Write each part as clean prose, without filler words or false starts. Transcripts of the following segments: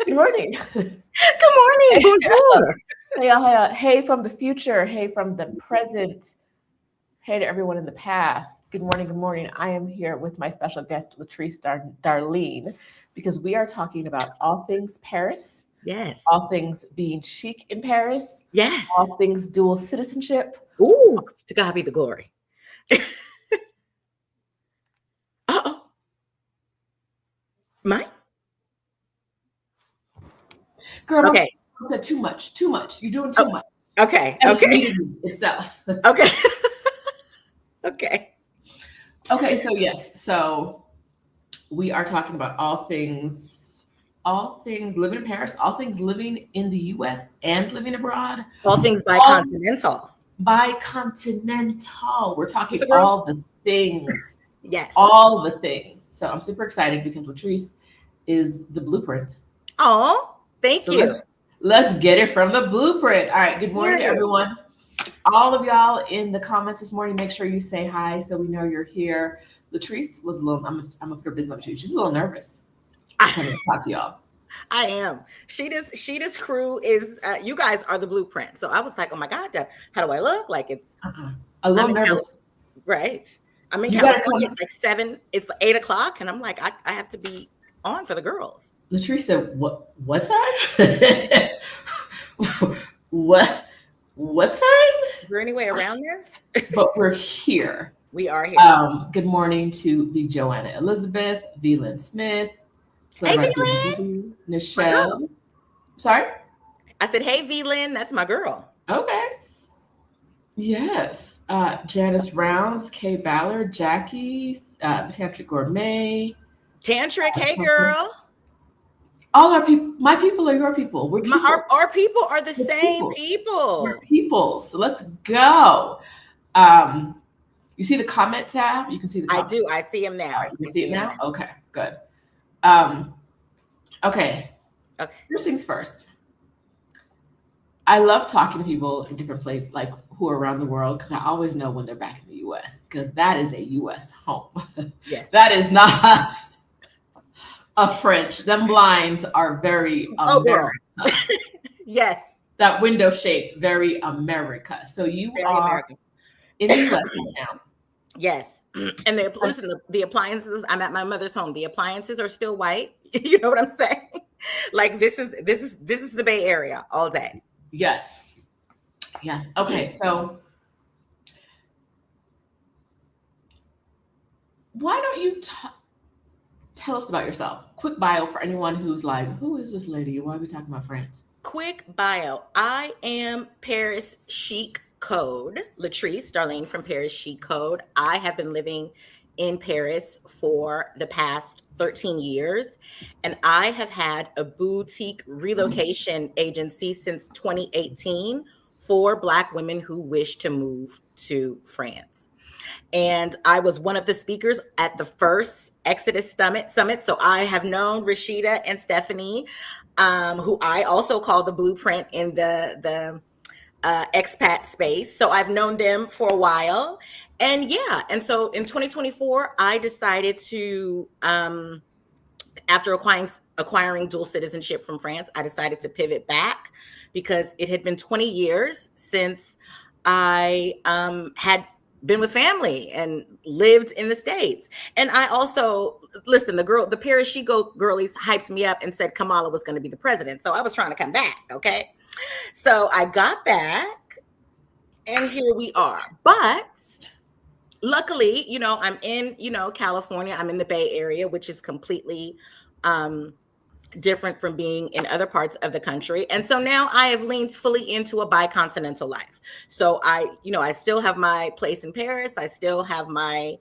Good morning. Good morning. Bonjour. Hey from the future. Hey from the present. Hey to everyone in the past. Good morning. Good morning. I am here with my special guest, Latrice Darlène, because we are talking about all things Paris, Yes. all things being chic in Paris, Yes. all things dual citizenship. Ooh, to God be the glory. Uh-oh. Mine? Girl, Okay. I said too much. Too much. You're doing too much. Okay. That's Okay. itself. Okay. Okay. Okay, so yes. So we are talking about all things living in Paris, all things living in the US and living abroad. All things bicontinental. Bicontinental. We're talking The girls? all the things. Yes. All the things. So I'm super excited because Latrice is the blueprint. Oh, thank you. Let's get it from the blueprint. All right. Good morning, Period. everyone. All of y'all in the comments this morning, make sure you say hi so we know you're here. Latrice was a little, I'm gonna put her business up to you. She's a little nervous. I'm coming to talk to y'all. I am. Sheeta's crew is, you guys are the blueprint. So I was like, oh my God, how do I look? Like it's a little nervous. Right. I'm in You California. It's like it's 8 o'clock. And I'm like, I have to be on for the girls. Latrice said, what time? What time? Is there any way around this? But we're here. We are here. Good morning to the Joanna Elizabeth, Velyn Smith. Hey, Velyn. Nichelle. Sorry? I said, hey, Velyn. That's my girl. Okay. Yes. Janice Rounds, Kay Ballard, Jackie, Tantric Gourmet. Tantric, hey, girl. All our people, my people are your people. We're people. Our people are the same people. We're people. So let's go. You see the comment tab? You can see the comment. I do. I see him now. Right, you see it now? Okay, good. Okay. First things first. I love talking to people in different places, like who are around the world, because I always know when they're back in the US, because that is a US home. Yes. That is not a French. Them blinds are very America. Yes. That window shape, very America. So you very are American. In the US now. Yes. And the appliances, I'm at my mother's home. The appliances are still white. You know what I'm saying? Like this is the Bay Area all day. Yes. Yes. Okay. So why don't you tell us about yourself? Quick bio for anyone who's like, who is this lady? Why are we talking about France? Quick bio. I am Paris Chic Code, Latrice Darlène from Paris Chic Code. I have been living in Paris for the past 13 years, and I have had a boutique relocation agency since 2018 for Black women who wish to move to France. And I was one of the speakers at the first Exodus Summit. So I have known Rashida and Stephanie, who I also call the blueprint in the expat space. So I've known them for a while. And and so in 2024, I decided to, after acquiring dual citizenship from France, I decided to pivot back because it had been 20 years since I had been with family and lived in the States. And I also, listen, the Paris Chic Code girlies hyped me up and said Kamala was going to be the president. So I was trying to come back. Okay. So I got back and here we are. But luckily, I'm in, California. I'm in the Bay Area, which is completely different from being in other parts of the country. And so now I have leaned fully into a bicontinental life. So I still have my place in Paris. I still have my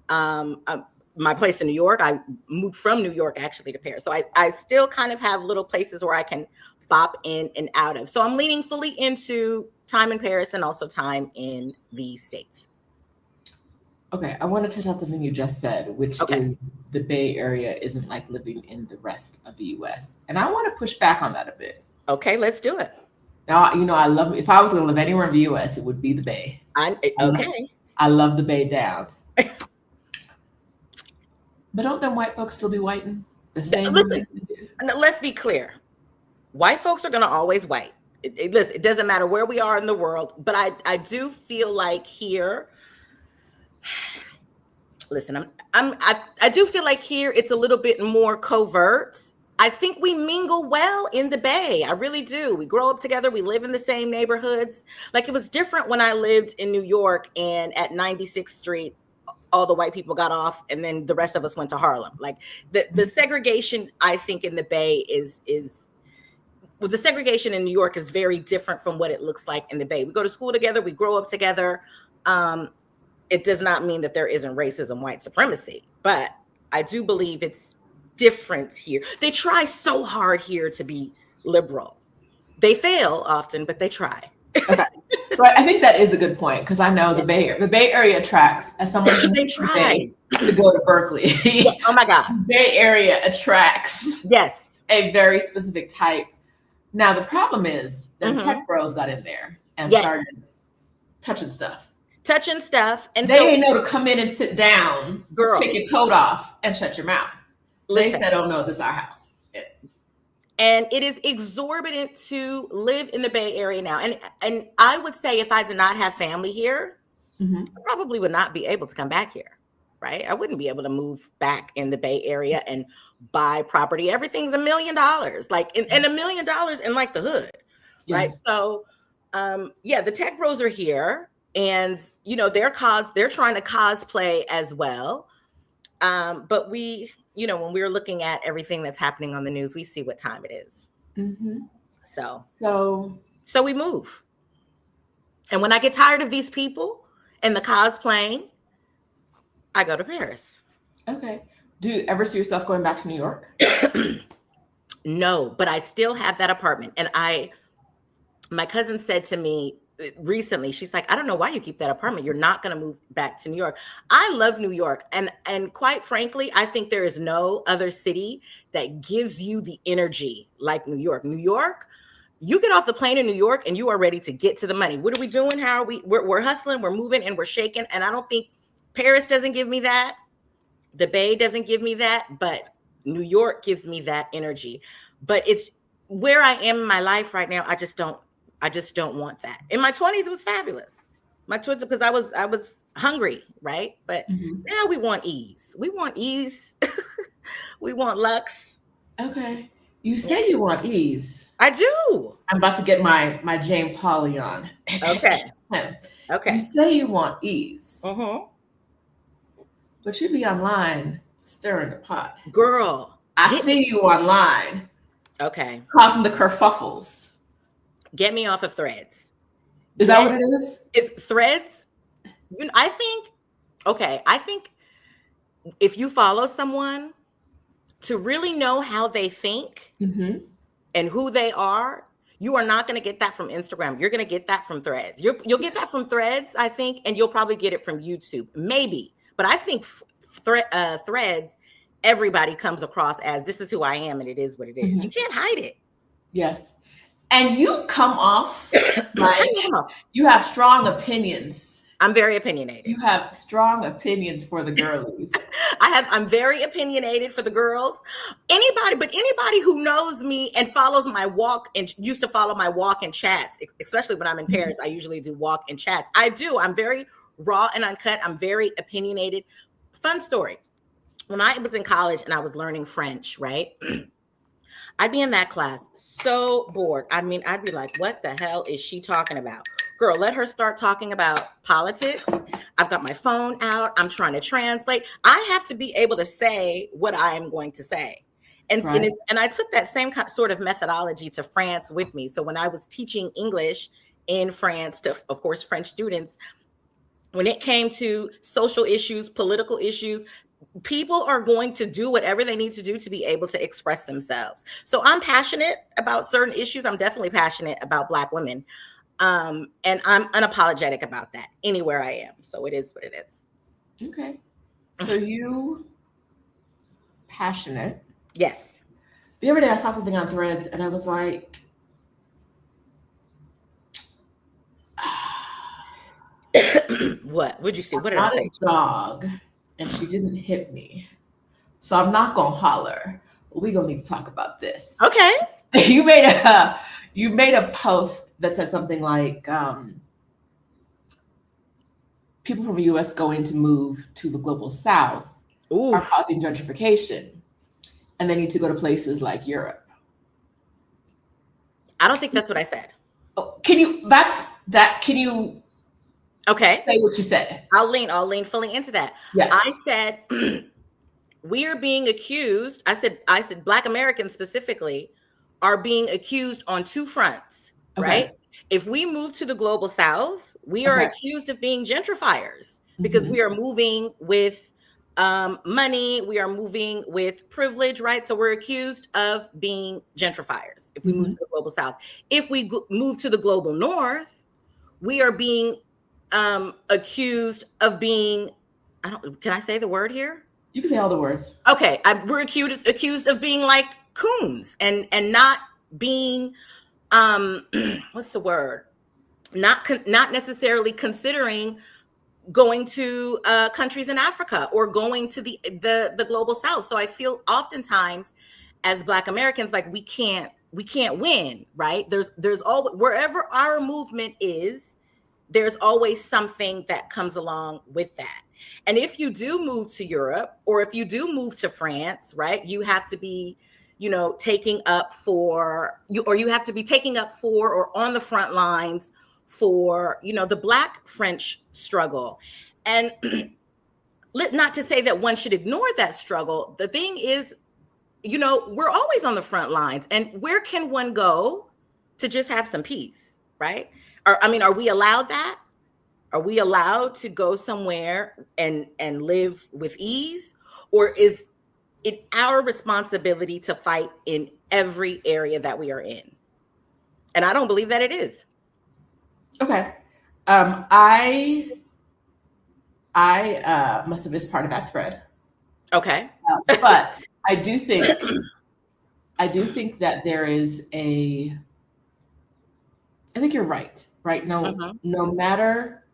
place in New York. I moved from New York actually to Paris. So I still kind of have little places where I can bop in and out of. So I'm leaning fully into time in Paris and also time in the States. Okay, I want to touch on something you just said, which is the Bay Area isn't like living in the rest of the U.S. And I want to push back on that a bit. Okay, let's do it. Now, I love, if I was going to live anywhere in the U.S., it would be the Bay. I love the Bay down. But don't them white folks still be whiting the same? Listen, let's be clear. white folks are going to always white. Listen, it doesn't matter where we are in the world, but I do feel like here, listen, I do feel like here it's a little bit more covert. I think we mingle well in the Bay. I really do. We grow up together. We live in the same neighborhoods. Like, it was different when I lived in New York, and at 96th Street, all the white people got off, and then the rest of us went to Harlem. Like, the segregation, I think, in the Bay well, the segregation in New York is very different from what it looks like in the Bay. We go to school together. We grow up together. It does not mean that there isn't racism, white supremacy, but I do believe it's different here. They try so hard here to be liberal. They fail often, but they try. Okay. So I think that is a good point, because I know the Bay Area attracts, as someone who they try to go to Berkeley. Yeah. Oh my God. The Bay Area attracts a very specific type. Now the problem is that tech bros got in there and started touching stuff. And they didn't know to come in and sit down, take your coat off, and shut your mouth. They said, "Oh no, this is our house." And it is exorbitant to live in the Bay Area now. And I would say, if I did not have family here, I probably would not be able to come back here, right? I wouldn't be able to move back in the Bay Area and buy property. Everything's $1 million, like, and $1 million in like the hood, right? So, the tech bros are here, and they're trying to cosplay as well. But we, when we're looking at everything that's happening on the news, we see what time it is. So we move. And when I get tired of these people and the cosplaying, I go to Paris. Okay. Do you ever see yourself going back to New York? No, but I still have that apartment. And my cousin said to me recently, she's like, "I don't know why you keep that apartment. You're not going to move back to New York." I love New York. And quite frankly, I think there is no other city that gives you the energy like New York. New York, you get off the plane in New York and you are ready to get to the money. What are we doing? How are we're hustling, we're moving, and we're shaking. And I don't think Paris doesn't give me that. The Bay doesn't give me that, but New York gives me that energy. But it's where I am in my life right now. I just don't want that. In my 20s, it was fabulous. My 20s, because I was hungry, right? But now we want ease. We want ease. We want lux. Okay. You say you want ease. I do. I'm about to get my Jane Pauley on. Okay. Okay. You say you want ease. But you be online stirring the pot. Girl. I see you online. Okay. Causing the kerfuffles. Get me off of Threads. Is that what it is? It's Threads. I think if you follow someone, to really know how they think and who they are, you are not going to get that from Instagram. You're going to get that from Threads. You'll get that from Threads, I think, and you'll probably get it from YouTube, maybe. But I think Threads, everybody comes across as, this is who I am, and it is what it is. You can't hide it. Yes. And you come off like you have strong opinions. I'm very opinionated. You have strong opinions for the girlies. I'm very opinionated for the girls. Anybody who knows me and follows my walk and used to follow my walk and chats, especially when I'm in Paris, I usually do walk and chats. I'm very raw and uncut. I'm very opinionated. Fun story. When I was in college and I was learning French, right? I'd be in that class so bored. I mean, I'd be like, what the hell is she talking about? Girl, let her start talking about politics. I've got my phone out. I'm trying to translate. I have to be able to say what I am going to say. And I took that same sort of methodology to France with me. So when I was teaching English in France to, of course, French students, when it came to social issues, political issues, people are going to do whatever they need to do to be able to express themselves. So I'm passionate about certain issues. I'm definitely passionate about Black women. And I'm unapologetic about that anywhere I am. So it is what it is. Okay. So you passionate. Yes. The other day I saw something on Threads and I was like, what? What'd you see? What did I say? A dog, and she didn't hit me. So I'm not going to holler. We're going to need to talk about this. Okay. you made a post that said something like people from the US going to move to the global south are causing gentrification and they need to go to places like Europe. I don't think that's what I said. Oh, can you Okay. say what you said? I'll lean fully into that. Yes. I said we are being accused. I said Black Americans specifically are being accused on two fronts, right? If we move to the global south, we are accused of being gentrifiers because we are moving with money, we are moving with privilege, right? So we're accused of being gentrifiers if we move to the global south. If we move to the global north, we are being accused of being, can I say the word here? You can say all the words. Okay, we're accused of being like coons and not being what's the word? Not necessarily considering going to countries in Africa or going to the global south. So I feel oftentimes as Black Americans like we can't win, right? There's always, wherever our movement is, there's always something that comes along with that. And if you do move to Europe or if you do move to France, right, you have to be, taking up for or on the front lines for, the Black French struggle. And not to say that one should ignore that struggle. The thing is, we're always on the front lines. And where can one go to just have some peace, right? Are we allowed that? Are we allowed to go somewhere and live with ease? Or is it our responsibility to fight in every area that we are in? And I don't believe that it is. Okay. I must have missed part of that thread. Okay. But I do think that there is I think you're right. Right? No matter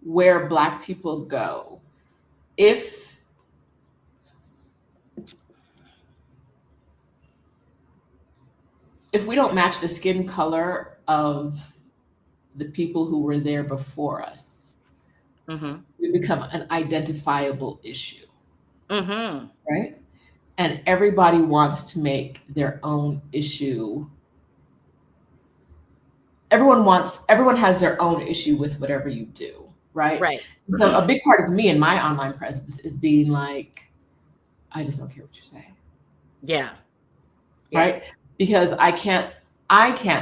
where Black people go, if we don't match the skin color of the people who were there before us, we become an identifiable issue, right? And everybody wants to make their own issue. Everyone has their own issue with whatever you do, right? Right. So a big part of me and my online presence is being like, I just don't care what you say. Yeah. Right? Because I can't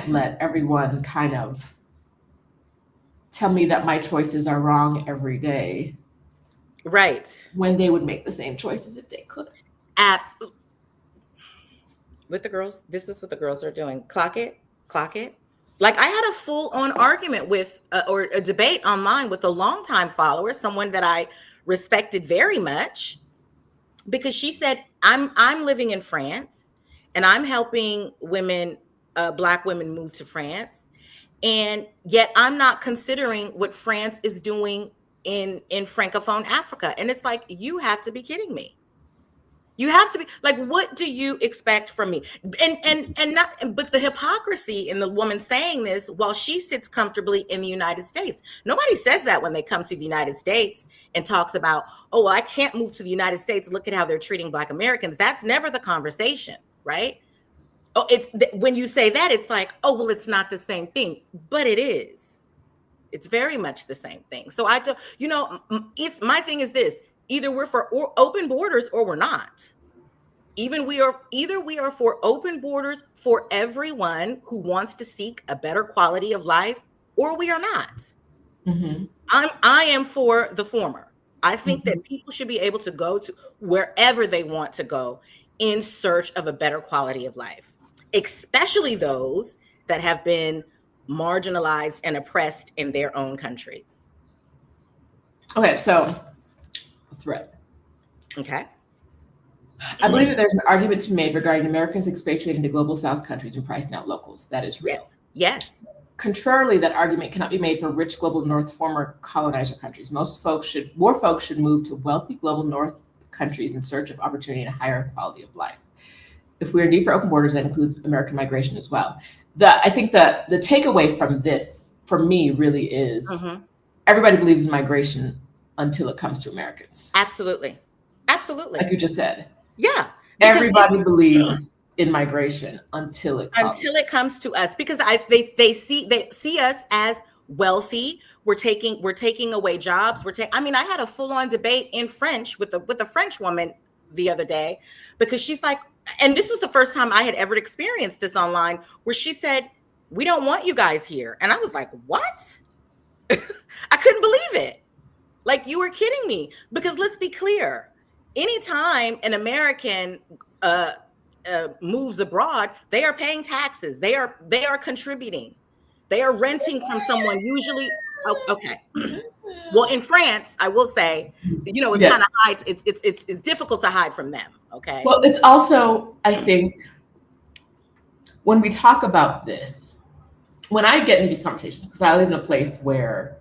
let everyone kind of tell me that my choices are wrong every day. Right. When they would make the same choices if they could. With the girls, this is what the girls are doing. Clock it. Like I had a full-on argument with, or a debate online with a longtime follower, someone that I respected very much, because she said, I'm living in France and I'm helping women, Black women move to France. And yet I'm not considering what France is doing in Francophone Africa. And it's like, you have to be kidding me. You have to be like, what do you expect from me? But the hypocrisy in the woman saying this while she sits comfortably in the United States. Nobody says that when they come to the United States and talks about, oh, well, I can't move to the United States. Look at how they're treating Black Americans. That's never the conversation, right? Oh, when you say that, it's like, oh, well, it's not the same thing, but it is. It's very much the same thing. So my thing is this. Either we're for open borders or we're not. Either we are for open borders for everyone who wants to seek a better quality of life, or we are not. I am for the former. I think that people should be able to go to wherever they want to go in search of a better quality of life, especially those that have been marginalized and oppressed in their own countries. Okay, so threat. Okay. I believe that there's an argument to be made regarding Americans expatriating to global South countries and pricing out locals. That is real. Yes. Contrarily, that argument cannot be made for rich global North former colonizer countries. More folks should move to wealthy global North countries in search of opportunity and a higher quality of life. if we're in need for open borders, that includes American migration as well. I think the takeaway from this, for me, really is everybody believes in migration until it comes to Americans. Absolutely. Absolutely. Like you just said. Yeah. Everybody believes in migration until it comes to us, because they see us as wealthy. We're taking away jobs. I had a full-on debate in French with a French woman the other day, because she's like, and this was the first time I had ever experienced this online, where she said, "We don't want you guys here." And I was like, what? I couldn't believe it. Like, you were kidding me. Because let's be clear, anytime an American moves abroad, they are paying taxes. They are contributing. They are renting from someone, usually. Oh, okay. Well, in France, I will say, it's kind of hide. It's difficult to hide from them. Okay. Well, it's also, I think, when we talk about this, when I get into these conversations, because I live in a place where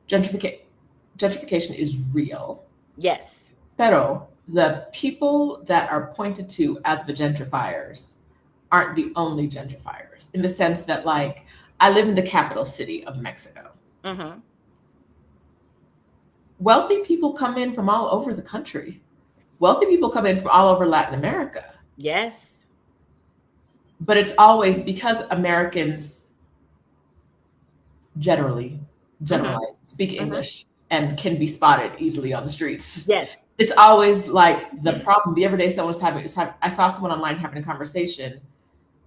gentrification is real. Yes. Pero the people that are pointed to as the gentrifiers aren't the only gentrifiers, in the sense that, like, I live in the capital city of Mexico. Wealthy people come in from all over the country. Wealthy people come in from all over Latin America. Yes. But it's always because Americans generalize, speak English, and can be spotted easily on the streets. Yes. It's always like the problem. The other day, I saw someone online having a conversation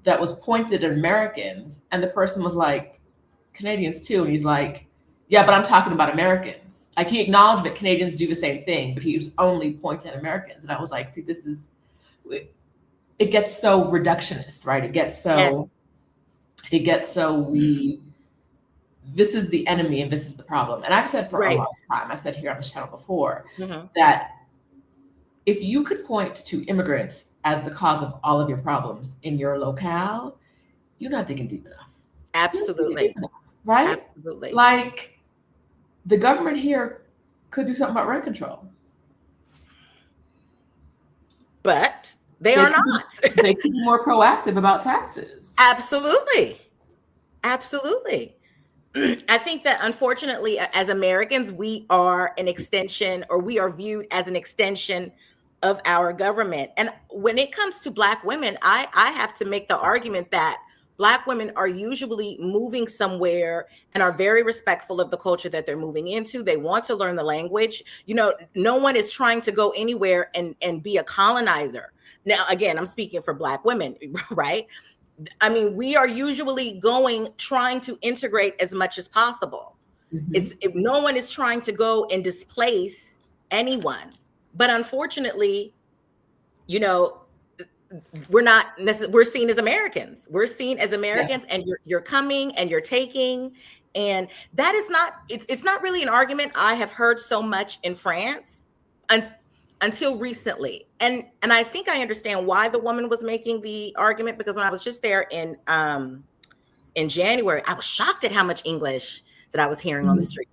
that was pointed at Americans, and the person was like, Canadians too. And he's like, yeah, but I'm talking about Americans. Like, he acknowledged that Canadians do the same thing, but he was only pointing at Americans. And I was like, see, it gets so reductionist, right? It gets so this is the enemy and this is the problem. And I've said for a long time, I've said here on this channel before, that if you could point to immigrants as the cause of all of your problems in your locale, you're not digging deep enough. Absolutely. Right? Absolutely. Like, the government here could do something about rent control. But they are not. They could be more proactive about taxes. Absolutely. Absolutely. I think that, unfortunately, as Americans, we are an extension, or we are viewed as an extension of our government. And when it comes to Black women, I have to make the argument that Black women are usually moving somewhere and are very respectful of the culture that they're moving into. They want to learn the language. No one is trying to go anywhere and be a colonizer. Now, again, I'm speaking for Black women, right? I mean, we are usually trying to integrate as much as possible. If no one is trying to go and displace anyone. But unfortunately, we're seen as Americans. We're seen as Americans, yes. And you're coming and you're taking, and that is not, it's not really an argument I have heard so much in France until recently. And I think I understand why the woman was making the argument, because when I was just there in January, I was shocked at how much English that I was hearing on the streets.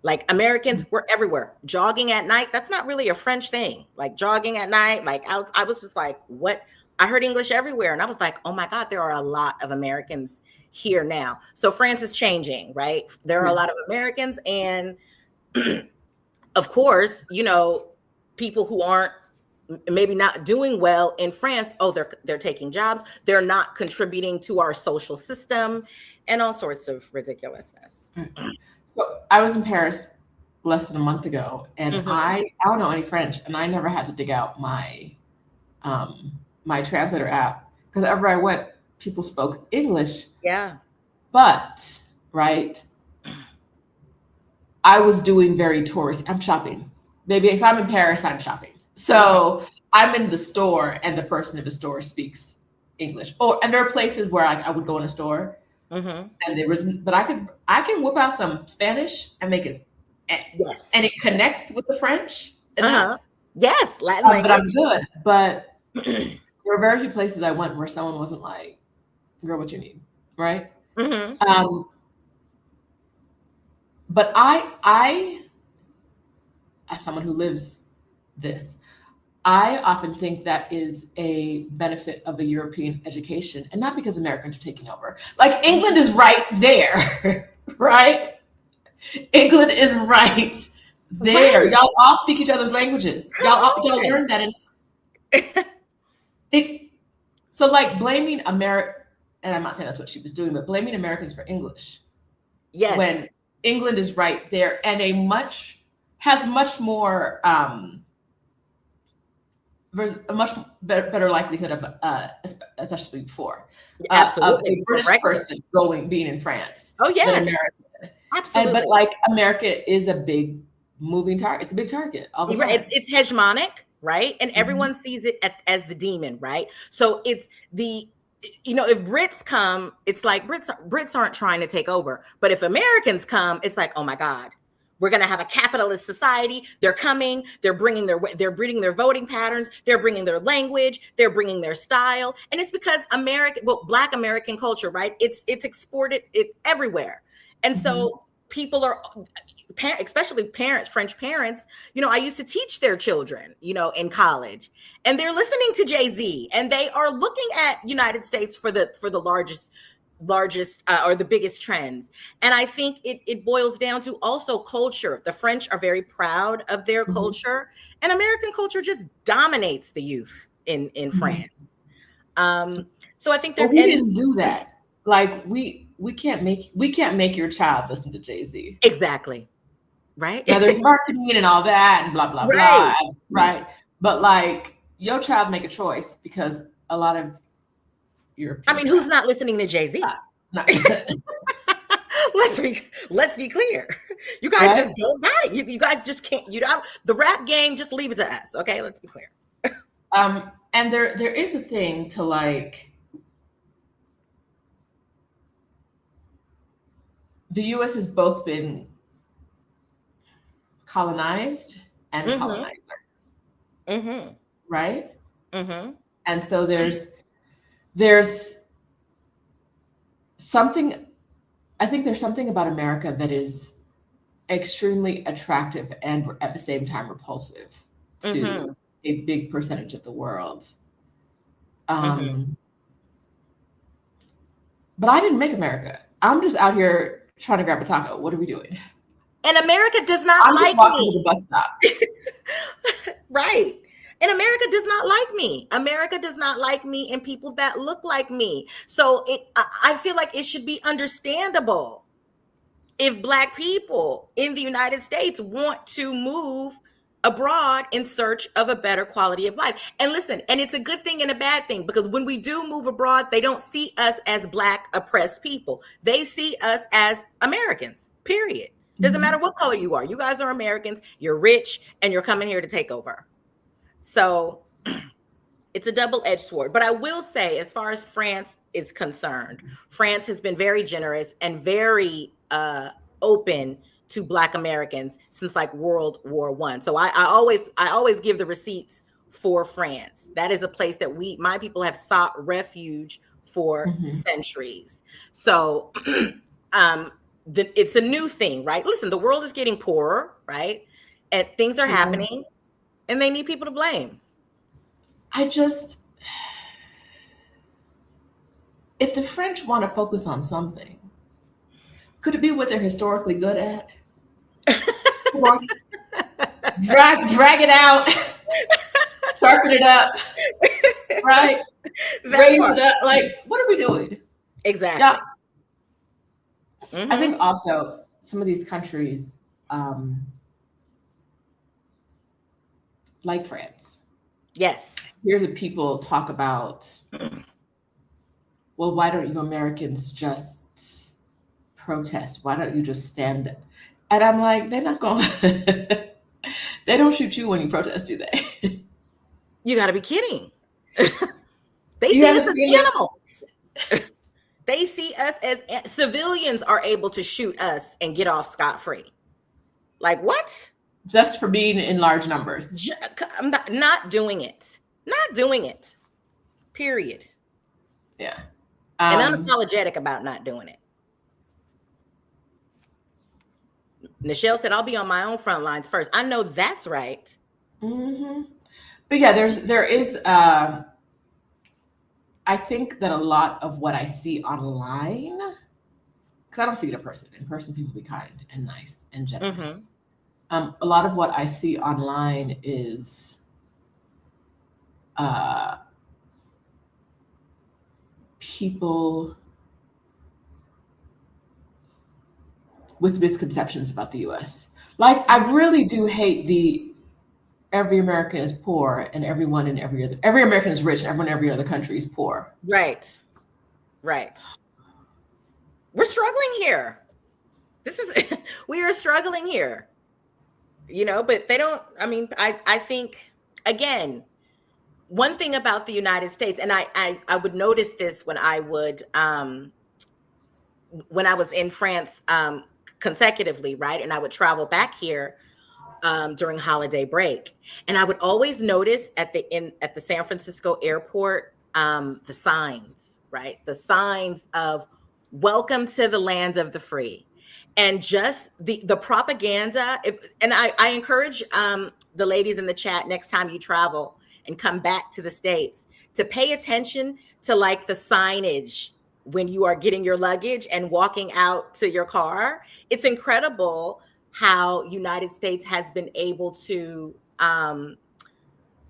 Like, Americans were everywhere. Jogging at night, that's not really a French thing. Like, jogging at night, like, I was just like, what? I heard English everywhere. And I was like, oh my God, there are a lot of Americans here now. So France is changing, right? There are a lot of Americans. And of course, people who aren't maybe not doing well in France, they're taking jobs. They're not contributing to our social system and all sorts of ridiculousness. So I was in Paris less than a month ago, and I don't know any French, and I never had to dig out my my translator app, because wherever I went, people spoke English. Yeah. But, right, I was doing very touristy. I'm shopping. Maybe if I'm in Paris, I'm shopping. So I'm in the store, and the person in the store speaks English. And there are places where I would go in a store, and there wasn't, but I can whip out some Spanish and make it, yes, and it connects with the French. Yes, Latin language. But I'm good. But there were very few places I went where someone wasn't like, "Girl, what you need?" Right? But I, as someone who lives this, I often think that is a benefit of the European education, and not because Americans are taking over. Like England is right there, right? England is right there. Right. Y'all all speak each other's languages. Come Y'all on. learned that in it. So like blaming America, and I'm not saying that's what she was doing, but blaming Americans for English Yes. when England is right there and has much more there's a much better likelihood of especially before Absolutely. of a British person being in France Oh, than yes. America. Absolutely. But like America is a big moving target. It's a big target all the time. It's hegemonic, right? And everyone sees it as the demon, right? So it's if Brits come, it's like Brits aren't trying to take over. But if Americans come, it's like, oh my God, we're going to have a capitalist society. They're coming. They're bringing their voting patterns. They're bringing their language. They're bringing their style. And it's because Black American culture, right? It's exported everywhere. And so people are, especially French parents, I used to teach their children, in college, and they're listening to Jay-Z, and they are looking at United States for the largest or the biggest trends. And I think it boils down to also culture. The French are very proud of their culture, and American culture just dominates the youth in France. So I think we didn't do that. Like we can't make your child listen to Jay-Z. Exactly. Right. Now there's marketing and all that and blah, blah, blah. Right. But like your child make a choice because a lot of who's not listening to Jay-Z? Let's be clear. You guys just don't got it. You guys just can't. The rap game. Just leave it to us, okay? Let's be clear. And there is a thing to like. The U.S. has both been colonized and colonizer, right? And so there's something. I think there's something about America that is extremely attractive and at the same time repulsive to a big percentage of the world. But I didn't make America. I'm just out here trying to grab a taco. What are we doing? And America does not like me. To the bus stop. Right. And America does not like me. America does not like me and people that look like me. So I feel like it should be understandable if Black people in the United States want to move abroad in search of a better quality of life. And listen, and it's a good thing and a bad thing, because when we do move abroad, they don't see us as Black oppressed people. They see us as Americans, period. Doesn't matter what color you are. You guys are Americans. You're rich and you're coming here to take over. So it's a double-edged sword. But I will say, as far as France is concerned, France has been very generous and very open to Black Americans since like World War I. So I always give the receipts for France. That is a place that my people have sought refuge for centuries. So it's a new thing, right? Listen, the world is getting poorer, right? And things are happening, and they need people to blame. If the French want to focus on something, could it be what they're historically good at? drag it out, sharpen it up, right? Raise it up. Like, what are we doing? Exactly. Yeah. I think also some of these countries, like France. Yes. Hear the people talk about, well, why don't you Americans just protest? Why don't you just stand? And I'm like, they're not going to, they don't shoot you when you protest, do they? You got to be kidding. They see us as animals. They see us as civilians are able to shoot us and get off scot-free. Like, what? Just for being in large numbers. I'm not doing it. Not doing it. Period. Yeah. And unapologetic about not doing it. Nichelle said, I'll be on my own front lines first. I know that's right. But yeah, there is. I think that a lot of what I see online, because I don't see it in person. In person, people be kind and nice and generous. A lot of what I see online is people with misconceptions about the U.S. Like, I really do hate the every American is poor and every American is rich and everyone in every other country is poor. Right. We're struggling here. We are struggling here, but they don't, I think, again, one thing about the United States, and I would notice this when I was in France consecutively, right? And I would travel back here during holiday break. And I would always notice at the San Francisco airport, the signs, right? The signs of welcome to the land of the free. And just the propaganda. I encourage the ladies in the chat, next time you travel and come back to the States, to pay attention to like the signage when you are getting your luggage and walking out to your car. It's incredible how United States has been able to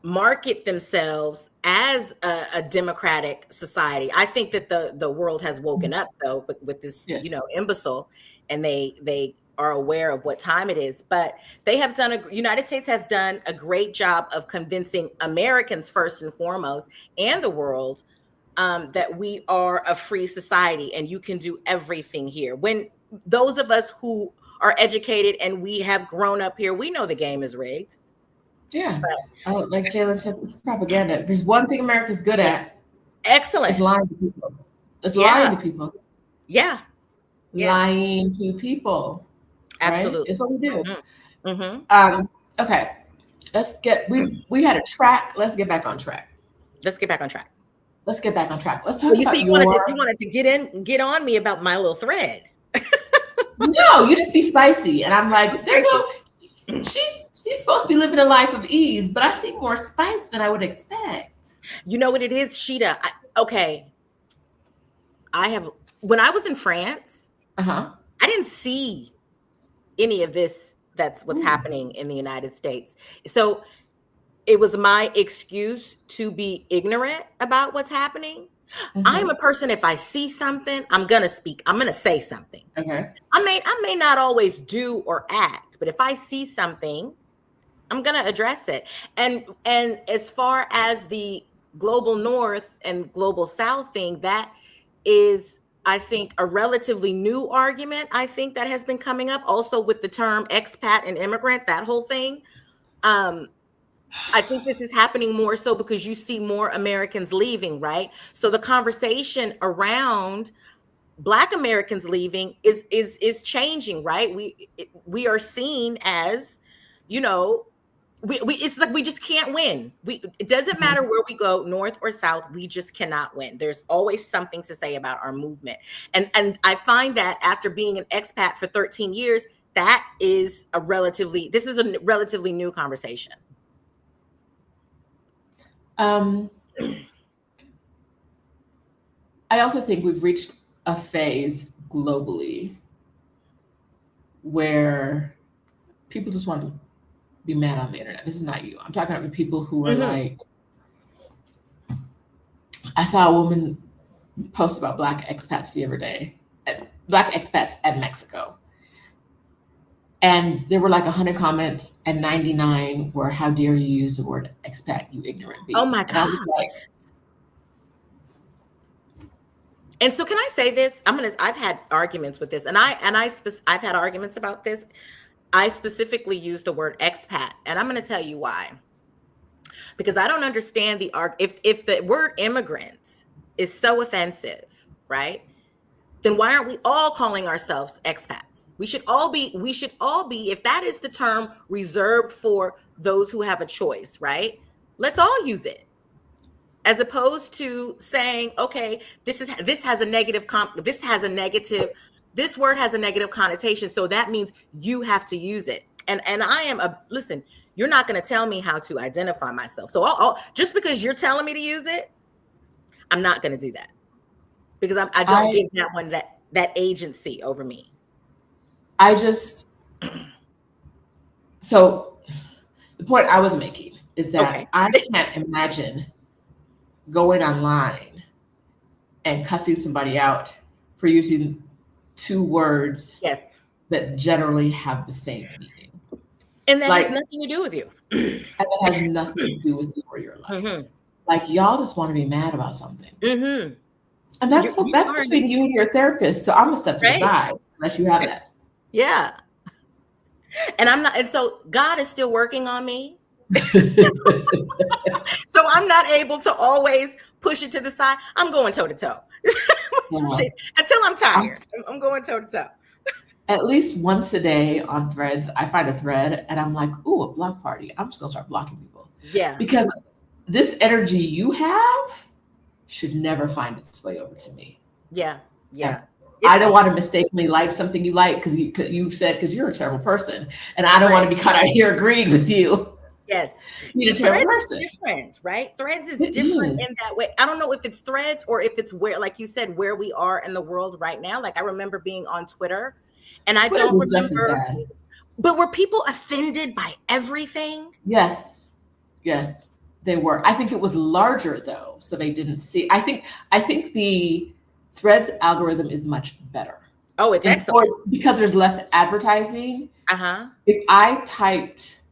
market themselves as a democratic society. I think that the world has woken up though, with this, yes, imbecile, and they are aware of what time it is. But United States has done a great job of convincing Americans first and foremost, and the world, that we are a free society and you can do everything here. When those of us who are educated and we have grown up here, we know the game is rigged. Yeah. Like Jalen says, it's propaganda. There's one thing America's good at. Excellent. It's lying to people. Lying to people. Yeah. Lying to people. Absolutely. Right? It's what we do. Mm-hmm. Okay. We had a track. Let's get back on track. Let's get back on track. Let's talk about you wanted to get on me about my little thread. No, you just be spicy. And I'm like, she's supposed to be living a life of ease, but I see more spice than I would expect. You know what it is, Sheeta? When I was in France, I didn't see any of this. That's what's happening in the United States. So it was my excuse to be ignorant about what's happening. I'm a person, if I see something, I'm going to speak. I'm going to say something. Okay. I may not always do or act, but if I see something, I'm going to address it. And as far as the global North and global South thing, that is, I think, a relatively new argument, I think, that has been coming up also with the term expat and immigrant, that whole thing. I think this is happening more so because you see more Americans leaving, right? So the conversation around Black Americans leaving is changing, right? We are seen as, it's like we just can't win. It doesn't matter where we go, North or South, we just cannot win. There's always something to say about our movement. And I find that after being an expat for 13 years, this is a relatively new conversation. I also think we've reached a phase globally where people just want to be mad on the internet. This is not you. I'm talking about the people who are like, I saw a woman post about Black expats the other day, Black expats at Mexico. And there were like 100 comments and 99 were, how dare you use the word expat, you ignorant being. Oh my God. And so can I say this? I've had arguments with this, and I've had arguments about this. I specifically use the word expat, and I'm going to tell you why. Because I don't understand if the word immigrant is so offensive, right? Then why aren't we all calling ourselves expats? We should all be, if that is the term reserved for those who have a choice, right? Let's all use it. As opposed to saying, okay, this word has a negative connotation, so that means you have to use it. And I am listen, You're not going to tell me how to identify myself. So I'll just because you're telling me to use it, I'm not going to do that, because I don't give that one that agency over me. So the point I was making is that Okay. I can't imagine going online and cussing somebody out for using two words Yes. that generally have the same meaning. And that has nothing to do with you. And that has nothing to do with you or your life. Mm-hmm. Like, y'all just want to be mad about something. Mm-hmm. And that's between you and your therapist. So I'm going to step to the side unless you have that. Yeah. And I'm not, and so God is still working on me. So I'm not able to always push it to the side. I'm going toe to toe. Until I'm tired. I'm going toe to toe. At least once a day on Threads, I find a thread and I'm like, ooh, a block party. I'm just going to start blocking people. Yeah. Because this energy you have should never find its way over to me. Yeah. Yeah. I don't want to mistakenly like something you like because you said because you're a terrible person. And I don't want to be caught out here agreeing with you. Yes. You're a terrible person. Is different, right? Threads is different in that way. I don't know if it's Threads or if it's where, like you said, where we are in the world right now. Like I remember being on Twitter and I don't remember. But were people offended by everything? Yes. Yes, they were. I think it was larger though. So they didn't see. I think the Threads algorithm is much better. Oh, it's excellent. Or because there's less advertising. Uh-huh. If I typed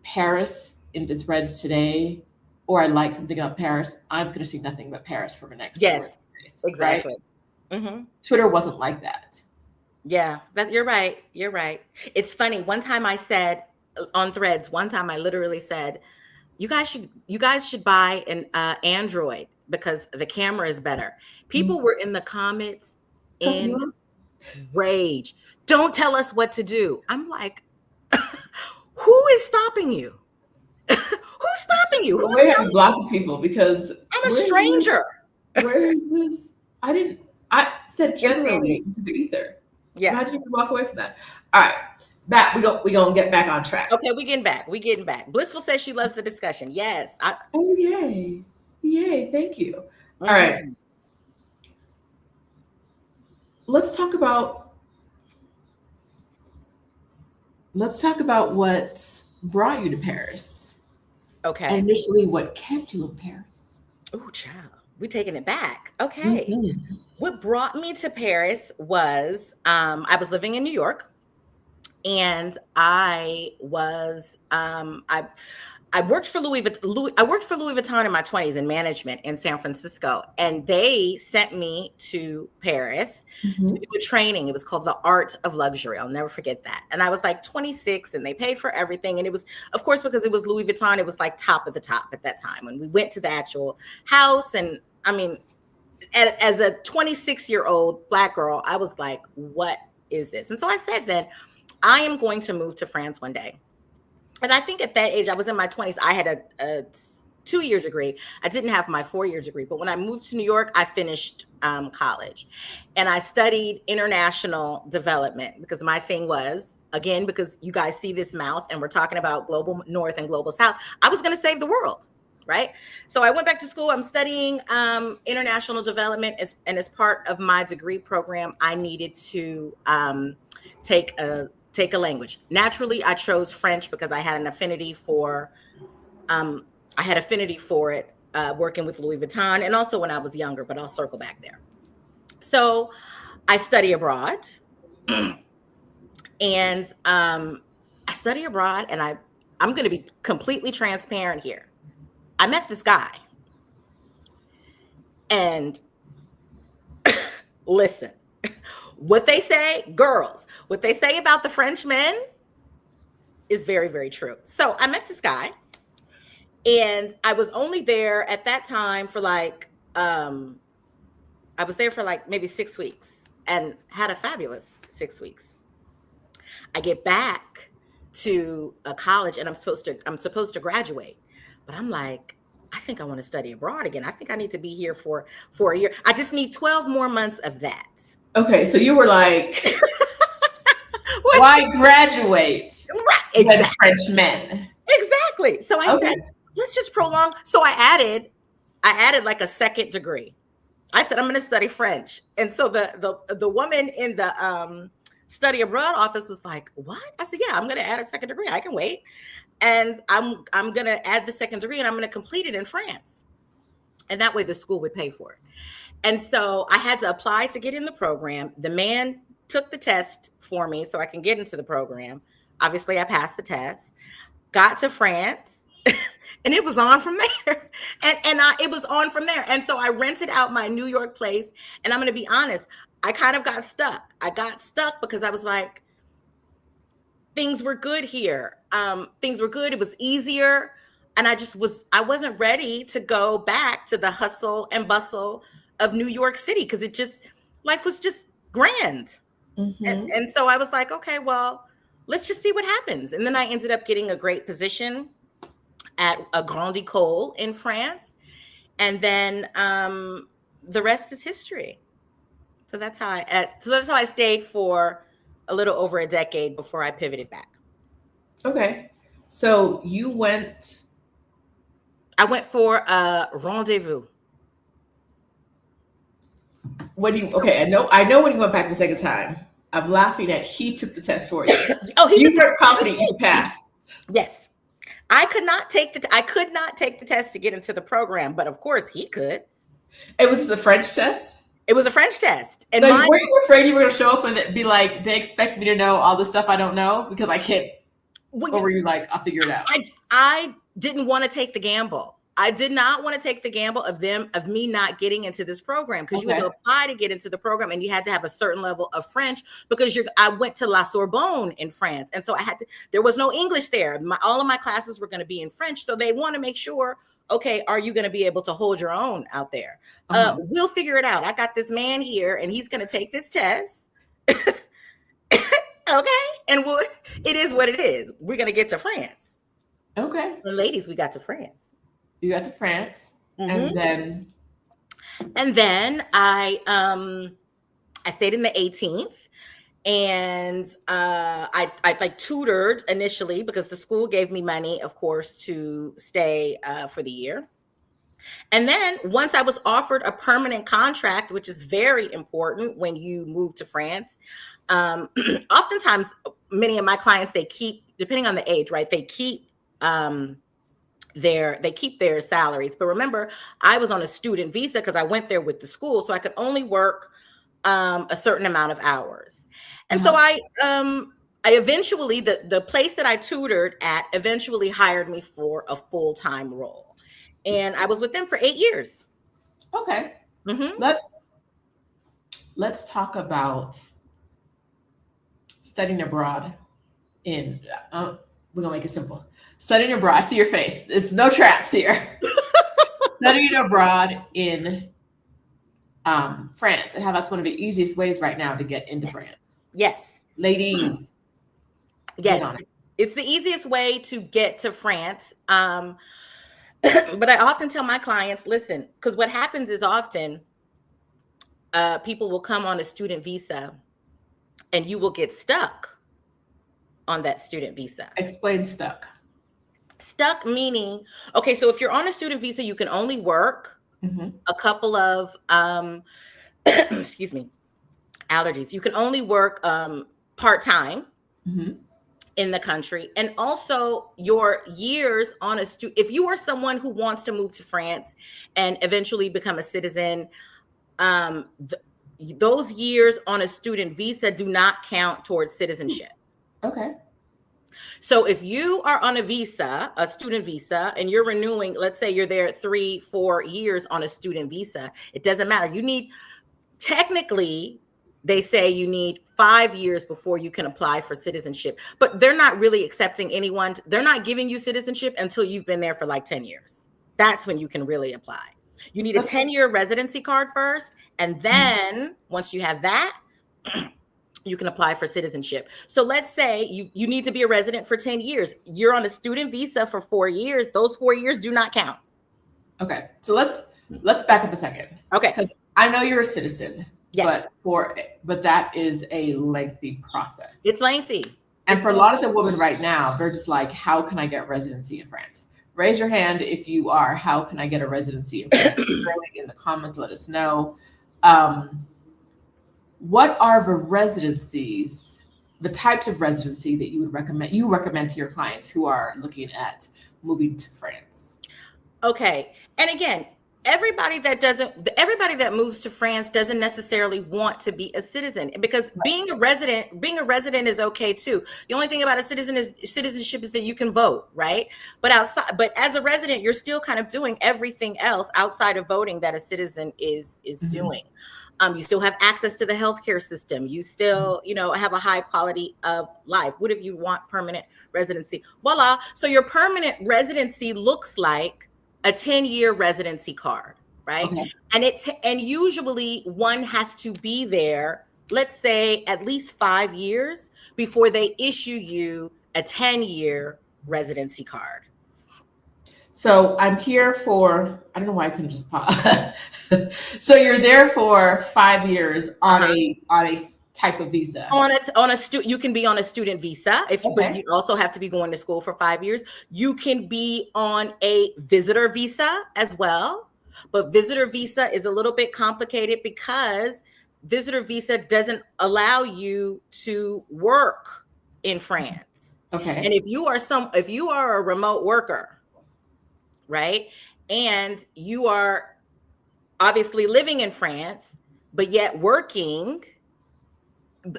Paris into Threads today, or I like something about Paris, I'm going to see nothing but Paris for the next 2 days. Exactly. Right? Mm-hmm. Twitter wasn't like that. Yeah, you're right. You're right. It's funny. One time I said on Threads, I literally said, you guys should buy an Android because the camera is better. People were in the comments in rage. Don't tell us what to do. I'm like, who is stopping you? Who's stopping you? Where are you blocking people? Because I'm a stranger. Where is this? I said generally to the ether. Yeah. How did you walk away from that? All right. We gonna get back on track. Okay, we getting back. Blissful says she loves the discussion. Yes. Oh, yay. Yay. Thank you. All right. Let's talk about what brought you to Paris. Okay. Initially, what kept you in Paris? Oh, child. We taking it back. Okay. Mm-hmm. What brought me to Paris was I was living in New York, and I worked for Louis Vuitton in my 20s in management in San Francisco, and they sent me to Paris to do a training. It was called The Art of Luxury. I'll never forget that. And I was like 26, and they paid for everything. And it was, of course, because it was Louis Vuitton, it was like top of the top at that time. When we went to the actual house, and I mean, as a 26-year-old Black girl, I was like, what is this? And so I said then, I am going to move to France one day. And I think at that age, I was in my 20s. I had a 2-year degree. I didn't have my 4-year degree. But when I moved to New York, I finished college. And I studied international development because my thing was, again, because you guys see this mouth and we're talking about global North and global South, I was going to save the world, right? So I went back to school. I'm studying international development. And as part of my degree program, I needed to take a language. Naturally, I chose French because I had an affinity for it working with Louis Vuitton and also when I was younger, but I'll circle back there. So I study abroad and I study abroad, and I'm going to be completely transparent here. I met this guy, and listen, what they say, girls, what they say about the French men is very, very true. So I met this guy, and I was only there at that time for like, I was there for like maybe 6 weeks and had a fabulous 6 weeks. I get back to a college and I'm supposed to graduate, but I'm like, I think I want to study abroad again. I think I need to be here for a year. I just need 12 more months of that. Okay, so you were like, Why graduate Right. when French men? Exactly. So I Okay. said, let's just prolong. So I added like a second degree. I said, I'm going to study French. And so the woman in the study abroad office was like, what? I said, yeah, I'm going to add a second degree. I can wait. And I'm going to add the second degree and I'm going to complete it in France. And that way the school would pay for it. And so I had to apply to get in the program. The man took the test for me so I can get into the program. Obviously, I passed the test, got to France, and it was on from there. It was on from there. And so I rented out my New York place. And I'm going to be honest, I kind of got stuck. I got stuck because I was like, things were good here. Things were good. It was easier. And I wasn't ready to go back to the hustle and bustle of New York City because life was just grand. Mm-hmm. And so I was like, okay, well, let's just see what happens. And then I ended up getting a great position at a Grande École in France. And then the rest is history. So that's how I stayed for a little over a decade before I pivoted back. Okay. So I went for a rendezvous. Okay, I know when you went back the second time. I'm laughing at he took the test for you. Oh, you were confident you passed. Yes. I could not take the test to get into the program, but of course he could. It was the French test? It was a French test. And were you afraid you were going to show up and be like, they expect me to know all the stuff I don't know because I can't? Or were you like, I'll figure it out? I didn't want to take the gamble. I did not want to take the gamble of me not getting into this program because you had to apply to get into the program and you had to have a certain level of French because I went to La Sorbonne in France. And so there was no English there. All of my classes were going to be in French. So they want to make sure, okay, are you going to be able to hold your own out there? We'll figure it out. I got this man here and he's going to take this test. Okay. And it is what it is. We're going to get to France. Okay. And ladies, we got to France. You got to France, mm-hmm. and then I stayed in the 18th, and I like tutored initially because the school gave me money, of course, to stay for the year. And then once I was offered a permanent contract, which is very important when you move to France, oftentimes many of my clients, they keep, depending on the age, right? They keep their salaries. But remember, I was on a student visa because I went there with the school, so I could only work a certain amount of hours. And so I eventually, the place that I tutored at eventually hired me for a full-time role. And I was with them for 8 years. Okay. Mm-hmm. Let's talk about studying abroad we're gonna make it simple. Studying abroad, I see your face. There's no traps here. Studying abroad in France and how that's one of the easiest ways right now to get into France. Yes. Ladies. Yes. It's the easiest way to get to France. But I often tell my clients, listen, because what happens is often people will come on a student visa and you will get stuck on that student visa. Explain stuck. Stuck meaning, okay, so if you're on a student visa, you can only work a couple of, excuse me, allergies. You can only work part-time in the country. And also your years on if you are someone who wants to move to France and eventually become a citizen, those years on a student visa do not count towards citizenship. Okay. So if you are on a student visa, and you're renewing, let's say you're there 3-4 years on a student visa, it doesn't matter. Technically, they say you need 5 years before you can apply for citizenship, but they're not really accepting anyone. They're not giving you citizenship until you've been there for like 10 years. That's when you can really apply. You need a 10-year residency card first. And then once you have that, you can apply for citizenship. So let's say you need to be a resident for 10 years. You're on a student visa for 4 years. Those 4 years do not count. Okay. So let's back up a second. Okay. Because I know you're a citizen. Yes. But that is a lengthy process. It's lengthy. And for a lot of the women right now, they're just like, how can I get residency in France? Raise your hand if you are, how can I get a residency in France? In the comments, let us know. What are the residencies, the types of residency that you recommend to your clients who are looking at moving to France? Okay. And again, everybody that moves to France doesn't necessarily want to be a citizen, because being a resident is okay too. The only thing about citizenship is that you can vote, right? But as a resident, you're still kind of doing everything else outside of voting that a citizen is doing. You still have access to the healthcare system. You still, have a high quality of life. What if you want permanent residency? Voila. So your permanent residency looks like a 10-year residency card, right? Okay. And usually one has to be there, let's say at least 5 years before they issue you a 10-year residency card. So I'm here for, I don't know why I couldn't just pause. So you're there for 5 years on a type of visa. You can be on a student visa but you also have to be going to school for 5 years. You can be on a visitor visa as well, but visitor visa is a little bit complicated because visitor visa doesn't allow you to work in France. Okay. And if you are a remote worker, right, and you are obviously living in France, but yet working,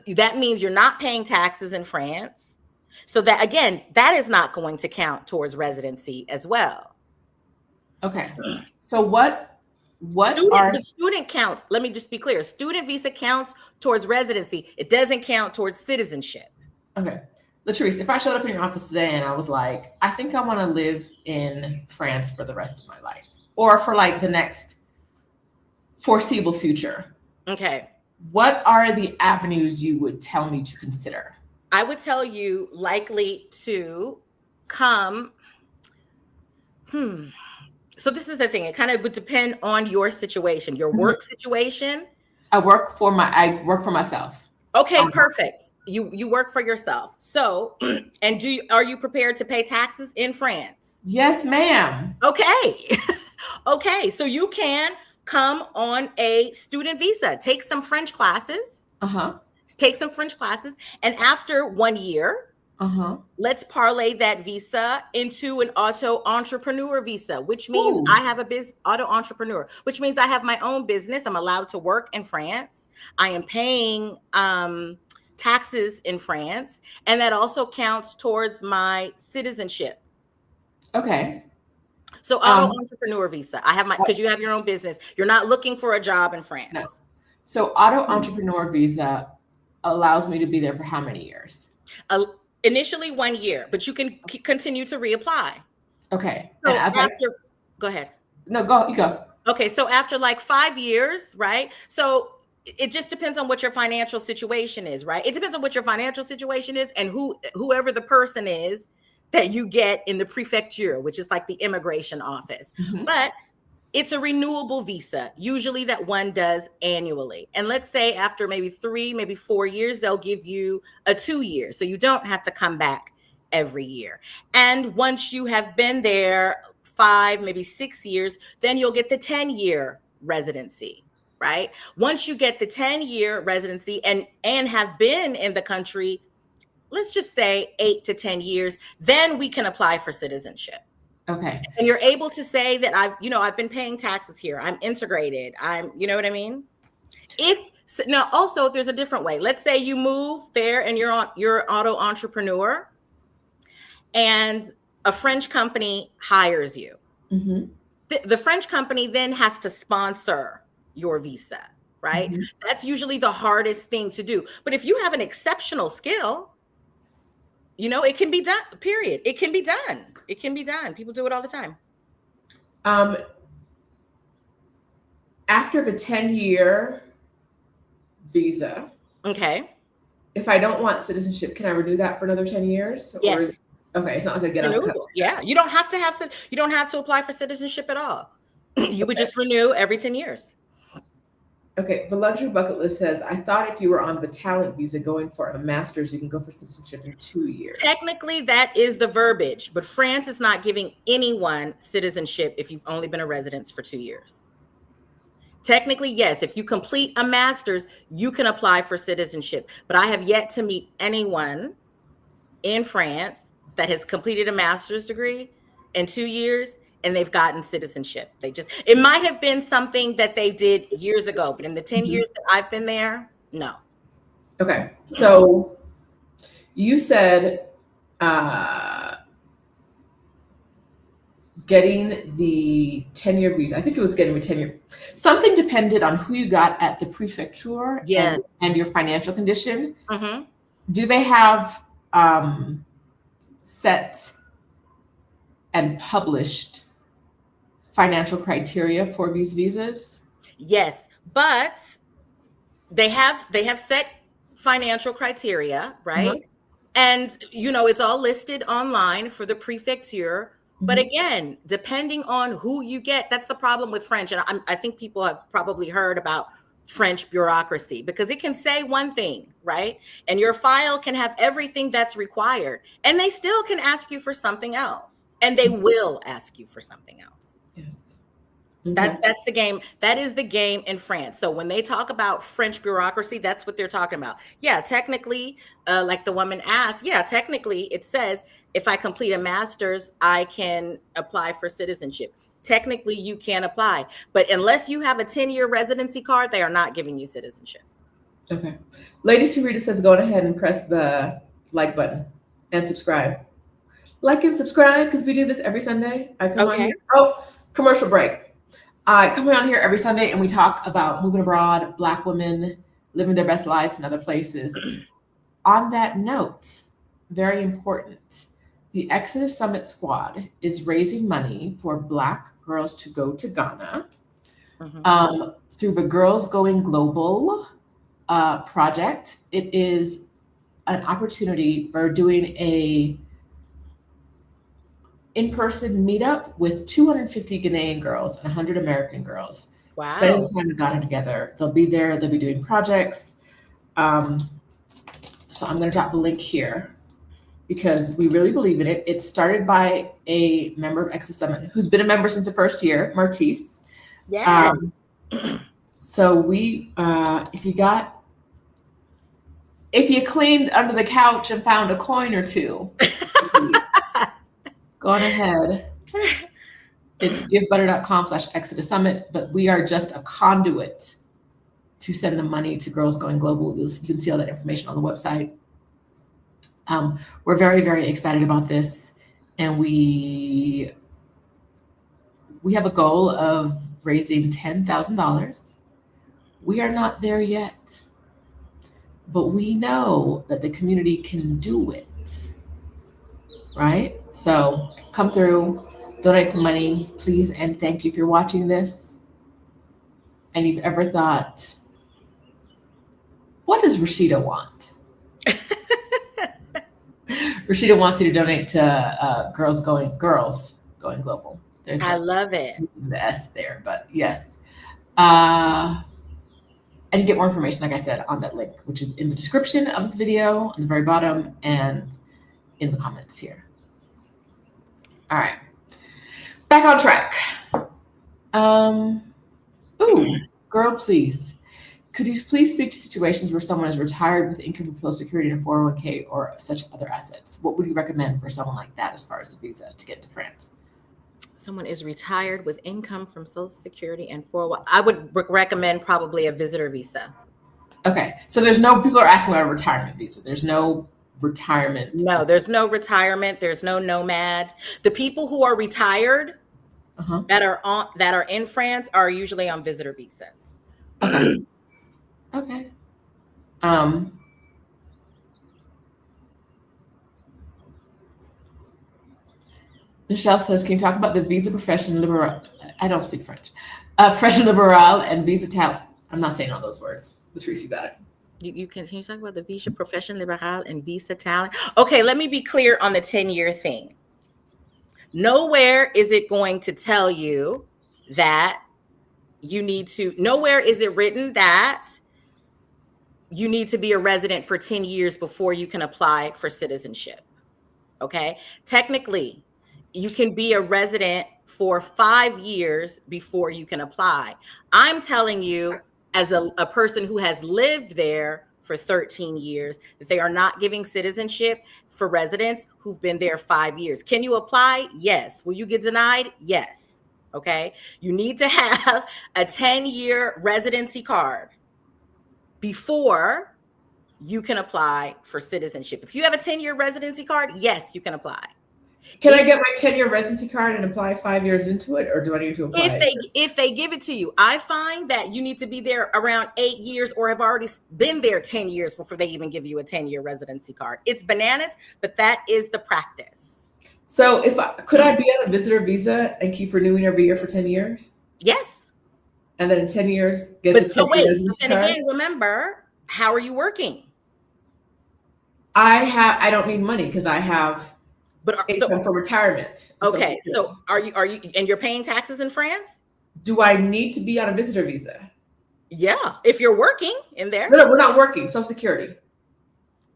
that means you're not paying taxes in France. So that, again, that is not going to count towards residency as well. Okay. So what student counts? Let me just be clear. Student visa counts towards residency. It doesn't count towards citizenship. Okay. Latrice, if I showed up in your office today and I was like, I think I want to live in France for the rest of my life, or for like the next foreseeable future. Okay. What are the avenues you would tell me to consider? I would tell you likely to come. So this is the thing. It kind of would depend on your situation, your work situation. I work for myself. Okay, perfect. You work for yourself. So, and are you prepared to pay taxes in France? Yes, ma'am. Okay. Okay, so you can come on a student visa, take some French classes. Take some French classes, and after 1 year, let's parlay that visa into an auto entrepreneur visa, which means I have auto entrepreneur, which means I have my own business. I'm allowed to work in France. I am paying taxes in France, and that also counts towards my citizenship. Okay. So auto entrepreneur visa. Because you have your own business. You're not looking for a job in France. No. So auto entrepreneur visa allows me to be there for how many years? Initially 1 year, but you can continue to reapply. Okay. So go ahead. No, you go. Okay. So after like 5 years, right? So it just depends on what your financial situation is, right? It depends on what your financial situation is and whoever the person is that you get in the prefecture, which is like the immigration office. But it's a renewable visa, usually that one does annually. And let's say after maybe 3, maybe 4 years, they'll give you a 2 year. So you don't have to come back every year. And once you have been there 5, maybe 6 years, then you'll get the 10-year residency, right? Once you get the 10-year residency and have been in the country, let's just say 8 to 10 years, then we can apply for citizenship. Okay. And you're able to say that I've been paying taxes here. I'm integrated. You know what I mean? Also, there's a different way. Let's say you move there and you're auto entrepreneur and a French company hires you. The French company then has to sponsor your visa, right? That's usually the hardest thing to do. But if you have an exceptional skill, it can be done, period. It can be done. It can be done. People do it all the time. After the 10-year visa. Okay. If I don't want citizenship, can I renew that for another 10 years? Yes. Okay. It's not like I get out. Yeah. You don't have to apply for citizenship at all. You would just renew every 10 years. Okay, the luxury bucket list says, I thought if you were on the talent visa going for a master's, you can go for citizenship in 2 years. Technically, that is the verbiage, but France is not giving anyone citizenship if you've only been a resident for 2 years. Technically, yes, if you complete a master's, you can apply for citizenship. But I have yet to meet anyone in France that has completed a master's degree in 2 years and they've gotten citizenship. It might have been something that they did years ago, but in the 10 years that I've been there, no. Okay, so you said getting the 10-year visa. I think it was getting the 10-year. Something depended on who you got at the prefecture. Yes. and your financial condition. Mm-hmm. Do they have set and published financial criteria for these visas? Yes, but they have set financial criteria, right? Uh-huh. And it's all listed online for the prefecture. But again, depending on who you get, that's the problem with French. And I think people have probably heard about French bureaucracy because it can say one thing, right? And your file can have everything that's required. And they still can ask you for something else. And they will ask you for something else. Yes. That's the game. That is the game in France. So when they talk about French bureaucracy, that's what they're talking about. Yeah, technically, like the woman asked, yeah, technically it says if I complete a master's, I can apply for citizenship. Technically, you can apply. But unless you have a 10-year residency card, they are not giving you citizenship. Okay. Lady Sarita says go ahead and press the like button and subscribe. Like and subscribe because we do this every Sunday. I come on here. Oh, commercial break. I come on here every Sunday and we talk about moving abroad, Black women living their best lives in other places. On that note, very important, the Exodus Summit Squad is raising money for Black girls to go to Ghana through the Girls Going Global project. It is an opportunity for doing a in-person meetup with 250 Ghanaian girls and 100 American girls. Wow. Spending time in Ghana together. They'll be there. They'll be doing projects. So I'm going to drop the link here because we really believe in it. It's started by a member of Exodus Summit who's been a member since the first year, Martise. Yeah. So if you cleaned under the couch and found a coin or two, go on ahead. It's givebutter.com/Exodus Summit, but we are just a conduit to send the money to Girls Going Global. You can see all that information on the website. We're very, very excited about this. And we have a goal of raising $10,000. We are not there yet, but we know that the community can do it, right? So come through, donate some money, please, and thank you if you're watching this. And you've ever thought, what does Rashida want? Rashida wants you to donate to Girls Going Global. I love it. The S there, but yes. And you get more information, like I said, on that link, which is in the description of this video, on the very bottom, and in the comments here. All right, back on track. Girl, please. Could you please speak to situations where someone is retired with income from Social Security and 401k or such other assets? What would you recommend for someone like that as far as a visa to get to France? Someone is retired with income from Social Security and 401k. I would recommend probably a visitor visa. Okay, so people are asking about a retirement visa. There's no retirement. No, there's no retirement. There's no nomad. The people who are retired that are in France are usually on visitor visas. Okay. Okay. Michelle says, can you talk about the visa profession liberal? I don't speak French. Profession liberal and visa talent. I'm not saying all those words. Latrice, you got it. Can you talk about the visa profession liberal and visa talent? Okay, let me be clear on the 10-year thing. Nowhere is it going to tell you that you need to, nowhere is it written that you need to be a resident for 10 years before you can apply for citizenship. Okay. Technically, you can be a resident for 5 years before you can apply. I'm telling you, as a person who has lived there for 13 years, that they are not giving citizenship for residents who've been there 5 years. Can you apply? Yes. Will you get denied? Yes. Okay. You need to have a 10-year residency card before you can apply for citizenship. If you have a 10-year residency card, yes, you can apply. Can I get my 10-year residency card and apply 5 years into it, or do I need to apply? If they give it to you, I find that you need to be there around 8 years or have already been there 10 years before they even give you a 10-year residency card. It's bananas, but that is the practice. So could I be on a visitor visa and keep renewing every year for 10 years? Yes. And then in 10 years, get the 10-year residency card? Again, remember, how are you working? I don't need money because I have income for retirement. Okay, so are you, and you're paying taxes in France? Do I need to be on a visitor visa? Yeah, if you're working in there. No, we're not working. Social Security.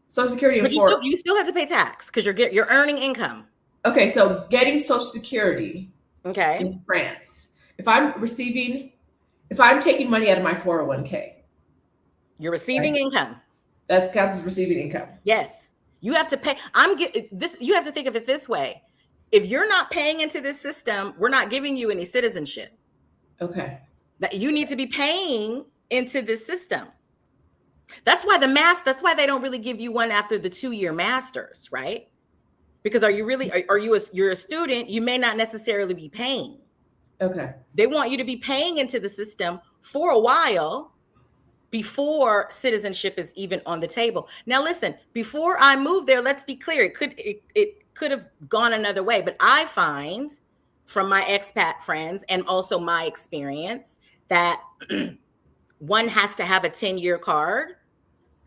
Social Security. But you still have to pay tax because you're earning income. Okay, so getting Social Security. Okay. In France, if I'm taking money out of my 401k, you're receiving income. That counts as receiving income. Yes. You have to pay. You have to think of it this way. If you're not paying into this system, we're not giving you any citizenship. Okay. That you need to be paying into this system. That's why they don't really give you one after the 2-year masters, right? Because you're a student, you may not necessarily be paying. Okay. They want you to be paying into the system for a while before citizenship is even on the table. Now, listen, before I moved there, let's be clear. It could have gone another way, but I find from my expat friends and also my experience that one has to have a 10-year card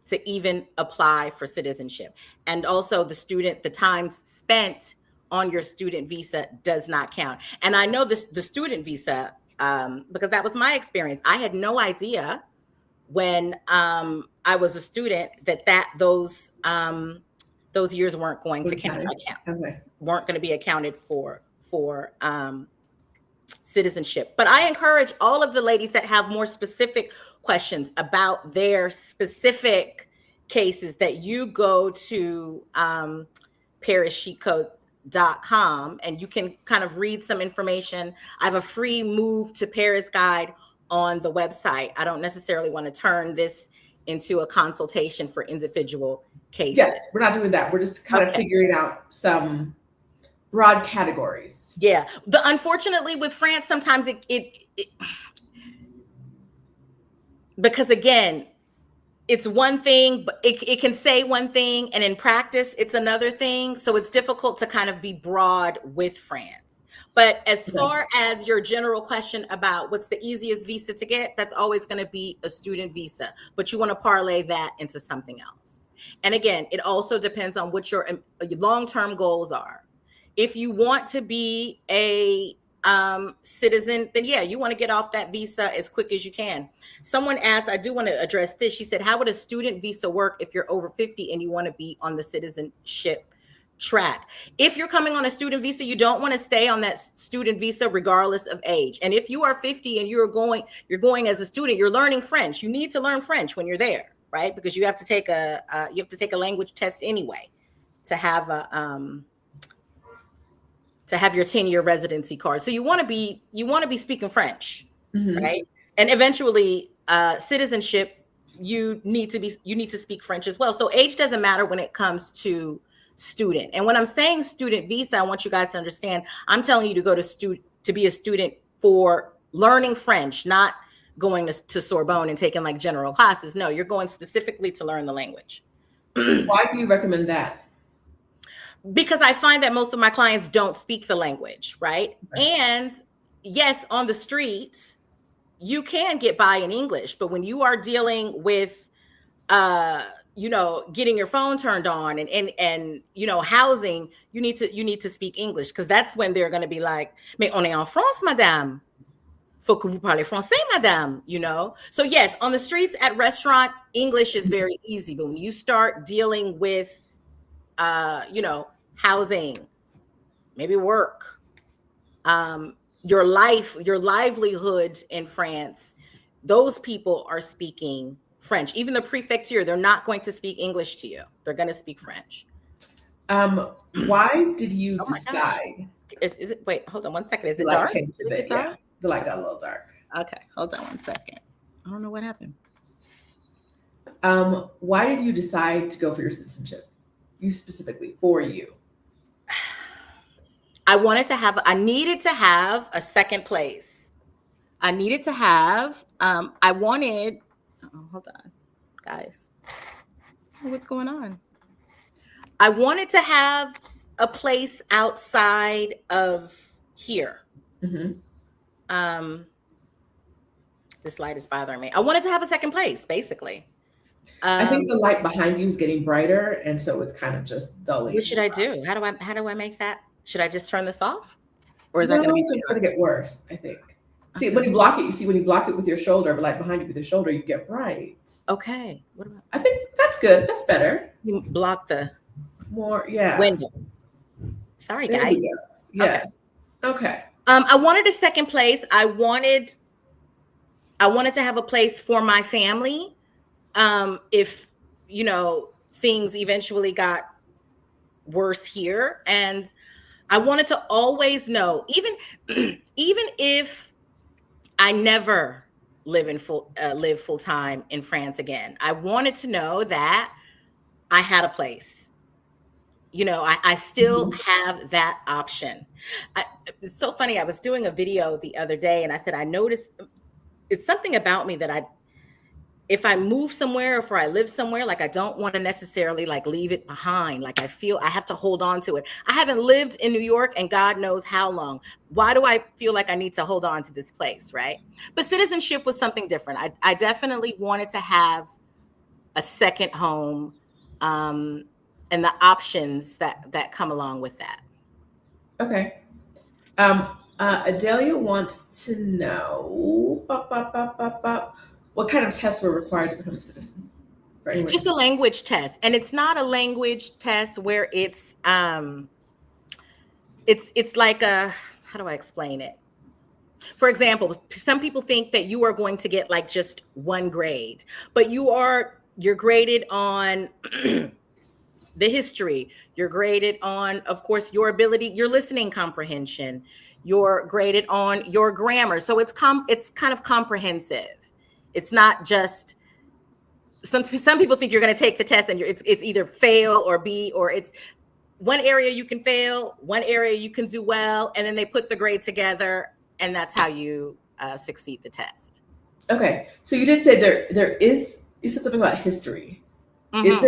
to even apply for citizenship. And also the time spent on your student visa does not count. And I know the student visa, because that was my experience. I had no idea when I was a student that those years weren't going to count. Okay. Weren't going to be accounted for citizenship. But I encourage all of the ladies that have more specific questions about their specific cases that you go to ParisChicCode.com and you can kind of read some information. I have a free Move to Paris guide on the website. I don't necessarily want to turn this into a consultation for individual cases. Yes, we're not doing that. We're just kind of figuring out some broad categories. Yeah. Unfortunately with France, sometimes it because again, it's one thing, but it can say one thing, and in practice, it's another thing. So it's difficult to kind of be broad with France. But as far as your general question about what's the easiest visa to get, that's always going to be a student visa. But you want to parlay that into something else. And again, it also depends on what your long-term goals are. If you want to be a citizen, then yeah, you want to get off that visa as quick as you can. Someone asked, I do want to address this. She said, how would a student visa work if you're over 50 and you want to be on the citizenship track? If you're coming on a student visa, you don't want to stay on that student visa regardless of age. And if you are 50 and you're going as a student, you're learning French. You need to learn French when you're there, right? Because you have to take a language test anyway to have your 10-year residency card. So you want to be speaking French, right? And eventually citizenship, you need to speak French as well. So age doesn't matter when it comes to student. And when I'm saying student visa, I want you guys to understand, I'm telling you to go to be a student for learning French, not going to Sorbonne and taking like general classes. No, you're going specifically to learn the language. Why do you recommend that? Because I find that most of my clients don't speak the language, right? And yes, on the street, you can get by in English, but when you are dealing with, getting your phone turned on and housing, you need to speak English, because that's when they're going to be like, "Mais on est en France, madame." Faut que vous parlez français, madame, you know? So yes, on the streets, at restaurant, English is very easy. But when you start dealing with, you know, housing, maybe work, your life, your livelihoods in France, those people are speaking French. Even the prefecture, they're not going to speak English to you. They're going to speak French. Why did you Oh my decide? Is it, wait, hold on one second. Is The it light dark? changed a Is it bit, dark? yeah. The light got a little dark. Okay, hold on one second. I don't know what happened. Why did you decide to go for your citizenship? You specifically, for you. I needed to have a second place. I needed to have, hold on, guys. What's going on? I wanted to have a place outside of here. Mm-hmm. This light is bothering me. I wanted to have a second place, basically. I think the light behind you is getting brighter, and so it's kind of just dulling. What should I do? How do I make that? Should I just turn this off, or is that going to be? It's going to get worse, I think. See, when you block it, when you block it with your shoulder, but like behind you with your shoulder, you get bright. Okay. What about? I think that's good. That's better. You block the window. Sorry, There guys. Yes. Okay. I wanted a second place. I wanted to have a place for my family. If, you know, things eventually got worse here, and I wanted to always know, even if I never live full time in France again, I wanted to know that I had a place. You know, I still have that option. It's so funny. I was doing a video the other day, and I said, I noticed it's something about me that if I move somewhere, or if I live somewhere, like I don't want to necessarily like leave it behind. Like I feel I have to hold on to it. I haven't lived in New York and God knows how long. Why do I feel like I need to hold on to this place, right? But citizenship was something different. I definitely wanted to have a second home, and the options that come along with that. Okay. Adelia wants to know what kind of tests were required to become a citizen? Just a language test. And it's not a language test where it's like how do I explain it? For example, some people think that you are going to get like just one grade, but you're graded on the history. You're graded on, of course, your ability, your listening comprehension. You're graded on your grammar. So it's kind of comprehensive. It's not just some people think you're going to take the test and it's either fail or B, or it's one area you can fail, one area you can do well, and then they put the grade together, and that's how you succeed the test. Okay, so you did say there is. You said something about history. Mm-hmm.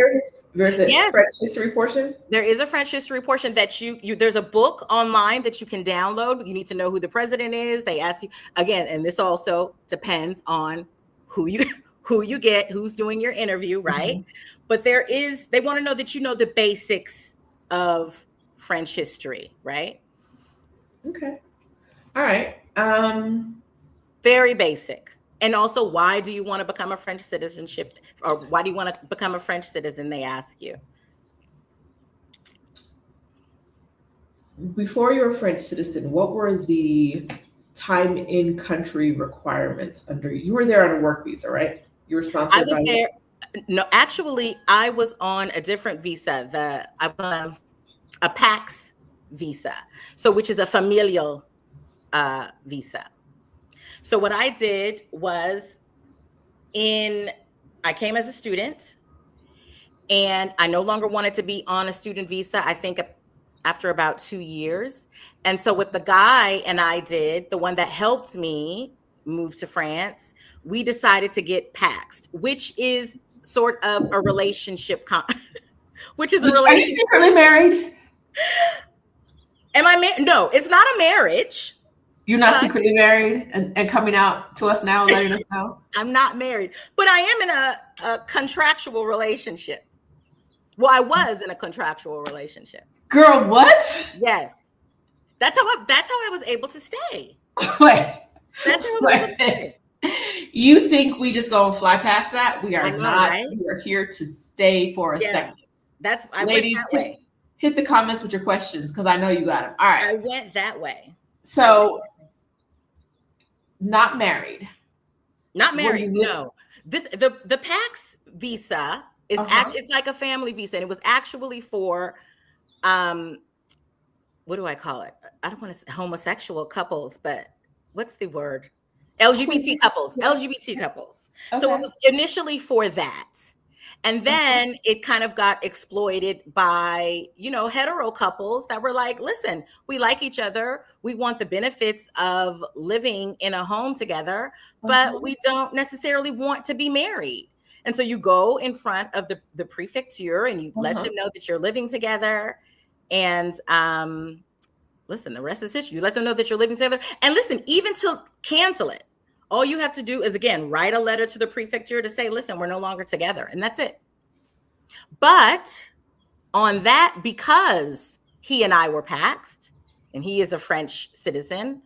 There's a French history portion? There is a French history portion that you there's a book online that you can download. You need to know who the president is. They ask you again, and this also depends on who you get, who's doing your interview, right? Mm-hmm. But they want to know that you know the basics of French history, right? Okay. All right. Very basic. And also, why do you want to become a French citizenship, or why do you want to become a French citizen? They ask you. Before you were a French citizen, what were the time in country requirements under you? You were there on a work visa, right? You were sponsored by there. No, actually, I was on a different visa. A PAX visa, which is a familial visa. So what I did was I came as a student, and I no longer wanted to be on a student visa, I think after about 2 years. And so what the guy and I did, the one that helped me move to France, we decided to get PAXed, which is sort of a relationship. Which is a relationship. Are you secretly married? Am I married? No, it's not a marriage. You're not secretly married and coming out to us now, letting us know? I'm not married, but I am in a contractual relationship. Well, I was in a contractual relationship. Girl, what? Yes. That's how I was able to stay. Wait, That's how it was. You think we just go and fly past that? We I are know, not. right? We are here to stay for a second. I Ladies, went that way. Hit the comments with your questions because I know you got them. All right. I went that way. So, not married. Not married. No. The PAX visa is it's like a family visa, and it was actually for what do I call it? I don't want to say homosexual couples, but what's the word? LGBT couples. LGBT couples. Okay. So it was initially for that. And then it kind of got exploited by, hetero couples that were like, listen, we like each other. We want the benefits of living in a home together, but we don't necessarily want to be married. And so you go in front of the prefecture and you let them know that you're living together. And listen, the rest is history. You let them know that you're living together. And listen, even to cancel it, all you have to do is, again, write a letter to the prefecture to say, listen, we're no longer together. And that's it. But on that, because he and I were paxed, and he is a French citizen,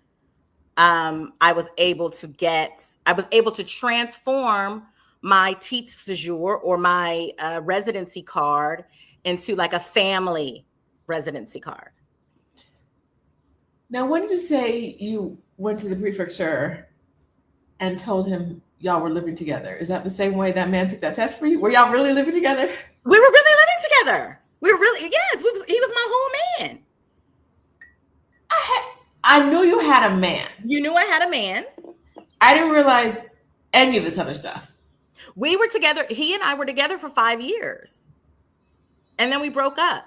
I was able to transform my titre séjour or my residency card into like a family residency card. Now, when you say you went to the prefecture and told him y'all were living together, is that the same way that man took that test for you? Were y'all really living together? We were really living together. Yes, he was my whole man. I knew you had a man. You knew I had a man. I didn't realize any of this other stuff. We were together. He and I were together for 5 years. And then we broke up.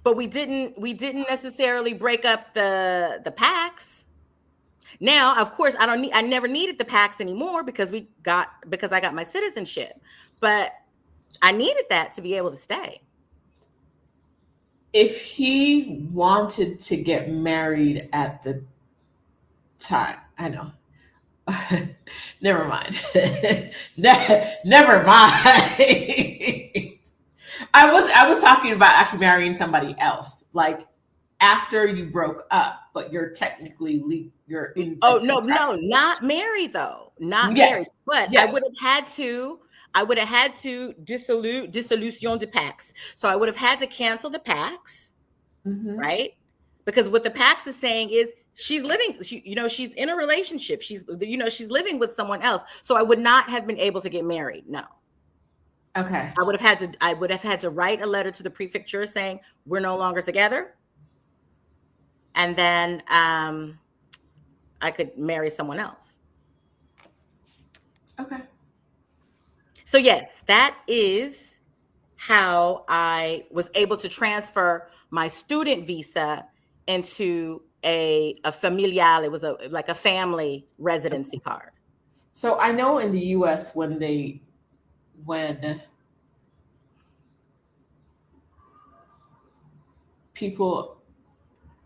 But we didn't necessarily break up the PAX. Now, of course, I never needed the PAX anymore because I got my citizenship. But I needed that to be able to stay. If he wanted to get married at the time, I know. Never mind. Never mind. I was talking about actually marrying somebody else, like after you broke up, but you're technically you're in. Oh no, not married though, not married. But I would have had to dissolution de PAX. So I would have had to cancel the PAX, right? Because what the PAX is saying is she's living. She's in a relationship. She's living with someone else. So I would not have been able to get married. No. Okay. I would have had to write a letter to the prefecture saying we're no longer together. And then I could marry someone else. Okay. So yes, that is how I was able to transfer my student visa into a familial. It was like a family residency card. So I know in the US when people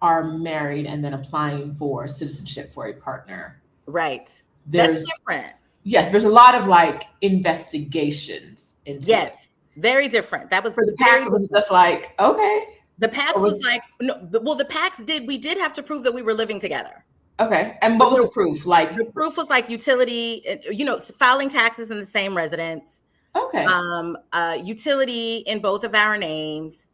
are married and then applying for citizenship for a partner. Right. That's different. Yes, there's a lot of like investigations into it. Very different. That was for the PAX. It was just like, okay. The PAX was like, no, well, the PAX we did have to prove that we were living together. Okay. And what was the proof? Like the proof was like utility, filing taxes in the same residence. Okay. Utility in both of our names.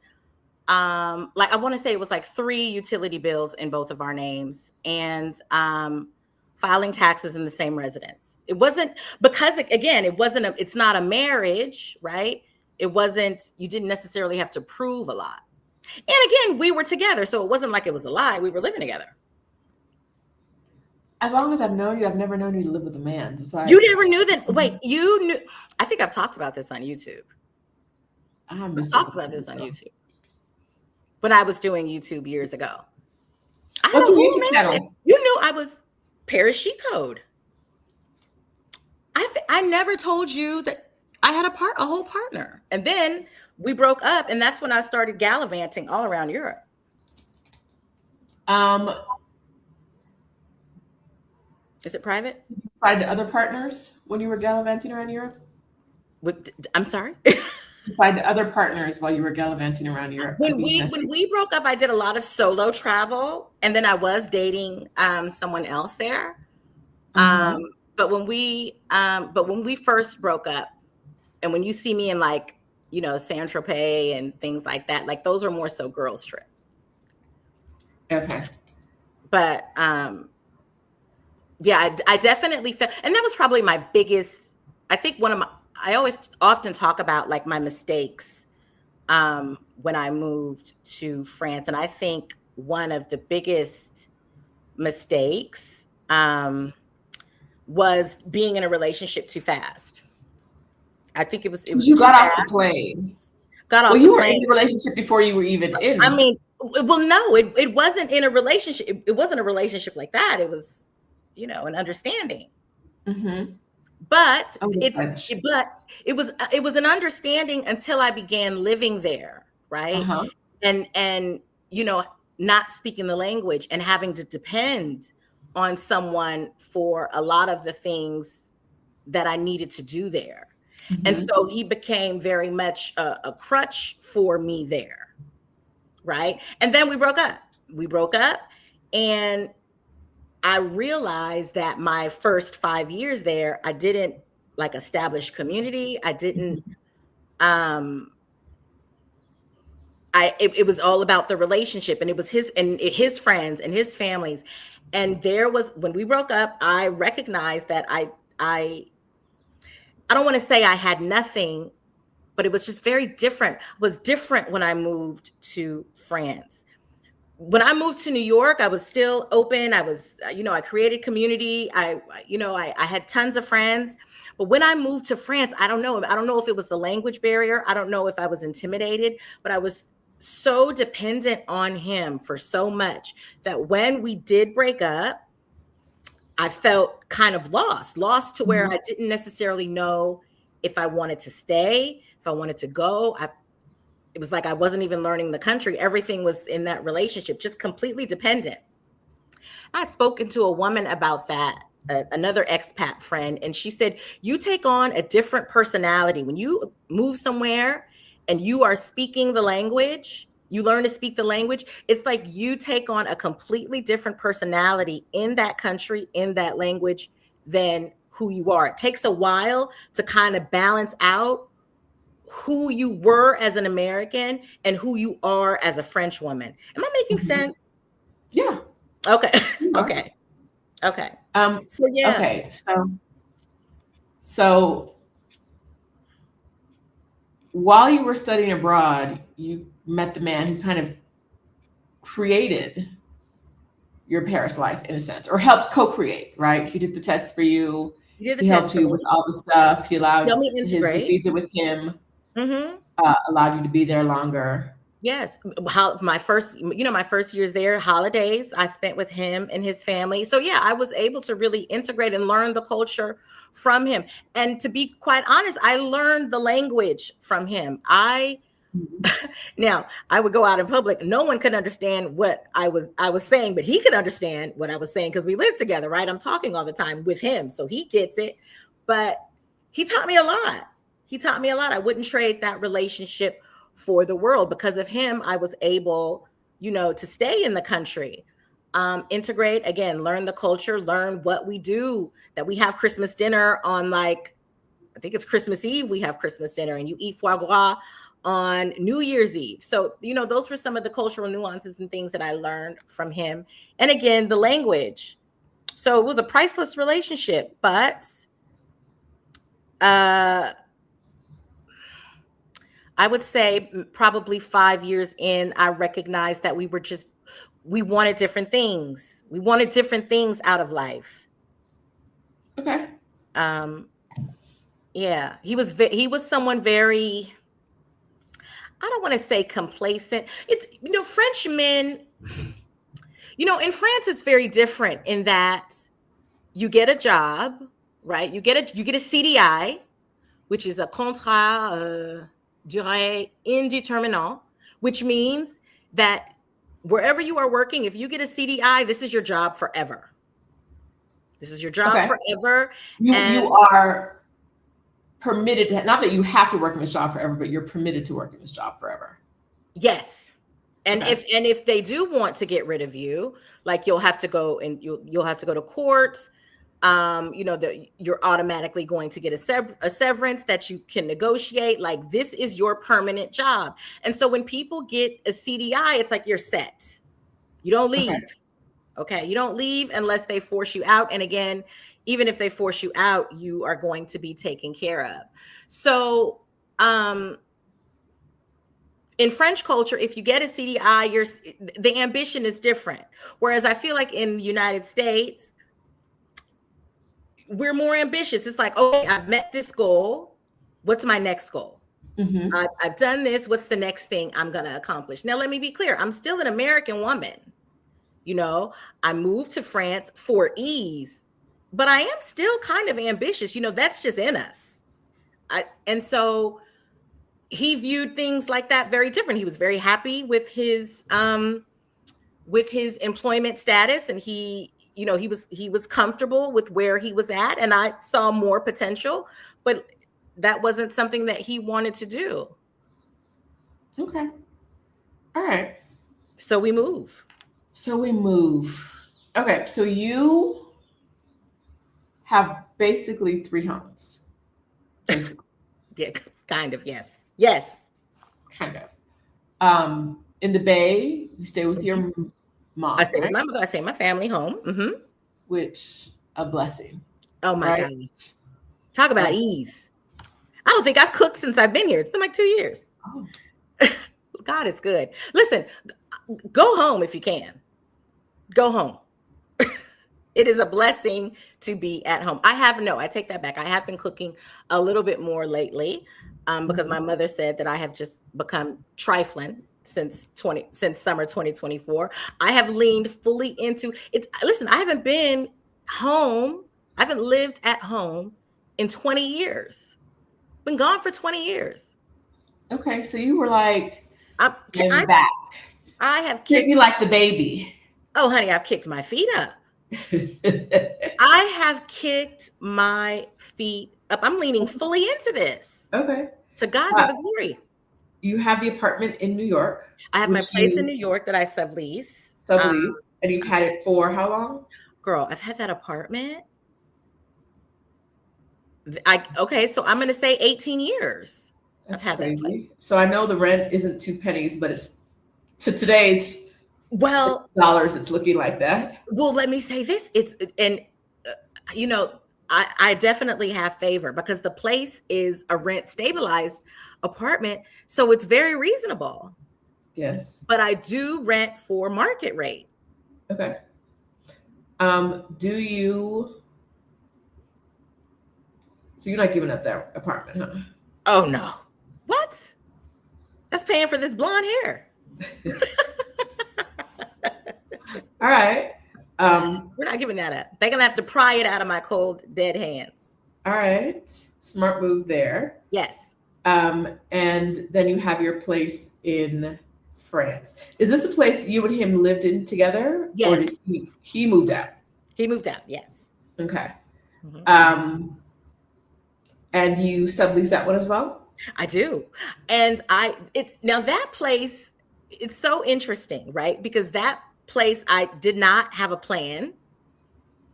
Like I want to say it was like 3 utility bills in both of our names, and filing taxes in the same residence. It wasn't because again, it's not a marriage, right? It wasn't, you didn't necessarily have to prove a lot. And again, we were together, so it wasn't like it was a lie. We were living together. As long as I've known you, I've never known you to live with a man. You never knew that. Wait, you knew. I think I've talked about this on YouTube. I've talked about this on YouTube. When I was doing YouTube years ago. What's your YouTube channel? You knew I was Paris Chic Code. I never told you that I had a whole partner. And then we broke up, and that's when I started gallivanting all around Europe. Is it private? Did you find other partners when you were gallivanting around Europe? I'm sorry? You find other partners while you were gallivanting around Europe? When we broke up, I did a lot of solo travel, and then I was dating someone else there. Uh-huh. But when we first broke up, and when you see me in like, Saint Tropez and things like that, like those are more so girls trips. Okay. But yeah, I definitely felt, and that was probably my biggest, I think I always often talk about like my mistakes when I moved to France. And I think one of the biggest mistakes was being in a relationship too fast. I think it was You too got off fast. the plane. Got Well, off the you were in plane. the relationship before you were even in. I mean, well, no, it wasn't in a relationship. It wasn't a relationship like that. It was, an understanding. Mm-hmm. But Oh, it was an understanding until I began living there, right? uh-huh. And not speaking the language and having to depend on someone for a lot of the things that I needed to do there. Mm-hmm. And so he became very much a crutch for me there, right? And then we broke up, and I realized that my first 5 years there, I didn't like establish community. I didn't, it was all about the relationship, and it was his friends and his families. And when we broke up, I recognized that I don't want to say I had nothing, but it was just very different. It was different when I moved to France. When I moved to New York, I was still open. I was, I created community. I had tons of friends. But when I moved to France, I don't know if it was the language barrier. I don't know if I was intimidated, but I was so dependent on him for so much that when we did break up, I felt kind of lost to where I didn't necessarily know if I wanted to stay, if I wanted to go. It was like I wasn't even learning the country. Everything was in that relationship, just completely dependent. I had spoken to a woman about that, another expat friend, and she said, you take on a different personality. When you move somewhere and you are speaking the language, you learn to speak the language, it's like you take on a completely different personality in that country, in that language, than who you are. It takes a while to kind of balance out who you were as an American and who you are as a French woman. Am I making sense? Yeah. Okay. Okay. Okay. So yeah. Okay. So while you were studying abroad, you met the man who kind of created your Paris life in a sense, or helped co-create, right? He did the test for you. You did the He test helped for you me. with all the stuff. He allowed Help me the integrate. visa with him, Mm-hmm. allowed you to be there longer. Yes. My first years there, holidays I spent with him and his family. So yeah, I was able to really integrate and learn the culture from him. And to be quite honest, I learned the language from him. Now I would go out in public. No one could understand what I was saying, but he could understand what I was saying because we lived together, right? I'm talking all the time with him, so he gets it. But he taught me a lot. I wouldn't trade that relationship for the world. Because of him, I was able, to stay in the country, integrate, again, learn the culture, learn what we do, that we have Christmas dinner on I think it's Christmas Eve, we have Christmas dinner, and you eat foie gras on New Year's Eve. So, those were some of the cultural nuances and things that I learned from him. And again, the language. So it was a priceless relationship, but I would say probably 5 years in, I recognized that we wanted different things. We wanted different things out of life. Okay. Yeah, he was someone very, I don't want to say complacent. It's, French men, in France, it's very different in that you get a job, right? You get a CDI, which is a contrat durée indéterminée, which means that wherever you are working, if you get a CDI, this is your job forever. This is your job forever. You are permitted to, not that you have to work in this job forever, but you're permitted to work in this job forever. Yes. And if they do want to get rid of you, like you'll have to go to court. you're automatically going to get a severance that you can negotiate. Like, this is your permanent job. And so when people get a CDI, it's like you're set. You don't leave. Okay. You don't leave unless they force you out. And again, even if they force you out, you are going to be taken care of. So, in French culture, if you get a CDI, the ambition is different. Whereas I feel like in the United States, we're more ambitious. It's like, okay, I've met this goal. What's my next goal? Mm-hmm. I've done this. What's the next thing I'm going to accomplish? Now, let me be clear. I'm still an American woman. I moved to France for ease, but I am still kind of ambitious. That's just in us. And so he viewed things like that very different. He was very happy with his employment status, and he was comfortable with where he was at, and I saw more potential, but that wasn't something that he wanted to do. Okay. All right. So we move. Okay. So you have basically 3 homes. Yeah, kind of. Yes. Kind of. In the Bay, you stay with your mom. I stay with my mother. I stay in my family home. Mm-hmm. Which, a blessing. Oh my gosh. Talk about ease. I don't think I've cooked since I've been here. It's been like 2 years. Oh. God is good. Listen, go home if you can. Go home. It is a blessing to be at home. I take that back. I have been cooking a little bit more lately because my mother said that I have just become trifling since summer 2024. I have leaned fully into it. Listen, I haven't been home. I haven't lived at home in 20 years. Been gone for 20 years. Okay, so you were like, I'm back. I have kicked you like the baby. Oh, honey, I've kicked my feet up. I have kicked my feet up. I'm leaning fully into this. Okay. To God be the glory. You have the apartment in New York. I have my place in New York that I sublease. And you've had it for how long? Girl, I've had that apartment. So I'm going to say 18 years. That's I've had crazy. that place. So I know the rent isn't 2 pennies, but it's to today's dollars. It's looking like that. Well, let me say this. I definitely have favor because the place is a rent stabilized apartment. So it's very reasonable. Yes. But I do rent for market rate. Okay. So you're not giving up that apartment, huh? Oh no. What? That's paying for this blonde hair. All right. We're not giving that up. They're gonna have to pry it out of my cold, dead hands. All right. Smart move there. Yes. And then you have your place in France. Is this a place you and him lived in together? Yes. Or did he moved out? He moved out, yes. Okay. And you sublease that one as well? I do. And now that place, it's so interesting, right? Because that place, I did not have a plan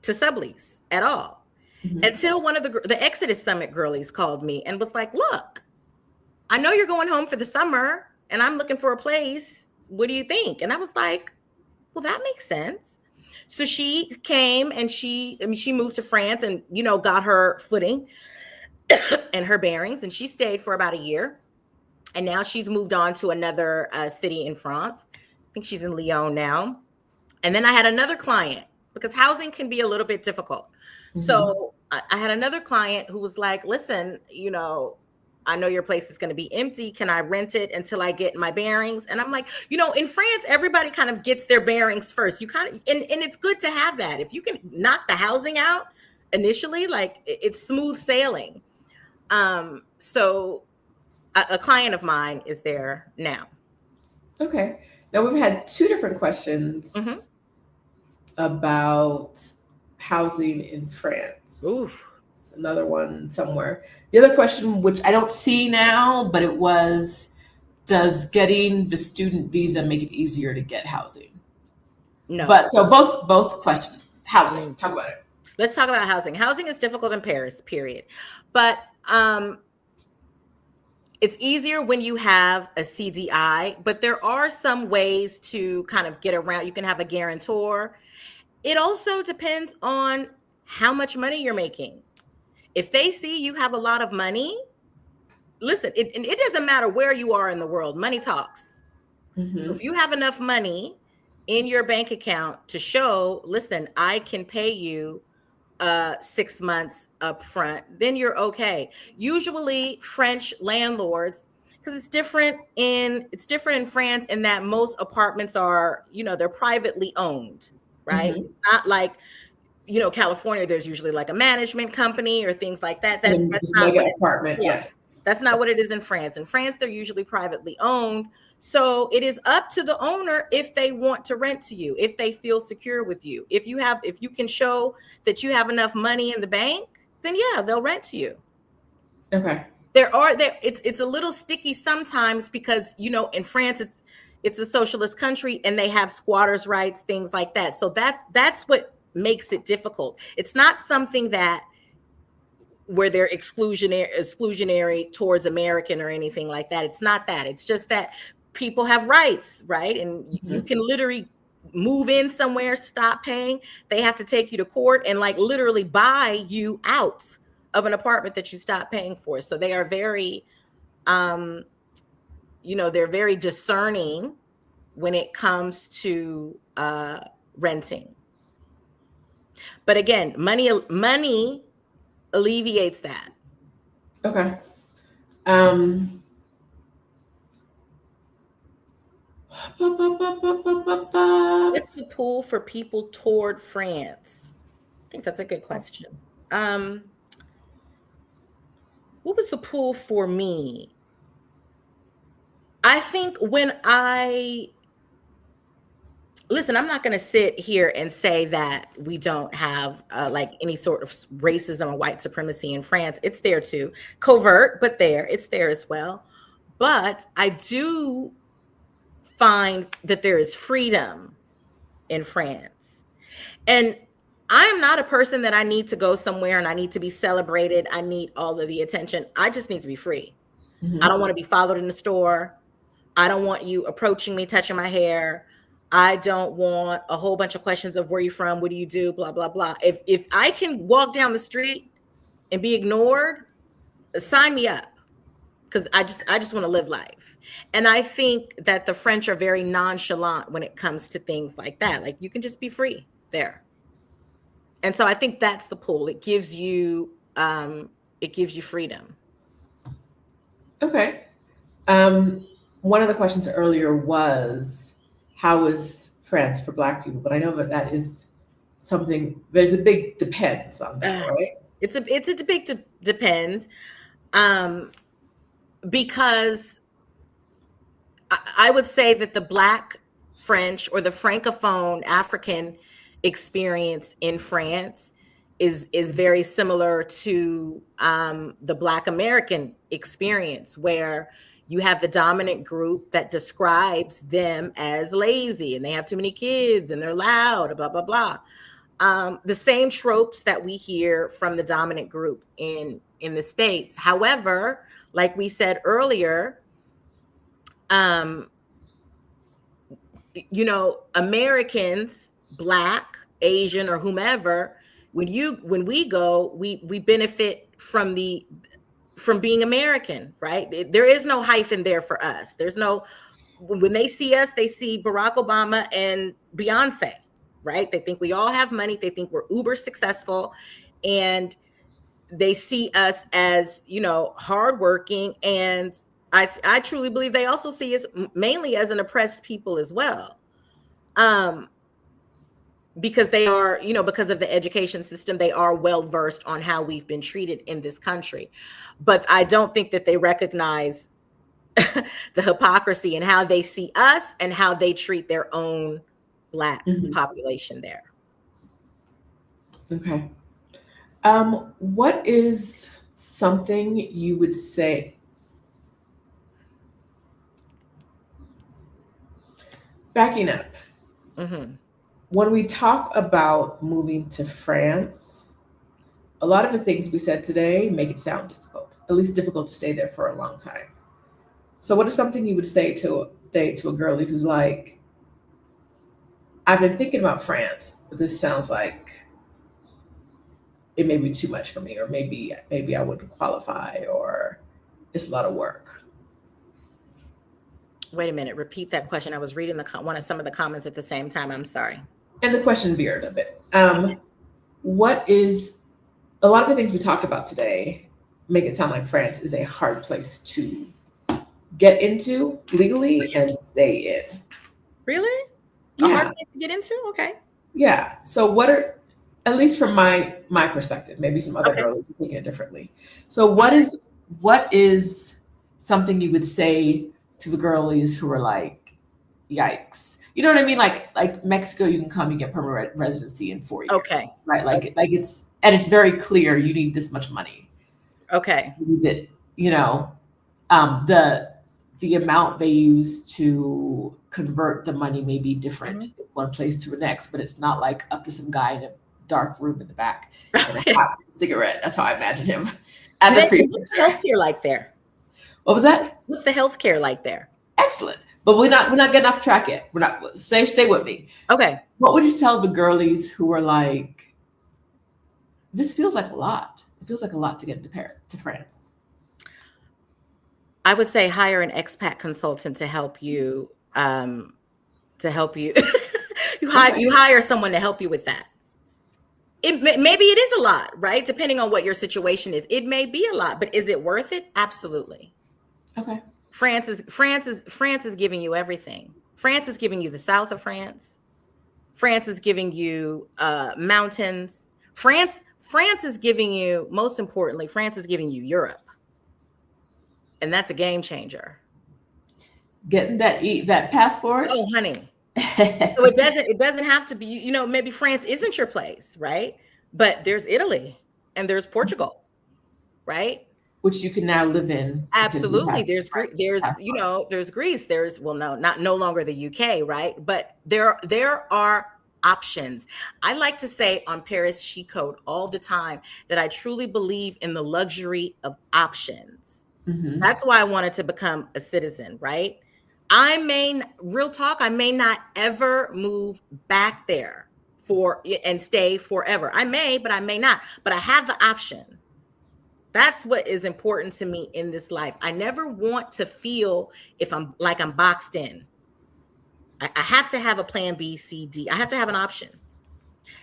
to sublease at all. Mm-hmm. Until one of the Exodus Summit girlies called me and was like, look, I know you're going home for the summer and I'm looking for a place. What do you think? And I was like, well, that makes sense. So she came and she moved to France and, got her footing and her bearings. And she stayed for about a year. And now she's moved on to another city in France. I think she's in Lyon now. And then I had another client because housing can be a little bit difficult. Mm-hmm. So I had another client who was like, listen, I know your place is going to be empty. Can I rent it until I get my bearings? And I'm like, in France, everybody kind of gets their bearings first. You kind of, and it's good to have that. If you can knock the housing out initially, like it's smooth sailing. So a client of mine is there now. Okay. Now we've had 2 different questions about housing in France. Ooh. Another one somewhere. The other question, which I don't see now, but it was, does getting the student visa make it easier to get housing? No. But so both questions. Housing. Talk about it. Let's talk about housing. Housing is difficult in Paris, period. But it's easier when you have a CDI, but there are some ways to kind of get around. You can have a guarantor. It also depends on how much money you're making. If they see you have a lot of money, listen, it doesn't matter where you are in the world, money talks. Mm-hmm. So if you have enough money in your bank account to show, listen, I can pay you 6 months up front, then you're okay. Usually French landlords, because it's different in France in that most apartments are, they're privately owned, right? Mm-hmm. Not like, California, there's usually like a management company or things like that. That's This not mega what apartment, yes. That's not what it is in France. In France, they're usually privately owned. So it is up to the owner if they want to rent to you, if they feel secure with you. If you can show that you have enough money in the bank, then yeah, they'll rent to you. Okay. It's a little sticky sometimes because, in France, it's a socialist country and they have squatters' rights, things like that. So that's what makes it difficult. It's not something that where they're exclusionary towards American or anything like that. It's not that. It's just that people have rights, right? And you can literally move in somewhere, stop paying. They have to take you to court and like literally buy you out of an apartment that you stopped paying for. So they are very, they're very discerning when it comes to renting. But again, money alleviates that. Okay. What's the pull for people toward France? I think that's a good question. What was the pull for me? I think listen, I'm not going to sit here and say that we don't have like any sort of racism or white supremacy in France. It's there too. Covert, but it's there as well. But I do find that there is freedom in France. And I'm not a person that I need to go somewhere and I need to be celebrated. I need all of the attention. I just need to be free. I don't want to be followed in the store. I don't want you approaching me, touching my hair. I don't want a whole bunch of questions of where you from, what do you do, blah, blah, blah. If I can walk down the street and be ignored, sign me up. Because I just want to live life. And I think that the French are very nonchalant when it comes to things like that. Like you can just be free there. And so I think that's the pull. It gives you freedom. Okay. One of the questions earlier was, how is France for Black people? But I know that is something, there's a big depends on that, right? It's a big depends. Because I would say that the Black French or the Francophone African experience in France is very similar to the Black American experience, where you have the dominant group that describes them as lazy and they have too many kids and they're loud, blah, blah, blah. The same tropes that we hear from the dominant group in the States. However, like we said earlier, Americans, Black, Asian, or whomever, when we go, we benefit from being American, right? There is no hyphen there for us. There's no, when they see us, they see Barack Obama and Beyonce, right? They think we all have money. They think we're uber successful, and they see us as, hardworking. And I truly believe they also see us mainly as an oppressed people as well. Because they are, because of the education system, they are well versed on how we've been treated in this country. But I don't think that they recognize the hypocrisy in how they see us and how they treat their own Black population there. Okay. What is something you would say? Backing up. When we talk about moving to France, a lot of the things we said today make it sound difficult, at least difficult to stay there for a long time. So what is something you would say to a girlie who's like, I've been thinking about France, but this sounds like it may be too much for me, or maybe I wouldn't qualify, or it's a lot of work. Wait a minute. Repeat that question. I was reading some of the comments at the same time. I'm sorry. And the question veered a bit. What is a lot of the things we talked about today make it sound like France is a hard place to get into legally and stay in. Really? Yeah. A hard place to get into? Okay. Yeah. So what are, at least from my perspective, maybe some other girls are thinking it differently. So what is something you would say to the girlies who are like, yikes? You know what I mean? Like Mexico, you can come and get permanent residency in 4 years. Okay. Right. Like it's very clear you need this much money. Okay. You did, the amount they use to convert the money may be different one place to the next, but it's not like up to some guy in a dark room in the back and a hot cigarette. That's how I imagine him. What's the healthcare like there? What was that? What's the healthcare like there? Excellent. But we're not getting off track yet. We're not. Stay with me. Okay. What would you tell the girlies who are like, this feels like a lot. It feels like a lot to get to France. I would say hire an expat consultant to help you. You hire someone to help you with that. Maybe it is a lot, right? Depending on what your situation is, it may be a lot, but is it worth it? Absolutely. Okay. France is giving you everything. France is giving you the south of France. France is giving you mountains. France is giving you, most importantly, France is giving you Europe. And that's a game changer. Getting that passport. Oh, honey. So it doesn't have to be, maybe France isn't your place, right? But there's Italy and there's Portugal, right? Which you can now live in. Absolutely. There's Greece. There's, no longer the UK, right? But there are options. I like to say on Paris Chic Code all the time that I truly believe in the luxury of options. Mm-hmm. That's why I wanted to become a citizen, right? I may not ever move back there and stay forever. I may, but I may not. But I have the option. That's what is important to me in this life. I never want to feel if I'm boxed in. I have to have a plan B, C, D. I have to have an option.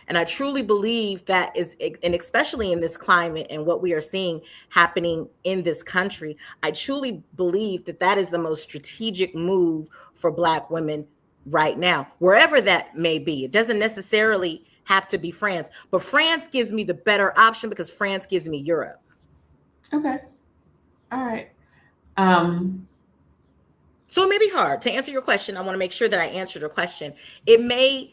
And I truly believe that and especially in this climate and what we are seeing happening in this country, I truly believe that is the most strategic move for Black women right now, wherever that may be. It doesn't necessarily have to be France, but France gives me the better option because France gives me Europe. Okay. All right. So it may be hard to answer your question. I want to make sure that I answered your question. It may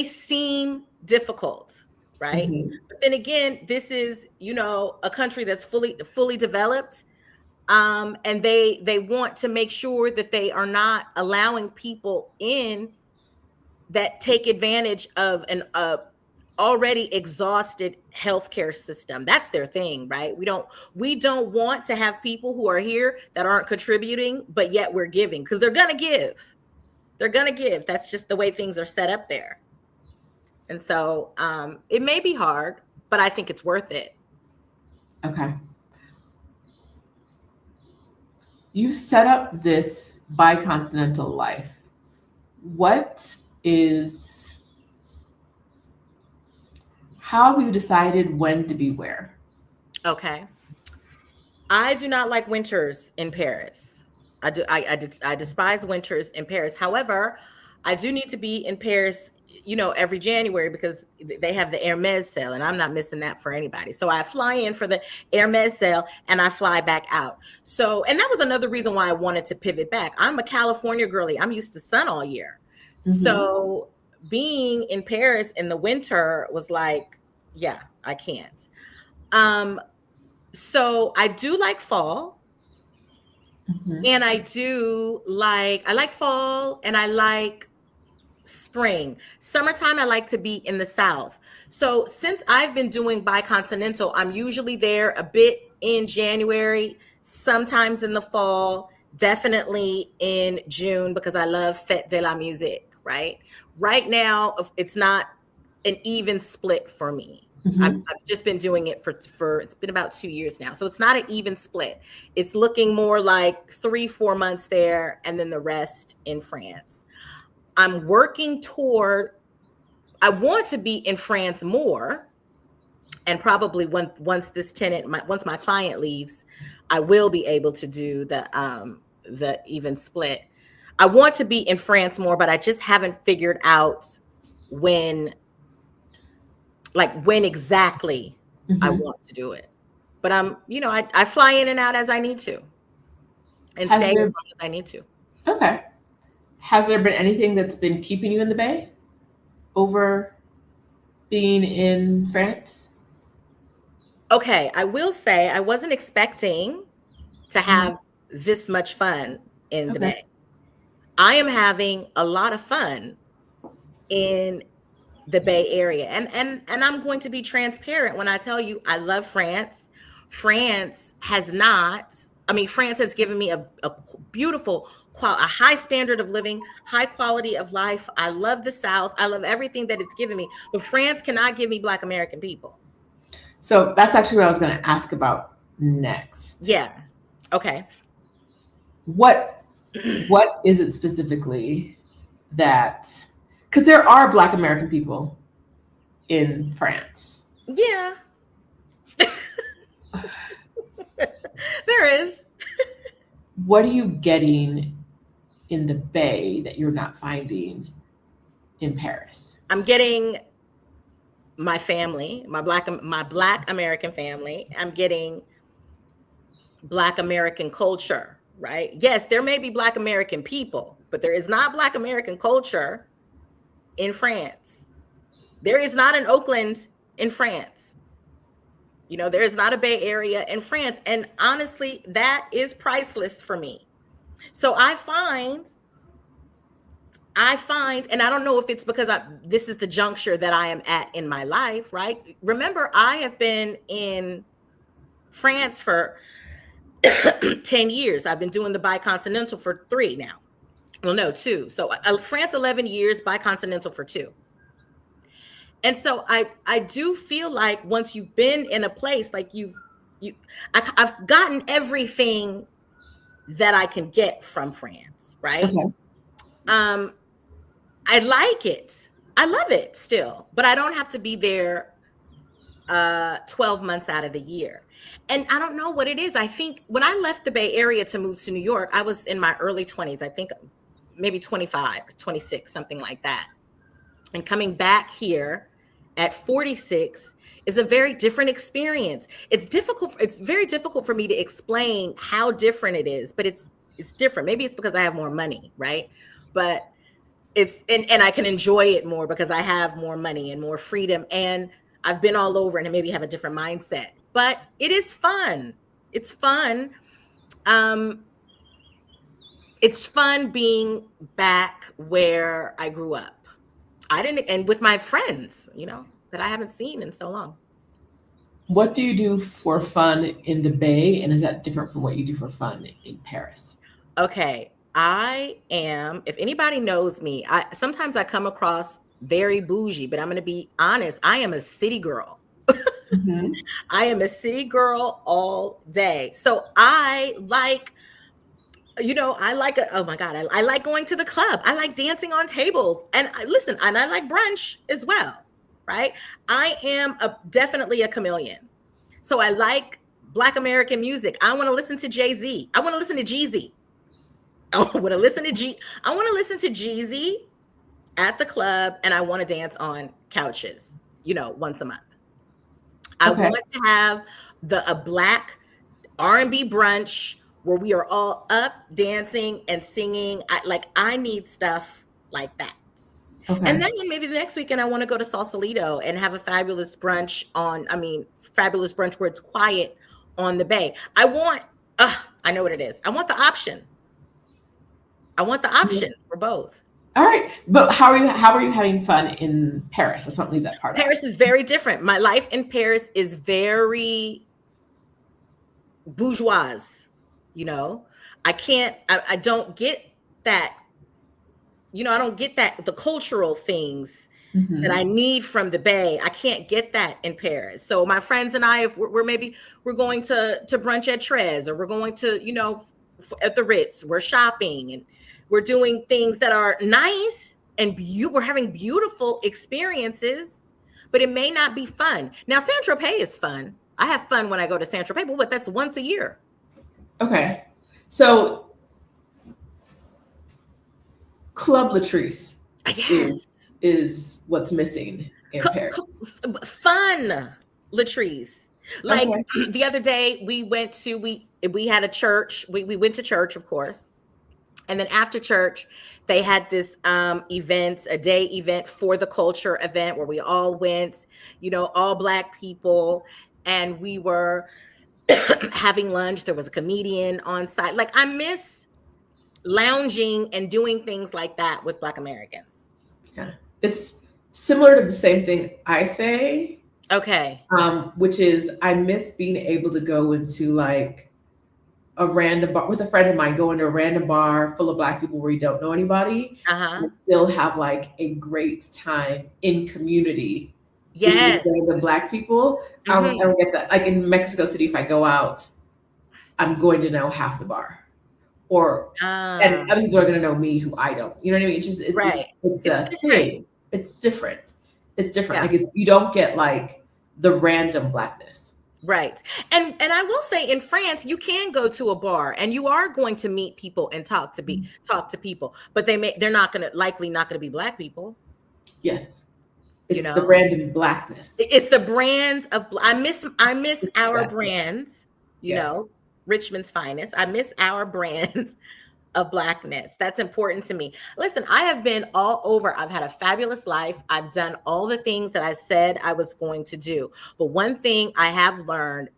seem difficult, right? Mm-hmm. But then again, this is, a country that's fully developed. And they want to make sure that they are not allowing people in that take advantage of an already exhausted healthcare system. That's their thing, right? We don't want to have people who are here that aren't contributing, but yet we're giving, because they're going to give. They're going to give. That's just the way things are set up there. And so it may be hard, but I think it's worth it. Okay. You set up this bicontinental life. How have you decided when to be where? Okay. I do not like winters in Paris. I despise winters in Paris. However, I do need to be in Paris, every January because they have the Hermes sale, and I'm not missing that for anybody. So I fly in for the Hermes sale and I fly back out. So, and that was another reason why I wanted to pivot back. I'm a California girly. I'm used to sun all year. Mm-hmm. So being in Paris in the winter was like, yeah, I can't. So I do like fall. Mm-hmm. And I like fall, and I like spring. Summertime, I like to be in the South. So since I've been doing bicontinental, I'm usually there a bit in January, sometimes in the fall, definitely in June because I love Fête de la Musique, right? Right now, it's not an even split for me. I've just been doing it for it's been about 2 years now. So it's not an even split. It's looking more like 3-4 months there and then the rest in France. I'm working toward, I want to be in France more. And probably once once my client leaves, I will be able to do the even split. I want to be in France more, but I just haven't figured out when exactly I want to do it. But I fly in and out as I need to and stay as long as I need to. Okay. Has there been anything that's been keeping you in the Bay over being in France? Okay, I will say I wasn't expecting to have this much fun in the Bay. I am having a lot of fun in the Bay Area. And I'm going to be transparent when I tell you I love France. France has given me a beautiful, a high standard of living, high quality of life. I love the South. I love everything that it's given me. But France cannot give me Black American people. So that's actually what I was going to ask about next. Yeah. Okay. What is it specifically that, because there are Black American people in France. Yeah. There is. What are you getting in the Bay that you're not finding in Paris? I'm getting my family, my Black American family. I'm getting Black American culture, right? Yes, there may be Black American people, but there is not Black American culture in France. There is not an Oakland in France. There is not a Bay Area in France. And honestly, that is priceless for me. So I find, and I don't know if it's because this is the juncture that I am at in my life, right? Remember, I have been in France for 10 years. I've been doing the bicontinental for 3 now. Well, no, 2. So France, 11 years, bicontinental for 2. And so I do feel like once you've been in a place, like I've gotten everything that I can get from France, right? Okay. I like it. I love it still, but I don't have to be there 12 months out of the year. And I don't know what it is. I think when I left the Bay Area to move to New York, I was in my early 20s, I think maybe 25 or 26, something like that. And coming back here at 46 is a very different experience. It's very difficult for me to explain how different it is, but it's different. Maybe it's because I have more money, right? But and I can enjoy it more because I have more money and more freedom, and I've been all over and I maybe have a different mindset. But it is fun. It's fun. It's fun being back where I grew up. And with my friends, that I haven't seen in so long. What do you do for fun in the Bay, and is that different from what you do for fun in Paris? Okay, if anybody knows me, sometimes I come across very bougie, but I'm going to be honest, I am a city girl. I am a city girl all day. So I like, oh my God, I like going to the club. I like dancing on tables. And I like brunch as well, right? I am definitely a chameleon. So I like Black American music. I want to listen to Jay-Z. I want to listen to Jeezy. I want to listen to Jeezy at the club, and I want to dance on couches, once a month. I want to have a Black R&B brunch where we are all up dancing and singing. I need stuff like that. Okay. And then maybe the next weekend I want to go to Sausalito and have a fabulous brunch where it's quiet on the Bay. I know what it is. I want the option. For both. All right. But how are you having fun in Paris? Let's not leave that part out. Paris is very different. My life in Paris is very bourgeois. You know, I don't get that. I don't get that, the cultural things that I need from the Bay. I can't get that in Paris. So my friends and I, if we're going to brunch at Trez, or we're going to, at the Ritz, we're shopping and we're doing things that are nice, and we're having beautiful experiences, but it may not be fun. Now, Saint-Tropez is fun. I have fun when I go to Saint-Tropez, but that's once a year. Okay. So Club Latrice is what's missing in Paris. Fun, Latrice. Like, the other day we had a church. We went to church, of course. And then after church, they had this event, a day event for the culture event, where we all went, all Black people, and we were having lunch. There was a comedian on site. Like, I miss lounging and doing things like that with Black Americans. Yeah. It's similar to the same thing I say. Okay. Which is, I miss being able to go into like a random bar with a friend of mine, go into a random bar full of Black people where you don't know anybody, and still have like a great time in community. Yes. With the Black people. I don't get that. Like in Mexico City, if I go out, I'm going to know half the bar. And other people are going to know me who I don't. You know what I mean? It's a thing. It's different. It's different. Yeah. Like you don't get like the random Blackness. Right. And I will say, in France, you can go to a bar and you are going to meet people and talk to people, but they're not likely not going to be Black people. Yes. It's the random Blackness. It's the brands of, I miss our brands, you know, Richmond's finest. I miss our brands of Blackness. That's important to me. Listen, I have been all over. I've had a fabulous life. I've done all the things that I said I was going to do. But one thing I have learned,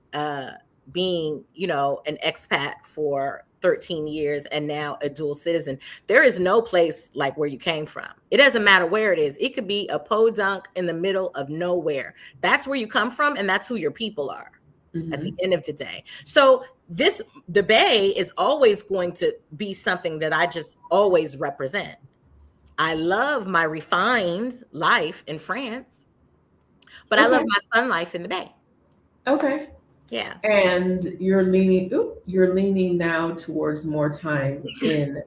being, an expat for 13 years and now a dual citizen, there is no place like where you came from. It doesn't matter where it is. It could be a podunk in the middle of nowhere. That's where you come from, and that's who your people are at the end of the day. So the Bay is always going to be something that I just always represent. I love my refined life in France, but I love my fun life in the Bay. Okay. Yeah. And you're leaning now towards more time in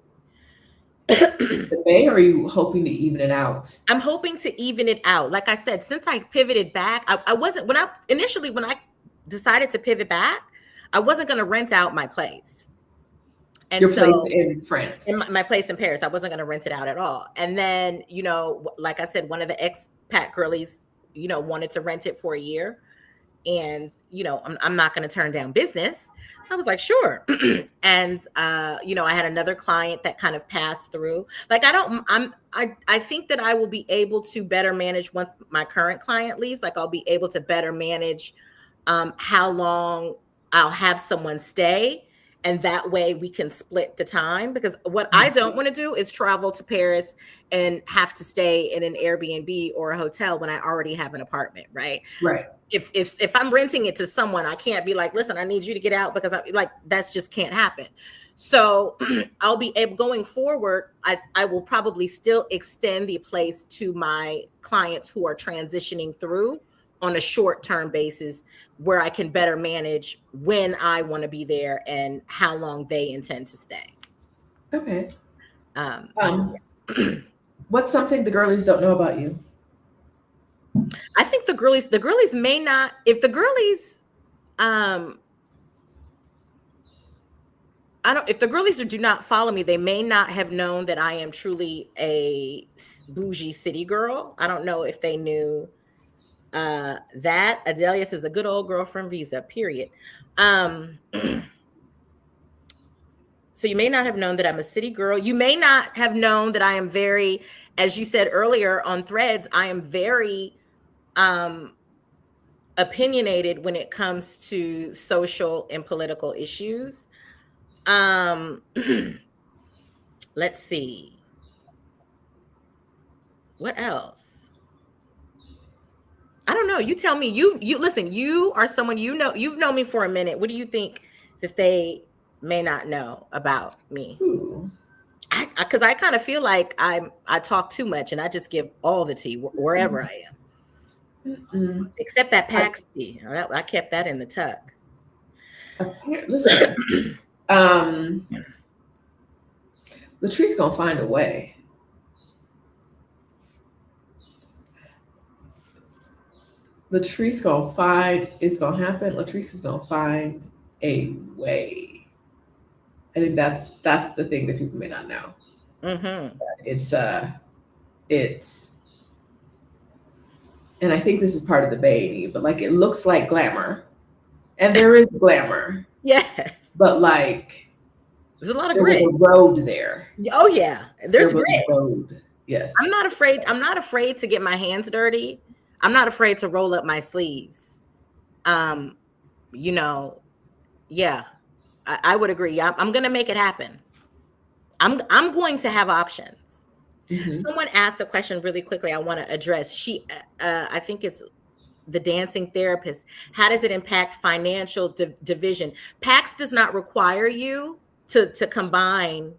the Bay, or are you hoping to even it out? I'm hoping to even it out. Like I said, since I pivoted back, I wasn't, when I decided to pivot back, I wasn't going to rent out my place. And your place in France. My place in Paris. I wasn't going to rent it out at all. And then, like I said, one of the expat girlies, wanted to rent it for a year. And, I'm not going to turn down business. I was like, sure. And, I had another client that kind of passed through. Like, I think that I will be able to better manage once my current client leaves. Like, I'll be able to better manage how long I'll have someone stay. And that way we can split the time, because what I don't want to do is travel to Paris and have to stay in an Airbnb or a hotel when I already have an apartment. Right. Right. If I'm renting it to someone, I can't be like, listen, I need you to get out, because that's just can't happen. So I'll be able, going forward, I will probably still extend the place to my clients who are transitioning through on a short-term basis, where I can better manage when I want to be there and how long they intend to stay. Okay. What's something the girlies don't know about you? I think the girlies may not, if the girlies, if the girlies do not follow me, they may not have known that I am truly a bougie city girl. I don't know if they knew that. Adelius is a good old girl from Visa, period. So you may not have known that I'm a city girl. You may not have known that I am very, as you said earlier on Threads, I am very opinionated when it comes to social and political issues. Let's see. What else? I don't know. You tell me. You listen. You are someone you've known me for a minute. What do you think that they may not know about me? Ooh. Because I kind of feel like I talk too much and I just give all the tea wherever I am, except that PAX tea. I kept that in the tuck. Listen, Latrice gonna find a way. Latrice gonna find it's gonna happen. Latrice is gonna find a way. I think that's the thing that people may not know. It's and I think this is part of the baby, but like it looks like glamour, and there is glamour. Yes, but like there's a lot of there grit. was a road there. Oh yeah, there's there grit. Road. Yes, I'm not afraid to get my hands dirty. I'm not afraid to roll up my sleeves. You know, yeah, I would agree. I'm going to make it happen. I'm going to have options. Someone asked a question really quickly. I want to address. I think it's the dancing therapist. How does it impact financial division? PAX does not require you to combine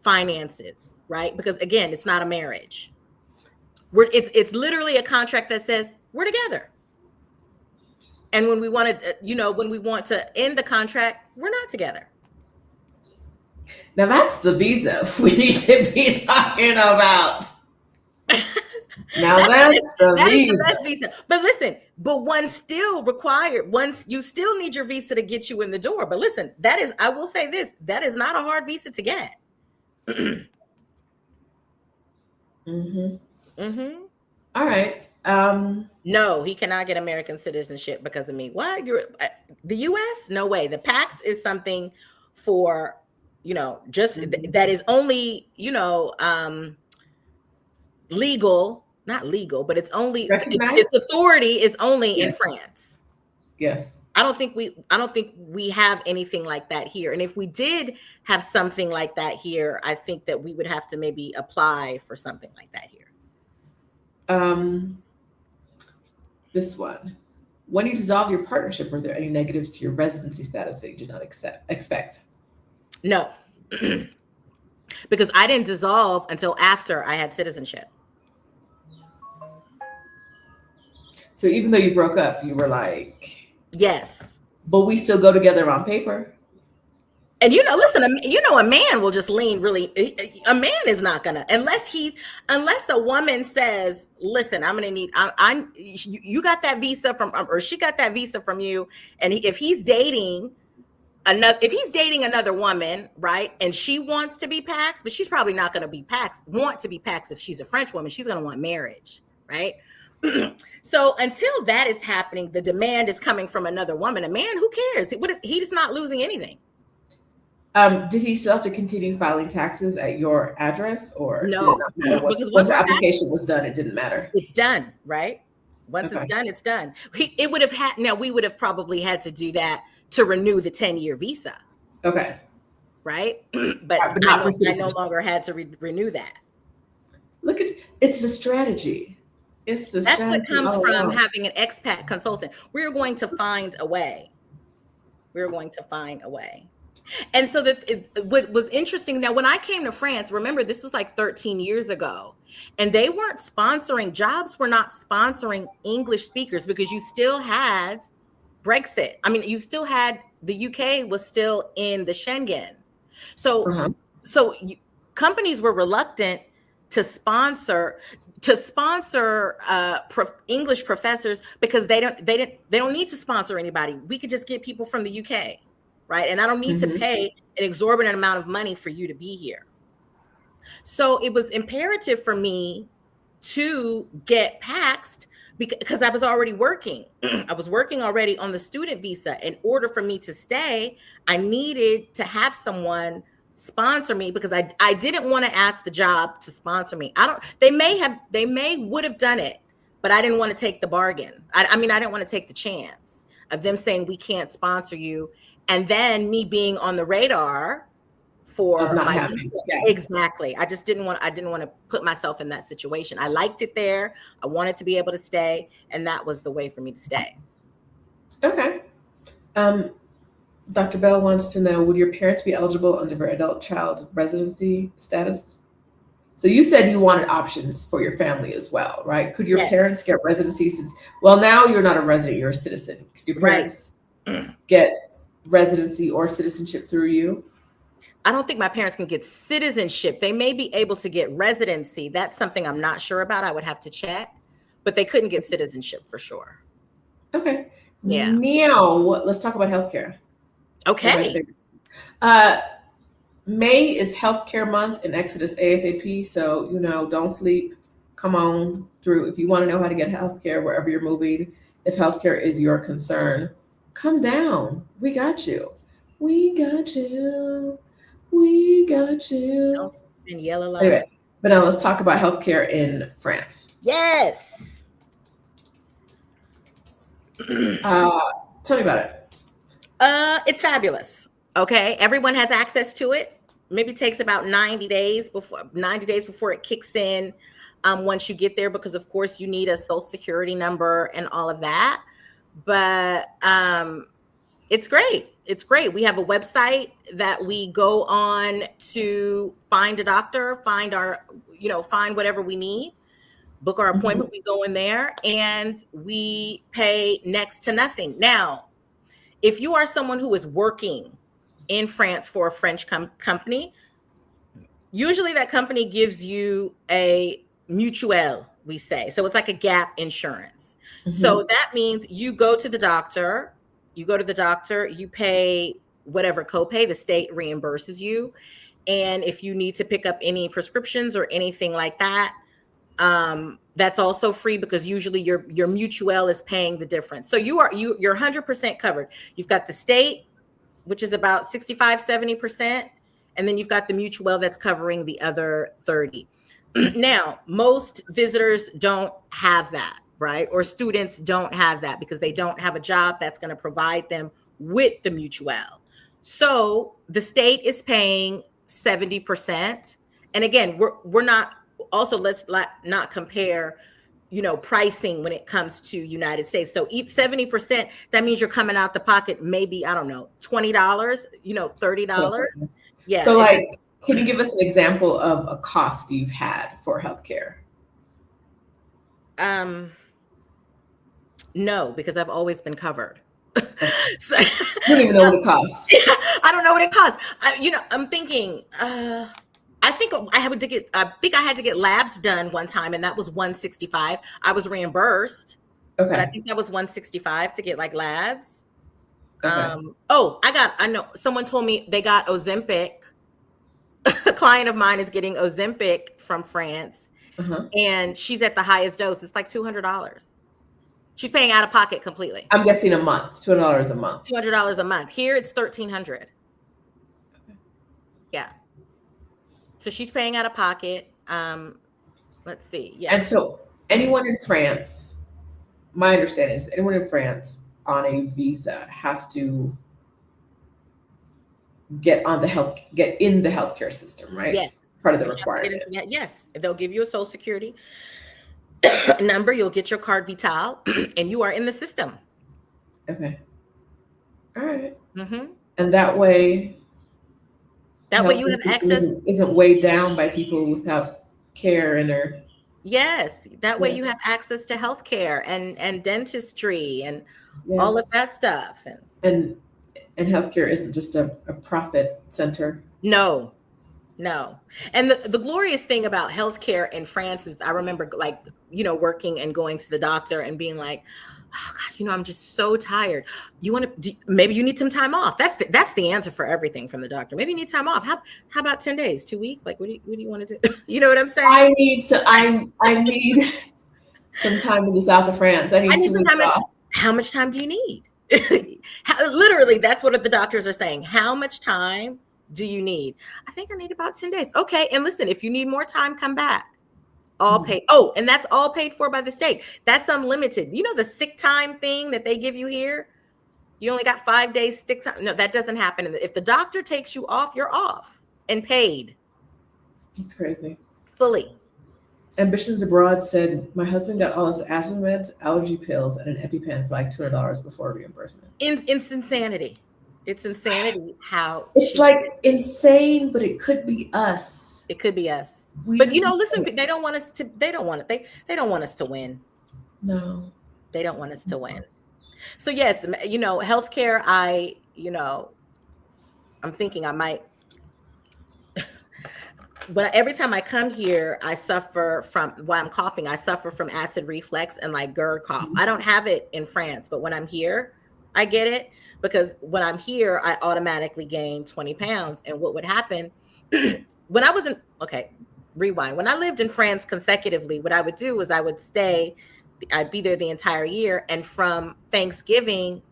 finances, right? Because again, it's not a marriage. It's literally a contract that says we're together. And when we want to end the contract, we're not together. Now that's the visa we need to be talking about. Now that's the best visa. But listen, one still required. Once you still need your visa to get you in the door. But listen, I will say this, that is not a hard visa to get. All right. No, he cannot get American citizenship because of me. Why? The U.S.? No way. The PAX is something for, just that is only, legal, not legal, but it's only its authority is only in France. Yes. I don't think we have anything like that here. And if we did have something like that here, I think that we would have to maybe apply for something like that here. This one. When you dissolve your partnership, were there any negatives to your residency status that you did not expect? No, because I didn't dissolve until after I had citizenship. So even though you broke up, you were like, yes, but we still go together on paper. And listen, a man will just lean really. A man is not gonna unless a woman says, "Listen, I'm gonna need. You got that visa from, or she got that visa from you." And if he's dating another woman, right, and she wants to be PAX, but she's probably not gonna want to be PAX if she's a French woman. She's gonna want marriage, right? So until that is happening, the demand is coming from another woman. A man, who cares? He's not losing anything. Did he still have to continue filing taxes at your address, or no? Did it not matter? Once the application was done, it didn't matter. It's done, right? Once it's done, it's done. We would have probably had to do that to renew the 10-year visa. Okay. Right? But I no longer had to renew that. Look it's the strategy. That's what comes from having an expat consultant. We're going to find a way. And so what was interesting, now when I came to France, remember this was like 13 years ago, and they weren't sponsoring, jobs were not sponsoring English speakers because you still had Brexit. I mean, you still had, the UK was still in the Schengen. So, companies were reluctant to sponsor English professors because they don't need to sponsor anybody. We could just get people from the UK. Right. And I don't need to pay an exorbitant amount of money for you to be here. So it was imperative for me to get PAXed because I was already working. I was working already on the student visa. In order for me to stay, I needed to have someone sponsor me because I didn't want to ask the job to sponsor me. They would have done it, but I didn't want to take the bargain. I didn't want to take the chance of them saying we can't sponsor you. And then me being on the radar for not my having. Yeah. exactly. I didn't want to put myself in that situation. I liked it there. I wanted to be able to stay, and that was the way for me to stay. Okay. Dr. Bell wants to know, would your parents be eligible under their adult child residency status? So you said you wanted options for your family as well, right? Could your Yes. parents get residency since, well, now you're not a resident, you're a citizen. Could your parents get residency or citizenship through you? I don't think my parents can get citizenship. They may be able to get residency. That's something I'm not sure about. I would have to check, but they couldn't get citizenship for sure. Okay. Yeah. Now, let's talk about healthcare. Okay. May is healthcare month in Exodus ASAP. So, don't sleep. Come on through. If you want to know how to get healthcare wherever you're moving, if healthcare is your concern, come down. We got you. We got you. We got you. And yellow light. Anyway, but now let's talk about healthcare in France. Yes. Tell me about it. It's fabulous. Okay. Everyone has access to it. Maybe takes about 90 days before it kicks in. Once you get there, because of course you need a social security number and all of that. But it's great. It's great. We have a website that we go on to find a doctor, find whatever we need, book our appointment. We go in there and we pay next to nothing. Now, if you are someone who is working in France for a French company, usually that company gives you a mutuelle, we say. So it's like a gap insurance. So that means you go to the doctor, you pay whatever copay, the state reimburses you. And if you need to pick up any prescriptions or anything like that, that's also free, because usually your mutuelle is paying the difference. So you're 100% covered. You've got the state, which is about 65-70%, and then you've got the mutuelle that's covering the other 30. Now, most visitors don't have that, right? Or students don't have that because they don't have a job that's going to provide them with the mutuelle. So the state is paying 70%. And again, we're not, also let's not compare, pricing when it comes to United States. So each 70%, that means you're coming out the pocket, maybe, I don't know, $20, $30. Yeah. So can you give us an example of a cost you've had for healthcare? No, because I've always been covered. So, I don't even know what it costs. I don't know what it costs. I'm thinking, I think I had to get labs done one time, and that was $165. I was reimbursed. Okay. But I think that was $165 to get labs. Okay. I know someone told me they got Ozempic. A client of mine is getting Ozempic from France, and she's at the highest dose. It's like $200. She's paying out of pocket completely. I'm guessing a month, $200 a month. $200 a month. Here it's $1,300. Okay. Yeah. So she's paying out of pocket. Let's see. Yeah. And so anyone in France, my understanding is anyone in France on a visa has to get in the healthcare system, right? Yes. Part of the requirement. Yes. They'll give you a social security number. You'll get your carte vitale and you are in the system. Okay. All right. And that way you have access. Isn't weighed down by people without care in their. Yes. That way you have access to healthcare and dentistry and all of that stuff. And healthcare isn't just a profit center. No. And the glorious thing about healthcare in France is I remember working and going to the doctor and being like, oh God, I'm just so tired. Maybe you need some time off. That's the answer for everything from the doctor. Maybe you need time off. How about 10 days, 2 weeks? What do you want to do? You know what I'm saying? I need some time in the south of France. I need 2 weeks off. How much time do you need? Literally, that's what the doctors are saying. How much time do you need? I think I need about 10 days. Okay. And listen, if you need more time, come back. All paid. Oh, and that's all paid for by the state. That's unlimited. The sick time thing that they give you here? You only got 5 days sick time. No, that doesn't happen. If the doctor takes you off, you're off. and paid. It's crazy. Fully. Ambitions Abroad said, my husband got all his asthma meds, allergy pills, and an EpiPen for like $200 before reimbursement. It's insanity. It's insanity how it's like insane, but it could be us. It could be us. But listen, they don't want us to. They don't want it. They don't want us to win. No, they don't want us to win. So yes, healthcare. I'm thinking I might. But every time I come here, I suffer from, while I'm coughing, I suffer from acid reflux and like GERD cough. I don't have it in France, but when I'm here, I get it, because when I'm here, I automatically gain 20 pounds. And what would happen when I wasn't, rewind. When I lived in France consecutively, what I would do is I'd be there the entire year. And from Thanksgiving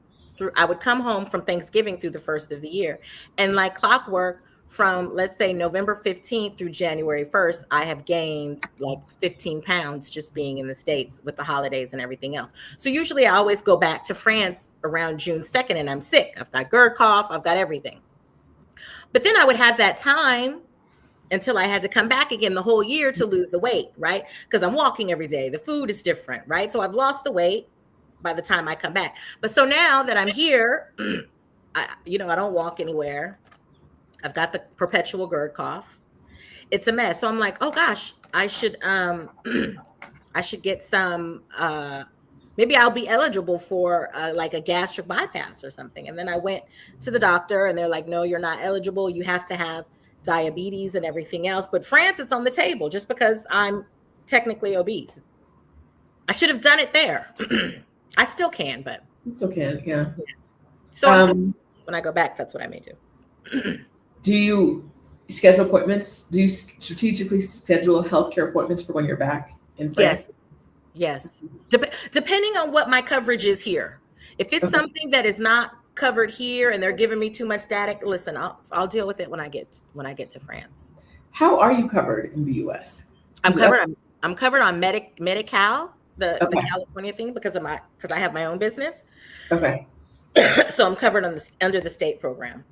I would come home from Thanksgiving through the first of the year. And like clockwork, from let's say November 15th through January 1st, I have gained like 15 pounds just being in the States with the holidays and everything else. So usually I always go back to France around June 2nd and I'm sick. I've got GERD cough, I've got everything. But then I would have that time until I had to come back again the whole year to lose the weight, right? Because I'm walking every day. The food is different, right? So I've lost the weight by the time I come back. But so now that I'm here, I don't walk anywhere. I've got the perpetual GERD cough. It's a mess. So I'm like, oh gosh, I should get some, maybe I'll be eligible for like a gastric bypass or something. And then I went to the doctor and they're like, no, you're not eligible. You have to have diabetes and everything else. But France, it's on the table just because I'm technically obese. I should have done it there. I still can, but. You still can, yeah. So when I go back, that's what I may do. Do you schedule appointments? Do you strategically schedule healthcare appointments for when you're back in France? Yes. Depending on what my coverage is here. If it's something that is not covered here and they're giving me too much static, listen, I'll deal with it when I get to France. How are you covered in the U.S.? I'm covered on Medi-Cal, the California thing, because I have my own business. Okay. So I'm covered under the state program.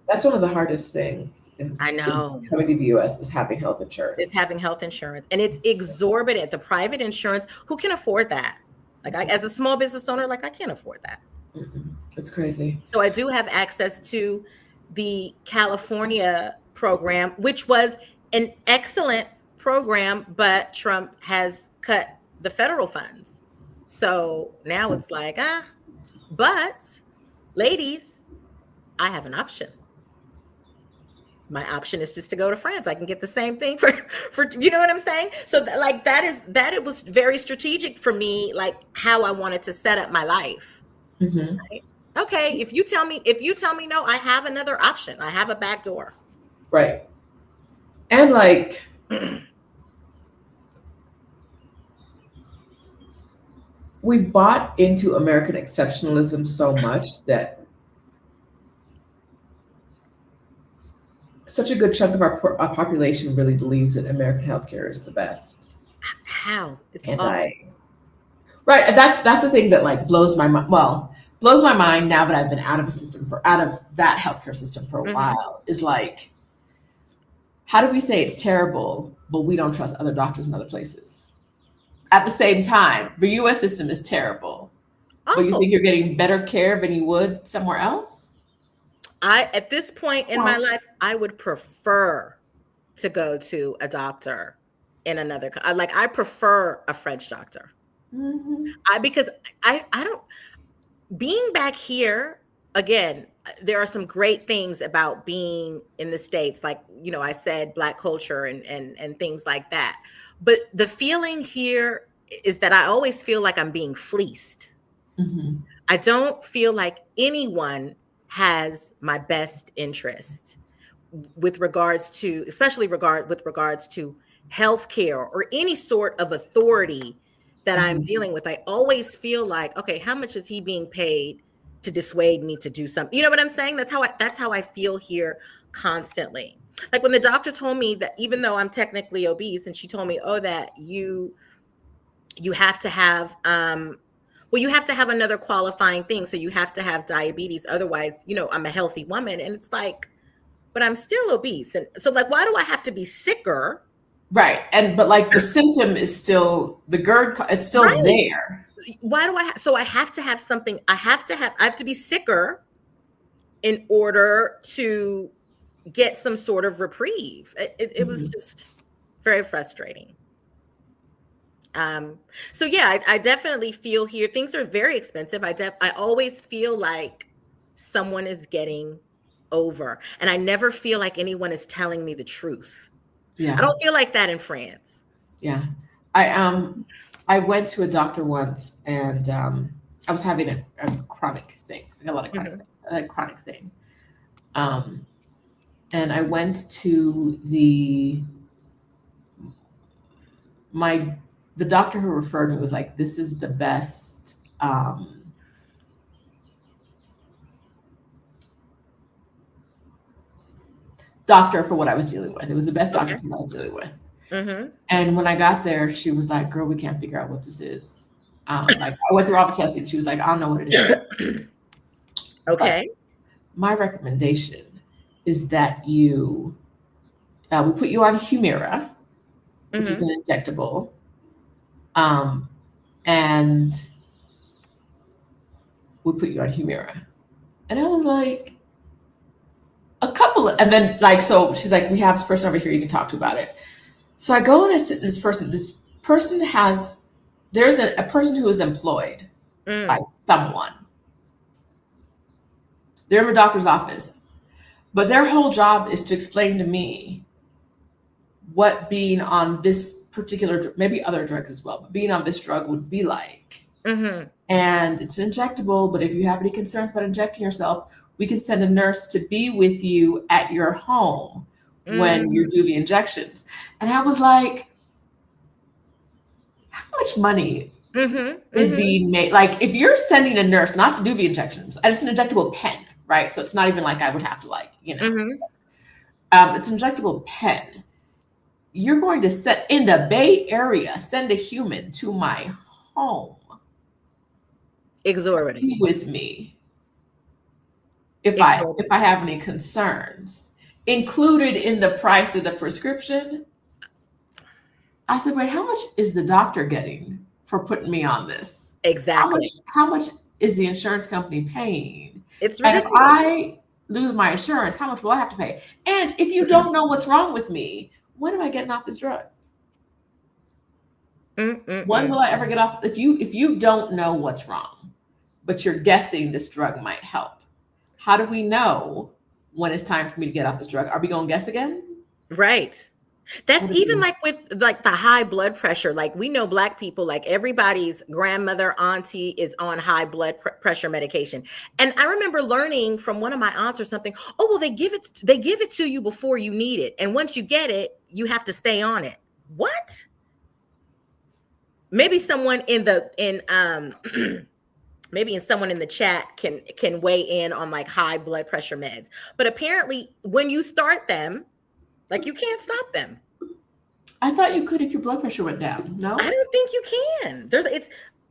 That's one of the hardest things. I know. Coming to the U.S. is having health insurance. It's having health insurance, and it's exorbitant. The private insurance, who can afford that? Like, as a small business owner, I can't afford that. It's crazy. So I do have access to the California program, which was an excellent program, but Trump has cut the federal funds. So now it's like, but ladies, I have an option. My option is just to go to France. I can get the same thing for you know what I'm saying? So it was very strategic for me, like how I wanted to set up my life. Mm-hmm. Right? Okay, if you tell me no, I have another option. I have a back door. Right. And we've bought into American exceptionalism so much that such a good chunk of our population really believes that American healthcare is the best. How? It's and awful. Right. That's the thing that blows my mind. Well, blows my mind now that I've been out of that healthcare system for a while. Is how do we say it's terrible, but we don't trust other doctors in other places? At the same time, the U.S. system is terrible. Awful. But you think you're getting better care than you would somewhere else? At this point in my life, I would prefer to go to a doctor in another. I prefer a French doctor. Mm-hmm. Because I don't. Being back here again, there are some great things about being in the States. I said Black culture and things like that. But the feeling here is that I always feel like I'm being fleeced. Mm-hmm. I don't feel like anyone has my best interest with regards to, with regards to healthcare or any sort of authority that I'm dealing with. I always feel like, okay, how much is he being paid to dissuade me to do something? You know what I'm saying? That's how I feel here constantly. Like when the doctor told me that even though I'm technically obese, and she told me, oh, that you have to have, you have to have another qualifying thing. So you have to have diabetes. Otherwise, I'm a healthy woman. And it's like, but I'm still obese. And so like, why do I have to be sicker? Right. But like the symptom is still the GERD, it's still Right. there. Why do so I have to have something, I have to be sicker in order to get some sort of reprieve. It was just very frustrating. So yeah, I definitely feel here things are very expensive. I always feel like someone is getting over, and I never feel like anyone is telling me the truth. Yeah. I don't feel like that in France. Yeah. I went to a doctor once, and I was having a chronic thing. I got a lot of chronic things. I had a chronic thing. And I went to the doctor who referred me was like, this is the best doctor for what I was dealing with. It was the best doctor for what I was dealing with. And when I got there, she was like, girl, we can't figure out what this is. Like I went through all the testing. She was like, I don't know what it is. Okay. But my recommendation is that we put you on Humira, which is an injectable. And we put you on Humira. And I was like, and then like, so she's like, we have this person over here you can talk to about it. So I go and I sit in this person. This person there's a person who is employed by someone. They're in a doctor's office, but their whole job is to explain to me what being on this particular, maybe other drugs as well, but being on this drug would be like. And it's injectable, but if you have any concerns about injecting yourself, we can send a nurse to be with you at your home when you do the injections. And I was like, how much money is being made? Like if you're sending a nurse not to do the injections, and it's an injectable pen, right? So it's not even like I would have to it's an injectable pen. You're going to set in the Bay Area, send a human to my home. Exorbitant. To be with me. If I have any concerns. Included in the price of the prescription. I said, wait, how much is the doctor getting for putting me on this? Exactly. How much is the insurance company paying? It's ridiculous. And if I lose my insurance, how much will I have to pay? And if you don't know what's wrong with me, when am I getting off this drug? When will I ever get off? If you don't know what's wrong, but you're guessing this drug might help, how do we know when it's time for me to get off this drug? Are we going to guess again? Right. That's even like with like the high blood pressure. Like we know Black people, like everybody's grandmother, auntie is on high blood pressure medication. And I remember learning from one of my aunts or something, oh, well, they give it to you before you need it. And once you get it, you have to stay on it. What? Maybe someone maybe someone in the chat can weigh in on like high blood pressure meds. But apparently when you start them, like you can't stop them. I thought you could if your blood pressure went down. No, I don't think you can.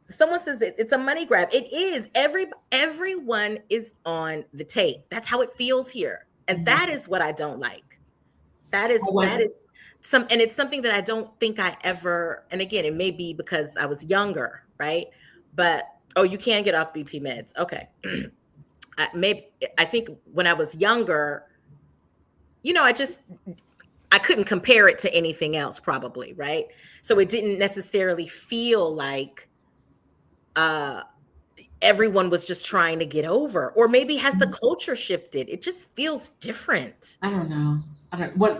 Someone says that it's a money grab. It is. Everyone is on the tape. That's how it feels here, and that is what I don't like. And it's something that I don't think I ever. And again, it may be because I was younger, right? But you can get off BP meds. Okay, I think when I was younger, I couldn't compare it to anything else probably, right? So it didn't necessarily feel like everyone was just trying to get over, or maybe has the culture shifted? It just feels different. I don't know.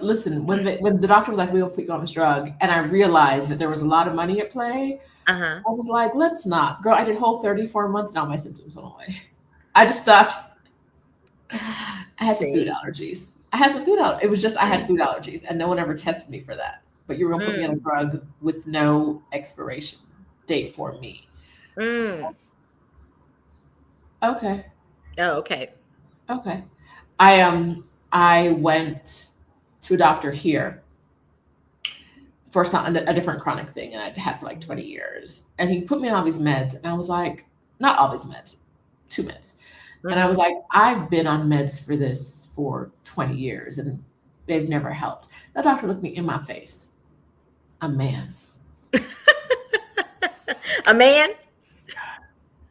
Listen, when the doctor was like, we'll put you on this drug, and I realized that there was a lot of money at play, I was like, let's not. Girl, I did Whole30 for a month and all my symptoms went away. I just stopped. I had some food allergies. It was just I had food allergies, and no one ever tested me for that. But you were going to put me on a drug with no expiration date for me. Okay. Oh, okay. Okay. I went to a doctor here for a different chronic thing, and I'd had for like 20 years. And he put me on all these meds, and I was like, not all these meds, 2 meds. And I was like, I've been on meds for this for 20 years and they've never helped. That doctor looked me in my face. A man. A man?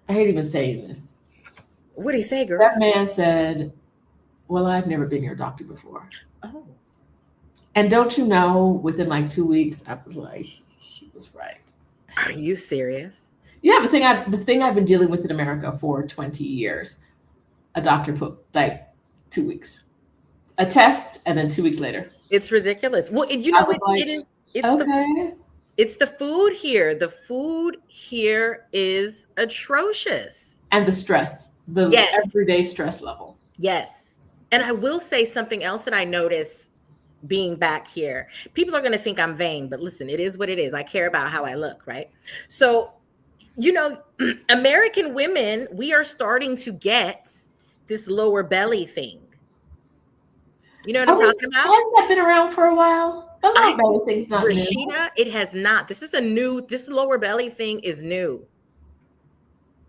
I hate even saying this. What'd he say, girl? That man said, well, I've never been your doctor before. Oh. And don't you know, within like 2 weeks, I was like, he was right. Are you serious? Yeah, the thing I've been dealing with in America for 20 years, a doctor put like 2 weeks. A test, and then 2 weeks later. It's ridiculous. Well, you know what like, it is? It's okay. It's the food here. The food here is atrocious. And the stress, the everyday stress level. Yes. And I will say something else that I notice being back here. People are going to think I'm vain, but listen, it is what it is. I care about how I look, right? So, you know, American women, we are starting to get this lower belly thing. You know what I'm talking about? Hasn't that been around for a while? The lower belly thing's not Rashida, new. it has not. This lower belly thing is new.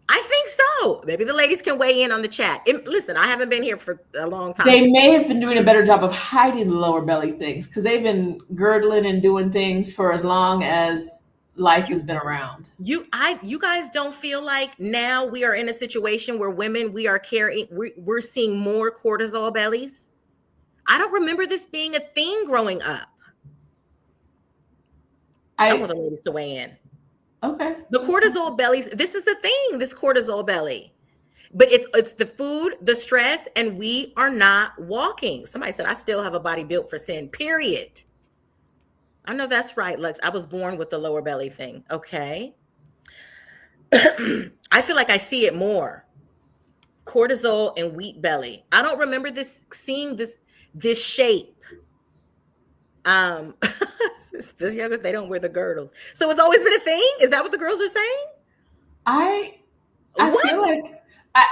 I think so. Maybe the ladies can weigh in on the chat. Listen, I haven't been here for a long time. They may have been doing a better job of hiding the lower belly things because they've been girdling and doing things for as long as life has been around. You guys don't feel like now we are in a situation where women, we're seeing more cortisol bellies? I don't remember this being a thing growing up. I want the ladies to weigh in. Okay. The cortisol bellies, this is the thing, this cortisol belly. But it's the food, the stress, and we are not walking. Somebody said, I still have a body built for sin, period. I know that's right, Lex. I was born with the lower belly thing. Okay. I feel like I see it more. Cortisol and wheat belly. I don't remember seeing this shape. This youngest, they don't wear the girdles. So it's always been a thing? Is that what the girls are saying? I feel like,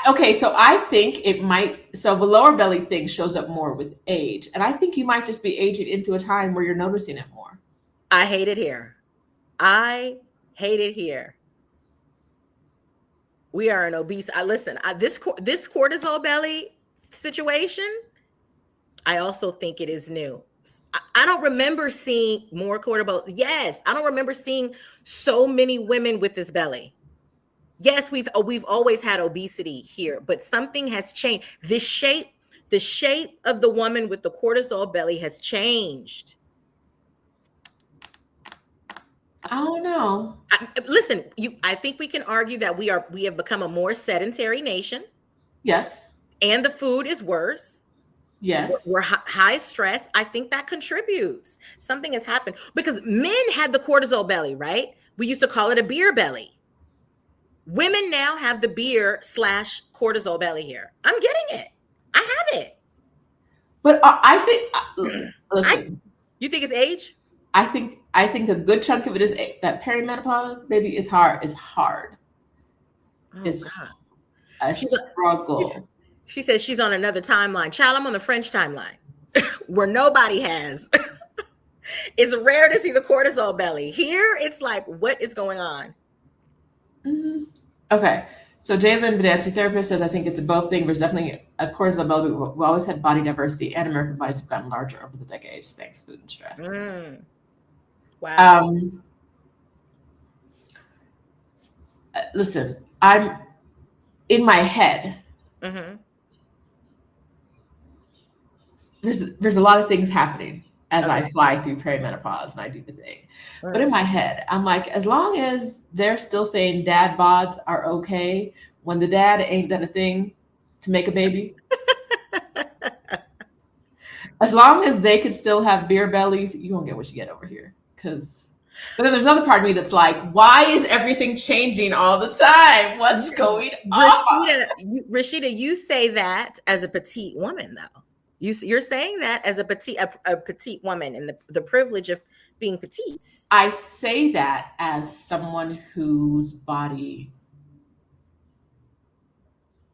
okay, so I think it might, so the lower belly thing shows up more with age. And I think you might just be aging into a time where you're noticing it more. I hate it here. We are an obese. This cortisol belly situation, I also think it is new. I don't remember seeing more cortisol. Yes, I don't remember seeing so many women with this belly. Yes, we've always had obesity here, but something has changed. The shape of the woman with the cortisol belly has changed. I don't know. Listen, I think we can argue that we have become a more sedentary nation. Yes. And the food is worse. Yes. We're high stress. I think that contributes. Something has happened because men had the cortisol belly, right? We used to call it a beer belly. Women now have the beer / cortisol belly here. I'm getting it. I have it. But I think, listen. You think it's age? I think a good chunk of it is that perimenopause, baby, is hard. Oh, it's God. A struggle. She says she's on another timeline. Child, I'm on the French timeline where nobody has. It's rare to see the cortisol belly. Here, it's like, what is going on? Mm-hmm. Okay. So Jalen Bedancy, therapist, says, I think it's a both thing. There's definitely a cortisol belly. We always had body diversity, and American bodies have gotten larger over the decades, thanks to food and stress. Wow. Listen, I'm in my head. Mm-hmm. There's a lot of things happening as I fly through perimenopause and I do the thing. Right. But in my head, I'm like, as long as they're still saying dad bods are okay when the dad ain't done a thing to make a baby, as long as they could still have beer bellies, you won't get what you get over here. But then there's another part of me that's like, why is everything changing all the time? What's going on? Rashida, you say that as a petite woman, though. You're saying that as a petite woman and the privilege of being petite. I say that as someone whose body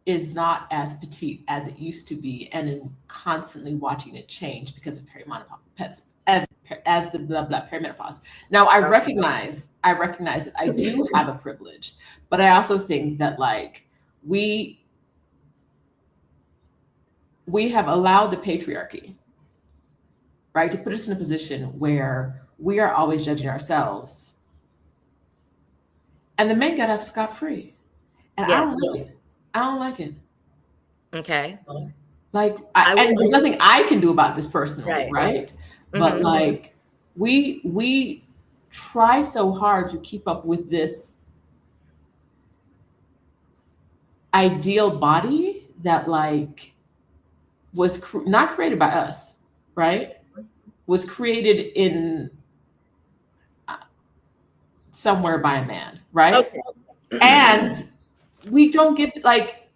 is not as petite as it used to be, and in constantly watching it change because of perimenopause, as the blah blah perimenopause. Now I recognize that I do have a privilege, but I also think that like we we have allowed the patriarchy, right, to put us in a position where we are always judging ourselves. And the men got off scot-free. And I don't like it. I don't like it. Okay. Like, and there's nothing I can do about this personally, right? But like, we try so hard to keep up with this ideal body that like was not created by us, right? Was created in somewhere by a man, right? Okay. And we don't get like,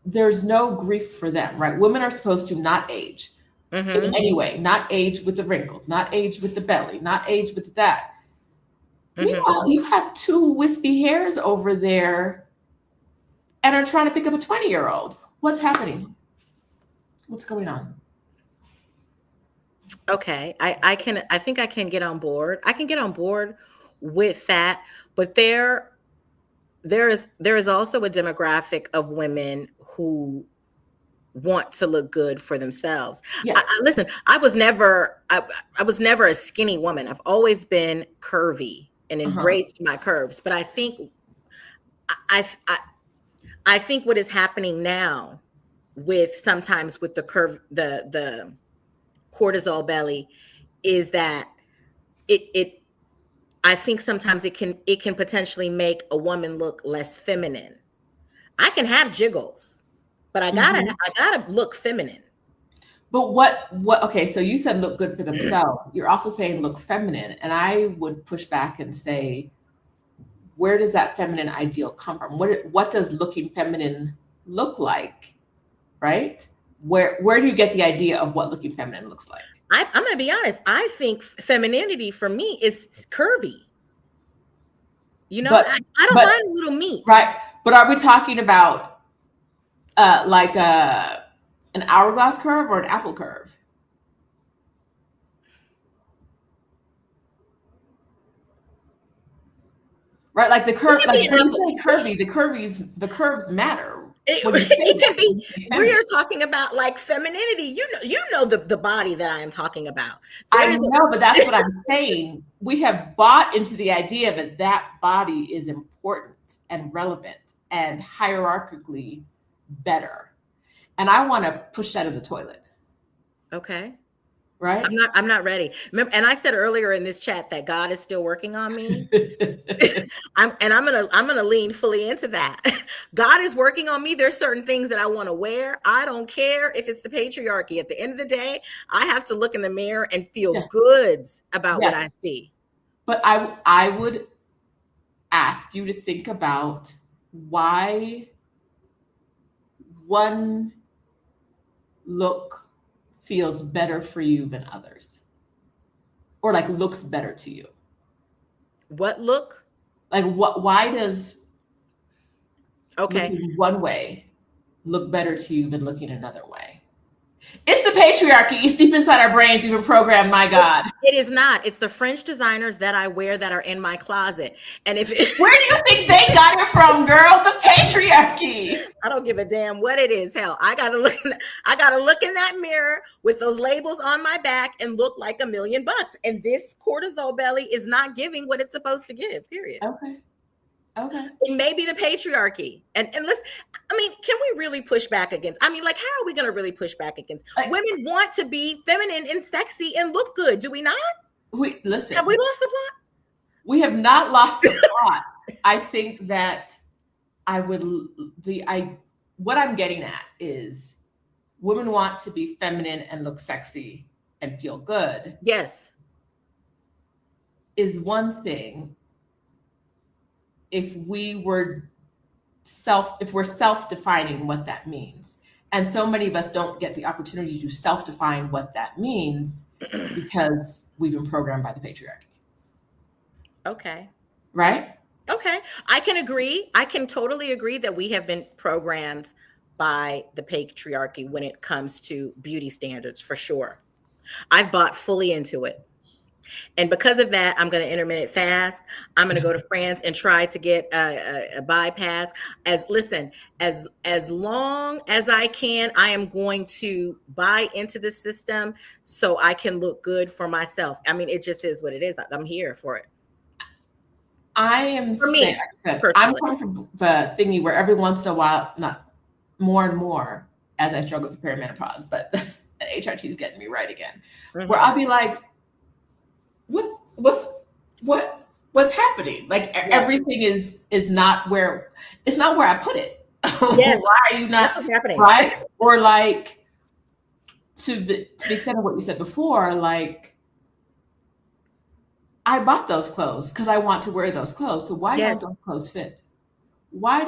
there's no grief for them, right? Women are supposed to not age in any way, not age with the wrinkles, not age with the belly, not age with that. Meanwhile, you have two wispy hairs over there and are trying to pick up a 20-year-old. What's happening? What's going on? Okay, I think I can get on board. I can get on board with that, but there is also a demographic of women who want to look good for themselves. Yes. Listen, I was never a skinny woman. I've always been curvy and embraced my curves. But I think I think what is happening now with sometimes with the curve, the cortisol belly, is that I think sometimes it can potentially make a woman look less feminine. I can have jiggles, but I gotta look feminine. But what okay, so you said look good for themselves. You're also saying look feminine. And I would push back and say, where does that feminine ideal come from? What does looking feminine look like? Right? Where do you get the idea of what looking feminine looks like? I'm going to be honest. I think femininity for me is curvy. You know, I don't mind a little meat. Right. But are we talking about like an hourglass curve or an apple curve? Right. Like the curve, like curvy, the curves matter. It can be. We are talking about like femininity. You know the body that I am talking about. I know, but that's what I'm saying. We have bought into the idea that body is important and relevant and hierarchically better, and I want to push that in the toilet. Okay. Right. I'm not ready. Remember, and I said earlier in this chat that God is still working on me. I'm gonna lean fully into that. God is working on me. There's certain things that I want to wear. I don't care if it's the patriarchy. At the end of the day, I have to look in the mirror and feel good about what I see. But I would ask you to think about why one look feels better for you than others, or like looks better to you. What look? Like why does looking one way look better to you than looking another way? It's the patriarchy. It's deep inside our brains. We've been programmed, my God. It is not. It's the French designers that I wear that are in my closet. And where do you think they got it from, girl? The patriarchy. I don't give a damn what it is. Hell, I gotta look in that mirror with those labels on my back and look like $1 million. And this cortisol belly is not giving what it's supposed to give. Period. Okay. It may be the patriarchy. And listen, I mean, can we really push back against? I mean, like, how are we going to really push back against? Women want to be feminine and sexy and look good. Do we not? Listen. Have we lost the plot? We have not lost the plot. I think that what I'm getting at is women want to be feminine and look sexy and feel good. Yes. Is one thing. If we're self-defining what that means. And so many of us don't get the opportunity to self-define what that means because we've been programmed by the patriarchy. Okay. Right? Okay. I can agree. I can totally agree that we have been programmed by the patriarchy when it comes to beauty standards, for sure. I've bought fully into it. And because of that, I'm going to intermittent fast. I'm going to go to France and try to get a bypass. As long as I can, I am going to buy into the system so I can look good for myself. I mean, it just is what it is. I'm here for it. I am For me, saying, like I said, I'm coming from the thingy where every once in a while, not more and more as I struggle through perimenopause, but that's the HRT is getting me right again. Where I'll be like, what's happening? Like everything is not where I put it. Yes. Why are you not happening? Right? Or like to the extent of what you said before, like I bought those clothes because I want to wear those clothes. So why don't those clothes fit? Why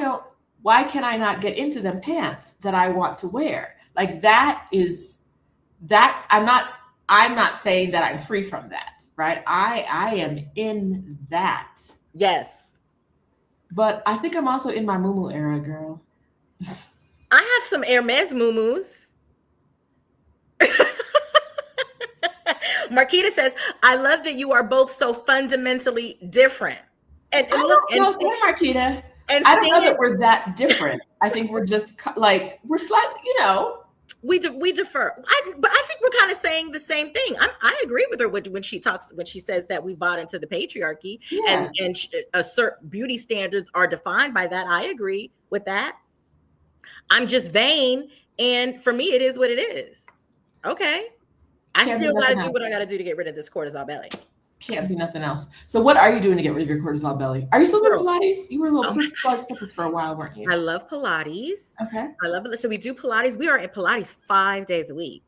can I not get into them pants that I want to wear? Like that I'm not saying that I'm free from that, right? I am in that. Yes. But I think I'm also in my muumuu era, girl. I have some Hermes muumuus. Marquita says, I love that you are both so fundamentally different. And look, Marquita. And I don't know that we're that different. I think we're just like, we're slightly, we defer. But I think we're kind of saying the same thing. I agree with her when she says that we bought into the patriarchy and certain beauty standards are defined by that. I agree with that. I'm just vain. And for me, it is what it is. Okay. I still got to do what I got to do to get rid of this cortisol belly. Can't be nothing else. So what are you doing to get rid of your cortisol belly? Are you still doing Pilates? You were a little Pilates for a while, weren't you? I love Pilates. Okay. I love it. So we do Pilates. We are in Pilates 5 days a week.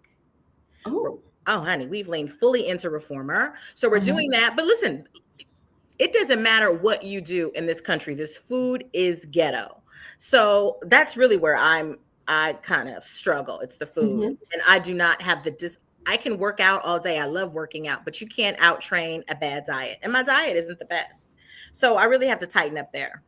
Oh, honey, we've leaned fully into reformer. So we're doing that. But listen, it doesn't matter what you do in this country. This food is ghetto. So that's really where I kind of struggle. It's the food. And I do not have I can work out all day. I love working out, but you can't out train a bad diet. And my diet isn't the best. So I really have to tighten up there.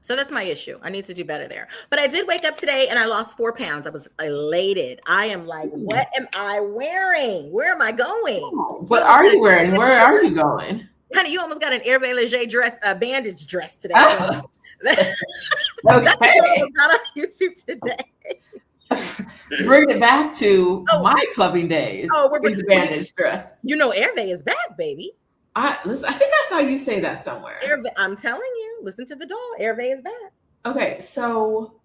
So that's my issue. I need to do better there. But I did wake up today and I lost 4 pounds. I was elated. I am like, what am I wearing? Where am I going? What are you wearing? Where are you going? Honey, you almost got an Hervé Leger dress, a bandage dress today. Oh. That's what I almost got on YouTube today. Bring it back to my clubbing days. We're the bandage dress. Hervé is back, baby. I think I saw you say that somewhere. Hervé, I'm telling you, listen to the doll. Hervé is back. Okay, so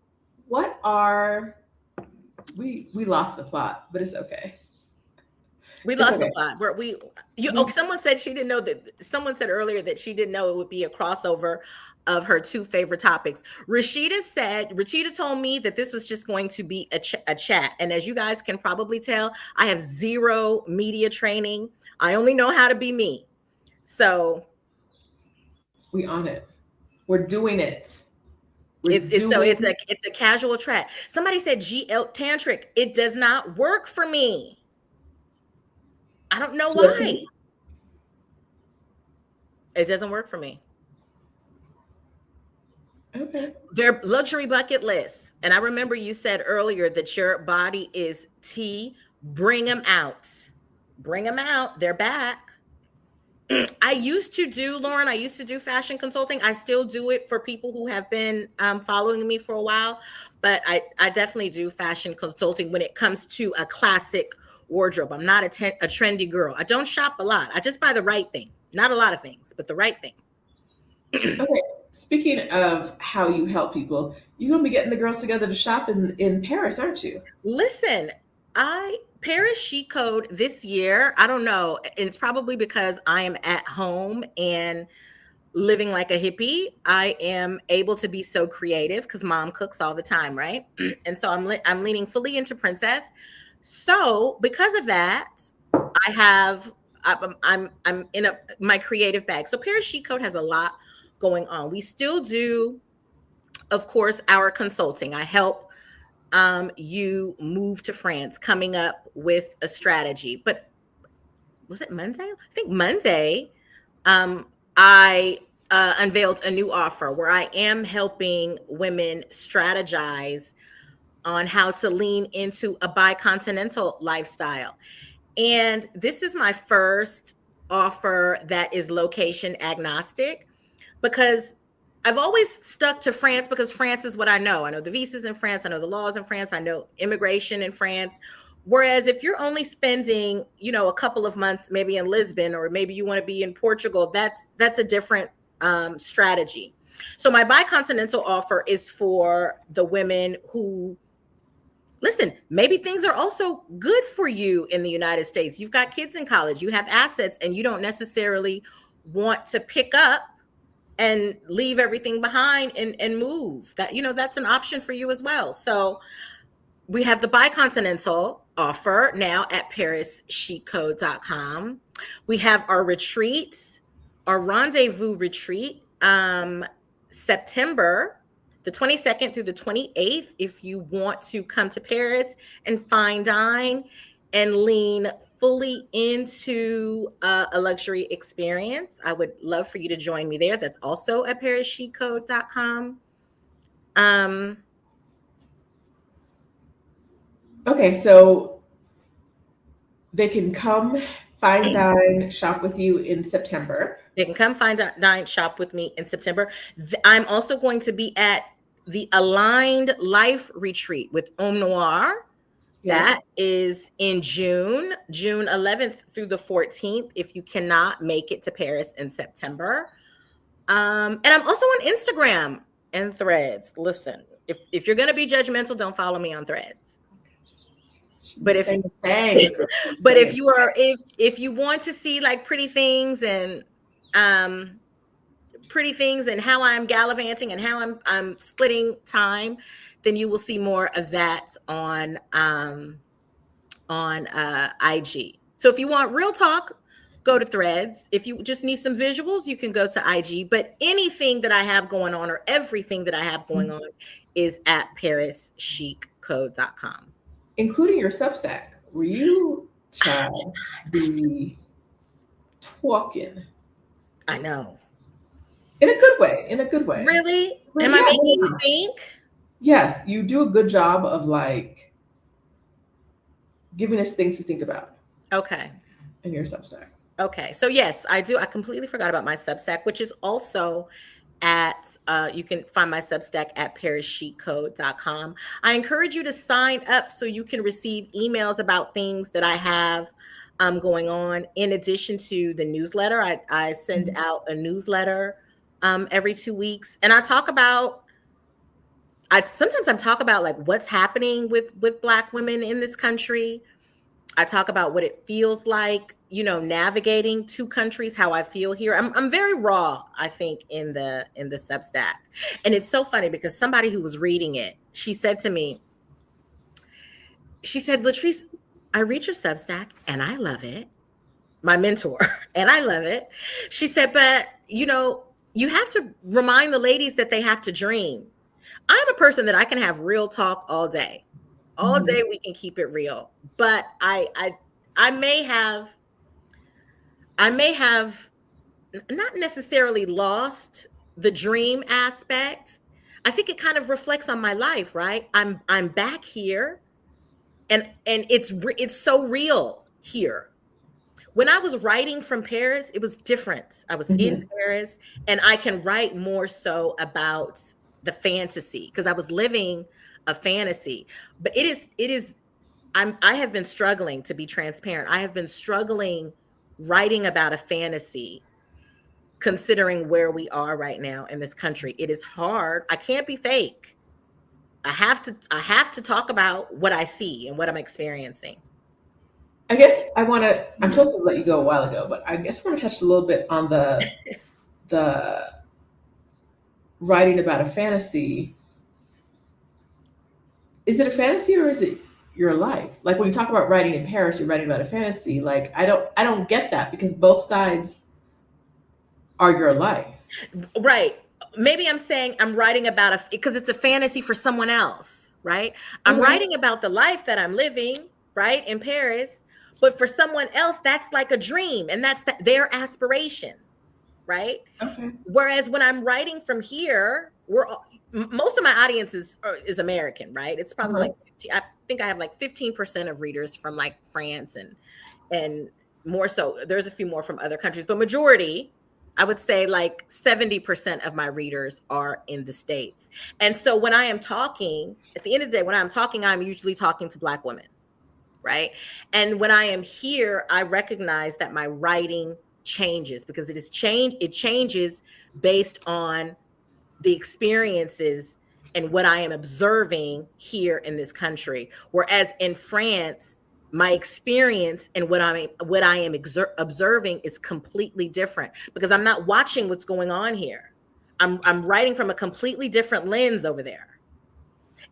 what are we lost the plot, but it's okay. We lost the plot. Someone said she didn't know that. Someone said earlier that she didn't know it would be a crossover of her 2 favorite topics. Rashida told me that this was just going to be a chat. And as you guys can probably tell, I have 0 media training. I only know how to be me. So we on it. We're doing it. It's a casual chat. Somebody said GL tantric. It does not work for me. I don't know why. It doesn't work for me. Okay. Their luxury bucket list. And I remember you said earlier that your body is tea. Bring them out. Bring them out. They're back. I used to do fashion consulting. I still do it for people who have been following me for a while. But I definitely do fashion consulting when it comes to a classic wardrobe. I'm not a trendy girl. I don't shop a lot. I just buy the right thing. Not a lot of things, but the right thing. Okay. Speaking of how you help people, you're going to be getting the girls together to shop in Paris, aren't you? Listen, Paris Chic Code this year, I don't know. It's probably because I am at home and living like a hippie. I am able to be so creative because mom cooks all the time, right? And so I'm leaning fully into princess. So because of that, I'm in my creative bag. So Paris Chic Code has a lot going on. We still do, of course, our consulting. I help you move to France, coming up with a strategy. But was it Monday? I think Monday, I unveiled a new offer where I am helping women strategize on how to lean into a bicontinental lifestyle. And this is my first offer that is location agnostic, because I've always stuck to France because France is what I know. I know the visas in France. I know the laws in France. I know immigration in France. Whereas if you're only spending, a couple of months, maybe in Lisbon, or maybe you want to be in Portugal, that's a different strategy. So my bicontinental offer is for the women who, listen, maybe things are also good for you in the United States. You've got kids in college, you have assets, and you don't necessarily want to pick up and leave everything behind and move. That's an option for you as well. So we have the bicontinental offer now at ParisChicCode.com. We have our retreats, our rendezvous retreat, September the 22nd through the 28th. If you want to come to Paris and fine dine and lean fully into a luxury experience, I would love for you to join me there. That's also at ParisChicCode.com. Okay, so they can come fine dine, shop with you in September. They can come fine dine, shop with me in September. I'm also going to be at the Aligned Life Retreat with Homme Noir. Yes. That is in June 11th through the 14th, if you cannot make it to Paris in September. And I'm also on Instagram and Threads. Listen, if you're going to be judgmental, don't follow me on Threads. But if you want to see like pretty things and how I'm gallivanting and how I'm splitting time, then you will see more of that on IG. So if you want real talk, go to Threads. If you just need some visuals, you can go to IG. But anything that I have going on, or everything that I have going on, is at ParisChicCode.com. Including your Substack, where you shall be talking. I know. In a good way. Really? Am I making you think? Yes, you do a good job of like giving us things to think about. Okay. In your Substack. Okay. So yes, I do. I completely forgot about my Substack, which is also at, you can find my Substack at ParisChicCode.com. I encourage you to sign up so you can receive emails about things that I have going on. In addition to the newsletter, I send out a newsletter every 2 weeks, and I talk about like what's happening with Black women in this country. I talk about what it feels like, navigating two countries, how I feel here. I'm very raw, I think, in the Substack. And it's so funny because somebody who was reading it, she said to me, Latrice, I read your Substack and I love it. My mentor, and I love it. She said, but you have to remind the ladies that they have to dream. I'm a person that I can have real talk all day. All day we can keep it real. But I may have not necessarily lost the dream aspect. I think it kind of reflects on my life, right? I'm back here, and it's so real here. When I was writing from Paris, it was different. I was in Paris, and I can write more so about the fantasy because I was living a fantasy. But I have been struggling, to be transparent. I have been struggling writing about a fantasy, considering where we are right now in this country. It is hard. I can't be fake. I have to talk about what I see and what I'm experiencing. I guess I'm supposed to let you go a while ago, but I guess I want to touch a little bit on the writing about a fantasy. Is it a fantasy or is it your life? Like when you talk about writing in Paris, you're writing about a fantasy. Like I don't get that because both sides are your life. Right. Maybe I'm saying I'm writing about because it's a fantasy for someone else, right? I'm writing about the life that I'm living, right, in Paris, but for someone else, that's like a dream, and that's their aspiration, right? Okay. Whereas when I'm writing from here, most of my audience is American, right? It's probably like 15, I think I have like 15% of readers from like France and more so. There's a few more from other countries, but majority, I would say like 70% of my readers are in the States. And so when I am talking, at the end of the day, when I'm talking, I'm usually talking to Black women, right? And when I am here, I recognize that my writing changes because it changes based on the experiences and what I am observing here in this country. Whereas in France, my experience and what I am observing is completely different because I'm not watching what's going on here. I'm writing from a completely different lens over there.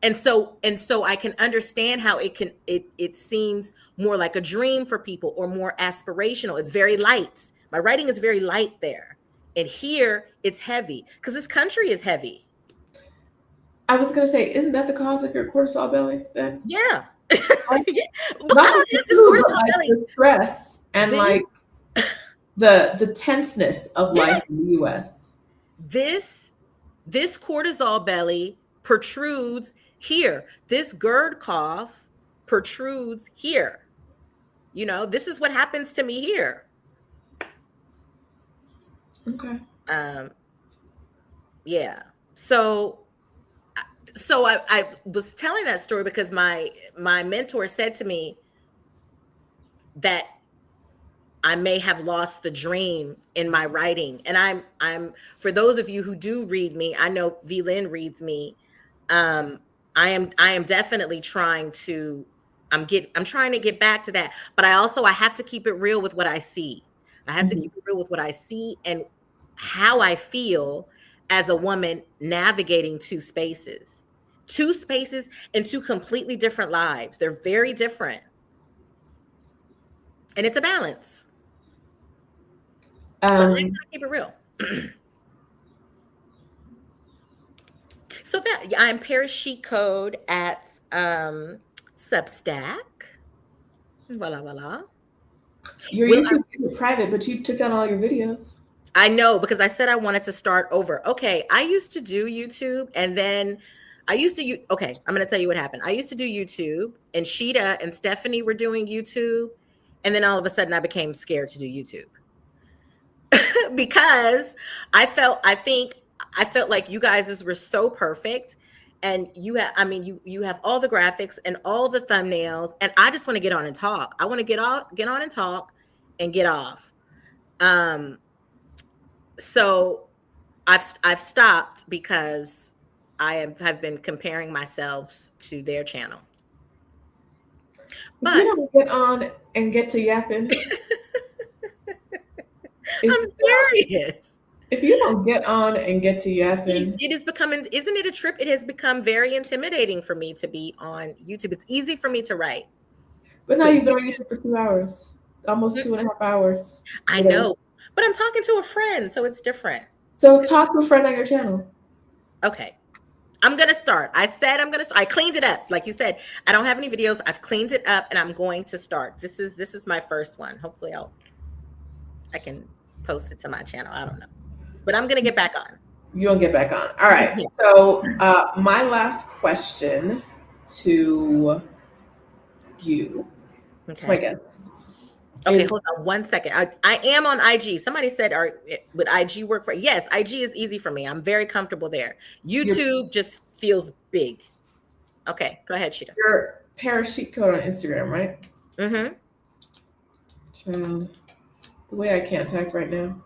And so I can understand how it seems more like a dream for people or more aspirational. It's very light. My writing is very light there. And here it's heavy because this country is heavy. I was gonna say, isn't that the cause of your cortisol belly then? Yeah. Yeah. Not just the food, but like the stress and like the tenseness of life in the US. This cortisol belly protrudes here. This GERD cough protrudes here. You know, this is what happens to me here. Okay. Yeah. So I was telling that story because my mentor said to me that I may have lost the dream in my writing. And I'm for those of you who do read me, I know V Lynn reads me. I am definitely trying to I'm trying to get back to that, but I have to keep it real with what I see. I have to keep it real with what I see and how I feel as a woman navigating two spaces and two completely different lives. They're very different. And it's a balance. But I gotta keep it real. So that I'm Paris Chic Code at Substack. Voila, voila. Your YouTube is private, but you took down all your videos. I know because I said I wanted to start over. Okay, I used to do YouTube and then okay, I'm going to tell you what happened. I used to do YouTube and Sheeta and Stephanie were doing YouTube. And then all of a sudden I became scared to do YouTube because I felt like you guys were so perfect and you have all the graphics and all the thumbnails and I just want to get on and talk. I want to get on and talk and get off. So I've stopped because I have been comparing myself to their channel. But you don't get on and get to yapping. I'm serious. If you don't get on and get to yapping, it is becoming, isn't it a trip? It has become very intimidating for me to be on YouTube. It's easy for me to write. But now you've been on YouTube for 2 hours, almost 2.5 hours. I know, but I'm talking to a friend, so it's different. So talk to a friend on your channel. Okay. I'm going to start. I said I cleaned it up. Like you said, I don't have any videos. I've cleaned it up and I'm going to start. This is my first one. Hopefully I can post it to my channel. I don't know. But I'm going to get back on. You'll get back on. All right. So my last question to you, to my guests. Okay, hold on 1 second. I am on IG. Somebody said, would IG work for? Yes, IG is easy for me. I'm very comfortable there. YouTube just feels big. Okay, go ahead, Sheeta. You're Paris Chic Code on Instagram, right? Mm-hmm. Child, the way I can't type right now.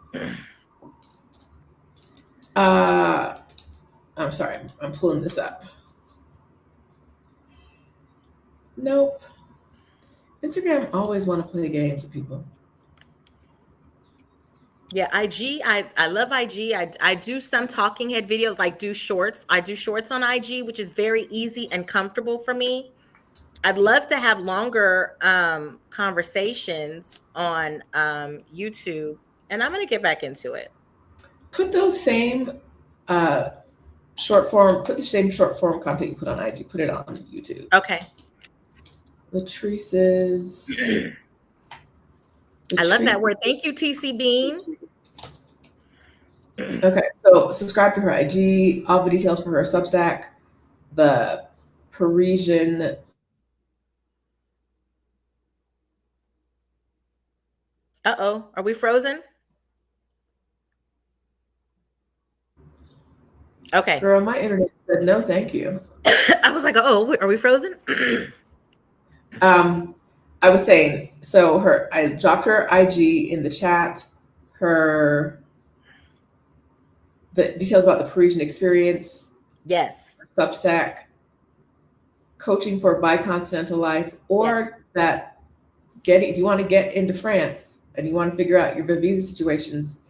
I'm sorry. I'm pulling this up. Nope. Instagram always want to play games with people. Yeah, IG. I love IG. I do some talking head videos, like do shorts. I do shorts on IG, which is very easy and comfortable for me. I'd love to have longer conversations on YouTube, and I'm going to get back into it. Put those same short form content you put on IG. Put it on YouTube. Okay. Latrice's. I love that word. Thank you, TC Bean. Okay, so subscribe to her IG, all the details for her Substack, the Parisian. Uh-oh, are we frozen? Okay. Girl, my internet said no, thank you. I was like, oh, are we frozen? Um, I was saying, so I dropped her IG in the chat, the details about the Parisian experience, Yes. her Substack, coaching for bicontinental life, Yes. or if you want to get into France and you want to figure out your visa situations,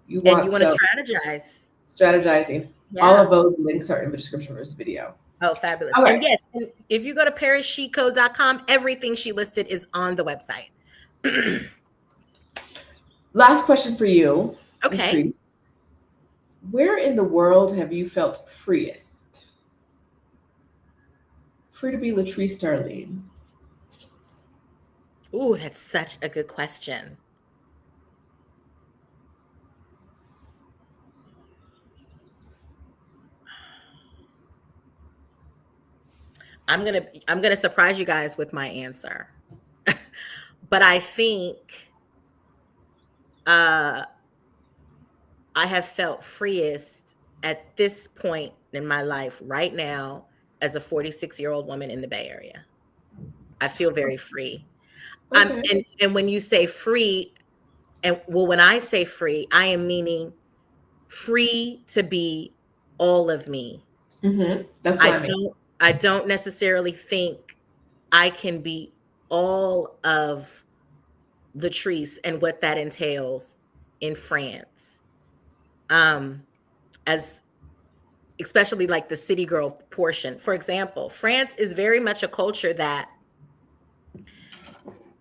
you And you want want to some strategize. strategizing. All Yeah. of those links are in the description of this video. Oh, fabulous. All right. And yes, if you go to ParisChicCode.com, everything she listed is on the website. Last question for you, Okay. Latrice. Where in the world have you felt freest? Free to be Latrice Darlène. Ooh, that's such a good question. I'm gonna surprise you guys with my answer. But I think I have felt freest at this point in my life right now as a 46-year-old woman in the Bay Area. I feel very free. Okay. And when you say free, and well, when I say free, I am meaning free to be all of me. That's what I mean. I don't necessarily think I can be all of Latrice and what that entails in France. As especially like the city girl portion. For example, France is very much a culture that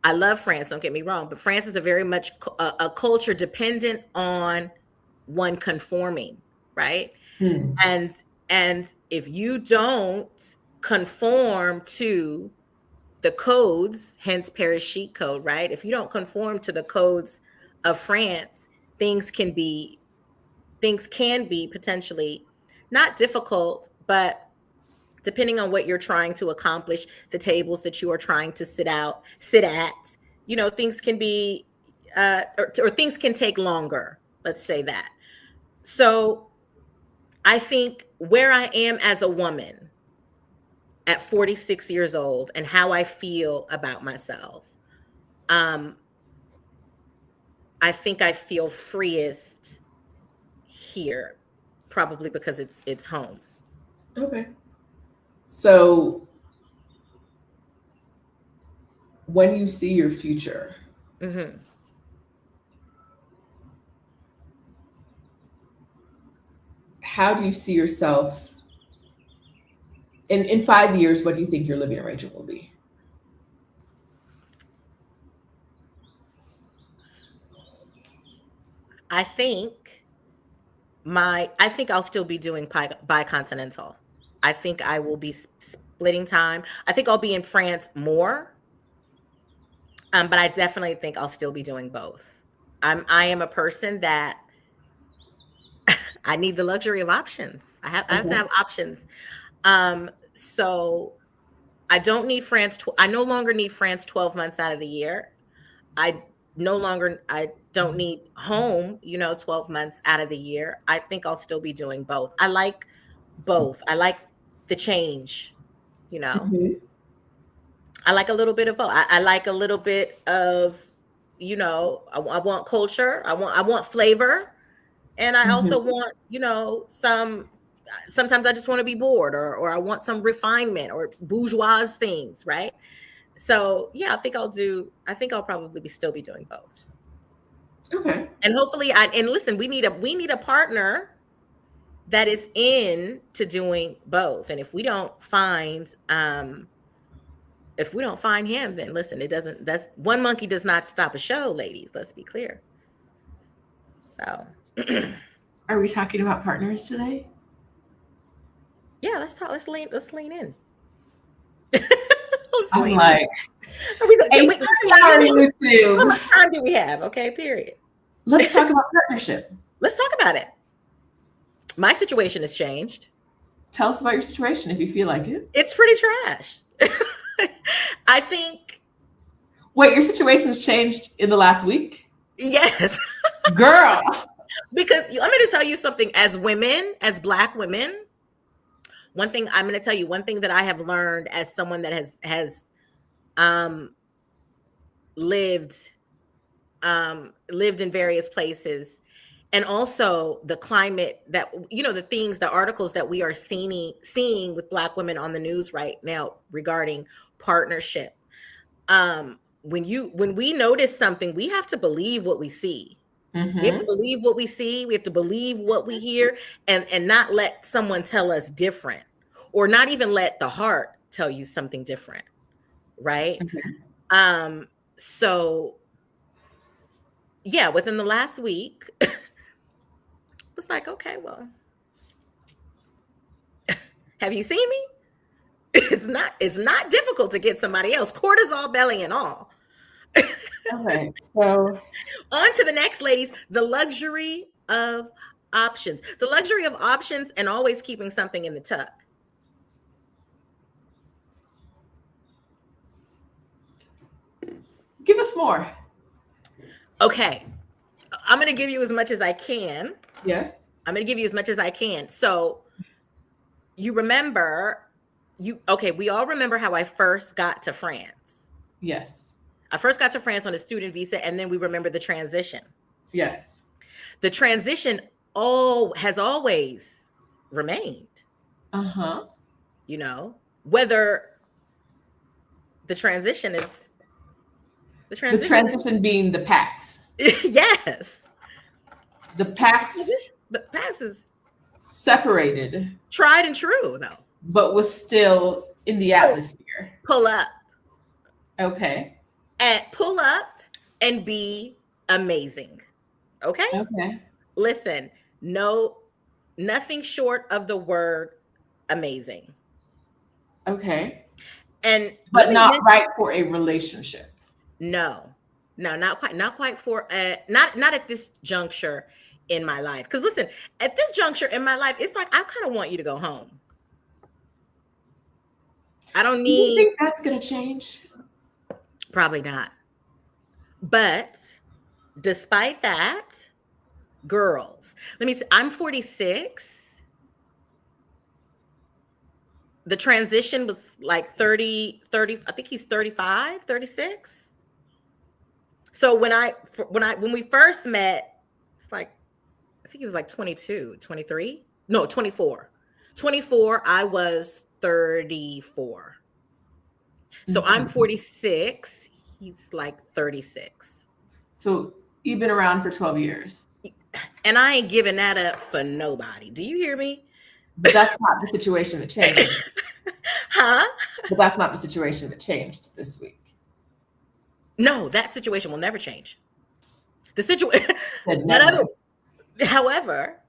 I love France, don't get me wrong, but France is a very much a culture dependent on one conforming, right? And if you don't conform to the codes, hence Paris Chic Code, right? If you don't conform to the codes of France, things can be potentially not difficult, but depending on what you're trying to accomplish, the tables that you are trying to sit at, things can be or things can take longer. Let's say that. So I think where I am as a woman at 46 years old and how I feel about myself, I think I feel freest here, probably because it's home. Okay. So when you see your future, how do you see yourself in 5 years? What do you think your living arrangement will be? I think I'll still be doing bicontinental. I think I will be splitting time. I think I'll be in France more. But I definitely think I'll still be doing both. I am a person that I need the luxury of options. I have to have options. So I don't need France. I no longer need France 12 months out of the year. I don't need home, 12 months out of the year. I think I'll still be doing both. I like both. I like the change, I like a little bit of both. I like a little bit of, I want culture. I want flavor. And I also want, sometimes I just want to be bored or I want some refinement or bourgeois things. Right. So yeah, I think I'll probably still be doing both. Okay. And hopefully and listen, we need a partner that is into doing both. And if we don't find him, then listen, that's one monkey does not stop a show, ladies. Let's be clear. So are we talking about partners today? Yeah, let's lean in. I'm like, how much time do we have? Okay, period. Let's talk about partnership. Let's talk about it. My situation has changed. Tell us about your situation if you feel like it. It's pretty trash. I think. Wait, your situation's changed in the last week? Yes. Girl. Because let me just tell you something. As women, as Black women, one thing I'm going to tell you, one thing that I have learned as someone that has lived in various places, and also the climate that, the things, the articles that we are seeing with Black women on the news right now regarding partnership. When we notice something, we have to believe what we see. Mm-hmm. We have to believe what we see. We have to believe what we hear, and not let someone tell us different, or not even let the heart tell you something different. Right. Okay. So yeah, within the last week, it was like, okay, well, have you seen me? It's not difficult to get somebody else, cortisol belly and all. Okay, so on to the next, ladies. The luxury of options. The luxury of options and always keeping something in the tuck. Give us more. Okay. I'm going to give you as much as I can. Yes. I'm going to give you as much as I can. So you remember, we all remember how I first got to France. Yes. I first got to France on a student visa, and then we remember the transition. Yes. The transition has always remained. Uh-huh. Whether the transition is the transition being the PAX. Yes. The PAX is separated. Tried and true, though. But was still in the atmosphere. Pull up. Okay. And pull up and be amazing. Okay? Okay. Listen, nothing short of the word amazing. Okay. But not right for a relationship. No, not quite for not at this juncture in my life. Because listen, at this juncture in my life, it's like I kind of want you to go home. I don't need. Do you think that's gonna change? Probably not. But despite that, girls, let me see. I'm 46. The transition was like 30, I think he's 35, 36. So when we first met, it's like, I think he was like 22, 23. No, 24. 24, I was 34. So I'm 46. He's like 36. So you've been around for 12 years. And I ain't giving that up for nobody. Do you hear me? But that's not the situation that changed. Huh? But that's not the situation that changed this week. No, that situation will never change. The situation. However,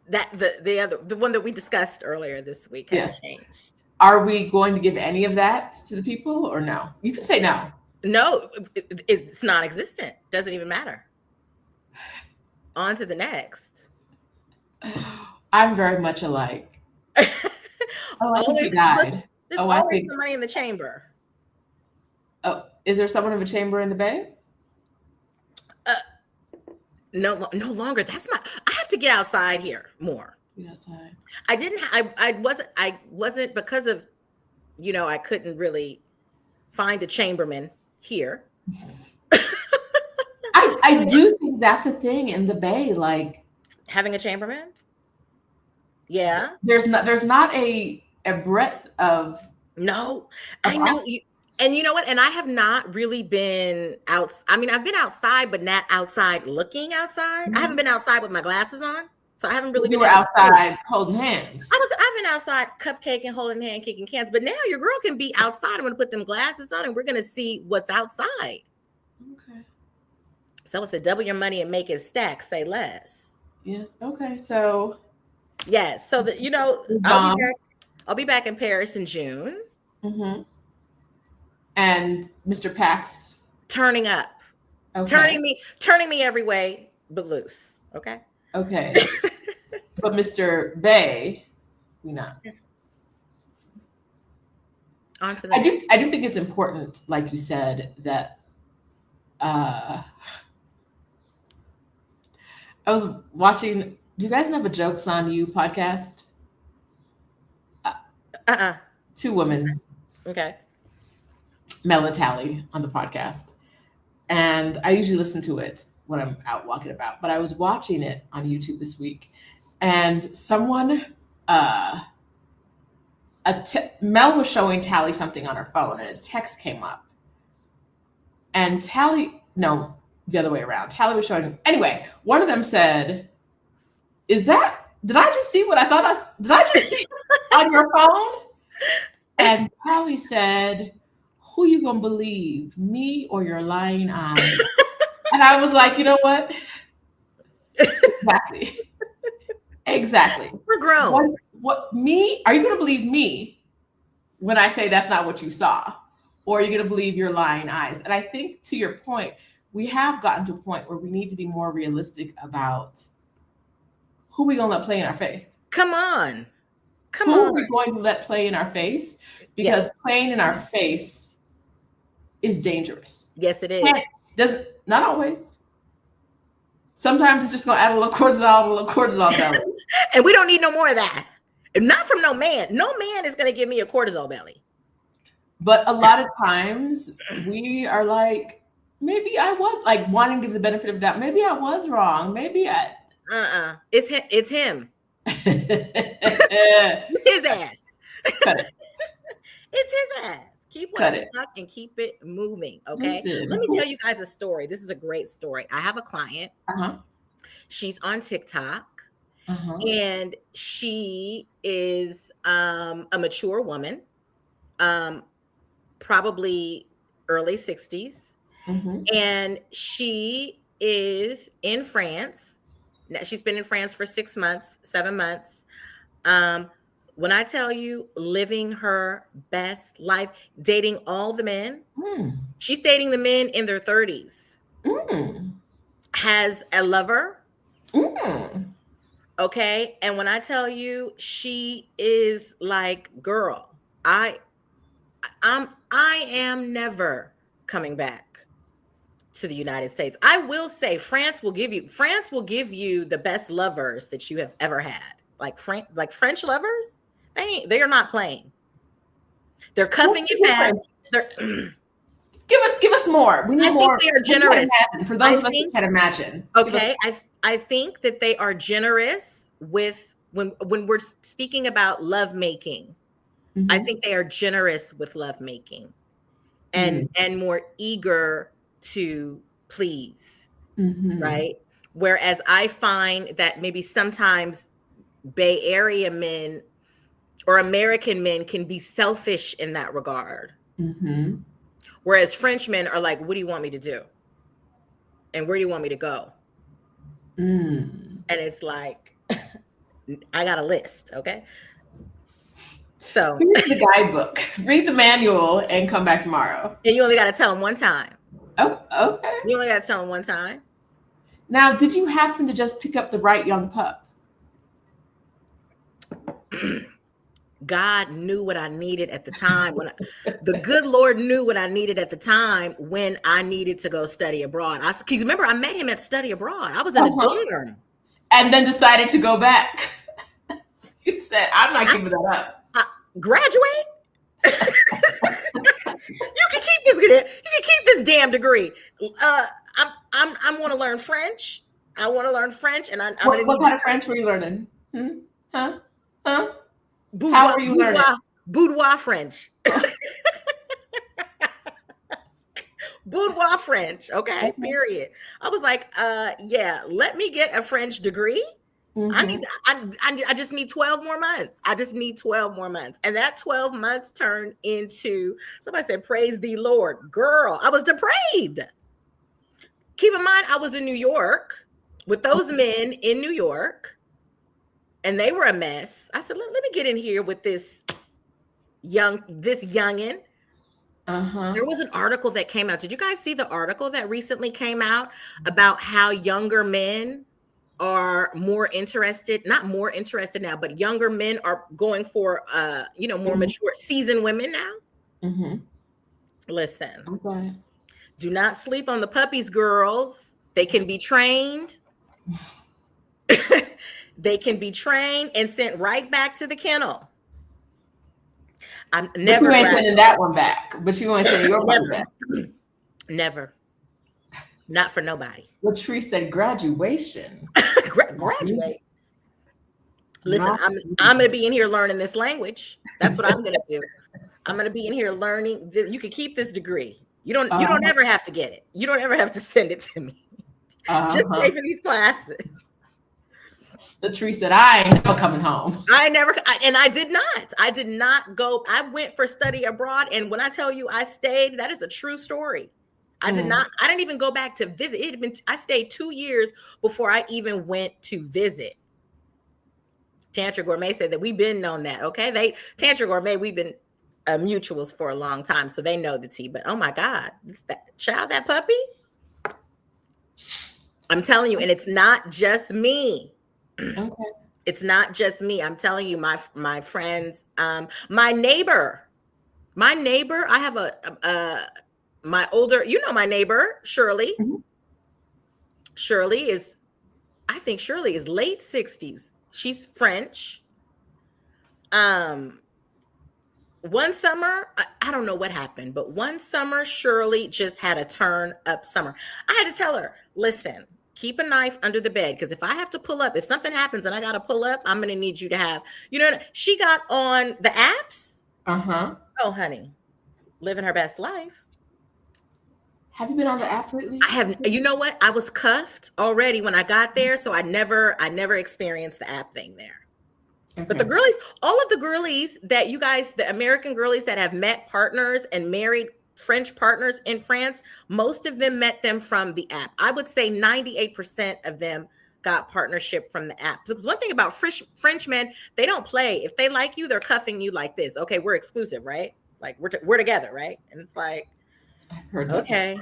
that the one that we discussed earlier this week has changed. Are we going to give any of that to the people or no? You can say no. No, it's non-existent. Doesn't even matter. On to the next. I'm very much alike. Oh, I think you died. There's always somebody in the chamber. Oh, is there someone in the chamber in the bay? No longer. I have to get outside here more. Get outside. I wasn't because of, I couldn't really find a chamberman here. I do think that's a thing in the bay, like having a chamberman. Yeah. There's not a breadth of. No, I know. And you know what? And I have not really been out. I mean, I've been outside, but not outside looking outside. Mm-hmm. I haven't been outside with my glasses on. So I haven't really been outside holding hands. I've been outside cupcaking, holding hand, kicking cans. But now your girl can be outside. I'm going to put them glasses on and we're going to see what's outside. Okay. So it's to double your money and make it stack, say less. Yes. Okay. So. Yes. So that, I'll be back in Paris in June. Mm-hmm. And Mr. Pax turning up, turning me every way but loose. Okay. Okay. But Mr. Bay, we not. On to the I do think it's important, like you said, that I was watching. Do you guys know the Jokes on You podcast? Two women, Okay. Mel and Tally, on the podcast, and I usually listen to it when I'm out walking about. But I was watching it on YouTube this week, and someone, Mel was showing Tally something on her phone, and a text came up, and no, the other way around. Tally was showing. Anyway, one of them said, did I just see what I thought did I just see on your phone? And Tally said, who you gonna believe, me or your lying eyes? And I was like, you know what? Exactly. We're grown. Me? Are you gonna believe me when I say that's not what you saw? Or are you gonna believe your lying eyes? And I think, to your point, we have gotten to a point where we need to be more realistic about who we gonna let play in our face. Come on. Who are we going to let play in our face? Because playing in our face is dangerous. Yes, it is. Not always. Sometimes it's just gonna add a little cortisol belly. And we don't need no more of that. Not from no man. No man is gonna give me a cortisol belly. But a lot of times we are like, maybe I was like wanting to give the benefit of doubt. Maybe I was wrong. Maybe I. It's him. It's him. It's his ass. Cut it. It's his ass. Keep it tucked and keep it moving. Okay. Let me tell you guys a story. This is a great story. I have a client. She's on TikTok. And she is a mature woman, probably early 60s. And she is in France. She's been in France for 6 months, 7 months. When I tell you, living her best life, dating all the men, she's dating the men in their 30s, has a lover. Okay. And when I tell you, she is like, girl, I am never coming back to the United States. I will say France will give you the best lovers that you have ever had. Like French lovers, they are not playing. They're cuffing you fast. Give us more. We need more. They are generous. For those of us who can imagine. Okay. I think that they are generous with when we're speaking about love making. I think they are generous with love making and more eager to please, right? Whereas I find that maybe sometimes Bay Area men or American men can be selfish in that regard. Whereas French men are like, what do you want me to do? And where do you want me to go? And it's like, I got a list, okay? So here's the guidebook. Read the manual and come back tomorrow. And you only got to tell them one time. Oh, okay. You only got to tell them one time. Now, did you happen to just pick up the right young pup? God knew what I needed at the time. The good Lord knew what I needed at the time when I needed to go study abroad. Because remember, I met him at study abroad. I was in a dorm. And then decided to go back. You said, I'm not giving that up. Graduate? You can keep this damn degree. I want to learn French. I want to learn French, and what kind of French were you learning? Huh? Boudoir, how are you learning? Boudoir French. Boudoir French. Okay. Period. I was like, let me get a French degree. I just need 12 more months. I just need 12 more months. And that 12 months turned into, somebody said, praise the Lord. Girl, I was depraved. Keep in mind, I was in New York with those men in New York, and they were a mess. I said, let me get in here with this youngin'. There was an article that came out. Did you guys see the article that recently came out about how younger men are more interested, not more interested now, but younger men are going for, more mature, seasoned women now. Mm-hmm. Listen, Okay. do not sleep on the puppies, girls. They can be trained. They can be trained and sent right back to the kennel. I'm never. But you ain't sending that one back. But you ain't sending your one back. Never. Not for nobody. Latrice said graduation. Graduate. Listen, I'm going to be in here learning this language. That's what I'm going to do. I'm going to be in here learning. You can keep this degree. You don't ever have to get it. You don't ever have to send it to me. Just pay for these classes. Latrice said, I ain't never coming home. I did not go. I went for study abroad. And when I tell you I stayed, that is a true story. I didn't even go back to visit. I stayed 2 years before I even went to visit. Tantra Gourmet said that we've been known that. Okay. Tantra Gourmet, we've been mutuals for a long time. So they know the tea, but oh my God, that puppy. I'm telling you, and it's not just me. Okay. It's not just me. I'm telling you, my friends, my neighbor, I have my older, my neighbor, Shirley. Mm-hmm. Shirley is late 60s. She's French. One summer, I don't know what happened, but one summer, Shirley just had a turn up summer. I had to tell her, listen, keep a knife under the bed, because if I have to pull up, if something happens and I got to pull up, I'm going to need you to have, she got on the apps. Uh-huh. Oh, honey, living her best life. Have you been on the app lately? I have. You know what? I was cuffed already when I got there, so I never experienced the app thing there. Okay. But the girlies, all of the girlies that you guys, the American girlies that have met partners and married French partners in France, most of them met them from the app. I would say 98% of them got partnership from the app. Because one thing about French men, they don't play. If they like you, they're cuffing you like this. Okay, we're exclusive, right? Like we're together, right? And it's like, I've heard that. Okay.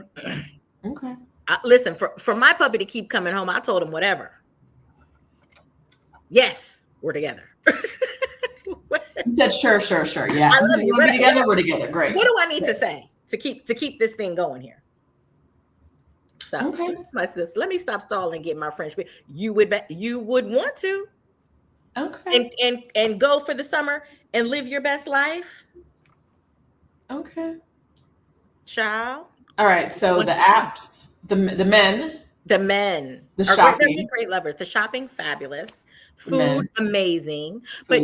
Okay. Listen, for my puppy to keep coming home, I told him whatever. Yes, we're together. You said sure. Yeah. I love you. We're together. We're together. Great. What do I need to say to keep this thing going here? So, okay. My sis, let me stop stalling and get my French. You would want to. Okay. And go for the summer and live your best life. Okay. Child. All right. So the apps, the men, the shopping, great lovers. The shopping, fabulous. Food, amazing. But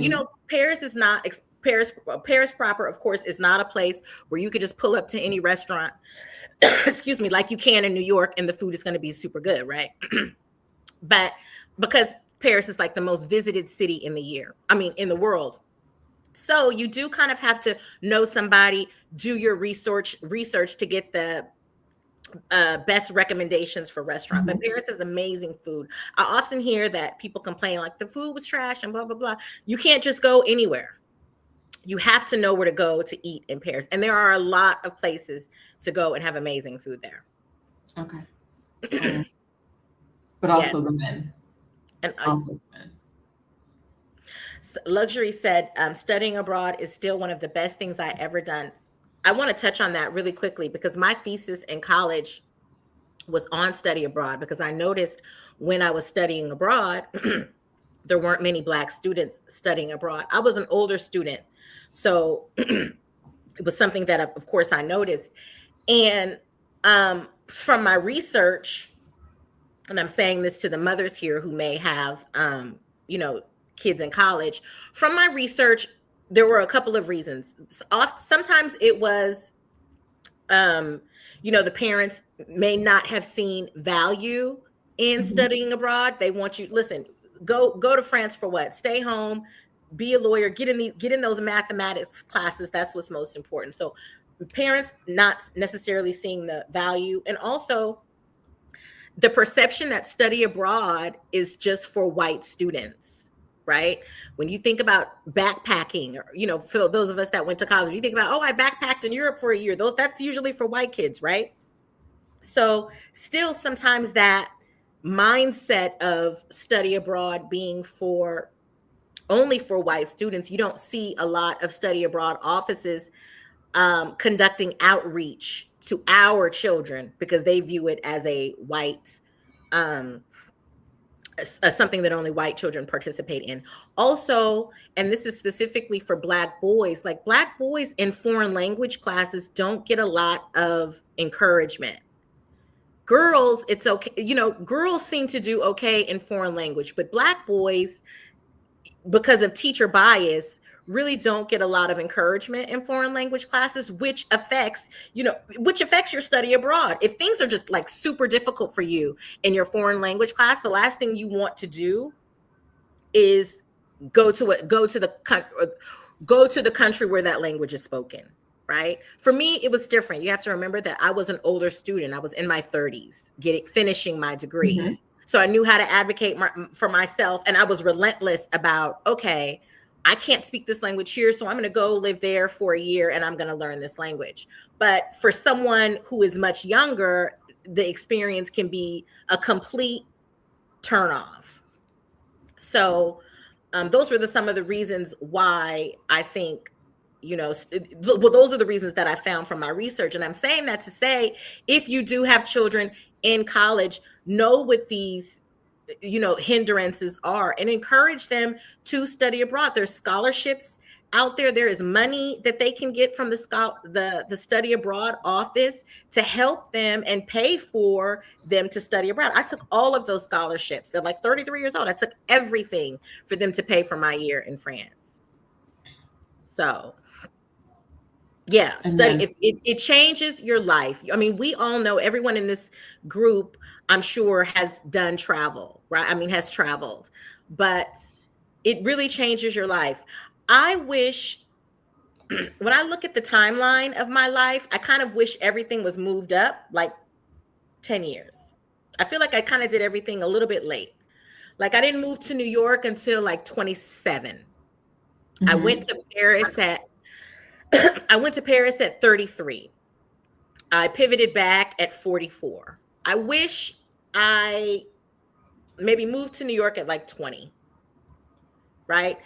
Paris is not Paris proper, of course, is not a place where you could just pull up to any restaurant, excuse me, like you can in New York, and the food is going to be super good, right? But because Paris is like the most visited city in the world. So you do kind of have to know somebody, do your research to get the best recommendations for restaurants. But Paris has amazing food. I often hear that people complain like the food was trash and blah, blah, blah. You can't just go anywhere. You have to know where to go to eat in Paris. And there are a lot of places to go and have amazing food there. Okay. But also the men. And also the men. Luxury said, studying abroad is still one of the best things I ever done. I want to touch on that really quickly because my thesis in college was on study abroad, because I noticed when I was studying abroad, there weren't many Black students studying abroad. I was an older student, so it was something that, of course, I noticed. And from my research, and I'm saying this to the mothers here who may have, kids in college, from my research, there were a couple of reasons. Sometimes it was, the parents may not have seen value in studying abroad. They want you, listen, go to France for what? Stay home, be a lawyer, get in those mathematics classes. That's what's most important. So parents not necessarily seeing the value, and also the perception that study abroad is just for white students. Right? When you think about backpacking, or, for those of us that went to college, you think about, I backpacked in Europe for a year. That's usually for white kids, right? So still sometimes that mindset of study abroad being only for white students, you don't see a lot of study abroad offices conducting outreach to our children because they view it as a white something that only white children participate in. Also, and this is specifically for Black boys, like Black boys in foreign language classes don't get a lot of encouragement. Girls, it's okay. You know, girls seem to do okay in foreign language, but Black boys, because of teacher bias, really don't get a lot of encouragement in foreign language classes, which affects your study abroad. If things are just like super difficult for you in your foreign language class, the last thing you want to do is go to the country where that language is spoken, right? For me, it was different. You have to remember that I was an older student. I was in my 30s, finishing my degree. Mm-hmm. So I knew how to advocate for myself, and I was relentless about, okay, I can't speak this language here, so I'm going to go live there for a year and I'm going to learn this language. But for someone who is much younger, the experience can be a complete turnoff. So those were some of the reasons why I think, those are the reasons that I found from my research. And I'm saying that to say, if you do have children in college, know what these hindrances are and encourage them to study abroad. There's scholarships out there. There is money that they can get from the study abroad office to help them and pay for them to study abroad. I took all of those scholarships. They're like 33 years old. I took everything for them to pay for my year in France. So yeah, study. It changes your life. I mean, we all know, everyone in this group, I'm sure, has done travel, right? I mean, has traveled, but it really changes your life. I wish, when I look at the timeline of my life, I kind of wish everything was moved up like 10 years. I feel like I kind of did everything a little bit late. Like I didn't move to New York until like 27. Mm-hmm. I went to Paris at 33. I pivoted back at 44. I wish I maybe moved to New York at like 20, right?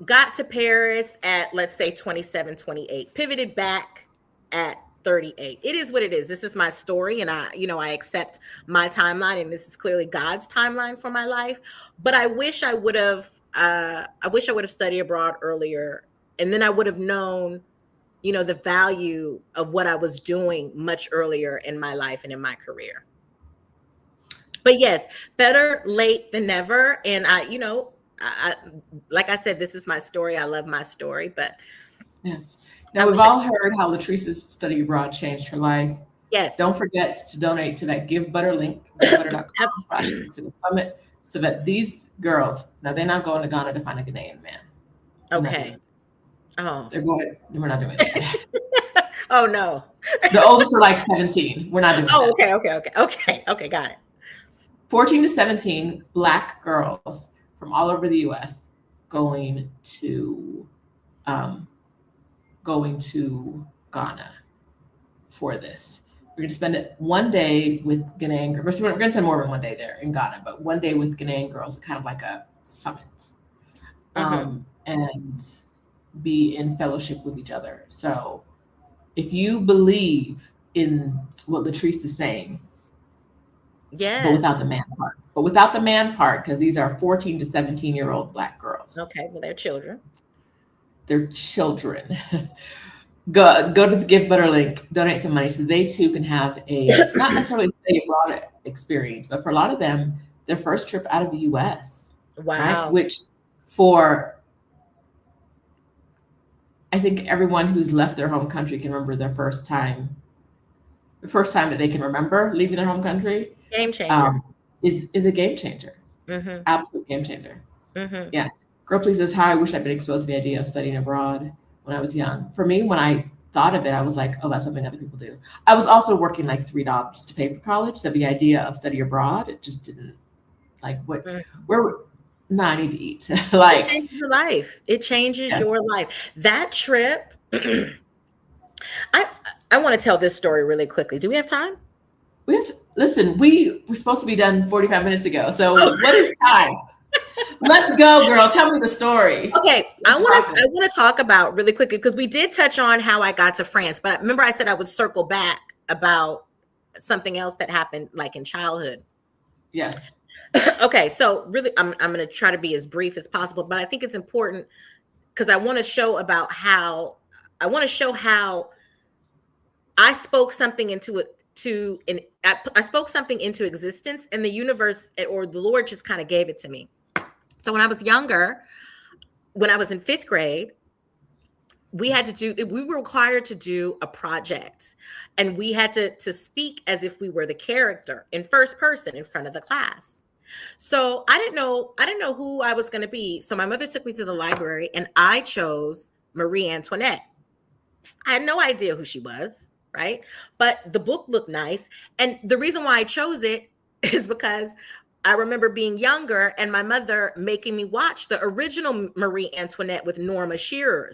Got to Paris at, let's say, 27, 28. Pivoted back at 38. It is what it is. This is my story, and I accept my timeline, and this is clearly God's timeline for my life. But I wish I would have studied abroad earlier. And then I would have known, the value of what I was doing much earlier in my life and in my career. But yes, better late than never. And I like I said, this is my story. I love my story, but yes. Now we've all heard how Latrice's study abroad changed her life. Yes. Don't forget to donate to that Give Butter link, givebutter.com to the summit, so that these girls, now they're not going to Ghana to find a Ghanaian man. Okay. Oh, they're going. We're not doing that. Oh no. The oldest are like 17. We're not doing that. Okay. Got it. 14 to 17 Black girls from all over the U.S. going to Ghana for this. We're going to spend one day with Ghanaian girls. We're going to spend more than one day there in Ghana, but one day with Ghanaian girls, kind of like a summit, and be in fellowship with each other. So if you believe in what Latrice is saying, yes, but without the man part, because these are 14 to 17-year-old Black girls. Okay, well, they're children. Go to the Give Butter link, donate some money so they too can have a not necessarily a broad experience, but for a lot of them, their first trip out of the U.S. Wow. Right? Which for, I think everyone who's left their home country can remember the first time that they can remember leaving their home country. Game changer. Is a game changer. Mm-hmm. Absolute game changer. Mm-hmm. Yeah. Girl Please says, how I wish I'd been exposed to the idea of studying abroad when I was young. For me, when I thought of it, I was like, oh, that's something other people do. I was also working like 3 jobs to pay for college. So the idea of study abroad, it just didn't I need to eat. It changes your life. It changes your life. That trip, I want to tell this story really quickly. Do we have time? Listen, we were supposed to be done 45 minutes ago. So what is time? Let's go, girl. Tell me the story. Okay, I want to talk about really quickly, because we did touch on how I got to France, but remember I said I would circle back about something else that happened like in childhood. Yes. Okay, so really I'm going to try to be as brief as possible, but I think it's important because I want to show how I spoke something into it. I spoke something into existence, and the universe or the Lord just kind of gave it to me. So when I was younger, when I was in 5th grade, we were required to do a project, and we had to speak as if we were the character in first person in front of the class. So I didn't know who I was going to be. So my mother took me to the library, and I chose Marie Antoinette. I had no idea who she was. Right. But the book looked nice. And the reason why I chose it is because I remember being younger and my mother making me watch the original Marie Antoinette with Norma Shearer.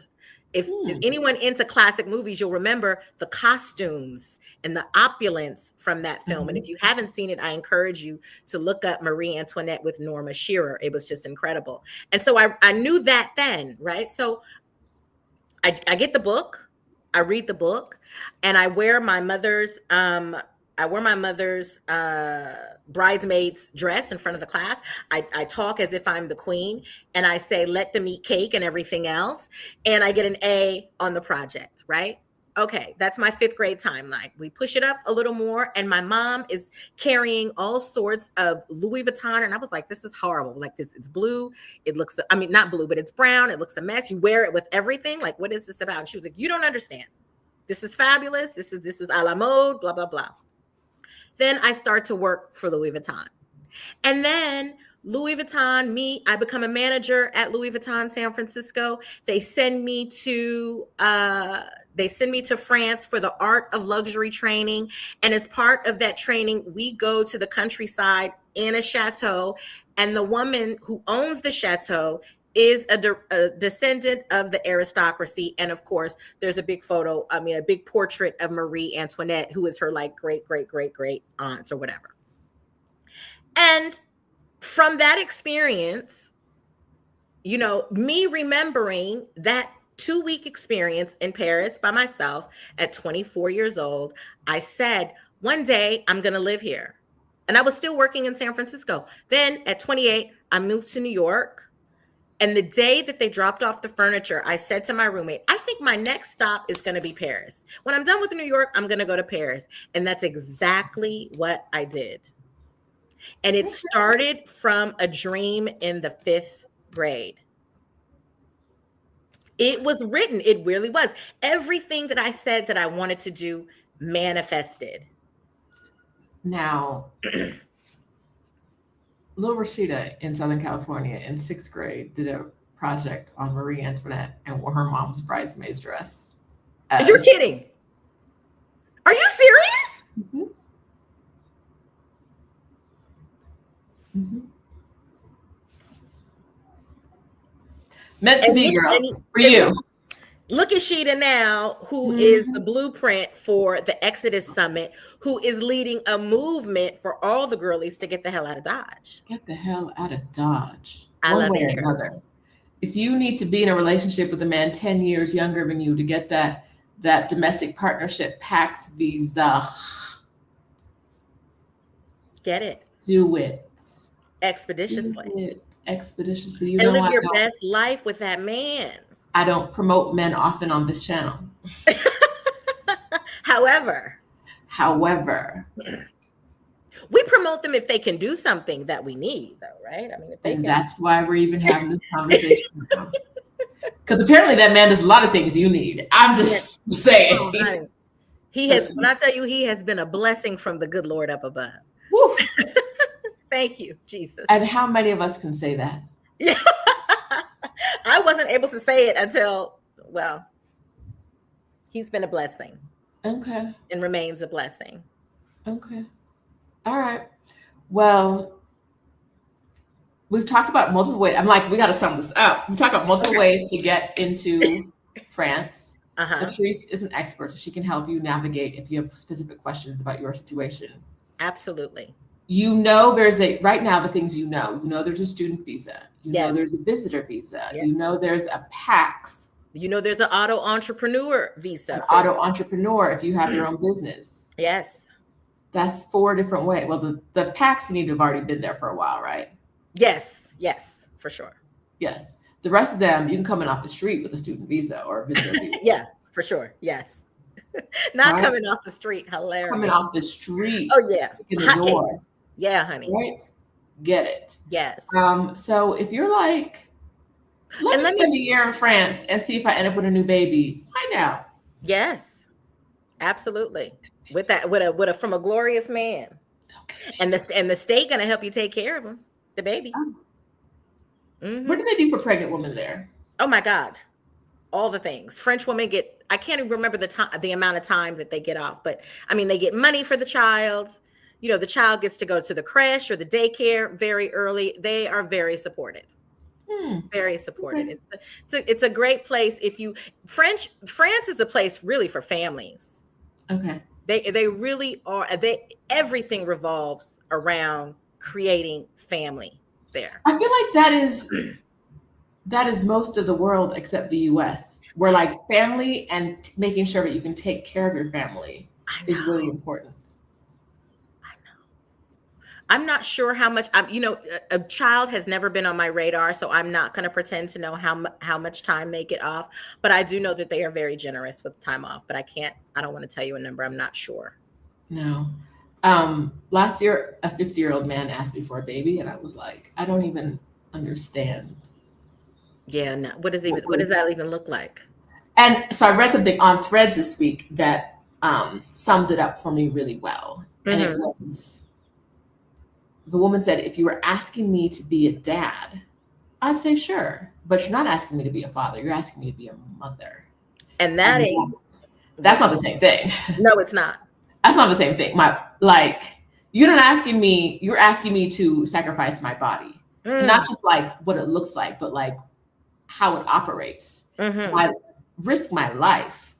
If anyone into classic movies, you'll remember the costumes and the opulence from that film. And if you haven't seen it, I encourage you to look up Marie Antoinette with Norma Shearer. It was just incredible. And so I knew that then. Right. So I get the book. I read the book, and I wear my mother's bridesmaid's dress in front of the class. I talk as if I'm the queen, and I say, let them eat cake and everything else. And I get an A on the project, right? Okay, that's my 5th grade timeline. We push it up a little more, and my mom is carrying all sorts of Louis Vuitton, and I was like, this is horrible. Like this, it's blue. It looks, I mean, not blue, but it's brown. It looks a mess. You wear it with everything. Like, what is this about? And she was like, you don't understand. This is fabulous. This is a la mode, blah, blah, blah. Then I start to work for Louis Vuitton. And then Louis Vuitton, I become a manager at Louis Vuitton San Francisco. They send me to France for the art of luxury training. And as part of that training, we go to the countryside in a chateau. And the woman who owns the chateau is a descendant of the aristocracy. And of course, there's a big a big portrait of Marie Antoinette, who is her like great, great, great, great aunt or whatever. And from that experience, me remembering that 2-week experience in Paris by myself at 24 years old, I said, one day I'm going to live here. And I was still working in San Francisco. Then at 28, I moved to New York. And the day that they dropped off the furniture, I said to my roommate, I think my next stop is going to be Paris. When I'm done with New York, I'm going to go to Paris. And that's exactly what I did. And it started from a dream in the 5th grade. It was written. It really was. Everything that I said that I wanted to do manifested. Now, little Rashida in Southern California in 6th grade did a project on Marie Antoinette and wore her mom's bridesmaid's dress. You're kidding. Are you serious? Mm-hmm. Mm-hmm. Meant to be, girl. For you. Look at Sheeta now, who is the blueprint for the Exodus Summit, who is leading a movement for all the girlies to get the hell out of Dodge. Get the hell out of Dodge. I love it. Another. If you need to be in a relationship with a man 10 years younger than you to get that domestic partnership PAX visa, get it. Do it. Expeditiously. Do it. Expeditiously. And live your best life with that man. I don't promote men often on this channel. However, we promote them if they can do something that we need, though, right? I mean, if they can. That's why we're even having this conversation. Because apparently that man does a lot of things you need. I'm just saying. Oh, he has. When I tell you, he has been a blessing from the good Lord up above. Woo. Thank you, Jesus. And how many of us can say that? Yeah. I wasn't able to say it until, well, he's been a blessing. Okay. And remains a blessing. Okay. All right. Well, we've talked about multiple ways. I'm like, we got to sum this up. We've talked about multiple ways to get into France. Latrice is an expert, so she can help you navigate if you have specific questions about your situation. Absolutely. There's right now the things there's a student visa, Yes. There's a visitor visa, Yes. There's a PAX, There's an auto entrepreneur visa. an auto entrepreneur if you have your own business. Yes. That's 4 different ways. Well, the PAX need to have already been there for a while, right? Yes, for sure. Yes. The rest of them, you can come in off the street with a student visa or a visitor visa. Yeah, for sure. Yes. Not right? Coming off the street. Hilarious. Coming off the street. Oh, yeah. In the door. Cakes. Yeah, honey. Right? Get it. Yes. So if you're like, let me spend a year in France and see if I end up with a new baby, find out. Yes. Absolutely. With from a glorious man. And the state gonna help you take care of him, the baby. Oh. Mm-hmm. What do they do for pregnant women there? Oh my God. All the things. French women get, I can't even remember the amount of time that they get off, but I mean, they get money for the child. The child gets to go to the creche or the daycare very early. They are very supported. Very supported. Okay. It's a great place. France is a place really for families. Okay. They really are. Everything revolves around creating family there. I feel like that is most of the world except the US, where like family and making sure that you can take care of your family is really important. I know. I'm not sure how much a child has never been on my radar, so I'm not going to pretend to know how much time they get off, but I do know that they are very generous with time off, but I don't want to tell you a number. I'm not sure. No. Last year, a 50-year-old man asked me for a baby, and I was like, I don't even understand. Yeah, no. What does that even look like? And so I read something on Threads this week that summed it up for me really well. Mm-hmm. And it was, the woman said, if you were asking me to be a dad, I'd say sure, but you're not asking me to be a father. You're asking me to be a mother. And that's not the same thing. No, it's not. That's not the same thing. You're asking me to sacrifice my body, not just like what it looks like, but like how it operates. Mm-hmm. I risk my life,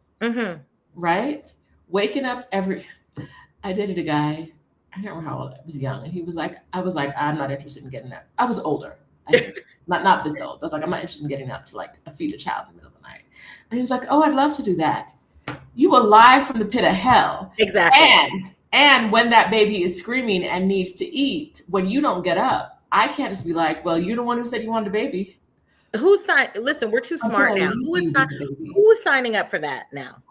right? Waking up I dated a guy, I can't remember how old, I was young, and I was like, I'm not interested in getting up. I was older, not this old. I was like, I'm not interested in getting up to like feed a child in the middle of the night. And he was like, oh, I'd love to do that. You alive from the pit of hell. Exactly. And when that baby is screaming and needs to eat, when you don't get up, I can't just be like, well, you're the one who said you wanted a baby. Listen, we're too smart now. Who is signing up for that now?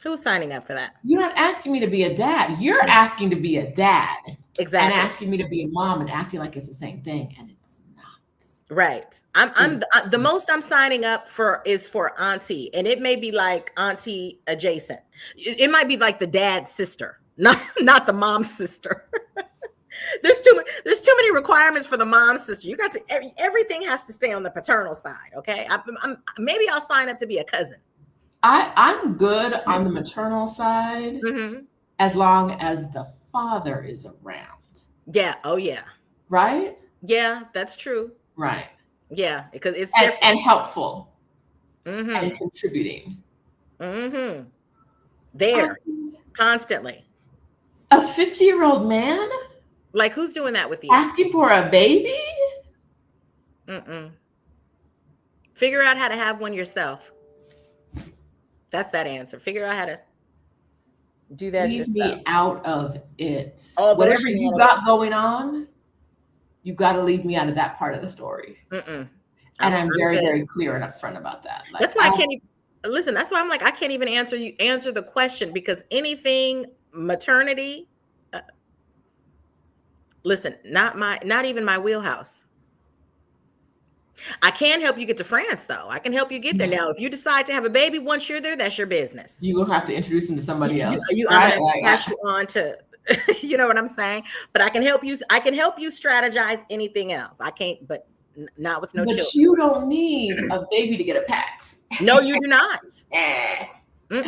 Who's signing up for that? You're not asking me to be a dad. You're asking to be a dad. Exactly. And asking me to be a mom and acting like it's the same thing. And it's not. Right. The most I'm signing up for is for auntie. And it may be like auntie adjacent. It might be like the dad's sister, not the mom's sister. There's too many requirements for the mom's sister. You got to, everything has to stay on the paternal side. Okay. Maybe I'll sign up to be a cousin. I'm good on the maternal side, as long as the father is around. Yeah. Oh yeah. Right? Yeah, that's true. Right. Yeah, because it's and helpful and contributing. There, constantly. A 50-year-old man? Like, who's doing that with you? Asking for a baby? Figure out how to have one yourself. That's that answer. Figure out how to do that yourself. Leave me out of it. Whatever you got going on, you got to leave me out of that part of the story. And I'm very, very clear and upfront about that. Like, that's why I can't even listen. That's why I'm like, I can't even answer the question, because anything maternity, listen, not even my wheelhouse. I can help you get to France, though. I can help you get there. Now, if you decide to have a baby, once you're there, that's your business. You will have to introduce him to somebody else. I'm going to pass you on to, you know what I'm saying? But I can help you. I can help you strategize anything else. I can't, but not with no children. But you don't need a baby to get a PAX. No, you do not. And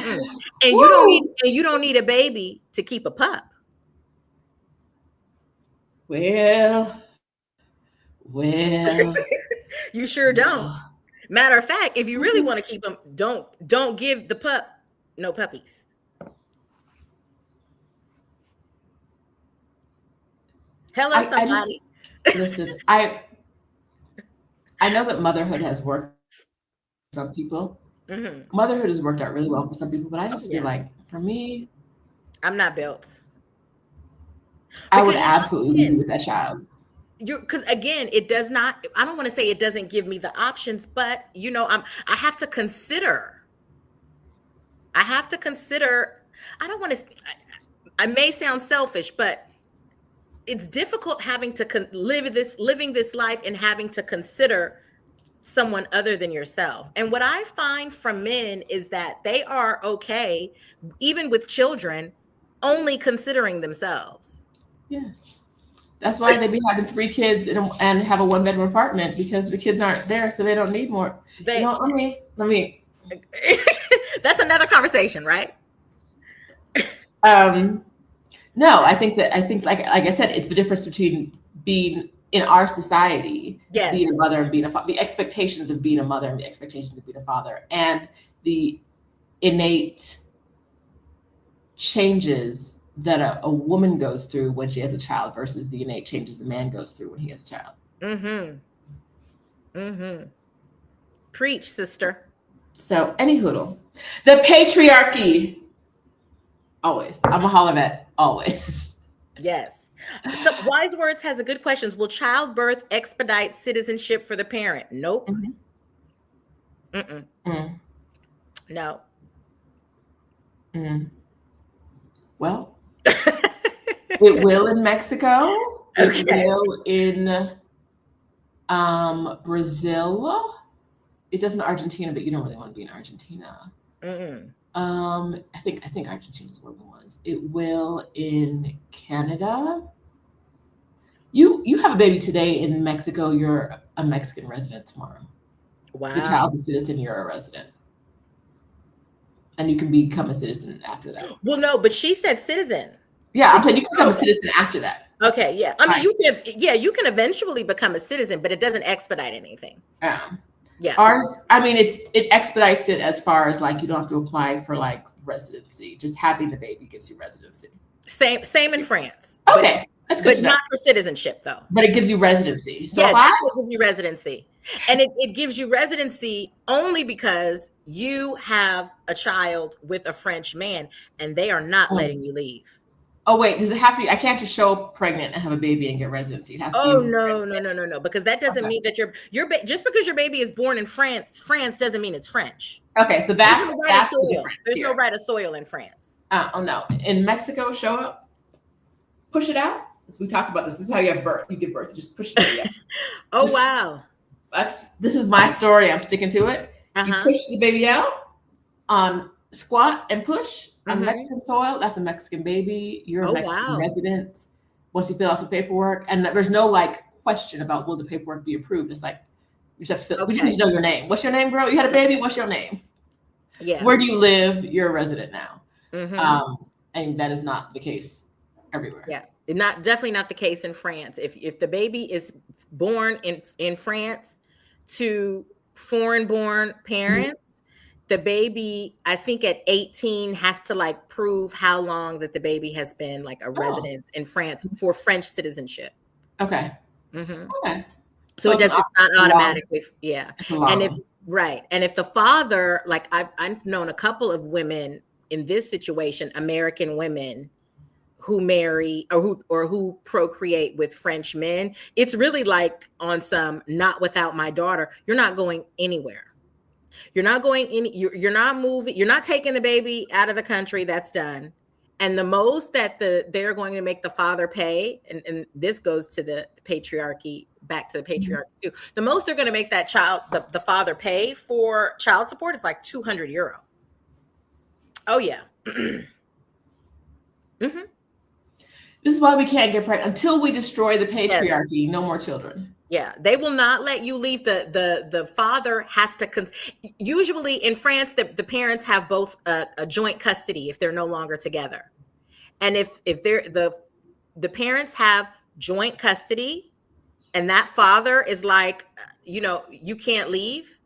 you don't need a baby to keep a pup. Well. You sure don't. Matter of fact, if you really want to keep them, don't give the pup no puppies. Hello, I just somebody. listen. I know that motherhood has worked for some people. Mm-hmm. Motherhood has worked out really well for some people, but I Oh just feel yeah, like for me, I'm not built I would because absolutely be again, with that child. because again, it does not. I don't want to say it doesn't give me the options, but I have to consider. I have to consider. I don't want to. I may sound selfish, but it's difficult having to living this life and having to consider someone other than yourself. And what I find from men is that they are okay, even with children, only considering themselves. Yes. That's why they be having 3 kids and have a 1 bedroom apartment because the kids aren't there, so they don't need more. You They know, let me. That's another conversation, right? Um, no, I think like I said, it's the difference between being in our society, being a Yes. mother and being a father, the expectations of being a mother and the expectations of being a father, and the innate changes that a woman goes through when she has a child versus the innate changes the man goes through when he has a child. Mm-hmm. Mm-hmm. Preach, sister. So, any hoodle, the patriarchy. Always, I'm a holler at always. Yes. So Wise Words has a good question. Will childbirth expedite citizenship for the parent? Nope. Mm-hmm. Mm-mm. Mm, No. mm. Well, it will in Mexico. It Okay. will in Brazil. It does in Argentina, but you don't really want to be in Argentina. Mm-mm. I think Argentina is one of the ones. It will in Canada. You have a baby today in Mexico. You're a Mexican resident tomorrow. If your Wow. child's a citizen, you're a resident, and you can become a citizen after that. Well, no, but she said citizen. Yeah, I'm Did saying you? you can become a Okay. citizen after that. Okay. Yeah. I mean, Right. you can eventually become a citizen, but it doesn't expedite anything. Yeah. Ours, I mean, it expedites it as far as like you don't have to apply for like residency. Just having the baby gives you residency. Same in France. Okay, that's good But to know. not for citizenship though. But it gives you residency. So Yeah, if that's I what gives you residency. And it gives you residency only because you have a child with a French man and they are not letting you leave. oh wait, does it have to be? I can't just show up pregnant and have a baby and get residency. It has to be Oh a no, no, no, no, no. Because that doesn't okay. mean that just because your baby is born in France doesn't mean it's French. Okay, so There's that's no right of that's the soil. difference There's no here. right of soil in France. Oh no, in Mexico, show up, push it out. As we talked about this, is how you have birth. You give birth, you just push the baby out. Oh wow. This is my story. I'm sticking to it. You Uh-huh. push the baby out on squat and push on Mm-hmm. Mexican soil. That's a Mexican baby. You're a Oh Mexican wow. resident. Once you fill out some paperwork, and there's no like question about will the paperwork be approved. It's like you just have to fill. We just need Okay. to know your name. What's your name, girl? You had a baby. What's your name? Yeah. Where do you live? You're a resident now. Mm-hmm. And that is not the case everywhere. Yeah. Definitely not the case in France. If the baby is born in France to foreign born parents, the baby, I think at 18 has to like prove how long that the baby has been like a Oh, resident in France for French citizenship. okay. Hmm. Okay. So So it's not it's a long, automatically, yeah. it's a long And one. and if the father, like I've known a couple of women in this situation, American women who marry or who procreate with French men, it's really like on some not without my daughter. You're not going anywhere. You're not going any. You're not moving. You're not taking the baby out of the country. That's done. And the most that they're going to make the father pay, and this goes to the patriarchy, back to the patriarchy too. The most they're going to make that child, the father pay for child support is like €200. Oh yeah. Mm-hmm. This is why we can't get pregnant until we destroy the Yes. patriarchy. No more children. Yeah, they will not let you leave. The father has to usually in France the parents have both a joint custody if they're no longer together. And if they're the parents have joint custody and that father is like, you can't leave,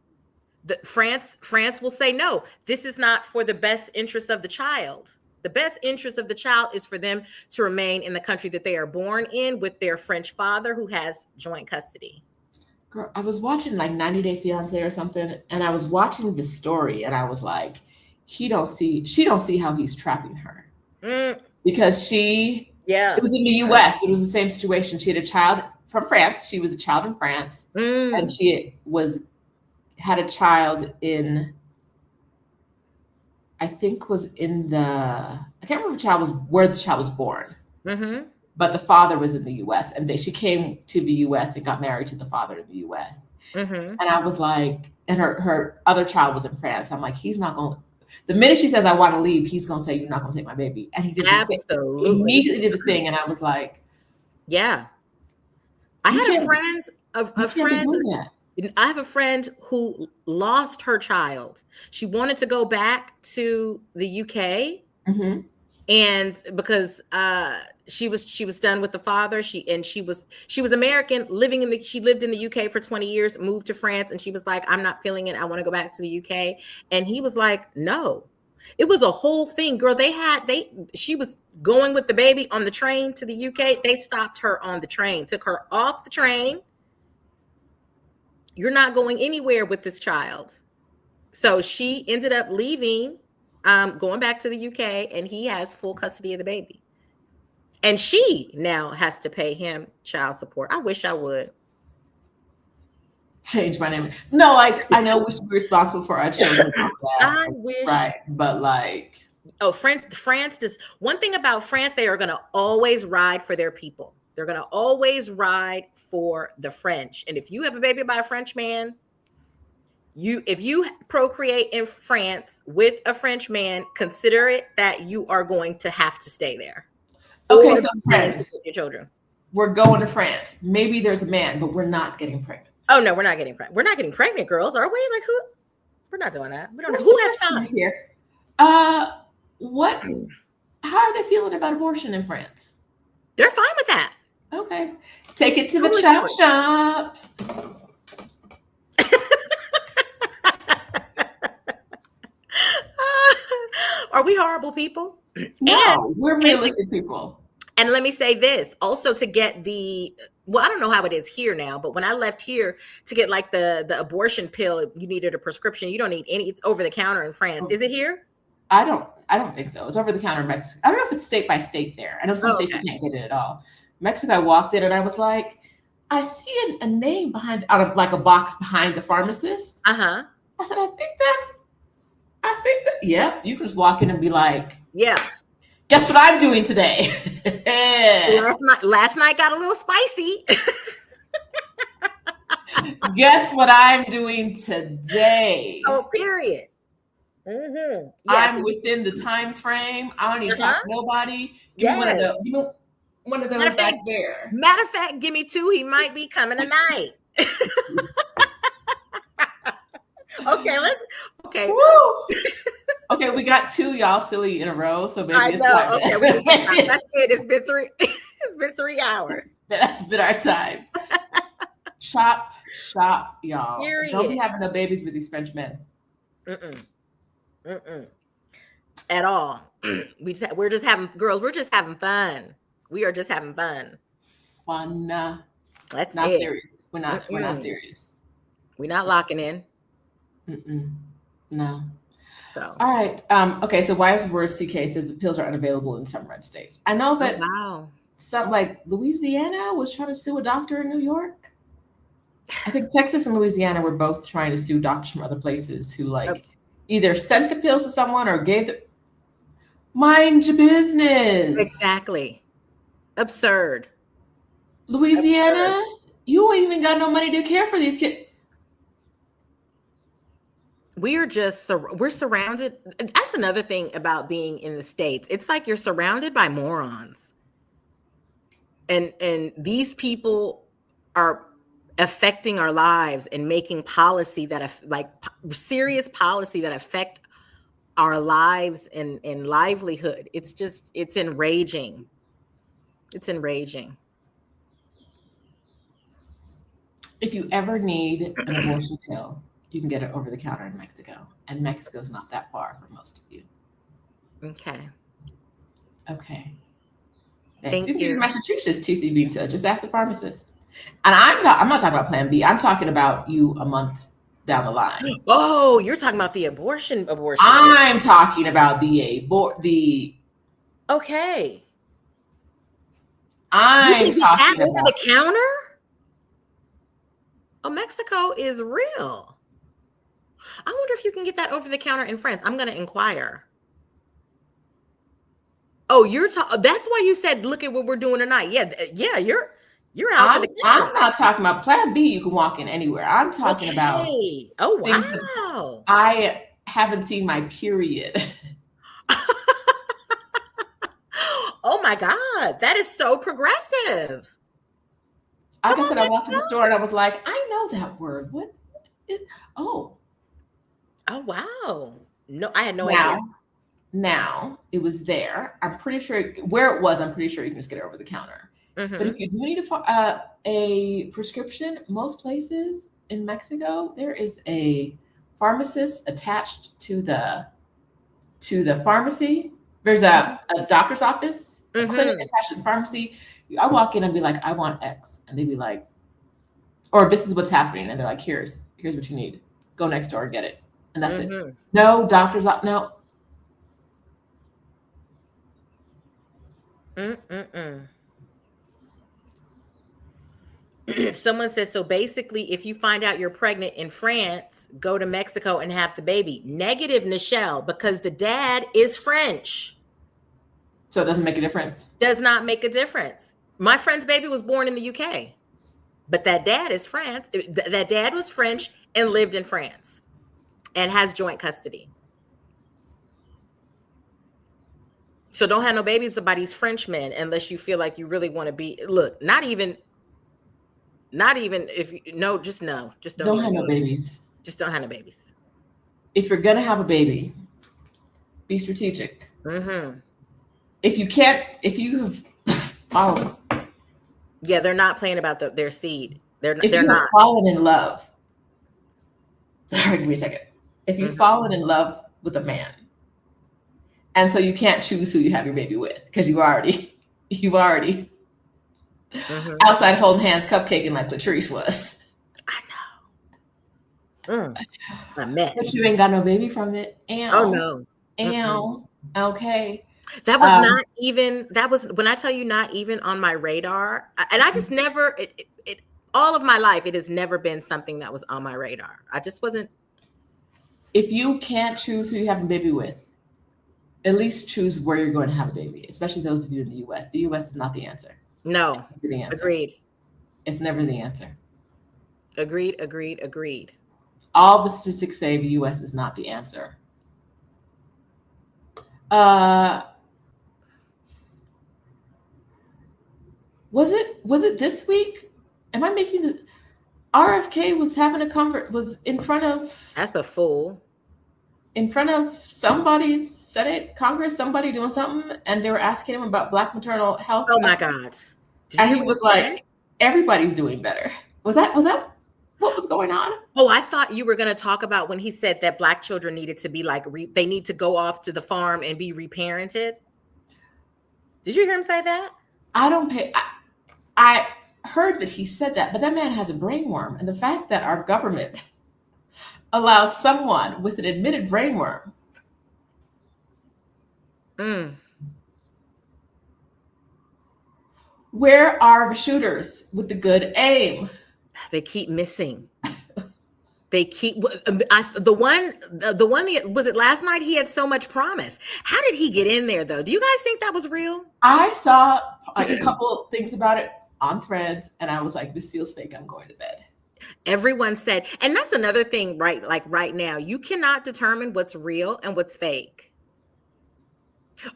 France will say no, this is not for the best interest of the child. The best interest of the child is for them to remain in the country that they are born in with their French father who has joint custody. Girl, I was watching like 90 Day Fiance or something, and I was watching the story, and I was like, she don't see how he's trapping her. Because it was in the US, but it was the same situation. She had a child from France. She was a child in France, and she had a child in, I think I can't remember where the child was born, but the father was in the US, and she came to the US and got married to the father in the US. And I was like, and her other child was in France. I'm like, he's not going to, the minute she says, I want to leave, he's going to say, you're not going to take my baby. And he did immediately did the thing. And I was like, yeah. I had a friend who lost her child. She wanted to go back to the UK. And because she was done with the father, she was American, she lived in the UK for 20 years, moved to France, and she was like, I'm not feeling it, I want to go back to the UK. And he was like, no. It was a whole thing, girl. She was going with the baby on the train to the UK. They stopped her on the train, took her off the train. You're not going anywhere with this child. So she ended up leaving, going back to the UK, and he has full custody of the baby. And she now has to pay him child support. I wish I would change my name. No, like, I know we should be responsible for our children. I wish. Right. But like. Oh, France does. One thing about France, they are going to always ride for their people. They're going to always ride for the French. And if you have a baby by a French man, if you procreate in France with a French man, consider it that you are going to have to stay there. Okay, so friends, your children. We're going to France. Maybe there's a man, but we're not getting pregnant. Oh no, we're not getting pregnant. We're not getting pregnant, girls, are we? Like who? We're not doing that. We don't know who has time here. What? How are they feeling about abortion in France? They're fine with that. Okay, take it to the chop shop. Are we horrible people? No, we're realistic people. And let me say this also, to get I don't know how it is here now, but when I left here to get like the abortion pill, you needed a prescription. You don't need any. It's over the counter in France. Is it here? I don't think so. It's over the counter in Mexico. I don't know if it's state by state there. I know some states you can't get it at all. Mexico, I walked in and I was like, I see a name behind, out of like a box behind the pharmacist. I said, I think that, yep. You can just walk in and be like, yeah. Guess what I'm doing today? Last night got a little spicy. Guess what I'm doing today? Oh, period. Yes. I'm within the time frame. I don't need to talk to nobody. Give me one of those back there. Matter of fact, give me two. He might be coming tonight. Okay. Woo. Okay, we got two y'all silly in a row, so maybe it's time. Okay, that's it. It's been 3. It's been 3 hours. That's been our time. Chop shop, y'all. Period. Don't be having no babies with these French men. At all. We're just having fun. We are just having fun. Fun. That's not it. Serious. We're not serious. We're not locking in. No. So. All right. Okay. So why is worse CK says the pills are unavailable in some red states? I know that some like Louisiana was trying to sue a doctor in New York. I think Texas and Louisiana were both trying to sue doctors from other places who either sent the pills to someone or gave the. Mind your business. Exactly. Absurd. Louisiana, you ain't even got no money to care for these kids. We're surrounded. That's another thing about being in the States. It's like you're surrounded by morons. And these people are affecting our lives and making policy serious policy that affect our lives and livelihood. It's enraging. It's enraging. If you ever need an abortion pill, you can get it over the counter in Mexico. And Mexico's not that far for most of you. Okay. Okay. Thank You can get you. in Massachusetts TCB and just ask the pharmacist. And I'm not talking about Plan B. I'm talking about you a month down the line. Oh, you're talking about the abortion. I'm talking about the Okay. You I'm can get that talking over about the counter? Oh, Mexico is real. I wonder if you can get that over the counter in France. I'm going to inquire. Oh, that's why you said, look at what we're doing tonight. Yeah, you're out for the count. I'm not talking about Plan B. You can walk in anywhere. I'm talking about. Oh, wow. I haven't seen my period. Oh my God, that is so progressive. Like I said, I walked in the store and I was like, I know that word. What? Oh wow. No, I had no idea. Now it was there. I'm pretty sure where it was. I'm pretty sure you can just get it over the counter. Mm-hmm. But if you do need a prescription, most places in Mexico there is a pharmacist attached to the pharmacy. There's a doctor's office, a clinic attached to the pharmacy. I walk in and be like, I want X, and they'd be like, or this is what's happening, and they're like, here's what you need. Go next door and get it, and that's it. No doctor's no. Someone says, so basically, if you find out you're pregnant in France, go to Mexico and have the baby. Negative, Nichelle, because the dad is French. So it doesn't make a difference. Does not make a difference. My friend's baby was born in the UK, but that dad is France. That dad was French and lived in France and has joint custody. So don't have no baby with somebody's Frenchman unless you feel like you really want to be. Look, not even if you just don't have no babies. Just don't have no babies. If you're gonna have a baby, be strategic. If you have fallen. Yeah, they're not playing about their seed. They're not fallen in love. Sorry, give me a second. If you've fallen in love with a man, and so you can't choose who you have your baby with because you've already outside holding hands, cupcaking like Latrice was. I know. A mess. But you ain't got no baby from it. Oh no. Okay. That was not even. That was when I tell you, not even on my radar. And I just never. It all of my life, it has never been something that was on my radar. I just wasn't. If you can't choose who you have a baby with, at least choose where you're going to have a baby, especially those of you in the U.S. The U.S. is not the answer. No. The answer. Agreed. It's never the answer. Agreed. All the statistics say the U.S. is not the answer. Was it this week? Am I making the RFK was having was in front of. That's a fool. In front of somebody's Senate, Congress, somebody doing something, and they were asking him about Black maternal health. Oh my God! And he was like, "Everybody's doing better." Was that what was going on? Oh, I thought you were going to talk about when he said that Black children needed to be like they need to go off to the farm and be reparented. Did you hear him say that? I heard that he said that, but that man has a brainworm, and the fact that our government allows someone with an admitted brainworm. Where are the shooters with the good aim? They keep missing. They keep the one was it last night? He had so much promise. How did he get in there though? Do you guys think that was real? I saw a couple things about it on Threads, and I was like, "This feels fake. I'm going to bed." Everyone said, and that's another thing, right? Like right now, you cannot determine what's real and what's fake.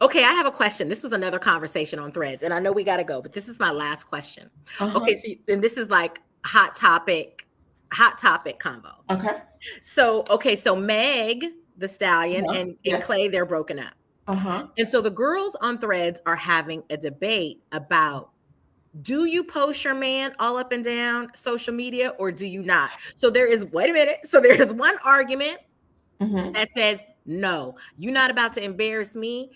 Okay, I have a question. This was another conversation on Threads, and I know we got to go, but this is my last question. Okay, and this is like hot topic convo. Okay. So Meg the Stallion and Clay, they're broken up. And so the girls on Threads are having a debate about, do you post your man all up and down social media or do you not? So there is one argument that says No, you're not about to embarrass me.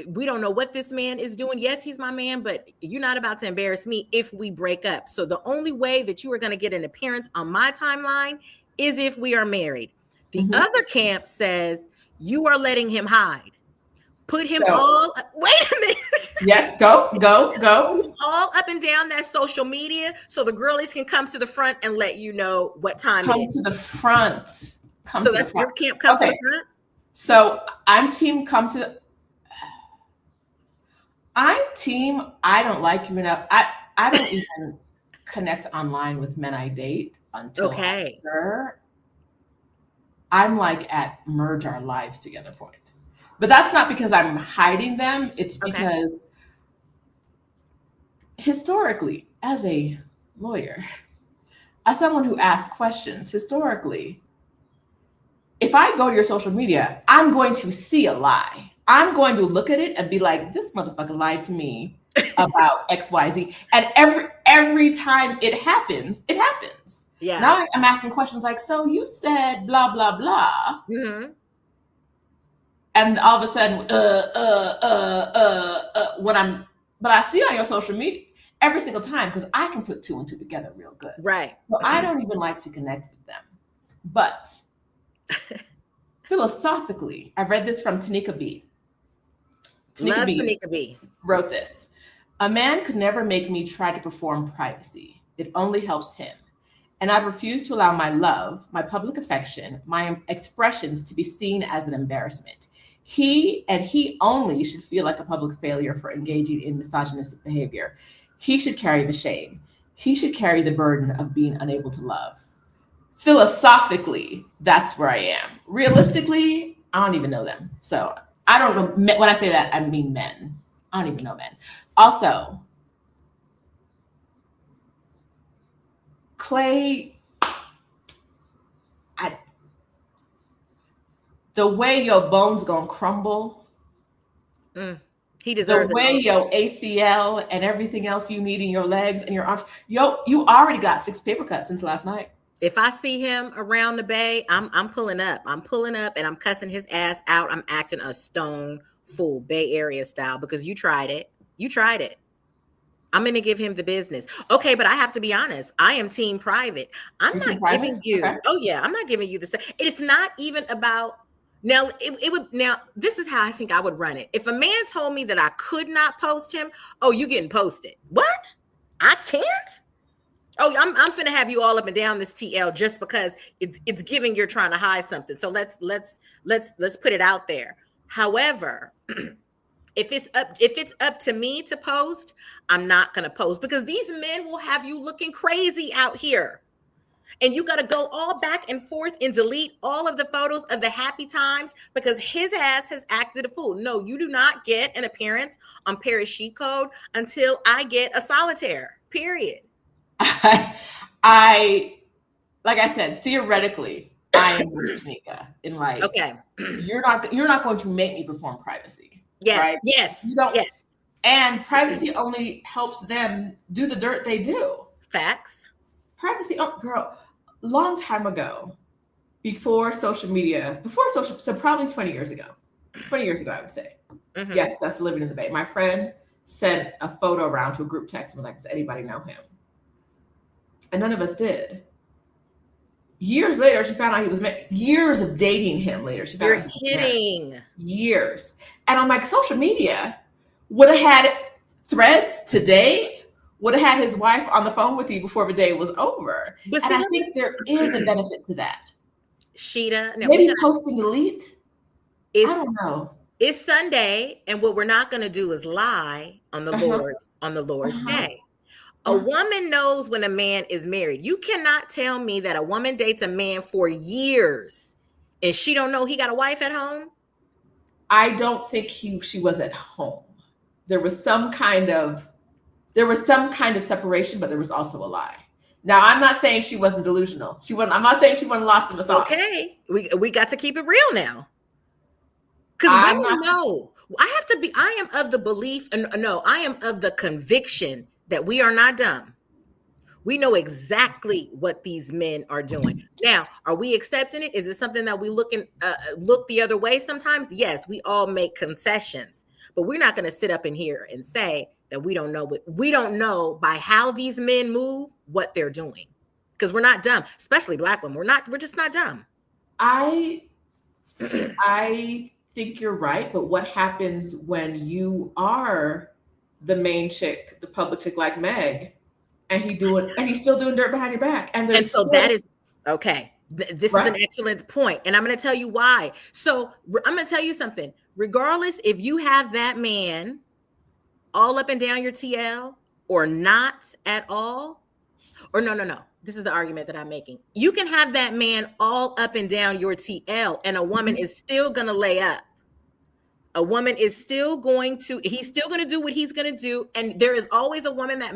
We don't know what this man is doing. Yes, he's my man, but you're not about to embarrass me if we break up. So the only way that you are going to get an appearance on my timeline is if we are married. The Mhm. other camp says you are letting him hide. Put him So- all, wait a minute. Yes, go. Put him all up and down that social media so the girlies can come to the front and let you know what time Come it is. to the front. Come So to the that's your front. camp, come to Okay. the front? So I'm team come to. I'm team. I don't like you enough. I don't even connect online with men I date until after I'm like at merge our lives together point. But that's not because I'm hiding them. It's because historically, as a lawyer, as someone who asks questions, historically, if I go to your social media, I'm going to see a lie. I'm going to look at it and be like, this motherfucker lied to me about XYZ. And every time it happens, it happens. Yeah. Now I'm asking questions like, so you said blah, blah, blah. Mm-hmm. And all of a sudden, but I see on your social media every single time because I can put two and two together real good. Right. So I don't even like to connect with them. But philosophically, I read this from Tanika B. Tanika B. Wrote this. A man could never make me try to perform privacy. It only helps him. And I've refused to allow my love, my public affection, my expressions to be seen as an embarrassment. He and he only should feel like a public failure for engaging in misogynistic behavior. He should carry the shame. He should carry the burden of being unable to love. Philosophically, that's where I am. Realistically, I don't even know them. So I don't know. When I say that, I mean men. I don't even know men. Also, Clay, the way your bones gonna crumble, he deserves the way your ACL and everything else you need in your legs and your arms, you already got 6 paper cuts since last night. If I see him around the bay, I'm pulling up. I'm pulling up and I'm cussing his ass out. I'm acting a stone fool, Bay Area style, because you tried it. You tried it. I'm going to give him the business. Okay, but I have to be honest. I am team private. I'm not giving you. Okay. Oh yeah, I'm not giving you this. It's not even about. Now, it would. Now, this is how I think I would run it. If a man told me that I could not post him, oh, you getting posted? What? I can't. Oh, I'm finna have you all up and down this TL just because it's giving you're trying to hide something. So let's put it out there. However, if it's up to me to post, I'm not gonna post because these men will have you looking crazy out here. And you got to go all back and forth and delete all of the photos of the happy times because his ass has acted a fool. No, you do not get an appearance on Paris Chic Code until I get a solitaire, period. I like I said, theoretically, I am with Tanika in like, okay, you're not going to make me perform privacy. Yes, right? Yes, you don't, yes. And privacy only helps them do the dirt they do. Facts. Privacy, oh girl, long time ago, before social media, so probably 20 years ago, I would say. Mm-hmm. Yes, that's living in the Bay. My friend sent a photo around to a group text and was like, does anybody know him? And none of us did. Years later, she found out he was married. Years of dating him later, she found out he was married. Years. And on my social media, would have had threads today, would have had his wife on the phone with you before the day was over. But and I think there is a benefit to that. Sheeta. Maybe post and delete? I don't know. It's Sunday, and what we're not going to do is lie on the Lord's day. A woman knows when a man is married. You cannot tell me that a woman dates a man for years and she don't know he got a wife at home. I don't think she was at home. There was some kind of separation, but there was also a lie. Now, I'm not saying she wasn't delusional. I'm not saying she wasn't lost in the sauce. Okay. We got to keep it real now. Because women know. I am of the belief, and no, I am of the conviction that we are not dumb. We know exactly what these men are doing. Now, are we accepting it? Is it something that we look the other way sometimes? Yes, we all make concessions, but we're not going to sit up in here and say that we don't know by how these men move what they're doing, because we're not dumb, especially Black women. We're just not dumb. I think you're right, but what happens when you are the main chick, the public chick like Meg, and he's still doing dirt behind your back, and that is okay. This is an excellent point, and I'm going to tell you why. So I'm going to tell you something. Regardless if you have that man all up and down your TL or not at all, or no. This is the argument that I'm making. You can have that man all up and down your TL, and a woman is still going to lay up. A woman is still going to, he's still going to do what he's going to do. And there is always a woman that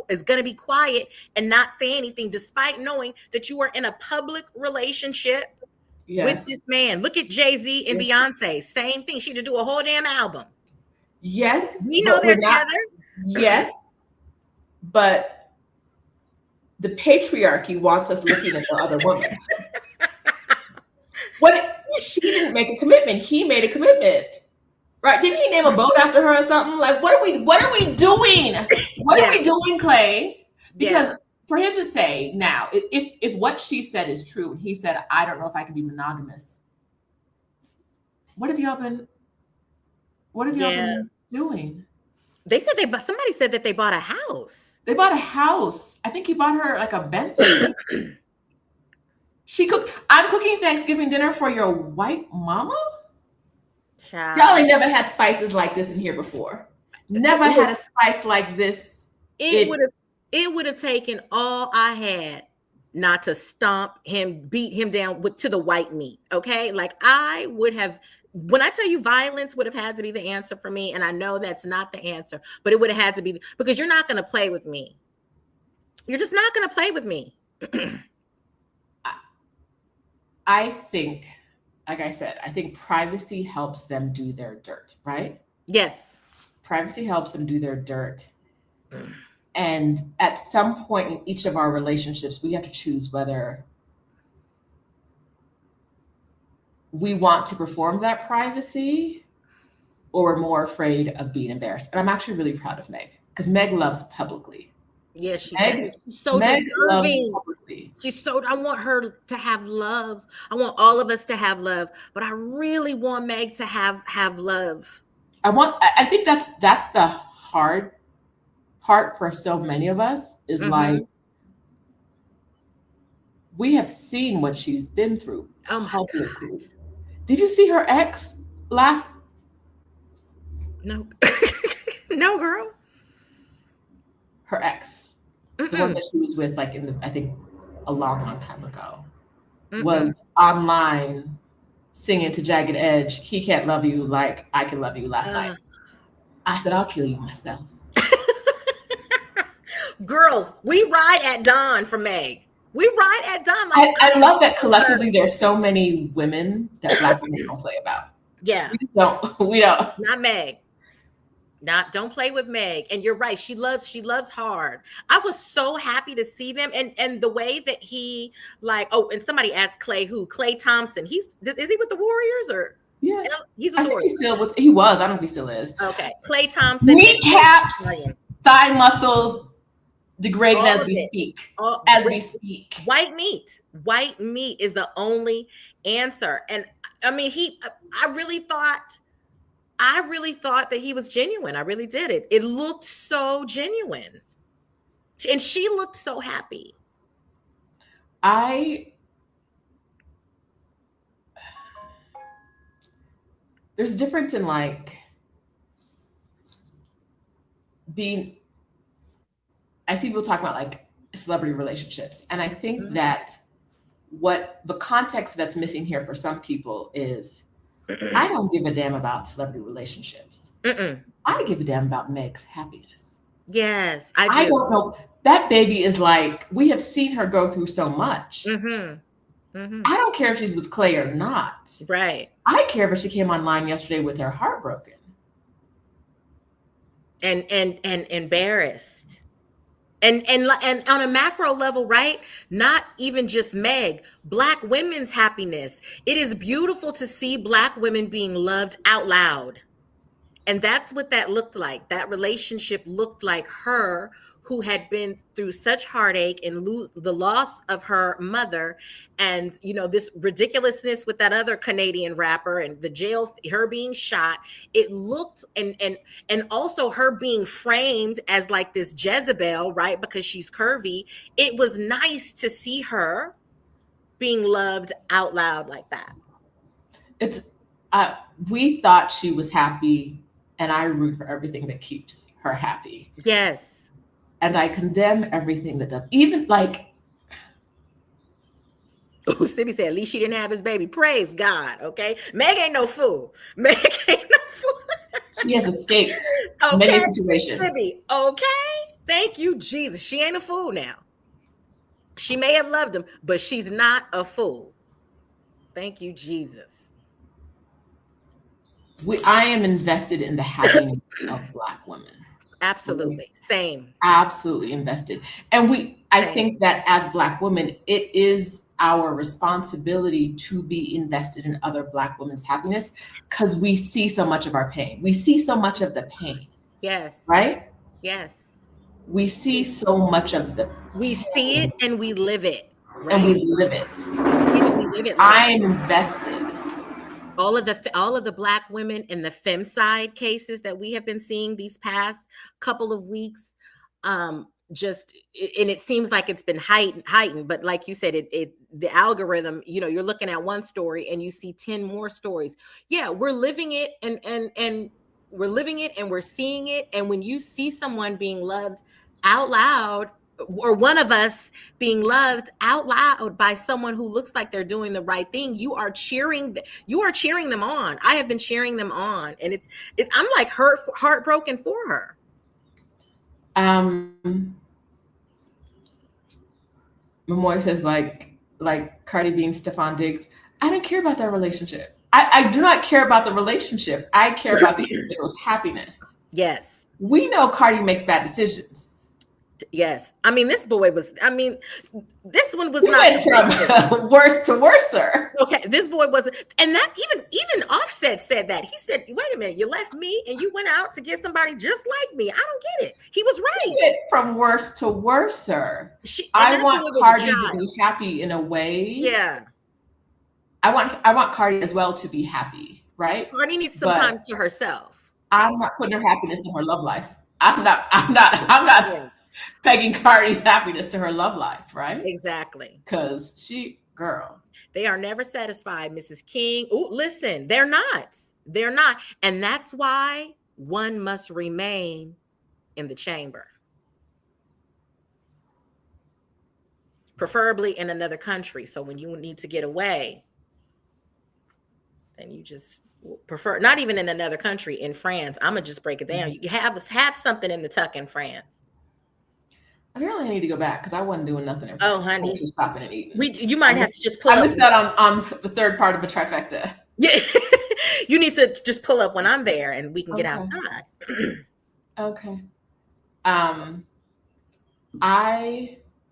is going to be quiet and not say anything, despite knowing that you are in a public relationship with this man. Look at Jay-Z and Beyonce. Same thing. She had to do a whole damn album. Yes. We know they're together. Yes. But the patriarchy wants us looking at the other woman. She didn't make a commitment. He made a commitment. Right? Didn't he name a boat after her or something? Like, what are we doing? What are we doing, Clay? Because for him to say now, if what she said is true, and he said, I don't know if I can be monogamous. What have y'all been doing? They said somebody said that they bought a house. They bought a house. I think he bought her like a Bentley. I'm cooking Thanksgiving dinner for your white mama? Child. Y'all ain't never had spices like this in here before. Never had a spice like this. It would have taken all I had not to beat him down to the white meat. Okay. Like I would have, when I tell you violence would have had to be the answer for me. And I know that's not the answer, but it would have had to be, because you're not going to play with me. You're just not going to play with me. I think, like I said, I think privacy helps them do their dirt, right? Yes. Privacy helps them do their dirt. And at some point in each of our relationships, we have to choose whether we want to perform that privacy or we're more afraid of being embarrassed. And I'm actually really proud of Meg, because Meg loves publicly. Yes, she does. She's so deserving. I want her to have love. I want all of us to have love, but I really want Meg to have love. I think that's the hard part for so many of us is like, we have seen what she's been through. Did you see her ex last? No. No, girl. Her ex, the one that she was with, like I think a long time ago, was online singing to Jagged Edge, He Can't Love You Like I Can Love You last night. I said, I'll kill you myself. Girls, we ride at dawn for Meg. We ride at dawn. Like, I love that collectively there's so many women that Black women don't play about. Yeah. We don't. Not Meg. Don't play with Meg. And you're right. She loves hard. I was so happy to see them. And the way that he and somebody asked Clay who? Clay Thompson. Is he with the Warriors or? Yeah. He's with the Warriors. He was. I don't know if he still is. Okay. Clay Thompson. Kneecaps, thigh muscles degrading as we speak. We speak. White meat. White meat is the only answer. And I mean, I really thought that he was genuine. I really did. It looked so genuine. And she looked so happy. There's a difference in I see people talking about celebrity relationships. And I think that what the context that's missing here for some people is, I don't give a damn about celebrity relationships. I give a damn about Meg's happiness. Yes, I do. I don't know. That baby is we have seen her go through so much. I don't care if she's with Clay or not. Right. I care if she came online yesterday with her heart broken. And embarrassed. And on a macro level, right? Not even just Meg, Black women's happiness. It is beautiful to see Black women being loved out loud. And that's what that looked like. That relationship looked like her, who had been through such heartache and the loss of her mother, and this ridiculousness with that other Canadian rapper and the jail, her being shot. It looked and also her being framed as like this Jezebel, right? Because she's curvy. It was nice to see her being loved out loud like that. It's we thought she was happy, and I root for everything that keeps her happy. Yes. And I condemn everything that does. Even like, oh, Sibby said, at least she didn't have his baby. Praise God. Okay. Meg ain't no fool. Meg ain't no fool. She has escaped many situations. Sibby, okay. Thank you, Jesus. She ain't a fool now. She may have loved him, but she's not a fool. Thank you, Jesus. I am invested in the happiness of Black women. Absolutely. Same. Absolutely invested. And I think that as Black women, it is our responsibility to be invested in other Black women's happiness, because we see so much of our pain. We see so much of the pain. Yes. Right? Yes. We see so much of the pain. We see it and we live it. Right? And we live it. We see it and we live it. I am invested. All of the Black women in the femicide cases that we have been seeing these past couple of weeks, and it seems like it's been heightened, but like you said, the algorithm, you're looking at one story and you see 10 more stories. Yeah, we're living it and we're living it and we're seeing it. And when you see someone being loved out loud, or one of us being loved out loud by someone who looks like they're doing the right thing, you are cheering them on. I have been cheering them on, and I'm like heartbroken for her. Memoy says like Cardi B and Stephon Diggs. I don't care about their relationship. I do not care about the relationship. I care about the individual's happiness. Yes. We know Cardi makes bad decisions. Yes. I mean, this one was went from worse to worser. Okay. This boy wasn't. And that even Offset said that. He said, wait a minute, you left me and you went out to get somebody just like me. I don't get it. He was right. He went from worse to worser. I want Cardi to be happy in a way. Yeah. I want Cardi as well to be happy, right? Cardi needs some time to herself. I'm not putting her happiness in her love life. I'm not pegging Cardi's happiness to her love life, right? Exactly. Because girl. They are never satisfied, Mrs. King. Oh, listen, they're not. And that's why one must remain in the chamber. Preferably in another country. So when you need to get away, then you just prefer, not even in another country, in France. I'm going to just break it down. You have something in the tuck in France. Apparently, I need to go back because I wasn't doing nothing. Oh, honey, just stopping and eating. You might have to just pull up. I missed out on the third part of a trifecta. Yeah, you need to just pull up when I'm there, and we can get outside. Okay.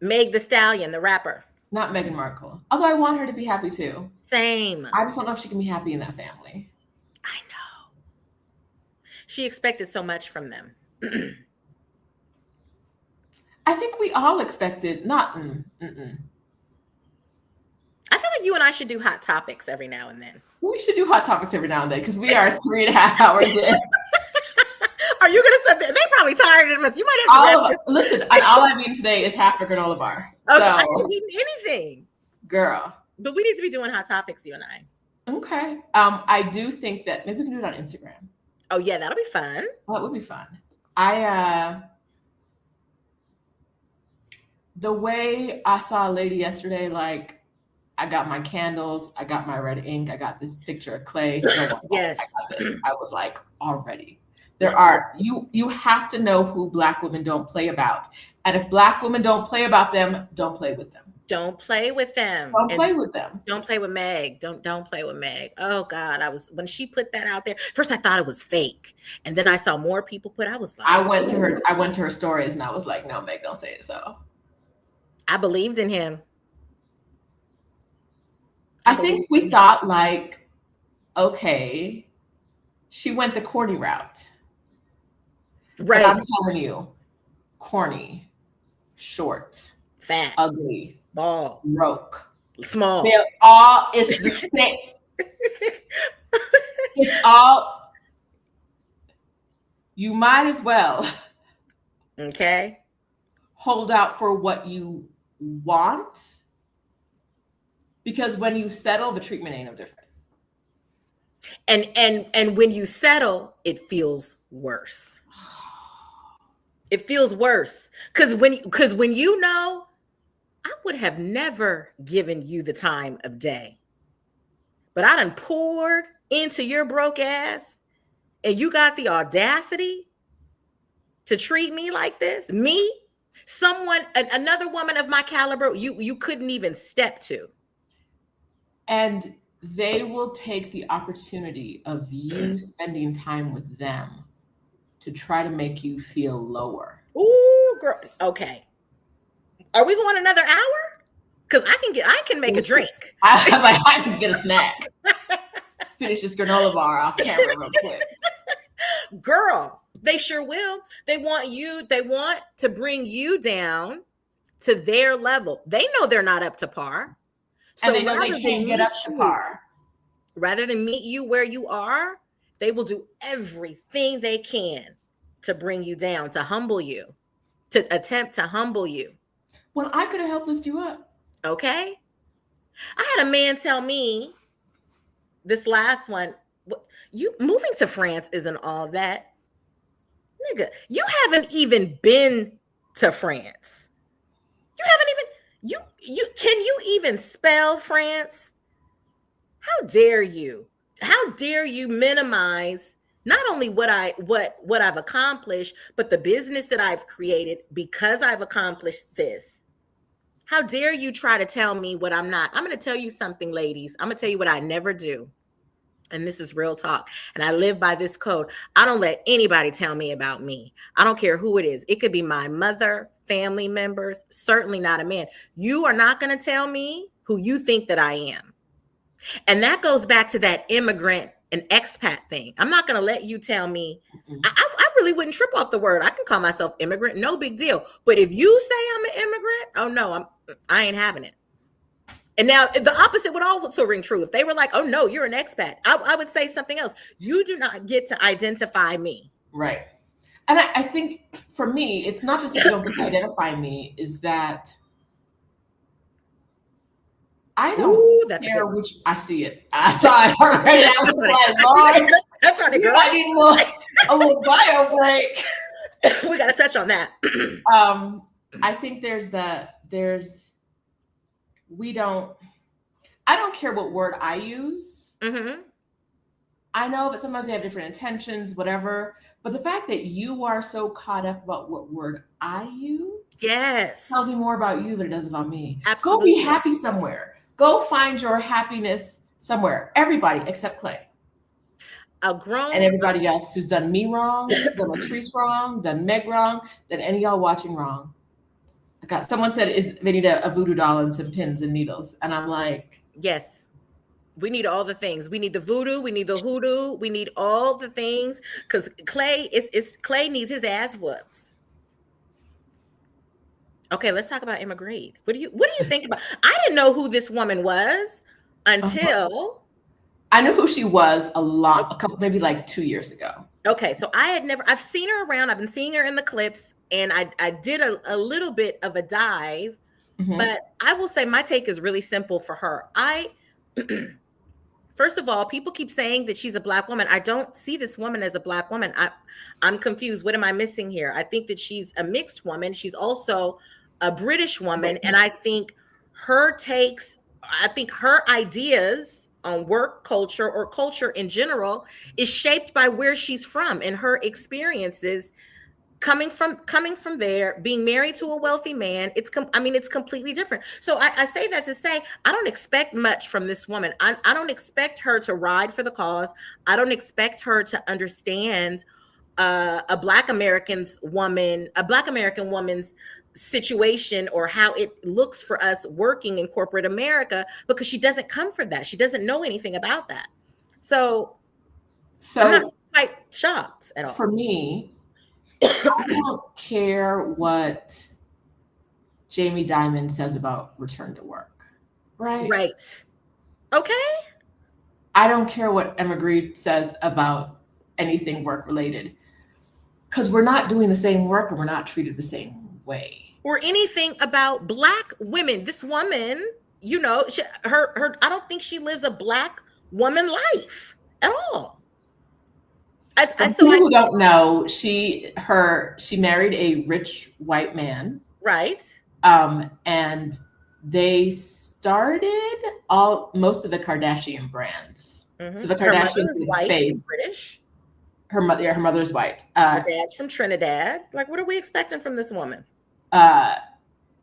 Meg the Stallion, the rapper. Not Meghan Markle. Although I want her to be happy too. Same. I just don't know if she can be happy in that family. I know. She expected so much from them. I think we all expected not. I feel like you and I should do hot topics every now and then. We should do hot topics every now and then because we are 3.5 hours in. Are you gonna say they're probably tired of us? You might have to listen. All I've eaten today is half a granola bar. Okay, I haven't eaten anything, girl. But we need to be doing hot topics, you and I. Okay. I do think that maybe we can do it on Instagram. Oh yeah, that'll be fun. That would be fun. The way I saw a lady yesterday, like I got my candles, I got my red ink, I got this picture of Clay. Yes. I got this. I was like, already. There are, you have to know who Black women don't play about. And if Black women don't play about them, don't play with them. Don't play with them. Don't play with them. Don't play with Meg. Don't play with Meg. Oh God, when she put that out there. First, I thought it was fake, and then I saw more people put. I was like, I went to her stories, and I was like, no, Meg, don't say it. So I believed in him. I think we thought like, okay, she went the corny route. Right. But I'm telling you, corny, short, fat, ugly, bald, broke, small. It's the same. It's all, you might as well. Okay. Hold out for what you want, because when you settle, the treatment ain't no different. And when you settle, it feels worse. It feels worse because when you know, I would have never given you the time of day, but I done poured into your broke ass, and you got the audacity to treat me like this. Me, another woman of my caliber, you couldn't even step to. And they will take the opportunity of you spending time with them to try to make you feel lower. Ooh, girl. Okay. Are we going another hour? Because I can make a drink. I was like, I can get a snack. Finish this granola bar off camera real quick. Girl, they sure will. They want to bring you down to their level. They know they're not up to par. So and they know they can't get up to par. Rather than meet you where you are, they will do everything they can to bring you down, to humble you, to attempt to humble you. Well, I could have helped lift you up. Okay. I had a man tell me this last one, you moving to France isn't all that. Nigga, you haven't even been to France. You haven't even, can you even spell France? How dare you? How dare you minimize not only what I've accomplished, but the business that I've created because I've accomplished this. How dare you try to tell me what I'm not? I'm going to tell you something, ladies. I'm going to tell you what I never do. And this is real talk. And I live by this code. I don't let anybody tell me about me. I don't care who it is. It could be my mother, family members, certainly not a man. You are not going to tell me who you think that I am. And that goes back to that immigrant and expat thing. I'm not going to let you tell me. I really wouldn't trip off the word. I can call myself immigrant. No big deal. But if you say I'm an immigrant, oh no, I ain't having it. And now the opposite would also ring true. If they were like, oh no, you're an expat, I would say something else. You do not get to identify me. Right. And I think for me, it's not just that you don't get to identify me, is that I don't care which. I see it. I saw it already. I was like, Lord, I'm trying to I need a little bio break. We got to touch on that. I think I don't care what word I use. Mm-hmm. I know, but sometimes they have different intentions, whatever. But the fact that you are so caught up about what word I use, tells me more about you than it does about me. Absolutely. Go be happy somewhere. Go find your happiness somewhere. Everybody except Clay. And everybody else who's done me wrong, done Latrice wrong, done Meg wrong, done any of y'all watching wrong. Someone said they need a voodoo doll and some pins and needles. And I'm like, yes, we need all the things. We need the voodoo. We need the hoodoo. We need all the things. Because Clay needs his ass whooped. Okay, let's talk about Immigrate. What do you think about? I didn't know who this woman was until I knew who she was maybe like 2 years ago. Okay, so I've seen her around. I've been seeing her in the clips, and I did a little bit of a dive, but I will say my take is really simple for her. First of all, people keep saying that she's a Black woman. I don't see this woman as a Black woman. I'm confused. What am I missing here? I think that she's a mixed woman. She's also a British woman. And I think her ideas on work culture or culture in general is shaped by where she's from and her experiences coming from there, being married to a wealthy man, it's completely different. So I say that to say I don't expect much from this woman. I don't expect her to ride for the cause. I don't expect her to understand a Black American woman's situation or how it looks for us working in corporate America, because she doesn't come from that. She doesn't know anything about that. So I'm not quite shocked at all. For me, I don't care what Jamie Dimon says about return to work, right? Right. Okay. I don't care what Emma Grede says about anything work related, because we're not doing the same work and we're not treated the same way. Or anything about Black women. This woman, you know, her I don't think she lives a Black woman life at all. People who don't know, she married a rich white man, right? And they started most of the Kardashian brands. Mm-hmm. So the Kardashians is white, and British. Her mother's white. Her dad's from Trinidad. Like, what are we expecting from this woman?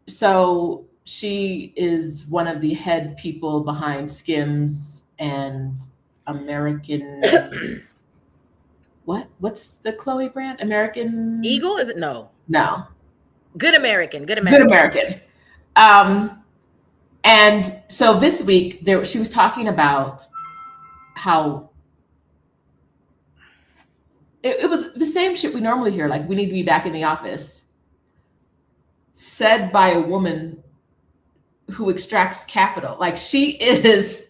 So she is one of the head people behind Skims and American. What's the Chloe brand? American Eagle? Is it? No. Good American. And so this week she was talking about how it was the same shit we normally hear, like we need to be back in the office, said by a woman who extracts capital. Like, she is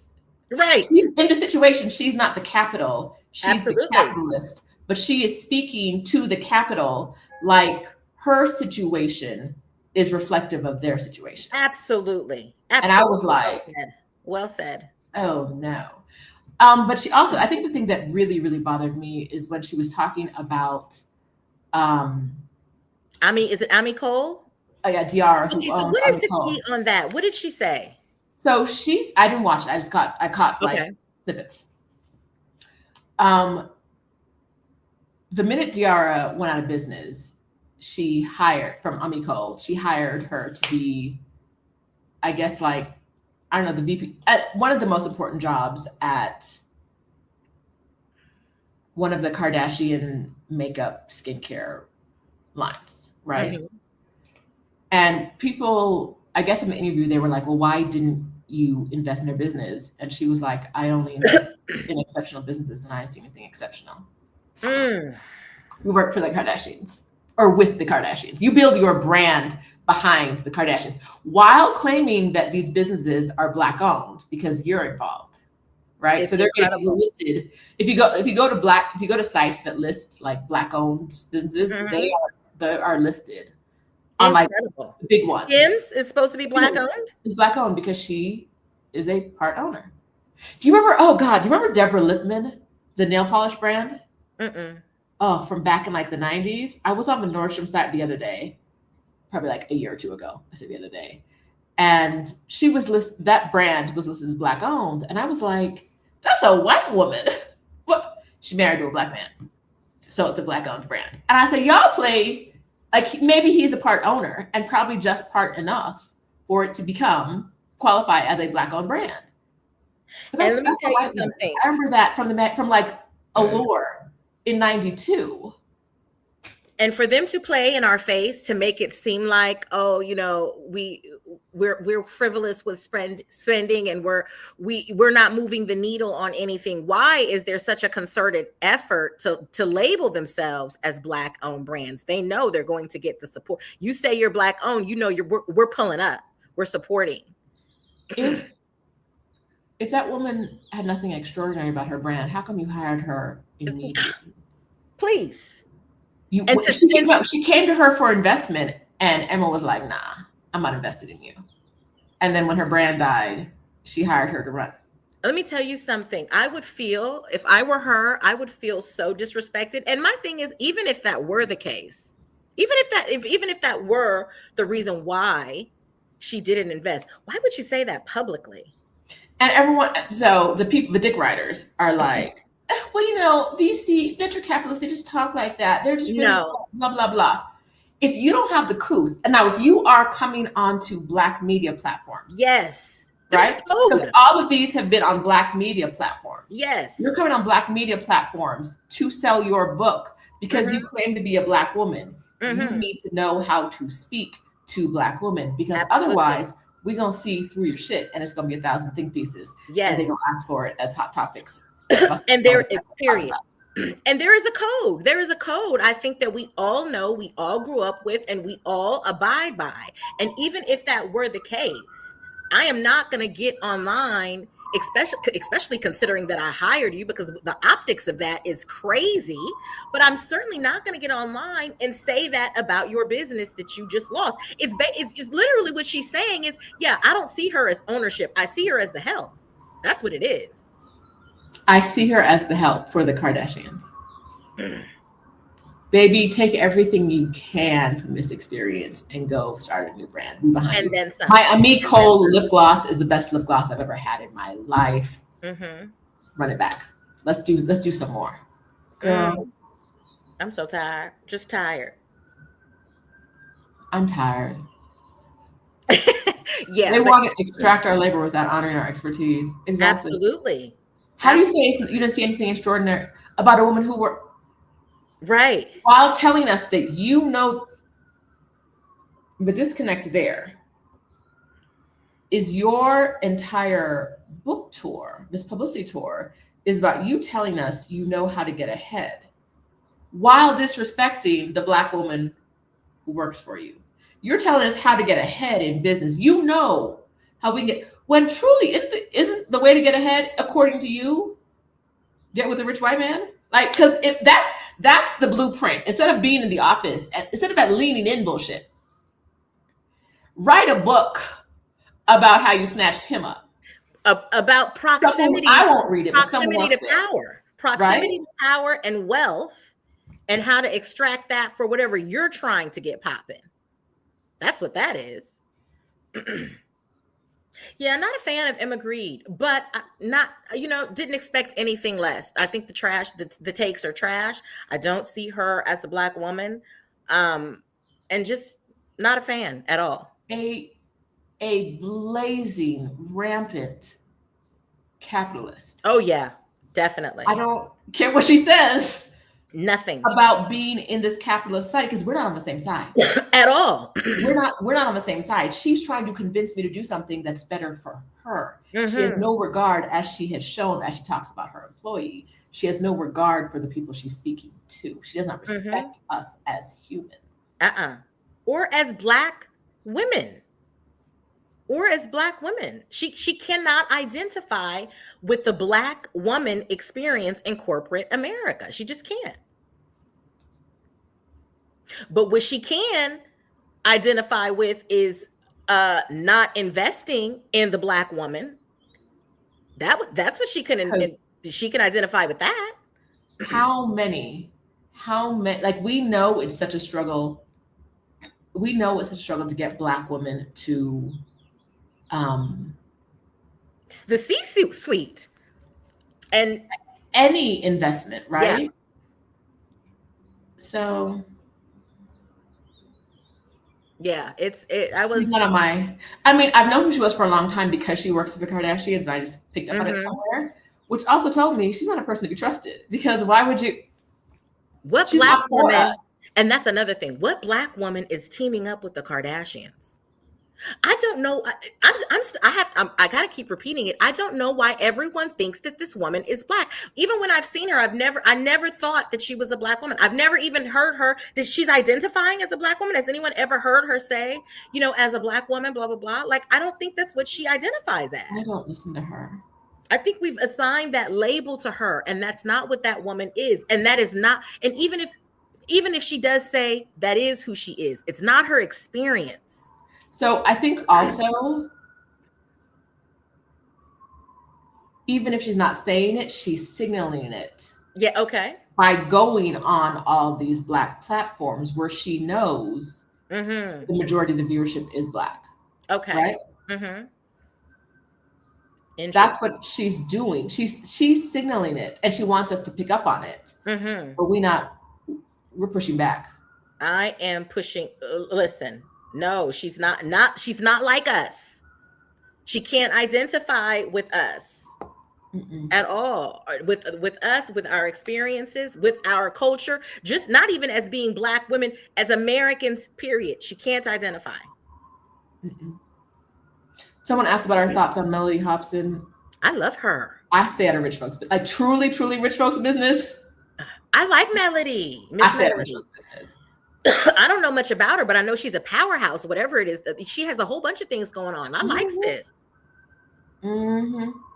right. She's in the situation. She's not the capital. She's Absolutely. the capitalist. But she is speaking to the capital like her situation is reflective of their situation. Absolutely. And I was like, well said. Oh no. But she also, I think the thing that really, really bothered me is when she was talking about is it Ami Cole? Oh yeah, Diara. Okay, so what is the key on that? What did she say? So I didn't watch it. I caught like snippets. The minute Diara went out of business, she hired from Ami Cole. She hired her to be, I guess, like, I don't know, the VP at one of the most important jobs at one of the Kardashian makeup skincare lines, right? Mm-hmm. And people, I guess in the interview, they were like, well, why didn't you invest in their business? And she was like, I only invest in exceptional businesses and I see anything exceptional. We work for the Kardashians or with the Kardashians. You build your brand behind the Kardashians while claiming that these businesses are Black owned because you're involved, right? It's so they're getting listed. If you go to sites that list like Black owned businesses, mm-hmm. they are listed on like the big one. Skims is supposed to be Black owned? It's Black owned because she is a part owner. Do you remember Deborah Lippman, the nail polish brand? Mm-mm. Oh, from back in like the 90s. I was on the Nordstrom site the other day, probably like a year or two ago. I said the other day. And she was that brand was listed as Black owned. And I was like, that's a white woman. What? She married to a Black man. So it's a Black owned brand. And I said, y'all play, like maybe he's a part owner and probably just part enough for it to qualify as a Black owned brand. And let me tell you something. I remember that from like Allure in 92. And for them to play in our face to make it seem like, oh, you know, we're frivolous with spending and we're not moving the needle on anything. Why is there such a concerted effort to label themselves as Black owned brands? They know they're going to get the support. You say you're Black owned, you know we're pulling up, we're supporting. If that woman had nothing extraordinary about her brand, how come you hired her immediately? Please. She came to her for investment and Emma was like, nah, I'm not invested in you. And then when her brand died, she hired her to run. Let me tell you something. I would feel, if I were her, I would feel so disrespected. And my thing is, even if that were the case, even if that were the reason why she didn't invest, why would you say that publicly? And everyone, so the dick riders are like, Well, VC, venture capitalists, they just talk like that. They're just really No. blah, blah, blah. If you don't have the couth, and now if you are coming onto Black media platforms, Yes. right? Because all of these have been on Black media platforms. Yes. You're coming on Black media platforms to sell your book because you claim to be a Black woman. You need to know how to speak to Black women, because otherwise we're going to see through your shit and it's going to be 1,000 think pieces. Yes. And they're going to ask for it as hot topics. And there is, period. And there is a code. There is a code, I think, that we all know, we all grew up with, and we all abide by. And even if that were the case, I am not going to get online, especially considering that I hired you, because the optics of that is crazy. But I'm certainly not going to get online and say that about your business that you just lost. It's literally what she's saying is, yeah, I don't see her as ownership. I see her as the help. That's what it is. I see her as the help for the Kardashians. Baby, take everything you can from this experience and go start a new brand. We behind and you. Then some. My Ami Cole lip gloss is the best lip gloss I've ever had in my life. Run it back. Let's do some more. Girl. I'm so tired. Just tired. I'm tired. Yeah. They want to extract our labor without honoring our expertise. Exactly. Absolutely. How do you say you didn't see anything extraordinary about a woman who worked? Right. While telling us that the disconnect there is your entire book tour, this publicity tour, is about you telling us you know how to get ahead while disrespecting the Black woman who works for you. You're telling us how to get ahead in business. You know how we get, when truly isn't the way to get ahead, according to you, get with a rich white man? Like, because if that's the blueprint. Instead of being in the office, instead of that leaning in bullshit, write a book about how you snatched him up. About proximity. I won't read it, but someone else to power. Proximity to power and wealth, and how to extract that for whatever you're trying to get popping. That's what that is. Yeah, not a fan of Emma Grede, but didn't expect anything less. I think the takes are trash. I don't see her as a Black woman, and just not a fan at all. A blazing, rampant capitalist. Oh yeah, definitely. I don't care what she says. Nothing about being in this capitalist side, because we're not on the same side at all. We're not on the same side. She's trying to convince me to do something that's better for her. She has no regard, as she has shown, as she talks about her employee. She has no regard for the people she's speaking to. She does not respect us as humans. Or as Black women. She cannot identify with the Black woman experience in corporate America. She just can't. But what she can identify with is not investing in the Black woman. That's what she can identify with that. How many, like, we know it's such a struggle. We know it's a struggle to get Black women to the C-suite and any investment, right? Yeah. So yeah, she's not on my. I mean, I've known who she was for a long time because she works with the Kardashians, and I just picked up on it somewhere, which also told me she's not a person to be trusted, because why would you? What Black woman? And that's another thing. What Black woman is teaming up with the Kardashians? I don't know. I gotta keep repeating it. I don't know why everyone thinks that this woman is Black. Even when I've seen her, I never thought that she was a Black woman. I've never even heard her that she's identifying as a Black woman. Has anyone ever heard her say, as a Black woman, blah, blah, blah? Like, I don't think that's what she identifies as. I don't listen to her. I think we've assigned that label to her, and that's not what that woman is. And that is not, and even if she does say that is who she is, it's not her experience. So I think also, even if she's not saying it, she's signaling it. Yeah, okay. By going on all these Black platforms where she knows the majority of the viewership is Black. Okay. Right? That's what she's doing. She's signaling it, and she wants us to pick up on it. But we're pushing back. I am pushing. Listen, no, she's not. She's not like us. She can't identify with us at all. With us, with our experiences, with our culture. Just not even as being Black women, as Americans. Period. She can't identify. Someone asked about our thoughts on Melody Hobson. I love her. I stay out of rich folks, like truly rich folks business. I like Melody. I stay out of rich folks business. I don't know much about her, but I know she's a powerhouse, whatever it is. She has a whole bunch of things going on. I like sis.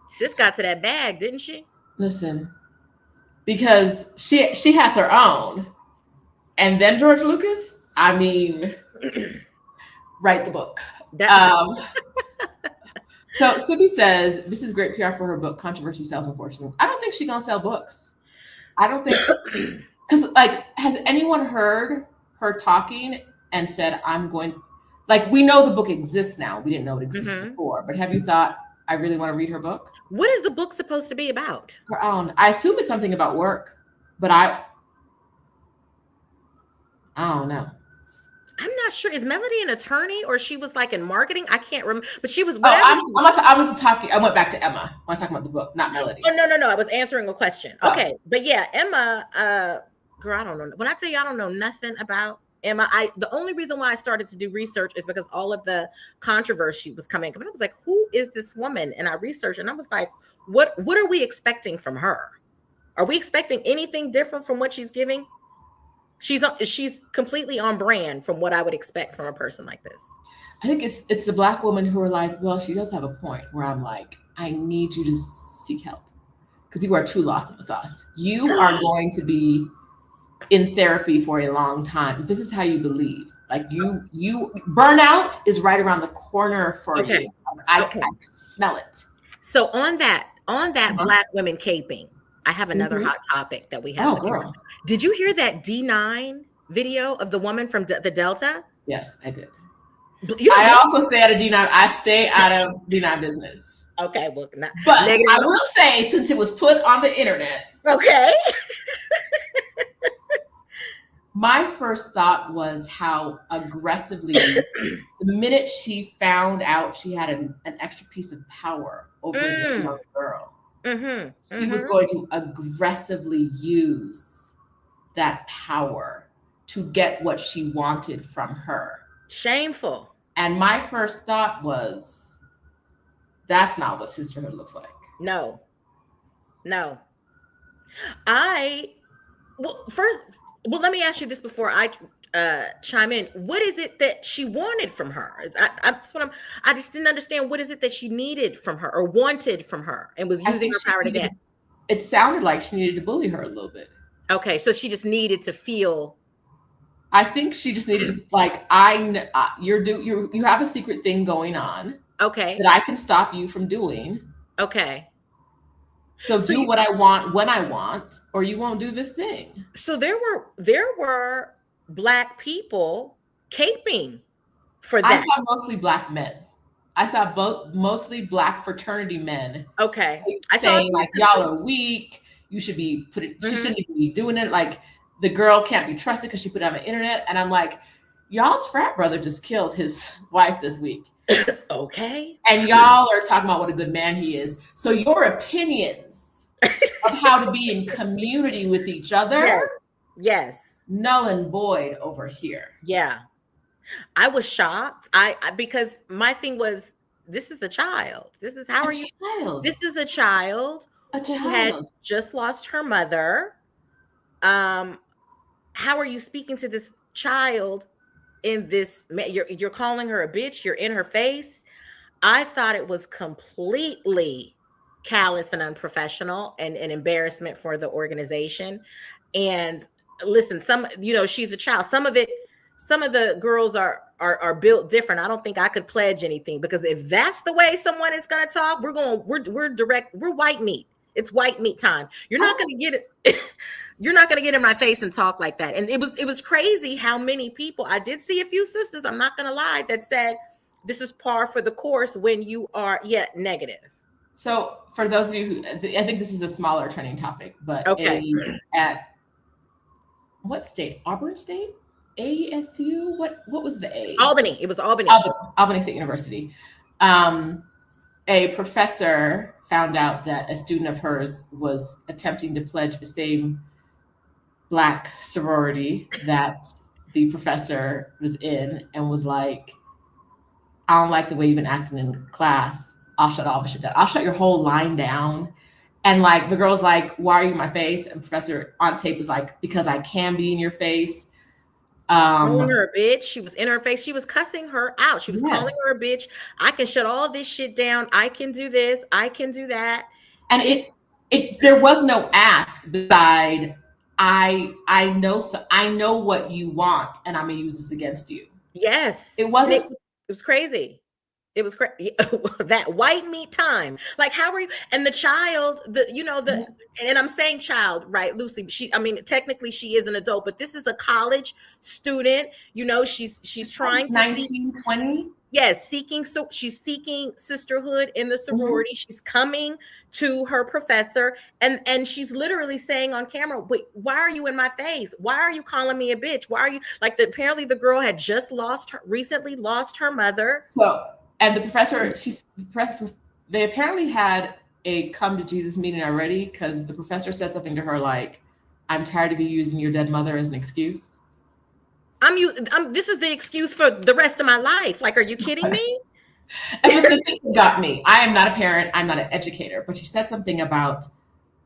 Sis got to that bag, didn't she? Listen, because she has her own. And then George Lucas, I mean, write the book. So Sibby says, this is great PR for her book, Controversy Sells, unfortunately. I don't think she's going to sell books. I don't think, because like, has anyone heard her talking and said, we know the book exists now. We didn't know it existed before, but have you thought, I really want to read her book? What is the book supposed to be about? Her own. I assume it's something about work, but I don't know. I'm not sure. Is Melody an attorney or she was like in marketing? I can't remember, but she was. I went back to Emma. I was talking about the book, not Melody. Oh, no. I was answering a question. Okay. But yeah, Emma, girl, I don't know. When I tell you I don't know nothing about Emma, the only reason why I started to do research is because all of the controversy was coming up. And I was like, who is this woman? And I researched and I was like, what are we expecting from her? Are we expecting anything different from what she's giving? She's completely on brand from what I would expect from a person like this. I think it's the Black woman who are like, well, she does have a point where I'm like, I need you to seek help because you are too lost of a sauce. You are going to be in therapy for a long time. This is how you believe. Like you burnout is right around the corner for you. I smell it. So on that Black women caping, I have another hot topic that we have to cover. Did you hear that D9 video of the woman from the Delta? Yes, I did. I also stay out of D9. I stay out of D9 business. Okay, well, but I will say, since it was put on the internet, okay. My first thought was how aggressively, the minute she found out she had an extra piece of power over this young girl, she was going to aggressively use that power to get what she wanted from her. Shameful. And my first thought was, that's not what sisterhood looks like. No. Well, let me ask you this before I chime in. What is it that she wanted from her? I just didn't understand. What is it that she needed from her or wanted from her and was using her power to get? It sounded like she needed to bully her a little bit. Okay, so she just needed to feel. I think she just needed to, like, you have a secret thing going on. Okay. That I can stop you from doing. Okay. So do what I want when I want, or you won't do this thing. So there were Black people caping for that. I saw mostly Black men. I saw mostly Black fraternity men. Okay. Saying like, y'all are weak. You should be she shouldn't even be doing it. Like, the girl can't be trusted because she put it on the internet. And I'm like, y'all's frat brother just killed his wife this week. Okay. And y'all are talking about what a good man he is. So your opinions of how to be in community with each other. Yes. Null and void over here. Yeah. I was shocked. Because my thing was, this is a child. This is This is a child who had just lost her mother. How are you speaking to this child in this? You're calling her a bitch. You're in her face. I thought it was completely callous and unprofessional and an embarrassment for the organization. And listen, she's a child. Some of the girls are built different. I don't think I could pledge anything, because if that's the way someone is going to talk, we're direct. We're white meat. It's white meat time. You're not going to get it. You're not going to get in my face and talk like that. And it was crazy how many people, I did see a few sisters, I'm not going to lie, that said, this is par for the course when you are negative. So for those of you who, I think this is a smaller trending topic, but Okay. at what state? Auburn State? ASU? What was the A? Albany. It was Albany. Albany State University. A professor found out that a student of hers was attempting to pledge the same Black sorority that the professor was in, and was like, I don't like the way you've been acting in class. I'll shut all the shit down. I'll shut your whole line down. And like the girl's like, why are you in my face? And professor on tape was like, because I can be in your face. Calling her a bitch. She was in her face. She was cussing her out. She was calling her a bitch. I can shut all this shit down. I can do this. I can do that. And there was no ask beside, I know what you want, and I'm gonna use this against you. Yes. It wasn't. It was crazy. It was crazy. That white meat time. Like, how are you? And the child, and I'm saying child, right, Lucy? Technically she is an adult, but this is a college student. She's trying to 19, 20. Yes, she's seeking sisterhood in the sorority. Mm-hmm. She's coming to her professor, and she's literally saying on camera, "Wait, why are you in my face? Why are you calling me a bitch? Why are you like?" Apparently, the girl had just recently lost her mother. So, and the professor, they apparently had a come to Jesus meeting already, because the professor said something to her like, "I'm tired of you using your dead mother as an excuse." This is the excuse for the rest of my life. Like, are you kidding me? And the thing that got me, I am not a parent, I'm not an educator, but she said something about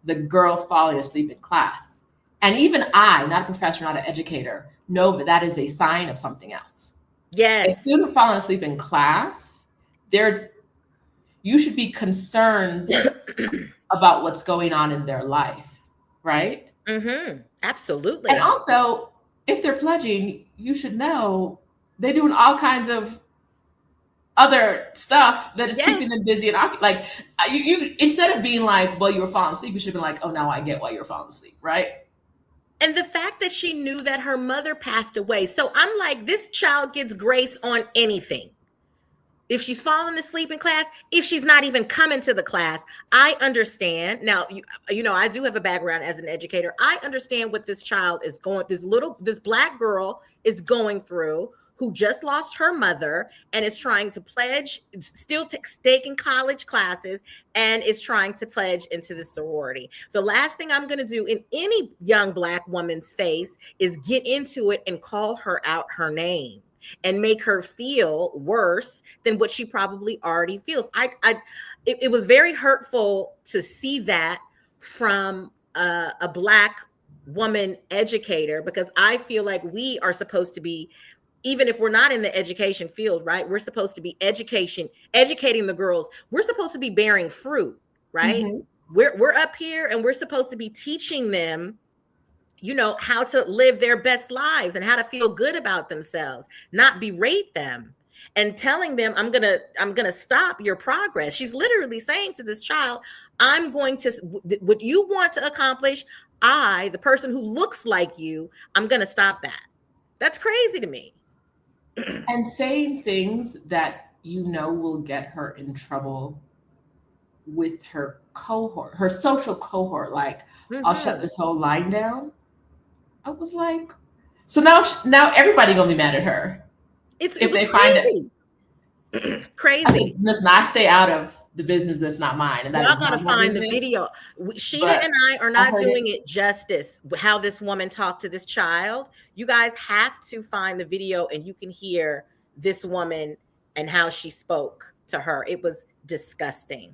the girl falling asleep in class. And even I, not a professor, not an educator, know that is a sign of something else. Yes. A student falling asleep in class, you should be concerned about what's going on in their life, right? Mm-hmm. Absolutely. And also, if they're pledging, you should know they're doing all kinds of other stuff that is keeping them busy and like you instead of being like, well, you were falling asleep, you should have been like, oh, now I get why you're falling asleep, right? And the fact that she knew that her mother passed away. So I'm like, this child gets grace on anything. If she's falling asleep in class, if she's not even coming to the class, I understand. Now, I do have a background as an educator. I understand what this child is this Black girl is going through, who just lost her mother and is trying to pledge, still taking college classes, and is trying to pledge into the sorority. The last thing I'm going to do in any young Black woman's face is get into it and call her out her name and make her feel worse than what she probably already feels. It was very hurtful to see that from a Black woman educator, because I feel like we are supposed to be, even if we're not in the education field, right? We're supposed to be educating the girls. We're supposed to be bearing fruit, right? Mm-hmm. We're up here and we're supposed to be teaching them, how to live their best lives and how to feel good about themselves, not berate them and telling them, I'm going to stop your progress. She's literally saying to this child, I'm going to, what you want to accomplish, the person who looks like you, I'm going to stop that. That's crazy to me. And saying things that will get her in trouble with her cohort, her social cohort, like, mm-hmm. I'll shut this whole line down. I was like, so now everybody gonna be mad at her. If they find it crazy. Listen, I stay out of the business that's not mine, and y'all gotta find the video. Sheena and I are not doing it justice. How this woman talked to this child. You guys have to find the video, and you can hear this woman and how she spoke to her. It was disgusting.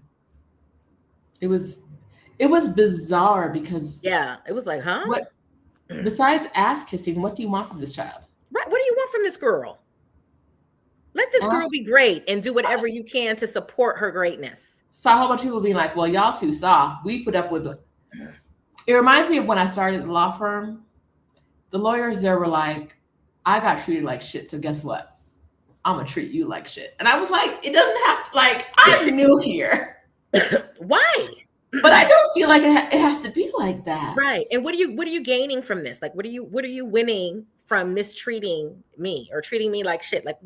It was bizarre because it was like, huh? What? Besides ass kissing, what do you want from this child? Right. What do you want from this girl? Let this girl be great and do whatever you can to support her greatness. So a whole bunch of people being like, well, y'all too soft. We put up with it. It reminds me of when I started the law firm. The lawyers there were like, I got treated like shit. So guess what? I'm going to treat you like shit. And I was like, it doesn't have to, like, I'm new here. Why? But I don't feel like it has to be like that. Right. And what are you gaining from this? Like, what are you winning from mistreating me or treating me like shit? Like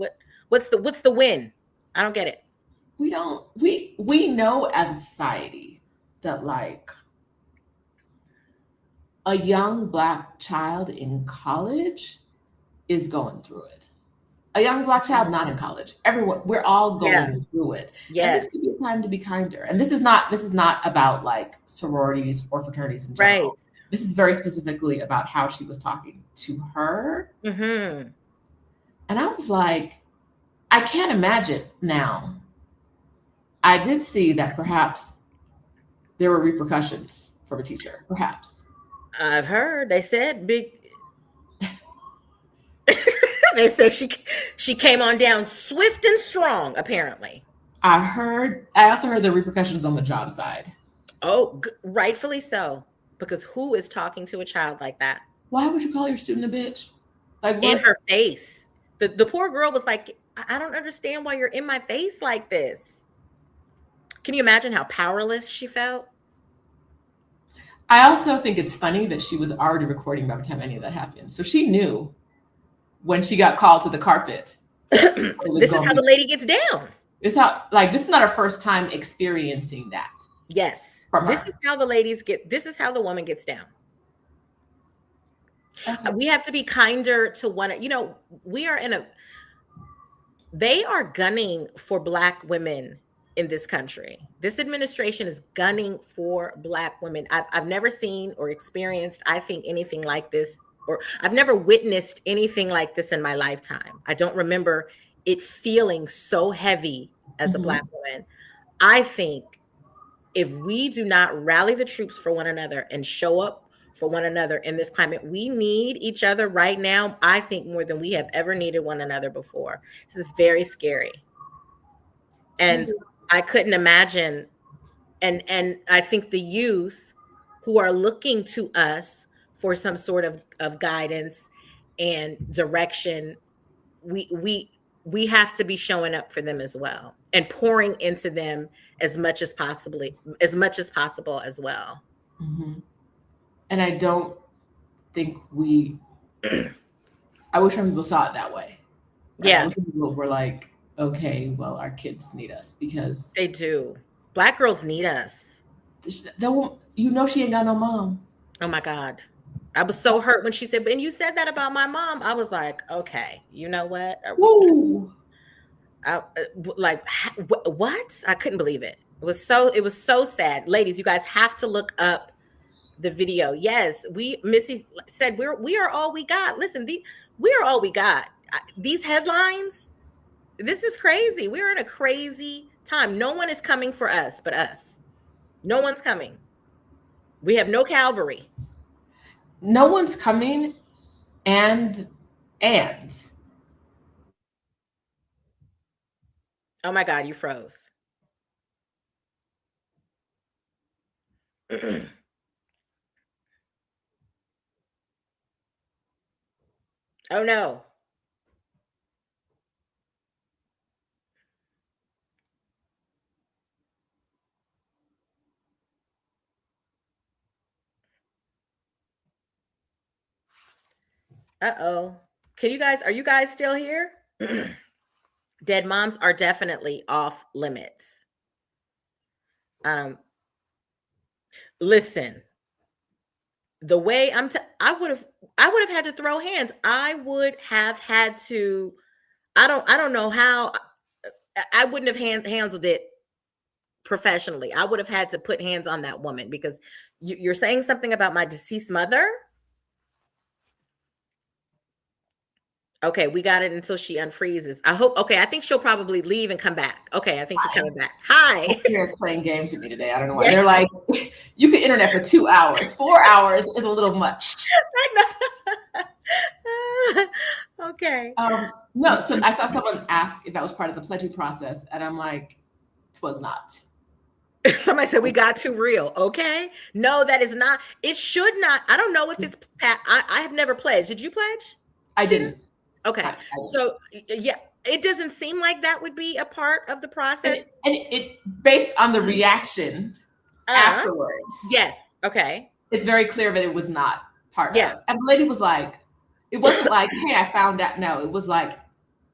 what's the win? I don't get it. we know as a society that like a young Black child in college is going through it. A young Black child not in college. Everyone, we're all Yeah. going through it. And Yes. this could be a time to be kinder. And this is not about like sororities or fraternities in general. Right. This is very specifically about how she was talking to her. Mm-hmm. And I was like, I can't imagine now. I did see that perhaps there were repercussions from a teacher, perhaps. I've heard. They said big. They said she came on down swift and strong, apparently. I also heard the repercussions on the job side. Oh, rightfully so. Because who is talking to a child like that? Why would you call your student a bitch? Like what? In her face. The poor girl was like, I don't understand why you're in my face like this. Can you imagine how powerless she felt? I also think it's funny that she was already recording by the time any of that happened. So she knew when she got called to the carpet. This is how the lady gets down. This is not her first time experiencing that. Yes. This is how the woman gets down. Okay. We have to be kinder to one. They are gunning for Black women in this country. This administration is gunning for Black women. I've never seen or experienced, I think, anything like this, or I've never witnessed anything like this in my lifetime. I don't remember it feeling so heavy as a Black woman. I think if we do not rally the troops for one another and show up for one another in this climate, we need each other right now, I think, more than we have ever needed one another before. This is very scary. And I couldn't imagine, and I think the youth who are looking to us for some sort of guidance and direction, we have to be showing up for them as well and pouring into them as much as possible as well. Mm-hmm. And I don't think I wish more people saw it that way. Right? Yeah. I wish people were like, okay, well, our kids need us because they do. Black girls need us. She ain't got no mom. Oh my God. I was so hurt when she said, and you said that about my mom. I was like, okay, you know what? What? I couldn't believe it. It was so sad. Ladies, you guys have to look up the video. Yes, Missy said we are all we got. Listen, we are all we got. These headlines, this is crazy. We're in a crazy time. No one is coming for us but us. No one's coming. We have no cavalry. No one's coming, and oh my God, you froze. Oh no. Uh-oh. Are you guys still here? Dead moms are definitely off limits. Listen, the way I would have had to throw hands. I would have had to, I don't know how, I wouldn't have handled it professionally. I would have had to put hands on that woman because you're saying something about my deceased mother. Okay, we got it until she unfreezes. I think she'll probably leave and come back. Okay, I think she's coming back. Hi. My parents playing games with me today. I don't know why. They're like, you can internet for 2 hours. 4 hours is a little much. Okay. No, so I saw someone ask if that was part of the pledging process, and I'm like, it was not. Somebody said we got too real. Okay. No, that is not. It should not. I don't know if it's, I have never pledged. Did you pledge? I didn't. Okay. So yeah, it doesn't seem like that would be a part of the process. And it based on the reaction afterwards. Yes. Okay. It's very clear that it was not part of it. And the lady was like, it wasn't like, hey, I found out. No, it was like,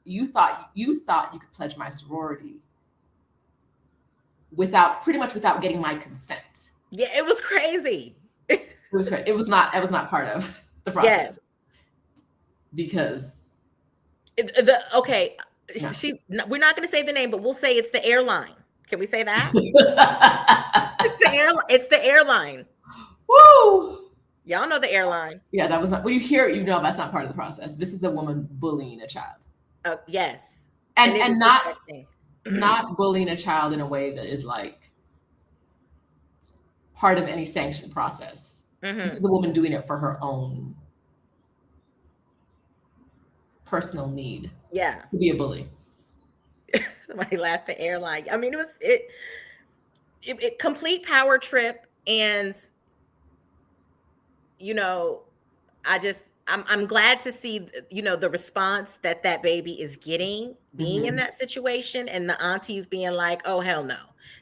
you thought you could pledge my sorority. pretty much without getting my consent. Yeah, it was crazy. It was crazy. It was not part of the process. Yes. Because okay, no. we're not going to say the name, but we'll say it's the airline. Can we say that? It's the airline. Woo! Y'all know the airline. Yeah, that was not. When you hear it, you know that's not part of the process. This is a woman bullying a child. Yes, and not bullying a child in a way that is like part of any sanctioned process. Mm-hmm. This is a woman doing it for her own personal need. Yeah, to be a bully. Somebody laughed. The airline. I mean, it complete power trip, and you know, I'm glad to see, you know, the response that baby is getting being in that situation, and the aunties being like, oh, hell no,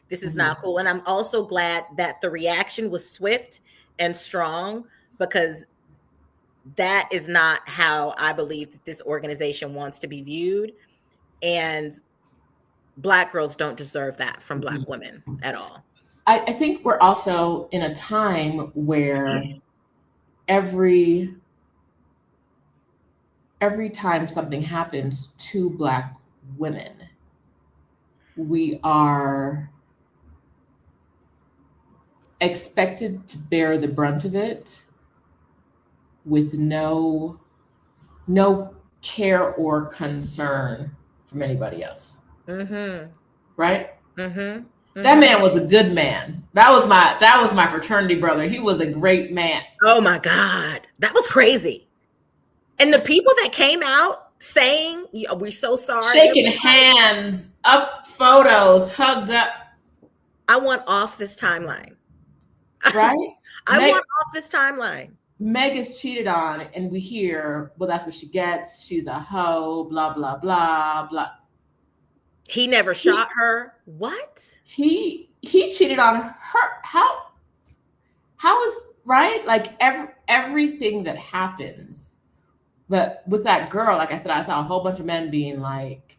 this is not cool. And I'm also glad that the reaction was swift and strong, because that is not how I believe that this organization wants to be viewed. And Black girls don't deserve that from Black women at all. I think we're also in a time where every time something happens to Black women, we are expected to bear the brunt of it with no care or concern from anybody else. Right? That man was a good man. That was my fraternity brother. He was a great man. Oh my God. That was crazy. And the people that came out saying, we're so sorry. Shaking hands, up photos, hugged up. I want off this timeline. Right? I want off this timeline. Meg is cheated on, and we hear, well, that's what she gets. She's a hoe, blah, blah, blah, blah. He never shot her. What? He cheated on her. How is, right? Like everything that happens. But with that girl, like I said, I saw a whole bunch of men being like,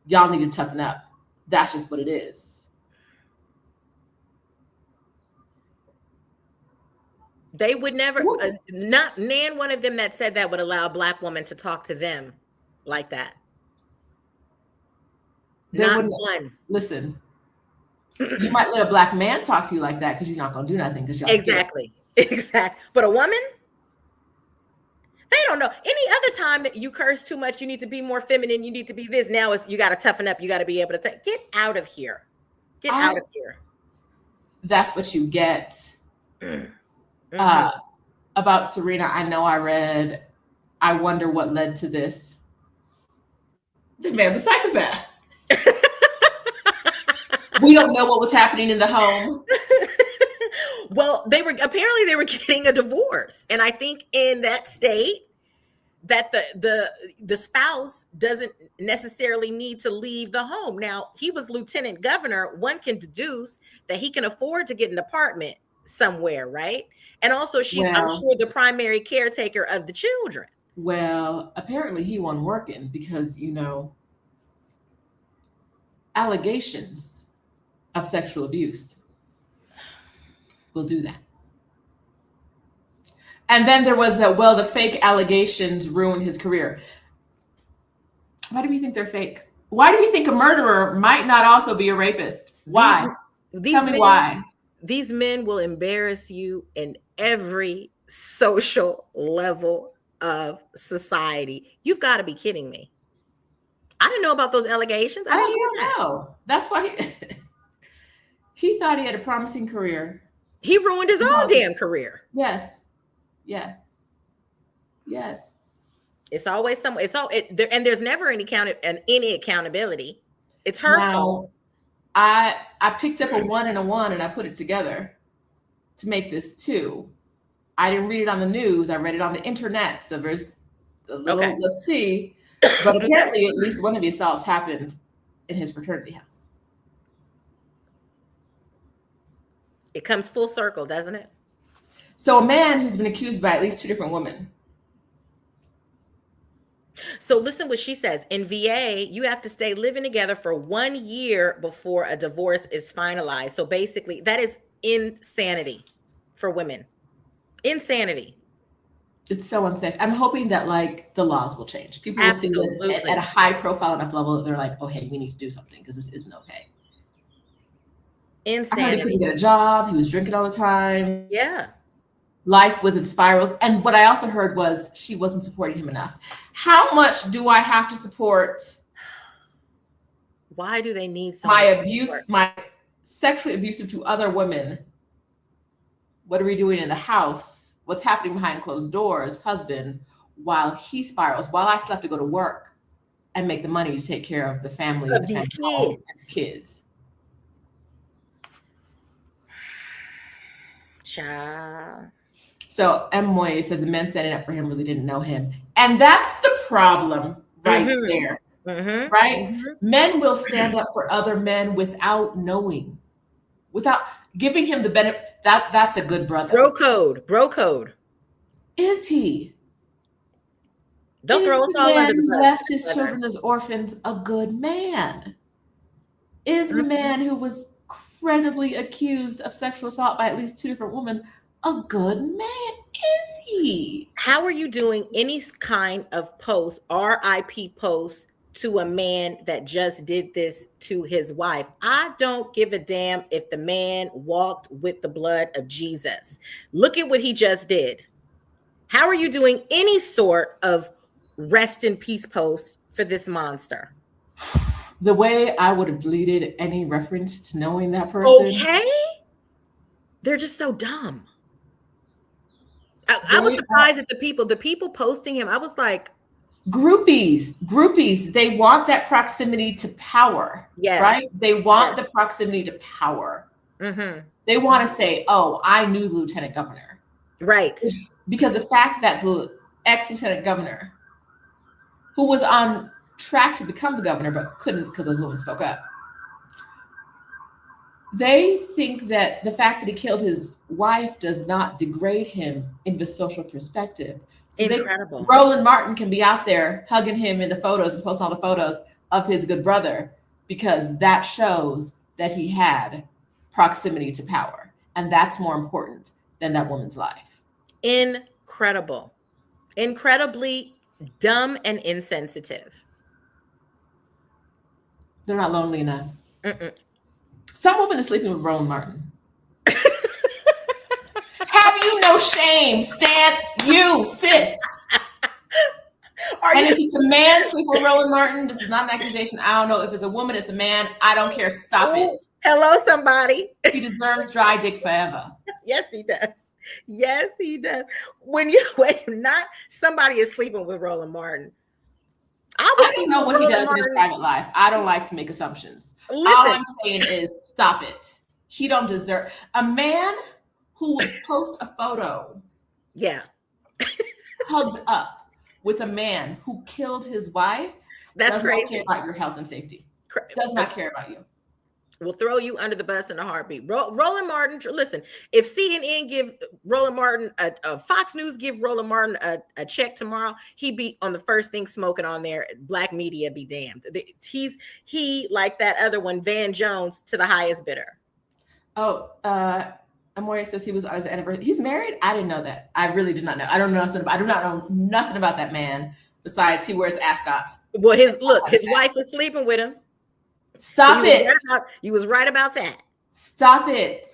y'all need to toughen up. That's just what it is. They would never, not one of them that said that would allow a Black woman to talk to them like that. Not one. Listen, you might let a Black man talk to you like that because you're not going to do nothing. Exactly. But a woman, they don't know. Any other time that you curse too much, you need to be more feminine. You need to be this. Now you got to toughen up. You got to be able to get out of here. Get out of here. That's what you get. About Serena, I know I read, I wonder what led to this. The man's a psychopath. We don't know what was happening in the home. Well, they were getting a divorce. And I think in that state that the spouse doesn't necessarily need to leave the home. Now, he was lieutenant governor. One can deduce that he can afford to get an apartment somewhere, right? And also I'm sure, the primary caretaker of the children. Well, apparently he wasn't working because, allegations of sexual abuse will do that. And then there was the fake allegations ruined his career. Why do we think they're fake? Why do we think a murderer might not also be a rapist? Why? Tell me why. These men will embarrass you in every social level of society. You've got to be kidding me. I didn't know about those allegations. I don't know. That's why he thought he had a promising career. He ruined his own damn career. Yes. It's always and there's never any accountability. It's her fault. I picked up a 1 and a 1 and I put it together to make this 2. I didn't read it on the news. I read it on the internet. So there's a little, let's see. But apparently at least one of the assaults happened in his fraternity house. It comes full circle, doesn't it? So a man who's been accused by at least 2 different women So listen what she says. In VA, you have to stay living together for 1 year before a divorce is finalized. So basically, that is insanity for women. Insanity. It's so unsafe. I'm hoping that like the laws will change. People will see this Absolutely. at a high profile enough level that they're like, oh, hey, we need to do something because this isn't okay. I heard he Insanity. couldn't get a job. He was drinking all the time. Yeah. Life was in spirals. And what I also heard was she wasn't supporting him enough. How much do I have to support Why do they need so my much abuse, support? my sexually abusive to other women? What are we doing in the house? What's happening behind closed doors, husband, while he spirals, while I still have to go to work and make the money to take care of the family, Of the these family home, and the kids. Child. So M. Moye says the men standing up for him really didn't know him. And that's the problem right there. Right? Men will stand up for other men without knowing, without giving him the benefit. That's a good brother. Bro code. Is he? They'll throw us all under the bus. Left his children as orphans a good man? Is the man who was credibly accused of sexual assault by at least 2 different women a good man? Is he? How are you doing any kind of post, RIP post, to a man that just did this to his wife? I don't give a damn if the man walked with the blood of Jesus. Look at what he just did. How are you doing any sort of rest in peace post for this monster? The way I would have deleted any reference to knowing that person. Okay. They're just so dumb. I was surprised at the people posting him. I was like, groupies, they want that proximity to power. Yes. Right? They want the proximity to power. They want to say, oh, I knew the lieutenant governor. Right. Because the fact that the ex-lieutenant governor, who was on track to become the governor but couldn't because those women spoke up, they think that the fact that he killed his wife does not degrade him in the social perspective. So incredible. Roland Martin can be out there hugging him in the photos and post all the photos of his good brother because that shows that he had proximity to power. And that's more important than that woman's life. Incredible. Incredibly dumb and insensitive. They're not lonely enough. Some woman is sleeping with Roland Martin. Have you no shame? Stand you, sis. And if it's a man sleeping with Roland Martin, this is not an accusation. I don't know if it's a woman, it's a man. I don't care. Stop it. Hello, somebody. He deserves dry dick forever. Yes, he does. Yes, he does. When you not somebody is sleeping with Roland Martin. I don't know what he does in his private life. I don't like to make assumptions. Listen. All I'm saying is stop it. He don't deserve a man who would post a photo. Yeah. Hugged up with a man who killed his wife. That's crazy. Does not care about your health and safety. Does not care about you. Will throw you under the bus in a heartbeat. Roland Martin, listen, if CNN give Roland Martin, Fox News give Roland Martin a check tomorrow, he'd be on the first thing smoking on there. Black media be damned. He like that other one, Van Jones, to the highest bidder. Oh, Amoria says he was on his anniversary. He's married? I didn't know that. I really did not know. I do not know nothing about that man besides he wears ascots. Well, his wife was sleeping with him. Stop it. You was right about that. Stop it.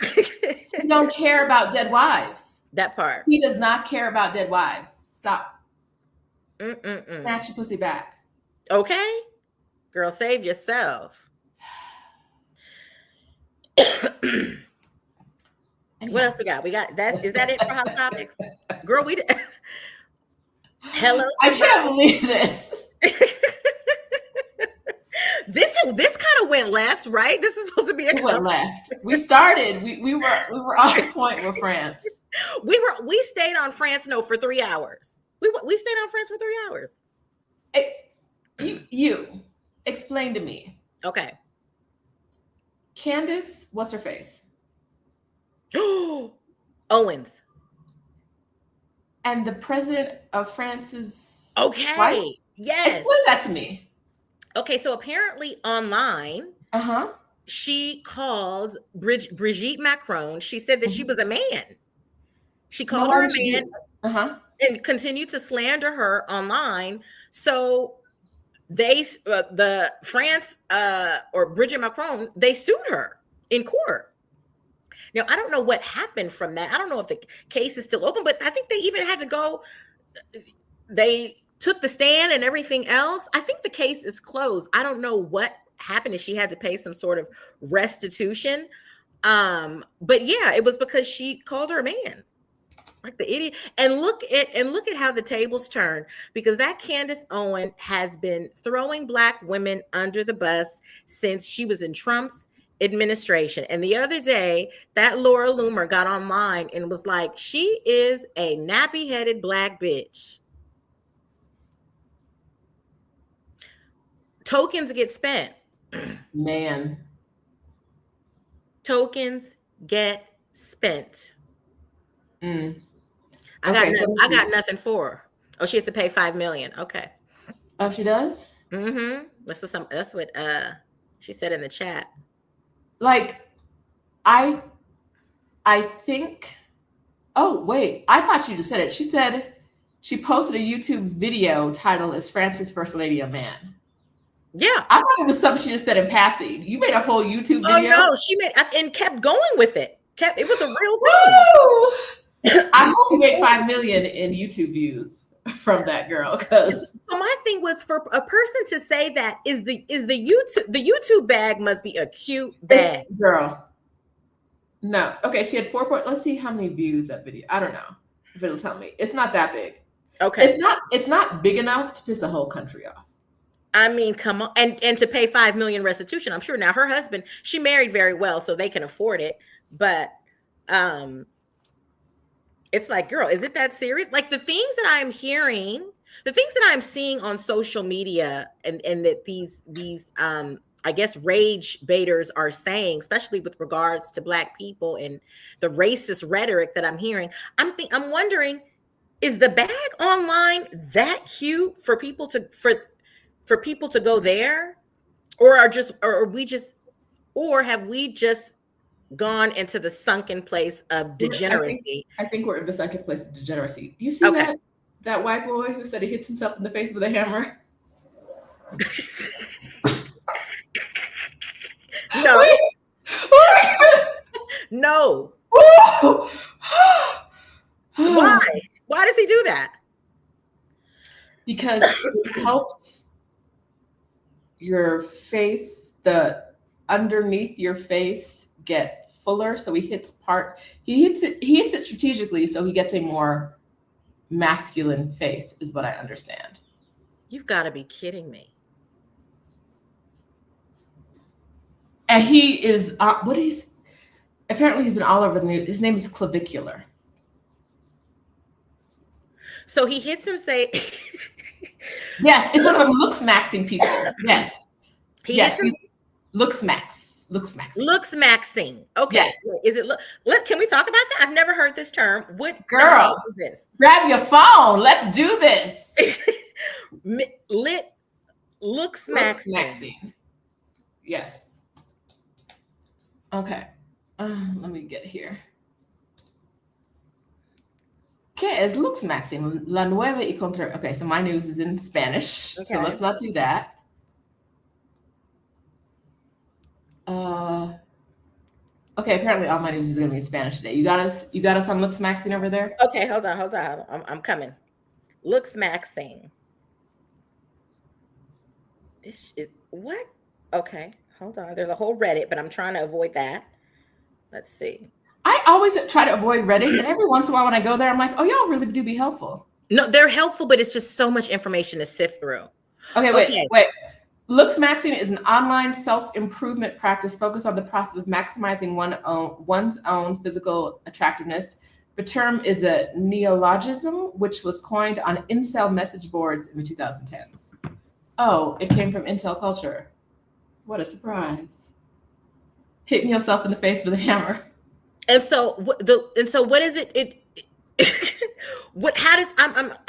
He don't care about dead wives. That part. He does not care about dead wives. Stop. Snatch your pussy back. Okay. Girl, save yourself. What else we got? We got that. Is that it for hot topics? Girl, hello. I can't believe this. This kind of went left, right? This is supposed to be a went left. We started. We were on point with France. We stayed on France for 3 hours. We stayed on France for 3 hours. You explain to me. Okay. Candace, what's her face? Owens. And the president of France's okay. wife? Yes. Explain that to me. Okay, so apparently online, Uh-huh. she called Brigitte Macron. She said that she was a man. She Well, called why her a would you man do that? Uh-huh. and continued to slander her online. So they, the France or Brigitte Macron, they sued her in court. Now, I don't know what happened from that. I don't know if the case is still open, but I think they even had to go. They took the stand and everything else. I think the case is closed. I don't know what happened, if she had to pay some sort of restitution. But yeah, it was because she called her a man, like the idiot. And look at how the tables turn, because that Candace Owen has been throwing Black women under the bus since she was in Trump's administration. And the other day, that Laura Loomer got online and was like, she is a nappy-headed Black bitch. Tokens get spent. Man. Tokens get spent. Mm. I Okay, got nothing for her. Oh, she has to pay $5 million. Okay. Oh, she does? Mm-hmm. That's what she said in the chat. Like, I think, oh wait, I thought you just said it. She said she posted a YouTube video titled "Is France's First Lady a Man?" Yeah. I thought it was something she just said in passing. You made a whole YouTube video? Oh no, she made and kept going with it. It was a real thing. I hope you made 5 million in YouTube views from that girl. Because my thing was, for a person to say that, is the YouTube bag must be a cute bag. Girl. No. Okay, she had 4 point. Let's see how many views that video. I don't know if it'll tell me. It's not that big. Okay. It's not big enough to piss the whole country off. I mean, come on. And to pay 5 million restitution, I'm sure. Now her husband, she married very well, so they can afford it. But it's like, girl, is it that serious? Like, the things that I'm hearing, the things that I'm seeing on social media, and that these I guess rage baiters are saying, especially with regards to Black people and the racist rhetoric that I'm hearing, I'm wondering, is the bag online that cute for people to for people to go there, or have we just gone into the sunken place of degeneracy? I think we're in the sunken place of degeneracy. Do you see that white boy who said he hits himself in the face with a hammer? No. No. Why? Why does he do that? Because it helps your face, the underneath your face, get fuller. So he hits it strategically, so he gets a more masculine face, is what I understand. You've got to be kidding me. And he is apparently he's been all over the news. His name is Clavicular. So he hits him, say yes, it's one of them looks maxing people. Yes. Looks maxing. Okay. Yes. Is it can we talk about that? I've never heard this term. What girl is this? Grab your phone. Let's do this. Looks maxing. Yes. Okay. Let me get here. ¿Qué es looks maxing? La nueva y contra. Okay, so my news is in Spanish, okay. So let's not do that. Okay, apparently all my news is going to be in Spanish today. You got us on looks maxing over there? Okay, hold on. I'm coming. Looks maxing. This is what? Okay, hold on. There's a whole Reddit, but I'm trying to avoid that. Let's see. I always try to avoid Reddit, and every once in a while when I go there, I'm like, oh, y'all really do be helpful. No, they're helpful, but it's just so much information to sift through. Okay, wait. Looks maxing is an online self-improvement practice focused on the process of maximizing one's own physical attractiveness. The term is a neologism, which was coined on incel message boards in the 2010s. Oh, it came from incel culture. What a surprise. Hitting yourself in the face with a hammer. And so what is it? How does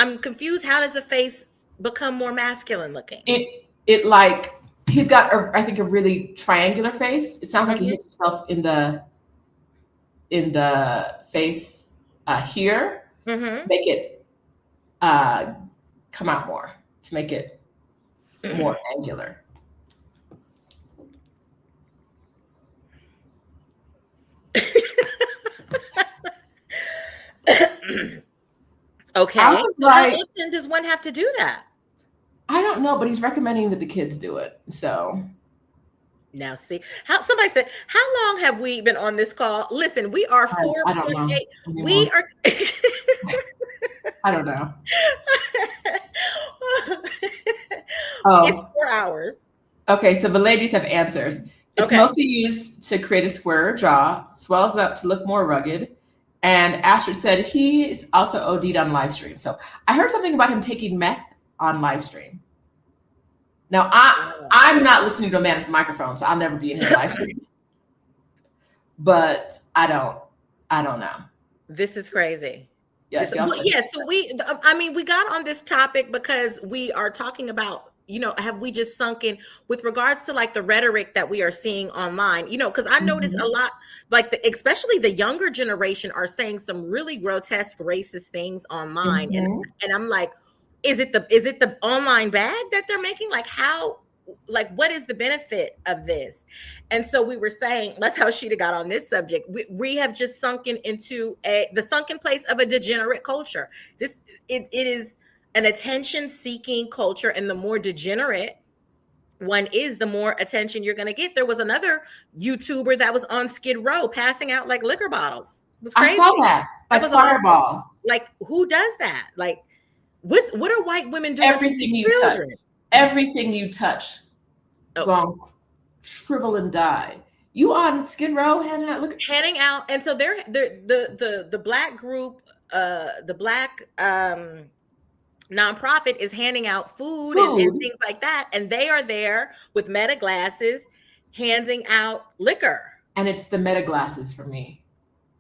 I'm confused. How does the face become more masculine looking? It like he's got I think a really triangular face. It sounds like he Mhm. hits himself in the face here. Mhm. Make it come out more, to make it more angular. Okay. I was So how like, often does one have to do that? I don't know, but he's recommending that the kids do it. So Now, see how somebody said, how long have we been on this call? Listen, we are I don't know 4.8. We anymore. are. I don't know. It's Oh, 4 hours. okay. So the ladies have answers. It's Okay. mostly used to create a squarer jaw, swells up to look more rugged. And Astrid said he's also OD'd on live stream. So I heard something about him taking meth on live stream. Now I'm not listening to a man with a microphone, so I'll never be in his live stream. But I don't know. This is crazy. Yes, So we got on this topic because we are talking about, have we just sunk in with regards to like the rhetoric that we are seeing online, because I noticed a lot, like especially the younger generation are saying some really grotesque racist things online. And I'm like, is it the online bag that they're making? Like what is the benefit of this? And so we were saying, that's how Sheeta got on this subject. We have just sunken into the sunken place of a degenerate culture. It is an attention-seeking culture, and the more degenerate one is, the more attention you're going to get. There was another YouTuber that was on Skid Row passing out like liquor bottles. It was crazy. I saw that. Like Fireball. Like, who does that? Like, what are white women doing Everything to these you children? touch. Everything you touch. Gone shrivel and die. You on Skid Row handing out? And so they're the black group, the black nonprofit is handing out food. And things like that, and they are there with meta glasses handing out liquor. And it's the meta glasses for me.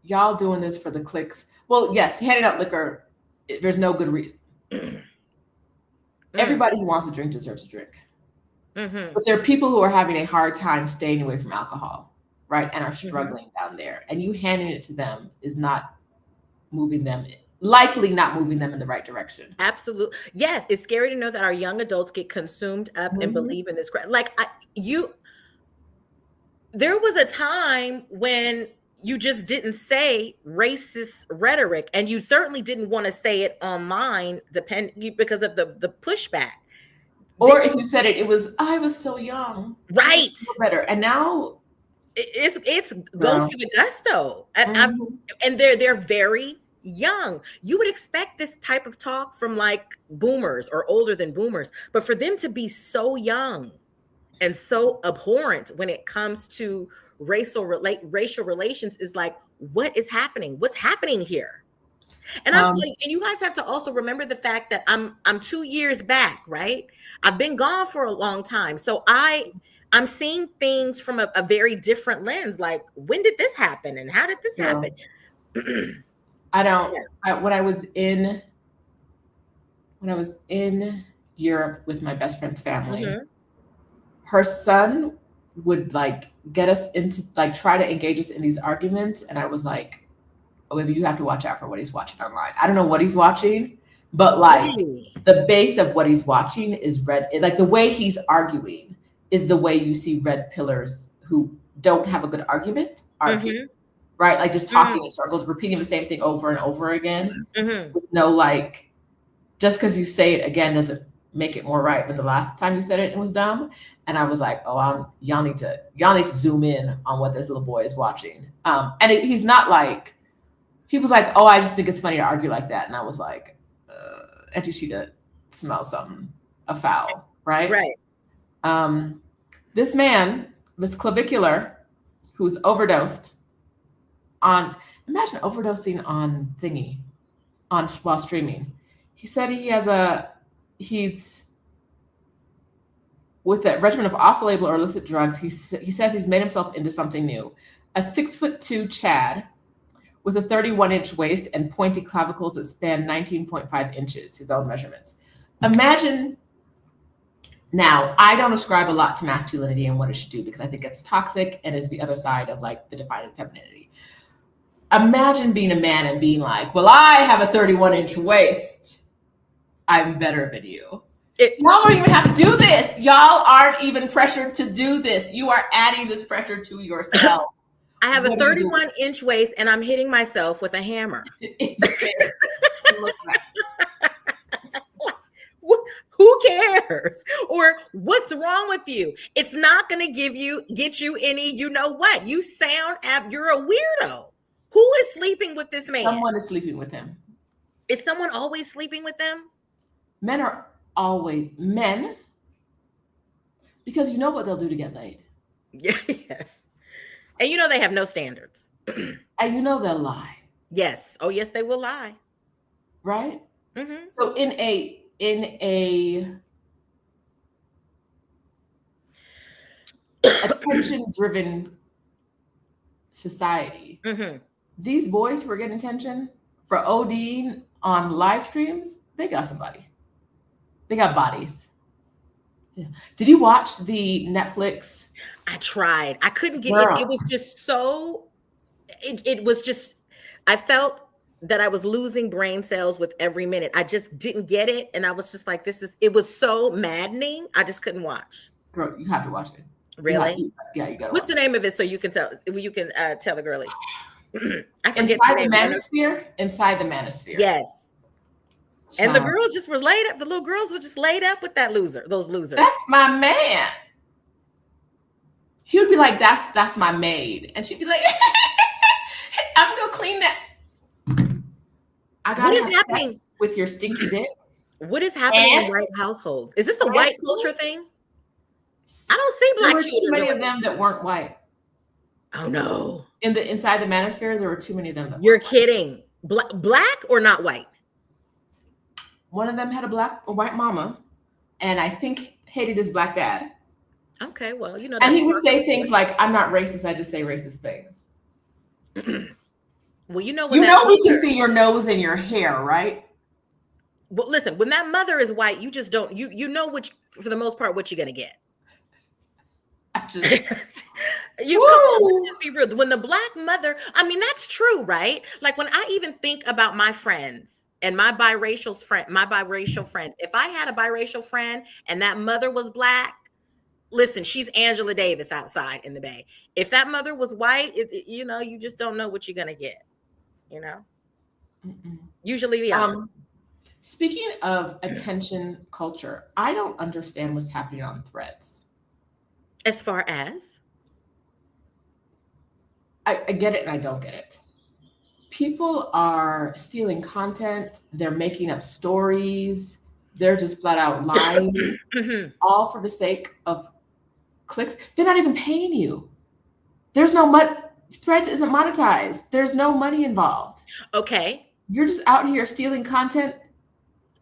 Y'all doing this for the clicks. Well, yes, handing out liquor, there's no good reason. Everybody who wants a drink deserves a drink. But there are people who are having a hard time staying away from alcohol, right? And are struggling down there. And you handing it to them is not moving them, likely not moving them in the right direction. Absolutely. Yes. It's scary to know that our young adults get consumed up and believe in this. Like there was a time when you just didn't say racist rhetoric, and you certainly didn't want to say it online because of the pushback. Or if you said it, it was, I was so young. Right. Better. And now it's go for the gusto. And they're very young. You would expect this type of talk from like boomers or older than boomers, but for them to be so young and so abhorrent when it comes to racial relations is like, what is happening? What's happening here? And I'm like, and you guys have to also remember the fact that I'm 2 years back, right? I've been gone for a long time. So I'm seeing things from a very different lens. Like, when did this happen? And how did this happen? When I was in Europe with my best friend's family, her son would like get us into like try to engage us in these arguments. And I was like, oh, baby, you have to watch out for what he's watching online. I don't know what he's watching, but like the base of what he's watching is red. Like the way he's arguing is the way you see red pillars who don't have a good argument argue, right? Like just talking in circles, repeating the same thing over and over again. With no like, just because you say it again doesn't make it more right. But the last time you said it, it was dumb. And I was like, oh, y'all need to zoom in on what this little boy is watching. He's not like, he was like, oh, I just think it's funny to argue like that. And I was like, and you see to smell something, a foul, right? Right. This man was clavicular, who's overdosed on, imagine overdosing on while streaming. He said he's with a regimen of off-label or illicit drugs. He says he's made himself into something new. A 6'2" Chad with a 31-inch waist and pointy clavicles that span 19.5 inches, his own measurements. Imagine, now, I don't ascribe a lot to masculinity and what it should do because I think it's toxic and is the other side of like the defining femininity. Imagine being a man and being like, well, I have a 31-inch waist. I'm better than you. Y'all don't even have to do this. Y'all aren't even pressured to do this. You are adding this pressure to yourself. I have a 31-inch waist and I'm hitting myself with a hammer. Who cares? Or what's wrong with you? It's not going to get you any, you know what? You sound, you're a weirdo. Who is sleeping with this man? Someone is sleeping with him. Is someone always sleeping with them? Men are always men, because you know what they'll do to get laid. Yes. And you know they have no standards. And you know they'll lie. Yes. Oh, yes, they will lie. Right? Mm-hmm. So in a attention-driven society, mm-hmm. these boys who are getting attention for ODing on live streams, they got somebody. They got bodies. Yeah. Did you watch the Netflix? I tried. I couldn't get it. It was just so, it was just, I felt that I was losing brain cells with every minute. I just didn't get it. And I was just like, it was so maddening. I just couldn't watch. Girl, you have to watch it. Really? Yeah, you gotta What's the name of it so you can tell the girlies? I forget Inside the Manosphere? Inside the Manosphere. Yes. And the girls just were laid up. The little girls were just laid up with those losers. That's my man. He would be like, that's my maid. And she'd be like, I'm gonna clean that. I got to have sex with your stinky dick. What is happening in white households? Is this a white culture thing? I don't see black children. There were too many of them that weren't white. Oh no! Inside the Manosphere, there were too many of them. You're kidding. Black or not white? One of them had a white mama, and I think hated his black dad. Okay, well, you know. And he would say things like, "I'm not racist. I just say racist things." Well, you know, we can see your nose and your hair, right? Well, listen, when that mother is white, you just don't. You know which, for the most part, what you're gonna get. Just be real. When the black mother, I mean, that's true, right? Like when I even think about my friends and my biracial friends, if I had a biracial friend and that mother was black, listen, she's Angela Davis outside in the Bay. If that mother was white, you know, you just don't know what you're gonna get. You know, usually the opposite. Speaking of attention culture, I don't understand what's happening on Threads. As far as? I get it and I don't get it. People are stealing content. They're making up stories. They're just flat out lying, all for the sake of clicks. They're not even paying you. There's no money. Threads isn't monetized. There's no money involved. Okay. You're just out here stealing content.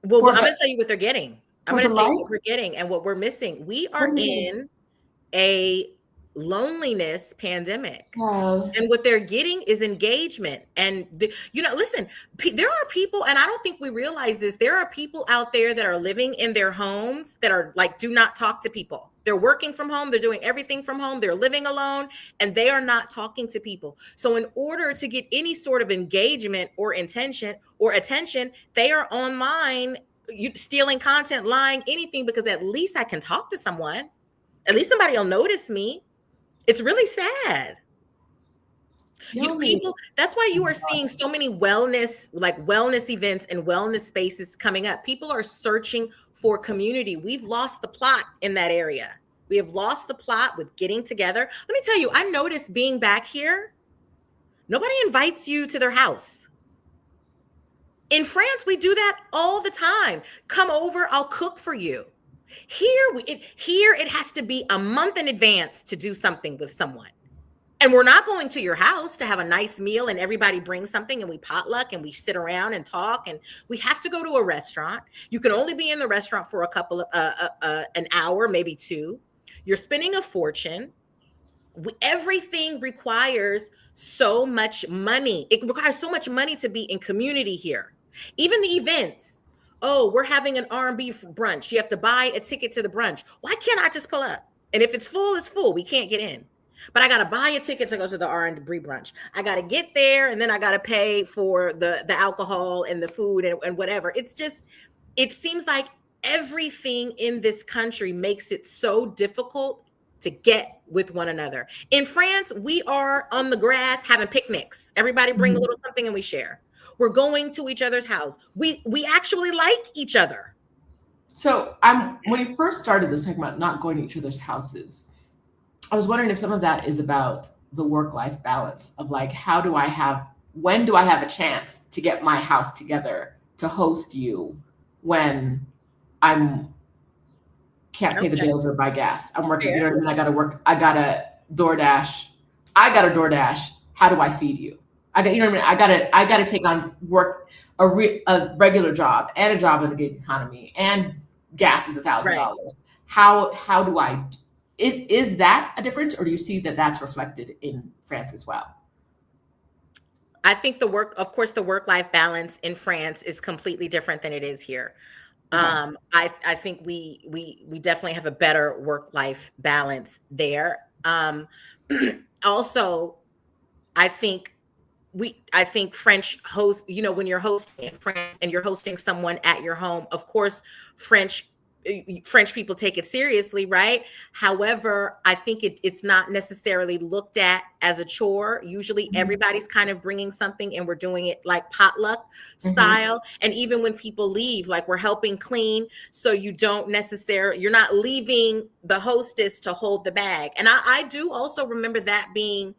Well, I'm going to tell you what they're getting. I'm going to tell you what we're getting and what we're missing. We are in a loneliness pandemic. And what they're getting is engagement. And, listen, there are people, and I don't think we realize this, there are people out there that are living in their homes that are like, do not talk to people. They're working from home. They're doing everything from home. They're living alone and they are not talking to people. So in order to get any sort of engagement or attention, they are online, stealing content, lying, anything, because at least I can talk to someone. At least somebody will notice me. It's really sad. People, that's why you are seeing so many wellness events and wellness spaces coming up. People are searching for community. We've lost the plot in that area. We have lost the plot with getting together. Let me tell you, I noticed being back here, nobody invites you to their house. In France, we do that all the time. Come over, I'll cook for you. Here it has to be a month in advance to do something with someone. And we're not going to your house to have a nice meal and everybody brings something and we potluck and we sit around and talk, and we have to go to a restaurant. You can only be in the restaurant for a couple of an hour, maybe two. You're spending a fortune. Everything requires so much money. It requires so much money to be in community here. Even the events. Oh, we're having an R&B brunch. You have to buy a ticket to the brunch. Why can't I just pull up? And if it's full, it's full. We can't get in. But I got to buy a ticket to go to the R&B brunch. I got to get there, and then I got to pay for the alcohol and the food and whatever. It's just, it seems like everything in this country makes it so difficult to get with one another. In France, we are on the grass having picnics. Everybody bring a little something and we share. We're going to each other's house. We actually like each other. So when you first started this talking about not going to each other's houses, I was wondering if some of that is about the work-life balance of like, when do I have a chance to get my house together to host you when can't pay the bills or buy gas. I'm working, you know what I mean? I gotta work, I gotta DoorDash. How do I feed you? You know what I mean? I gotta take on work, a regular job and a job in the gig economy, and gas is $1,000. How do I, is that a difference, or do you see that that's reflected in France as well? I think the work-life balance in France is completely different than it is here. Okay. I think we definitely have a better work-life balance there. Also, I think French host, when you're hosting in France and you're hosting someone at your home, of course, French people take it seriously, right? However, I think it's not necessarily looked at as a chore. Usually everybody's kind of bringing something and we're doing it like potluck style. And even when people leave, like we're helping clean. So you're not leaving the hostess to hold the bag. And I do also remember that being,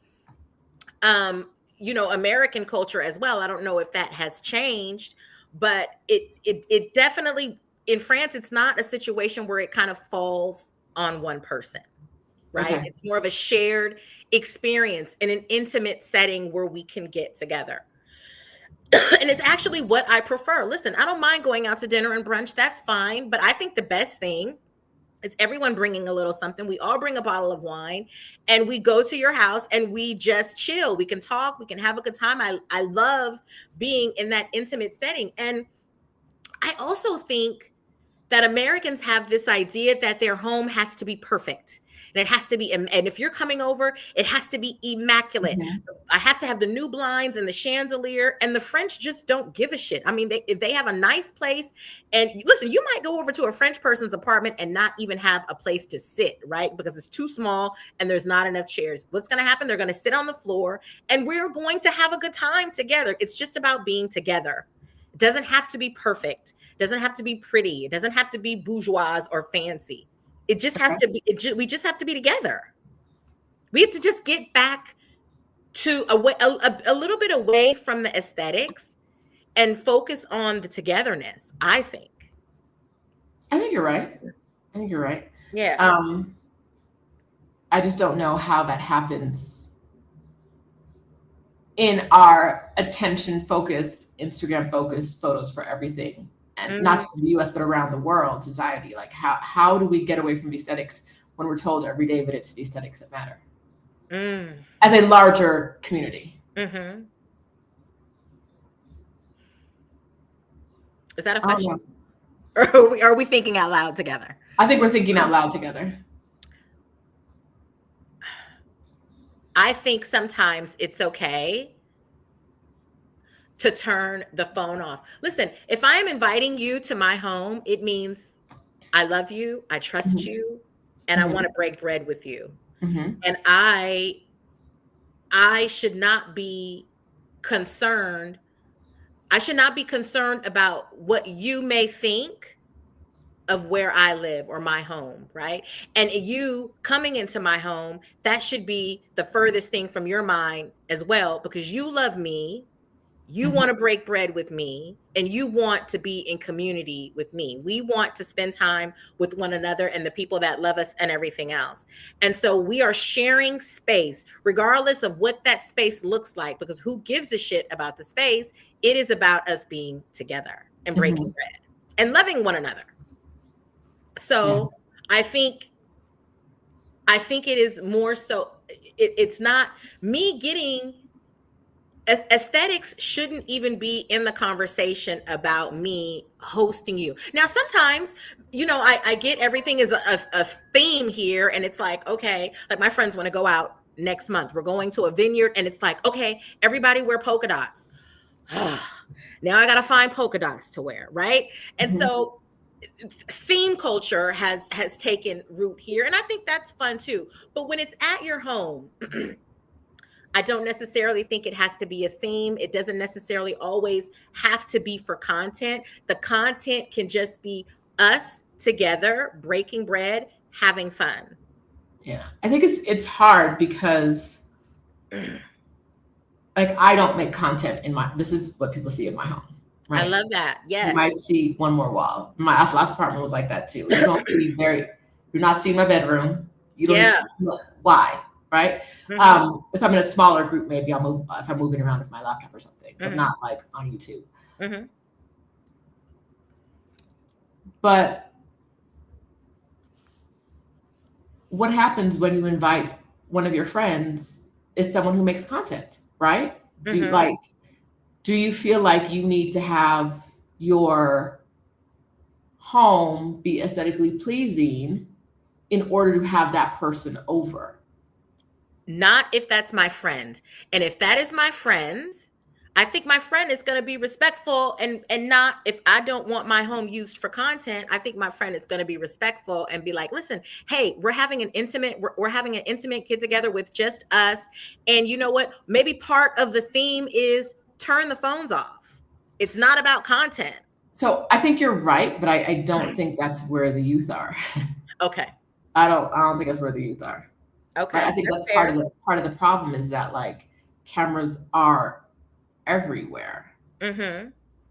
American culture as well. I don't know if that has changed, but it definitely, in France, it's not a situation where it kind of falls on one person, right? Okay. It's more of a shared experience in an intimate setting where we can get together. And it's actually what I prefer. Listen, I don't mind going out to dinner and brunch. That's fine. But I think the best thing is everyone bringing a little something. We all bring a bottle of wine and we go to your house and we just chill. We can talk. We can have a good time. I love being in that intimate setting. And I also think that Americans have this idea that their home has to be perfect. And it has to be, and if you're coming over, it has to be immaculate. I have to have the new blinds and the chandelier. And the French just don't give a shit. I mean, if they have a nice place, and listen, you might go over to a French person's apartment and not even have a place to sit, right? Because it's too small and there's not enough chairs. What's going to happen? They're going to sit on the floor and we're going to have a good time together. It's just about being together. It doesn't have to be perfect. It doesn't have to be pretty. It doesn't have to be bourgeois or fancy. It just has to be, we just have to be together. We have to just get back to a little bit away from the aesthetics and focus on the togetherness, I think. I think you're right. Yeah. I just don't know how that happens in our attention-focused, Instagram-focused photos for everything. And not just in the US, but around the world, society. Like how do we get away from the aesthetics when we're told every day that it's the aesthetics that matter? As a larger community. Is that a question? Or are we thinking out loud together? I think we're thinking out loud together. I think sometimes it's okay to turn the phone off. Listen, if I am inviting you to my home, it means I love you, I trust you, and I want to break bread with you. And I should not be concerned. I should not be concerned about what you may think of where I live or my home, right? And you coming into my home, that should be the furthest thing from your mind as well, because you love me. You want to break bread with me, and you want to be in community with me. We want to spend time with one another and the people that love us and everything else. And so we are sharing space, regardless of what that space looks like, because who gives a shit about the space? It is about us being together and breaking bread and loving one another. So I think it is more so, it's not me getting Aesthetics shouldn't even be in the conversation about me hosting you. Now, sometimes, I get everything is a theme here, and it's like, okay, like my friends want to go out next month. We're going to a vineyard, and it's like, okay, everybody wear polka dots. Now I got to find polka dots to wear, right? And Mhm. so theme culture has taken root here, and I think that's fun too. But when it's at your home, I don't necessarily think it has to be a theme. It doesn't necessarily always have to be for content. The content can just be us together, breaking bread, having fun. Yeah, I think it's hard because like I don't make content in my. This is what people see in my home, I right? love that. You might Yes. see one more wall. My last apartment was like that too. You don't see very. You're not seeing my bedroom. You don't Yeah. even why, right? Hmm. If I'm in a smaller group, maybe I'll move if I'm moving around with my laptop or something, but Hmm. not like on YouTube. Hmm. But what happens when you invite one of your friends is someone who makes content, right? Hmm. Do you feel like you need to have your home be aesthetically pleasing in order to have that person over? Not if that's my friend. And if that is my friend, I think my friend is going to be respectful, and not, if I don't want my home used for content, I think my friend is going to be respectful and be like, listen, hey, we're having an intimate get together with just us. And you know what? Maybe part of the theme is turn the phones off. It's not about content. So I think you're right, but I don't think that's where the youth are. Okay. I don't think that's where the youth are. Right. I Okay. think That's that's fair. part of the problem is that like cameras are everywhere, Hmm.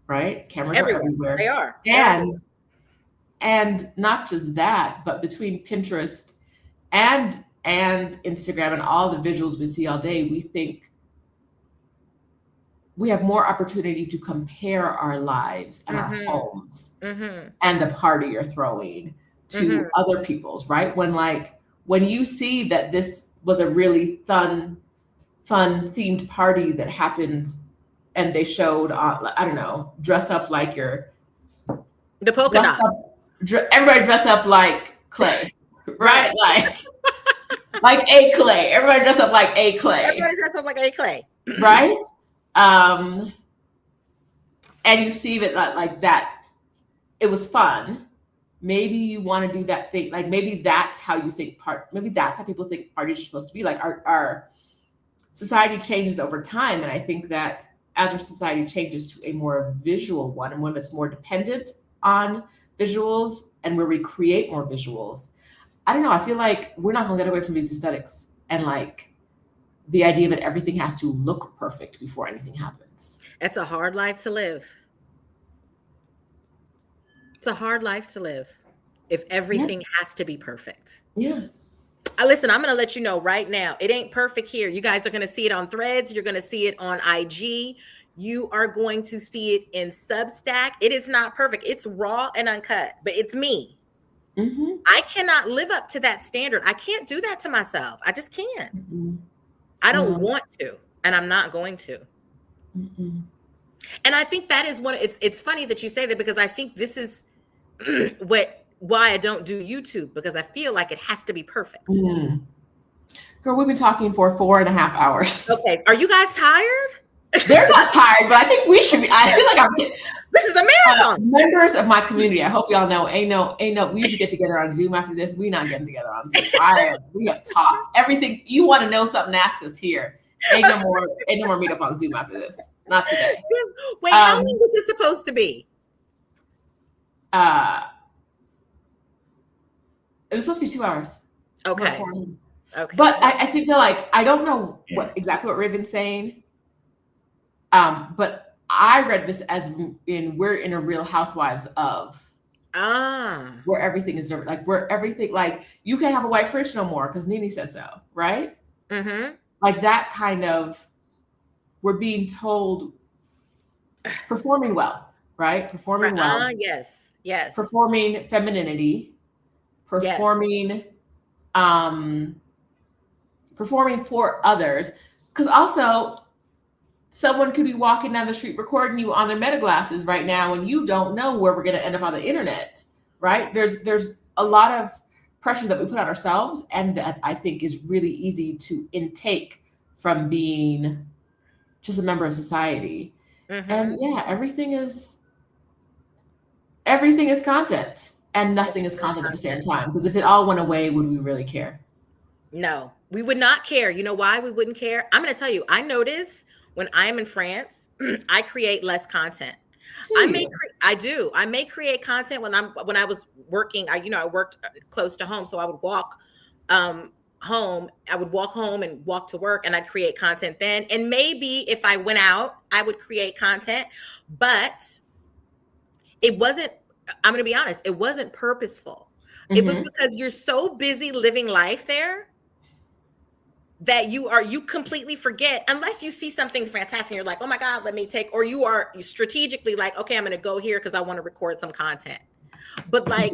right? Cameras are Everywhere. They everywhere. are. They're everywhere. And not just that, but between Pinterest and Instagram and all the visuals we see all day, we think we have more opportunity to compare our lives and our Hmm. homes Hmm. and the party you're throwing to Hmm. other people's, right? When you see that this was a really fun themed party that happened and they showed I don't know, dress up like you're The polka dress dot. up everybody dress up like Clay, right? Right. Like a Clay. Everybody dress up like a Clay, Everybody dressed up like A Clay. right? Um, and you see that like that it was fun. Maybe you want to do that thing. Like maybe that's how you think maybe that's how people think parties are supposed to be. Like our society changes over time. And I think that as our society changes to a more visual one and one that's more dependent on visuals and where we create more visuals, I don't know. I feel like we're not going to get away from these aesthetics and like the idea that everything has to look perfect before anything happens. It's a hard life to live. It's a hard life to live if Yeah. everything has to be perfect. Yeah. Listen, I'm going to let you know right now, it ain't perfect here. You guys are going to see it on Threads. You're going to see it on IG. You are going to see it in Substack. It is not perfect. It's raw and uncut, but it's me. Mm-hmm. I cannot live up to that standard. I can't do that to myself. I just can't. Mm-mm. I don't No. want to, and I'm not going to. Mm-mm. And I think that is it's funny that you say that, because I think this is why I don't do YouTube, because I feel like it has to be perfect. Mm. Girl, we've been talking for 4.5 hours. Okay. Are you guys tired? They're not tired, but I think we should be. I feel like I'm This is a marathon. members of my community. I hope y'all know. Ain't no. We usually get together on Zoom after this. We not getting together on Zoom. We have talked everything. You want to know something? Ask us here. Ain't no more. Ain't no more meet up on Zoom after this. Not today. Wait, how long was this supposed to be? Uh, it was supposed to be 2 hours. Okay. Okay. But I think that like I don't know exactly what Raven's saying. But I read this as in we're in a Real Housewives of where everything is different, like where everything like you can't have a white fridge no more because Nene says so, right? Mm-hmm. Like that kind of we're being told performing wealth, right? Performing wealth, Yes. Yes. performing femininity, performing performing for others. Because also someone could be walking down the street recording you on their meta glasses right now, and you don't know where we're going to end up on the internet, right? There's a lot of pressure that we put on ourselves, and that I think is really easy to intake from being just a member of society. And yeah, everything is content, and nothing is content at the same time. Because if it all went away, would we really care? No, we would not care. You know why we wouldn't care? I'm going to tell you, I notice when I'm in France, I create less content. I may create content when I was working. I worked close to home, so I would walk home. I would walk home and walk to work, and I'd create content then. And maybe if I went out, I would create content, but it wasn't. I'm going to be honest. It wasn't purposeful. It was because you're so busy living life there that you completely forget, unless you see something fantastic and you're like, oh my God, let me take, or you are strategically like, okay, I'm going to go here because I want to record some content. But like,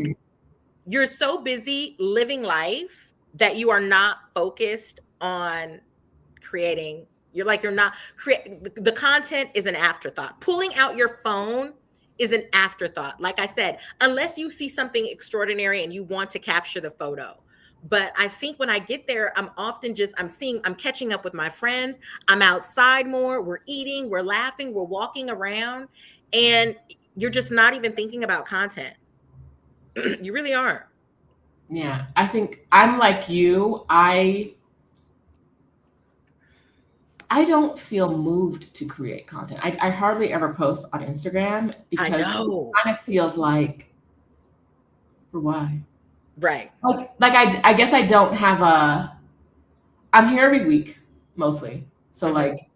you're so busy living life that you are not focused on creating. The content is an afterthought. Pulling out your phone is an afterthought. Like I said, unless you see something extraordinary and you want to capture the photo. But I think when I get there, I'm catching up with my friends. I'm outside more. We're eating, we're laughing, we're walking around, and you're just not even thinking about content. You really aren't. Yeah, I think I'm like you. I don't feel moved to create content. I hardly ever post on Instagram because it kind of feels like, for why? Right. Like I guess I don't have I'm here every week mostly. So like,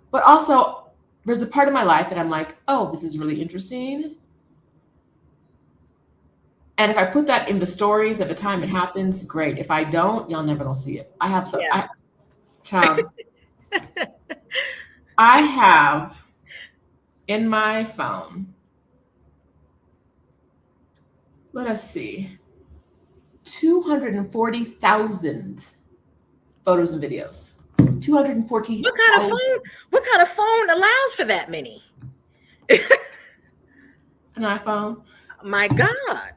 but also there's a part of my life that I'm like, oh, this is really interesting. And if I put that in the stories at the time it happens, great. If I don't, y'all never gonna see it. I have some, I have in my phone, let us see, 240,000 photos and videos. 240. What kind of phone allows for that many? An iPhone. My God.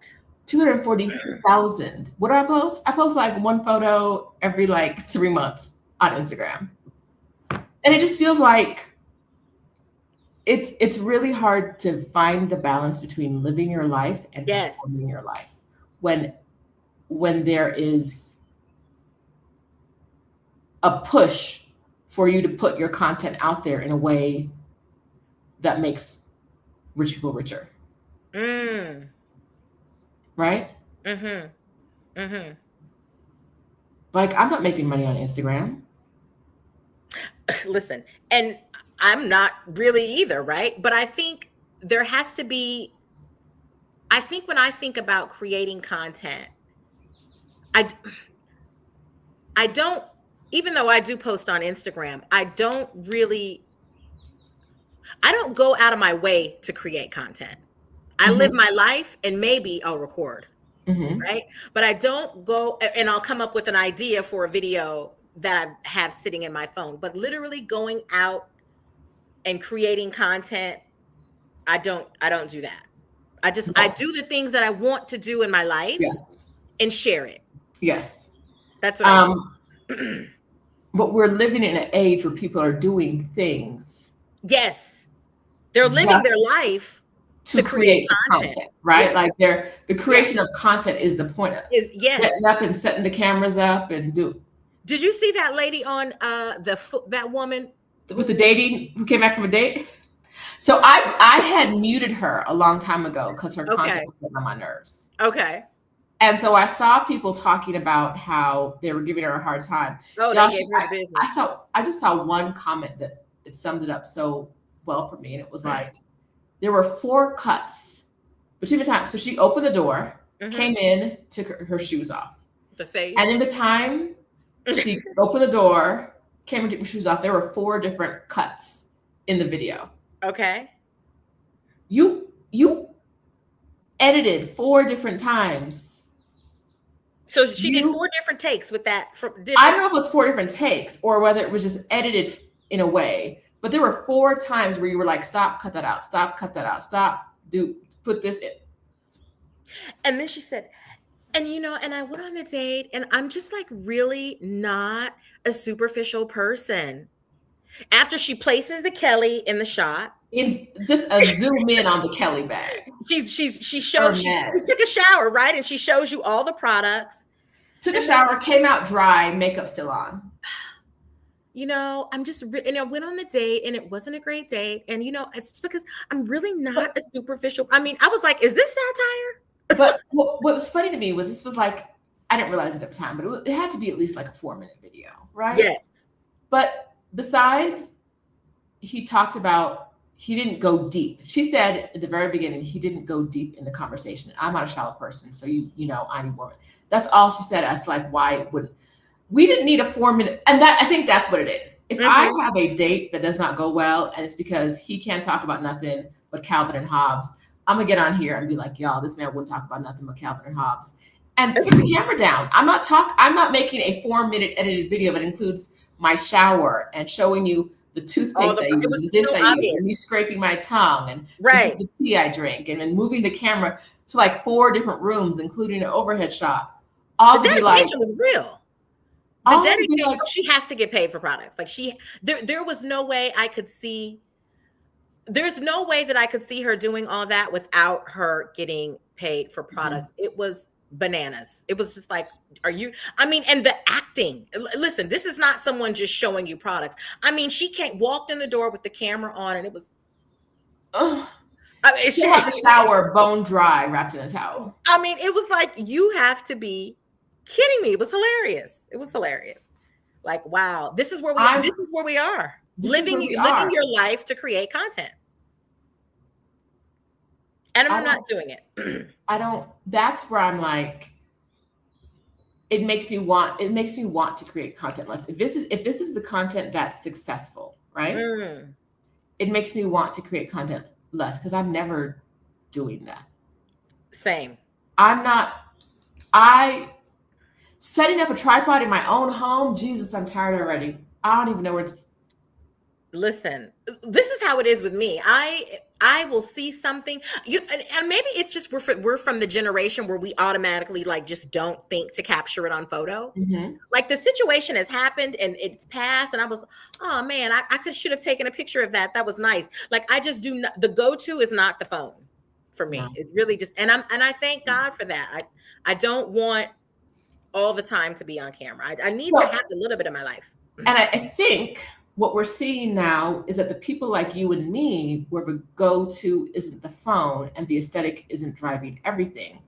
240,000. What do I post? I post like one photo every like 3 months on Instagram. And it just feels like it's really hard to find the balance between living your life and performing your life when there is a push for you to put your content out there in a way that makes rich people richer. Right? Like, I'm not making money on Instagram. Listen, and I'm not really either, right? But I think there has to be, I think when I think about creating content, I don't, even though I do post on Instagram, I don't go out of my way to create content. I live my life and maybe I'll record, right? But I don't go, and I'll come up with an idea for a video that I have sitting in my phone. But literally going out and creating content, I don't do that. I do the things that I want to do in my life and share it. Yes. That's what I do. But we're living in an age where people are doing things. Yes. They're living their life to create content, right? Like the creation of content is the point. Setting up and setting the cameras up and do. Did you see that lady on that woman with the dating who came back from a date? So I had muted her a long time ago because her content was getting on my nerves. Okay. And so I saw people talking about how they were giving her a hard time. Oh, they gave her business. I just saw one comment that it summed it up so well for me, and it was like, there were 4 cuts between the time. So she opened the door, came in, took her shoes off. The face. And in the time she opened the door, came and took her shoes off, there were 4 different cuts in the video. Okay. You edited 4 different times. So she did 4 different takes with that. I don't know if it was 4 different takes or whether it was just edited in a way. But there were 4 times where you were like, stop, cut that out, stop, cut that out, stop, put this in. And then she said, and and I went on a date, and I'm just like really not a superficial person. After she places the Kelly in the shot, in just a zoom in on the Kelly bag. She shows she took a shower, right? And she shows you all the products. Took a shower, came out dry, makeup still on. I'm just, and I went on the date, and it wasn't a great date. And it's just because I'm really not a superficial. I mean, I was like, is this satire? But what was funny to me was this was like, I didn't realize it at the time, but it had to be at least like a 4-minute video, right? Yes. But besides, he talked about, he didn't go deep. She said at the very beginning, he didn't go deep in the conversation. I'm not a shallow person, so I need more. That's all she said as like why it wouldn't. We didn't need a 4-minute, and I think that's what it is. If I have a date that does not go well, and it's because he can't talk about nothing but Calvin and Hobbes, I'm gonna get on here and be like, y'all, this man wouldn't talk about nothing but Calvin and Hobbes, and put the camera down. I'm not making a 4-minute edited video that includes my shower and showing you the toothpaste I use and this I use and me scraping my tongue and this is the tea I drink and then moving the camera to like 4 different rooms, including an overhead shot. All the dedication was real. The dedication, like, she has to get paid for products. Like there was no way I could see. There's no way that I could see her doing all that without her getting paid for products. It was bananas. It was just like, and the acting. Listen, this is not someone just showing you products. I mean, she walked in the door with the camera on, and it was. She had the shower bone dry, wrapped in a towel. I mean, it was like, you have to be kidding me. It was hilarious. It was hilarious. Like, wow, this is where we are. Living your life to create content. And I'm not doing it. That's where I'm like, it makes me want to create content less. If this is the content that's successful, right? It makes me want to create content less because I'm never doing that. Same. Setting up a tripod in my own home, Jesus, I'm tired already. I don't even know where. Listen, this is how it is with me. I will see something, and maybe it's just we're from the generation where we automatically like just don't think to capture it on photo. Like the situation has happened and it's passed, and I was, oh man, I should have taken a picture of that. That was nice. Like I just do not, the go-to is not the phone for me. No. It really just, and I thank God for that. I don't want all the time to be on camera. I need to have a little bit of my life. And I think what we're seeing now is that the people like you and me, where the go-to isn't the phone and the aesthetic isn't driving everything,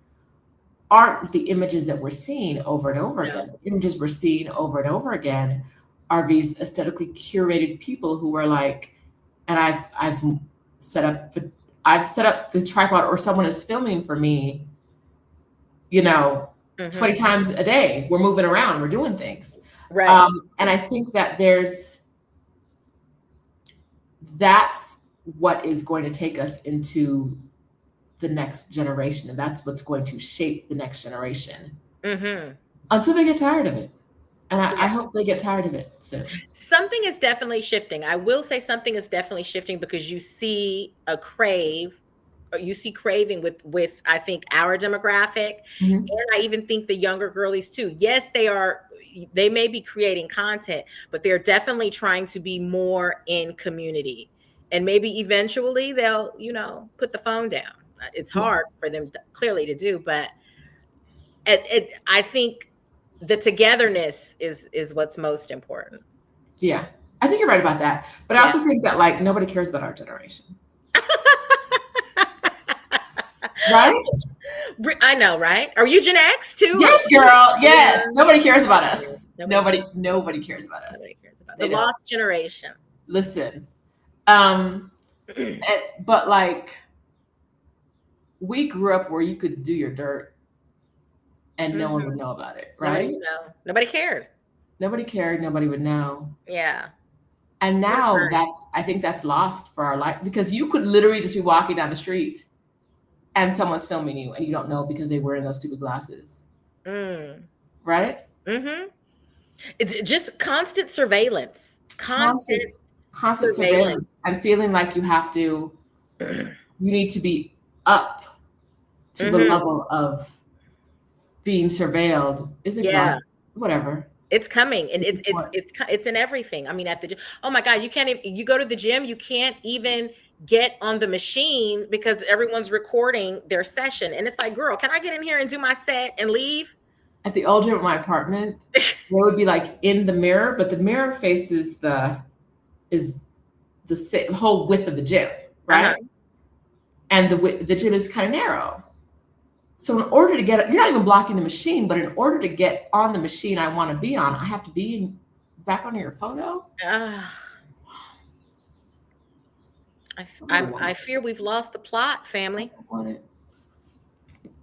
aren't the images that we're seeing over and over again. The images we're seeing over and over again are these aesthetically curated people who are like, and I've set up the tripod, or someone is filming for me, 20 times a day. We're moving around, we're doing things. Right. And I think that that's what is going to take us into the next generation. And that's what's going to shape the next generation until they get tired of it. And I hope they get tired of it soon. Something is definitely shifting. I will say something is definitely shifting because you see craving with I think our demographic, and I even think the younger girlies too. Yes, they may be creating content, but they're definitely trying to be more in community, and maybe eventually they'll put the phone down. It's hard for them clearly to do, but I think the togetherness is what's most important. Yeah, I think you're right about that, but I also think that like nobody cares about our generation. Right? I know, right? Are you Gen X too? Yes, girl. Yes. Nobody cares about us. Nobody cares about us. Nobody cares about the lost generation. Listen, but like we grew up where you could do your dirt and no one would know about it, right? Nobody cared. Nobody cared. Nobody would know. Yeah. And now I think that's lost for our life, because you could literally just be walking down the street and someone's filming you and you don't know because they were in those stupid glasses. Right? It's just constant surveillance. Constant constant surveillance and feeling like you have to, you need to be up to the level of being surveilled is exhausting. Whatever. It's coming, and it's in everything. I mean, at the gym. Oh my God, you can't even, you go to the gym, you can't even get on the machine because everyone's recording their session. And it's like, girl, can I get in here and do my set and leave? At the old gym at my apartment, they would be like in the mirror, but the mirror faces the whole width of the gym, right? And the gym is kind of narrow. So in order to get, you're not even blocking the machine, but in order to get on the machine I want to be on, I have to be back on your photo. I fear we've lost the plot, family. I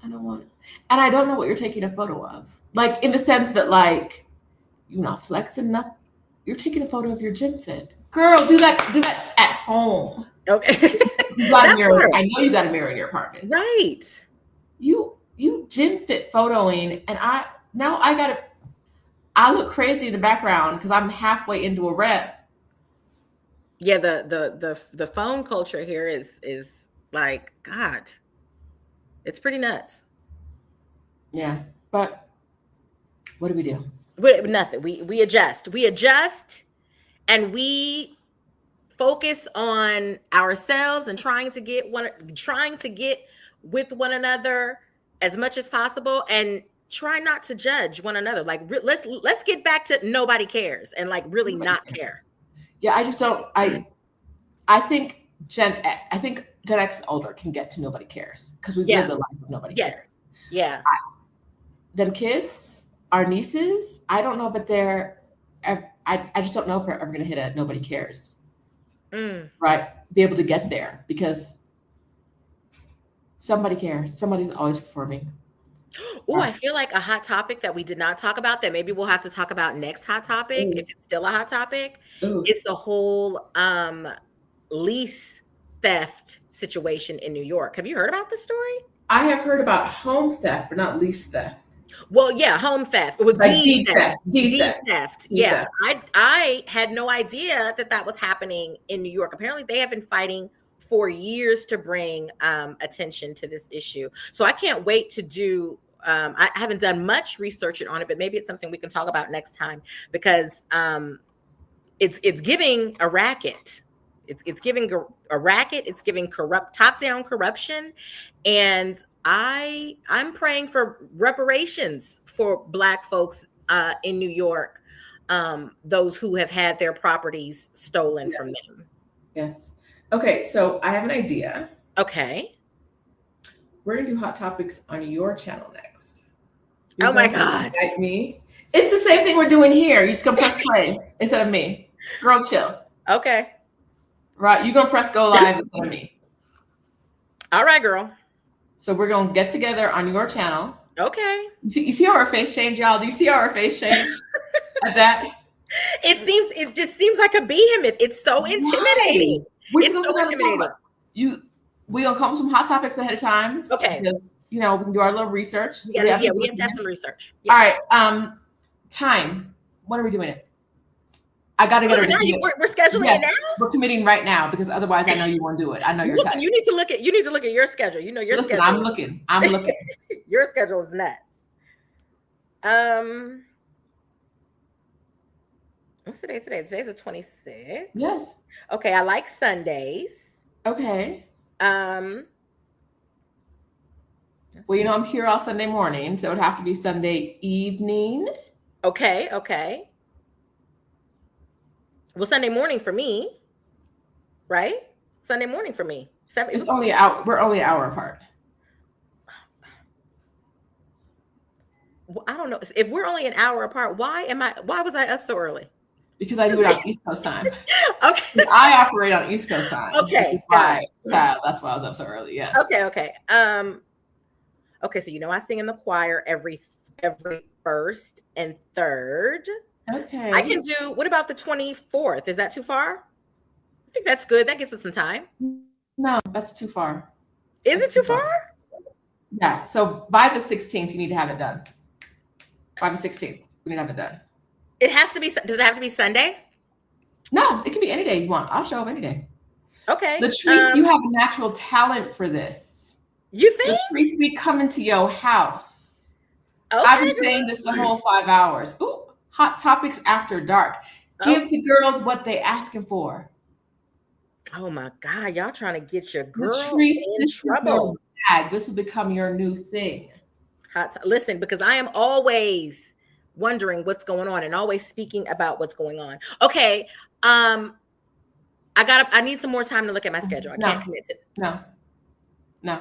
don't want it. And I don't know what you're taking a photo of. Like, in the sense that, like, you're not flexing nothing. You're taking a photo of your gym fit. Girl, do that at home. Okay. You got a mirror. I know you got a mirror in your apartment. Right. You gym fit photoing, and I look crazy in the background because I'm halfway into a rep. Yeah, the phone culture here is like, God, it's pretty nuts. Yeah, but what do we do? Nothing. We adjust, and we focus on ourselves and trying to get with one another as much as possible, and try not to judge one another. Like, let's get back to nobody cares and like really not care. Yeah, I just don't. I think Gen X and older can get to nobody cares because we've lived a life of nobody cares. Yeah. Them kids, our nieces, I don't know, but I just don't know if we're ever going to hit a nobody cares. Right? Be able to get there because somebody cares. Somebody's always performing. Oh, I feel like a hot topic that we did not talk about that maybe we'll have to talk about next hot topic, if it's still a hot topic, is the whole lease theft situation in New York. Have you heard about this story? I have heard about home theft, but not lease theft. Well, yeah, home theft. It was like deed theft. theft. Yeah, I had no idea that was happening in New York. Apparently, they have been fighting for years to bring attention to this issue. So I can't wait to do. I haven't done much research on it, but maybe it's something we can talk about next time because it's giving a racket. It's giving a racket. It's giving top-down corruption, and I'm praying for reparations for Black folks in New York, those who have had their properties stolen from them. Yes. Okay, so I have an idea. Okay. We're gonna do hot topics on your channel next. Oh my God! Like me, it's the same thing we're doing here. You're just gonna press play instead of me. Girl, chill. Okay. Right, you're gonna press go live instead of me. All right, girl. So we're gonna get together on your channel. Okay. You see how our face changed, y'all? Do you see how our face changed at that? It just seems like a behemoth. It's so intimidating. It's so intimidating. We gonna come with some hot topics ahead of time. Okay. Because we can do our little research. We have to have some research. Yeah. All right. Time. When are we doing it? I gotta get her. We're scheduling it now. We're committing right now because otherwise, I know you won't do it. I know you're. Listen, you need to look at your schedule. You know your schedule. I'm looking. Your schedule is nuts. What's today? Today's the 26th. Yes. Okay, I like Sundays. Okay. Well, I'm here all Sunday morning, so it would have to be Sunday evening. Okay. Well, Sunday morning for me, right? Sunday morning for me. It's only an hour. We're only an hour apart. Well, I don't know. If we're only an hour apart, why was I up so early? Because I do it on East Coast time. Okay. I operate on East Coast time. Okay. That's why I was up so early. Yes. Okay. Okay, so I sing in the choir every first and third. Okay. I can do. What about the 24th? Is that too far? I think that's good. That gives us some time. No, that's too far. Is it too far? Yeah. So by the 16th, you need to have it done. By the 16th, we need to have it done. It has to be. Does it have to be Sunday? No, it can be any day you want. I'll show up any day. Okay. Latrice, you have a natural talent for this. You think? Latrice, we coming to your house. Okay. I've been saying this the whole 5 hours. Ooh, hot topics after dark. Give the girls what they asking for. Oh my God, y'all trying to get your girl Latrice, in trouble. This will become your new thing. Listen, because I am always wondering what's going on and always speaking about what's going on. Okay. I need some more time to look at my schedule. I can't commit to No.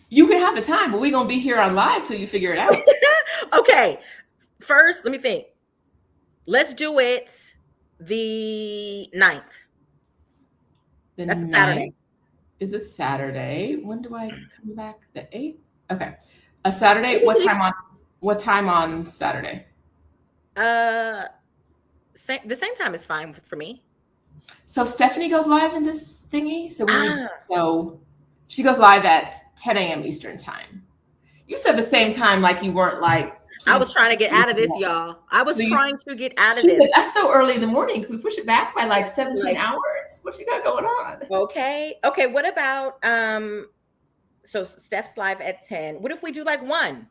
You can have the time, but we're going to be here on live till you figure it out. Okay. First, let me think. Let's do it the 9th. That's a Saturday. Is a Saturday. When do I come back? The 8th? Okay. A Saturday. What time on Saturday? The same time is fine for me. So Stephanie goes live in this thingy. So she goes live at 10 a.m. Eastern time. You said the same time, like you weren't like. I was trying to get out of this, y'all. I was trying to get out of this. She said, that's so early in the morning. Can we push it back by like 17 hours? What you got going on? Okay. What about so Steph's live at 10. What if we do like 1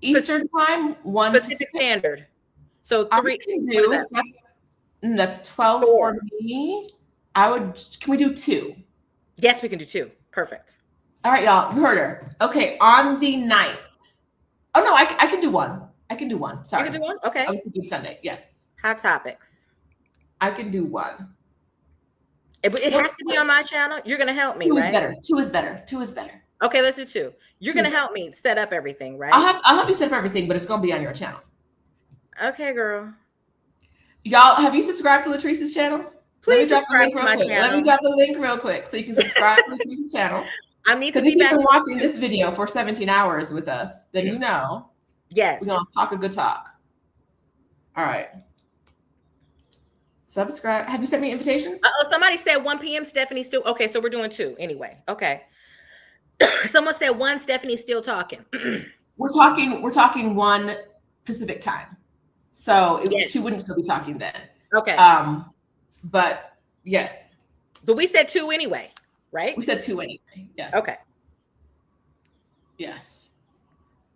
Eastern time, 1 Pacific Standard? So 3 can do. That's 12 for me. Can we do 2? Yes, we can do 2. Perfect. All right, y'all. You heard her. Okay, on the 9th. Oh no, I can do 1. I can do 1. Sorry. You can do 1? Okay. I was thinking Sunday. Yes. Hot topics. I can do 1. It has to be on my channel. You're gonna help me, right? 2 is better. 2 is better. Okay, let's do 2. You're gonna help me set up everything, right? I'll help you set up everything, but it's gonna be on your channel. Okay, girl. Y'all, have you subscribed to Latrice's channel? Please subscribe to my channel. Let me drop the link real quick so you can subscribe to Latrice's channel. I need to be back. Because if you've been watching this video for 17 hours with us, then you know. Yes. We're gonna talk a good talk. All right. Subscribe. Have you sent me an invitation? Somebody said 1 p.m. Stephanie's still okay. So we're doing 2 anyway. Okay. Someone said 1. Stephanie's still talking. We're talking 1 Pacific time. So she wouldn't still be talking then. Okay. But yes. But we said 2 anyway, right? We said 2 anyway. Yes. Okay. Yes.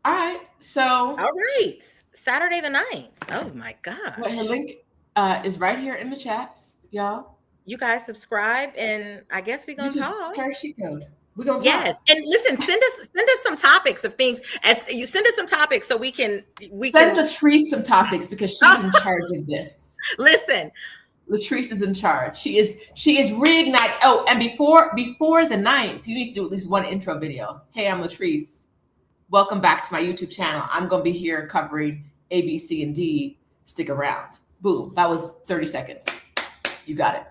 All right. So. All right. Saturday the 9th. Oh my gosh. Well, her link is right here in the chats, y'all. You guys subscribe, and I guess we're gonna talk. Paris Chic Code. We're gonna talk. Yes, and listen, send us some topics of things. As you send us some topics, so we can send Latrice some topics because she's in charge of this. Listen, Latrice is in charge. She is reignite. Oh, and before the 9th, you need to do at least 1 intro video. Hey, I'm Latrice. Welcome back to my YouTube channel. I'm gonna be here covering A, B, C, and D. Stick around. Boom. That was 30 seconds. You got it.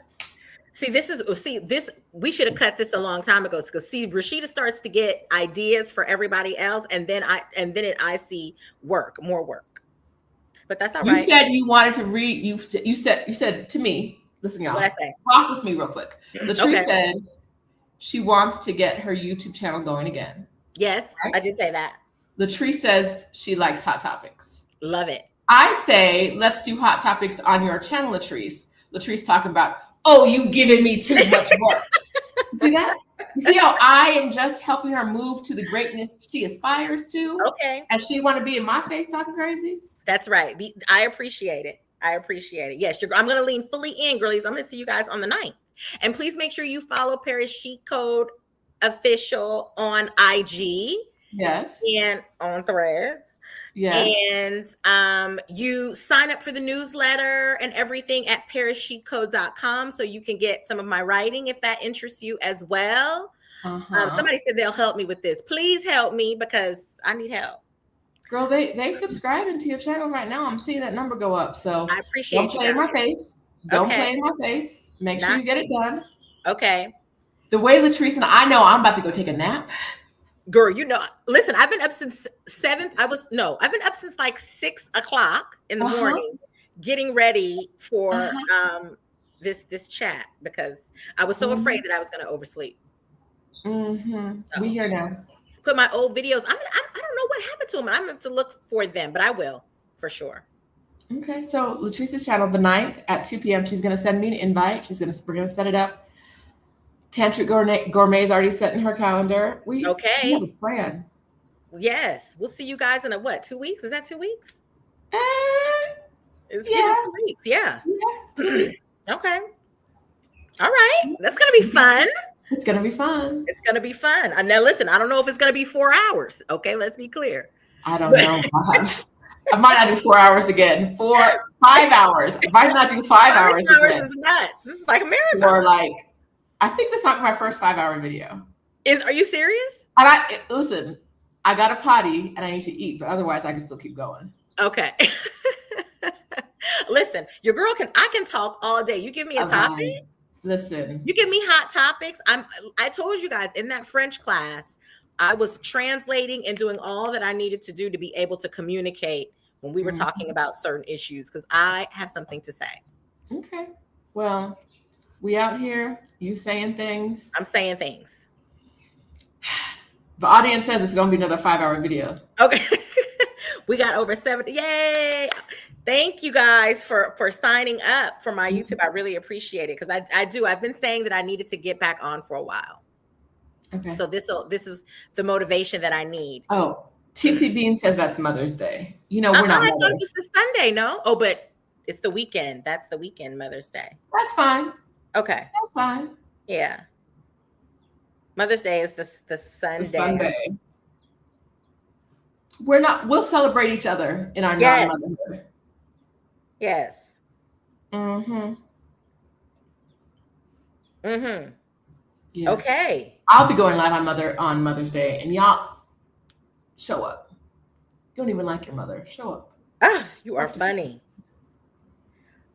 We should have cut this a long time ago because Rashida starts to get ideas for everybody else, and then I see more work. But that's all right. You said you wanted to read. You said to me. Listen, y'all. What I say? Talk with me real quick. Latrice said she wants to get her YouTube channel going again. Yes, right? I did say that. Latrice says she likes hot topics. Love it. I say let's do hot topics on your channel, Latrice. Latrice talking about, oh, you giving me too much work. See that? You see how I am just helping her move to the greatness she aspires to? Okay. And she want to be in my face talking crazy? That's right. I appreciate it. Yes, I'm going to lean fully in, girlies. I'm going to see you guys on the 9th. And please make sure you follow Paris Chic Code Official on IG. Yes. And on Threads. Yes. And you sign up for the newsletter and everything at parischiccode.com so you can get some of my writing if that interests you as well. Somebody said they'll help me with this. Please help me because I need help. Girl, they subscribing to your channel right now. I'm seeing that number go up. So I appreciate don't play in my face. Don't play in my face. Make sure you get it done. Okay. The way Latrice and I know I'm about to go take a nap. Girl, listen, I've been up since 7. I've been up since like 6 o'clock in the morning, getting ready for this chat because I was so afraid that I was going to oversleep. So, we here now. Put my old videos. I don't know what happened to them. I'm going to have to look for them, but I will for sure. Okay, so Latrice's channel, the 9th at 2 p.m. She's going to send me an invite. We're going to set it up. Tantric Gourmet is already set in her calendar. We have a Okay. plan. Yes. We'll see you guys in 2 weeks? Is that 2 weeks? Uh, It's yeah, getting 2 weeks. Yeah. 2 weeks. Okay. All right. That's going to be fun. It's going to be fun. It's going to be fun. Now, listen, I don't know if it's going to be 4 hours. Okay. Let's be clear. I don't know. I might not do 4 hours again. 5 hours. If I not do 5 hours 5 hours again, is nuts. This is like a marathon. or like, I think this might be my first 5-hour video. Are you serious? And listen, I got a potty and I need to eat, but otherwise I can still keep going. Okay. Listen, I can talk all day. You give me a topic. Listen. You give me hot topics. I told you guys in that French class, I was translating and doing all that I needed to do to be able to communicate when we were talking about certain issues, because I have something to say. Okay. Well, we out here, you saying things. I'm saying things. The audience says it's going to be another 5-hour video. Okay. We got over 70. Yay. Thank you guys for signing up for my YouTube. I really appreciate it, because I've been saying that I needed to get back on for a while. Okay. So this is the motivation that I need. Oh, TC Bean says that's Mother's Day. We're not I mothers. thought this is Sunday, no? Oh, but it's the weekend. That's the weekend, Mother's Day. That's fine. Okay. That's fine. Yeah. Mother's Day is the Sunday. The Sunday. We'll celebrate each other in our non-motherhood. Yes. Mm-hmm. Mm-hmm. Yeah. Okay. I'll be going live on Mother's Day, and y'all show up. You don't even like your mother. Show up. Ah, you are funny.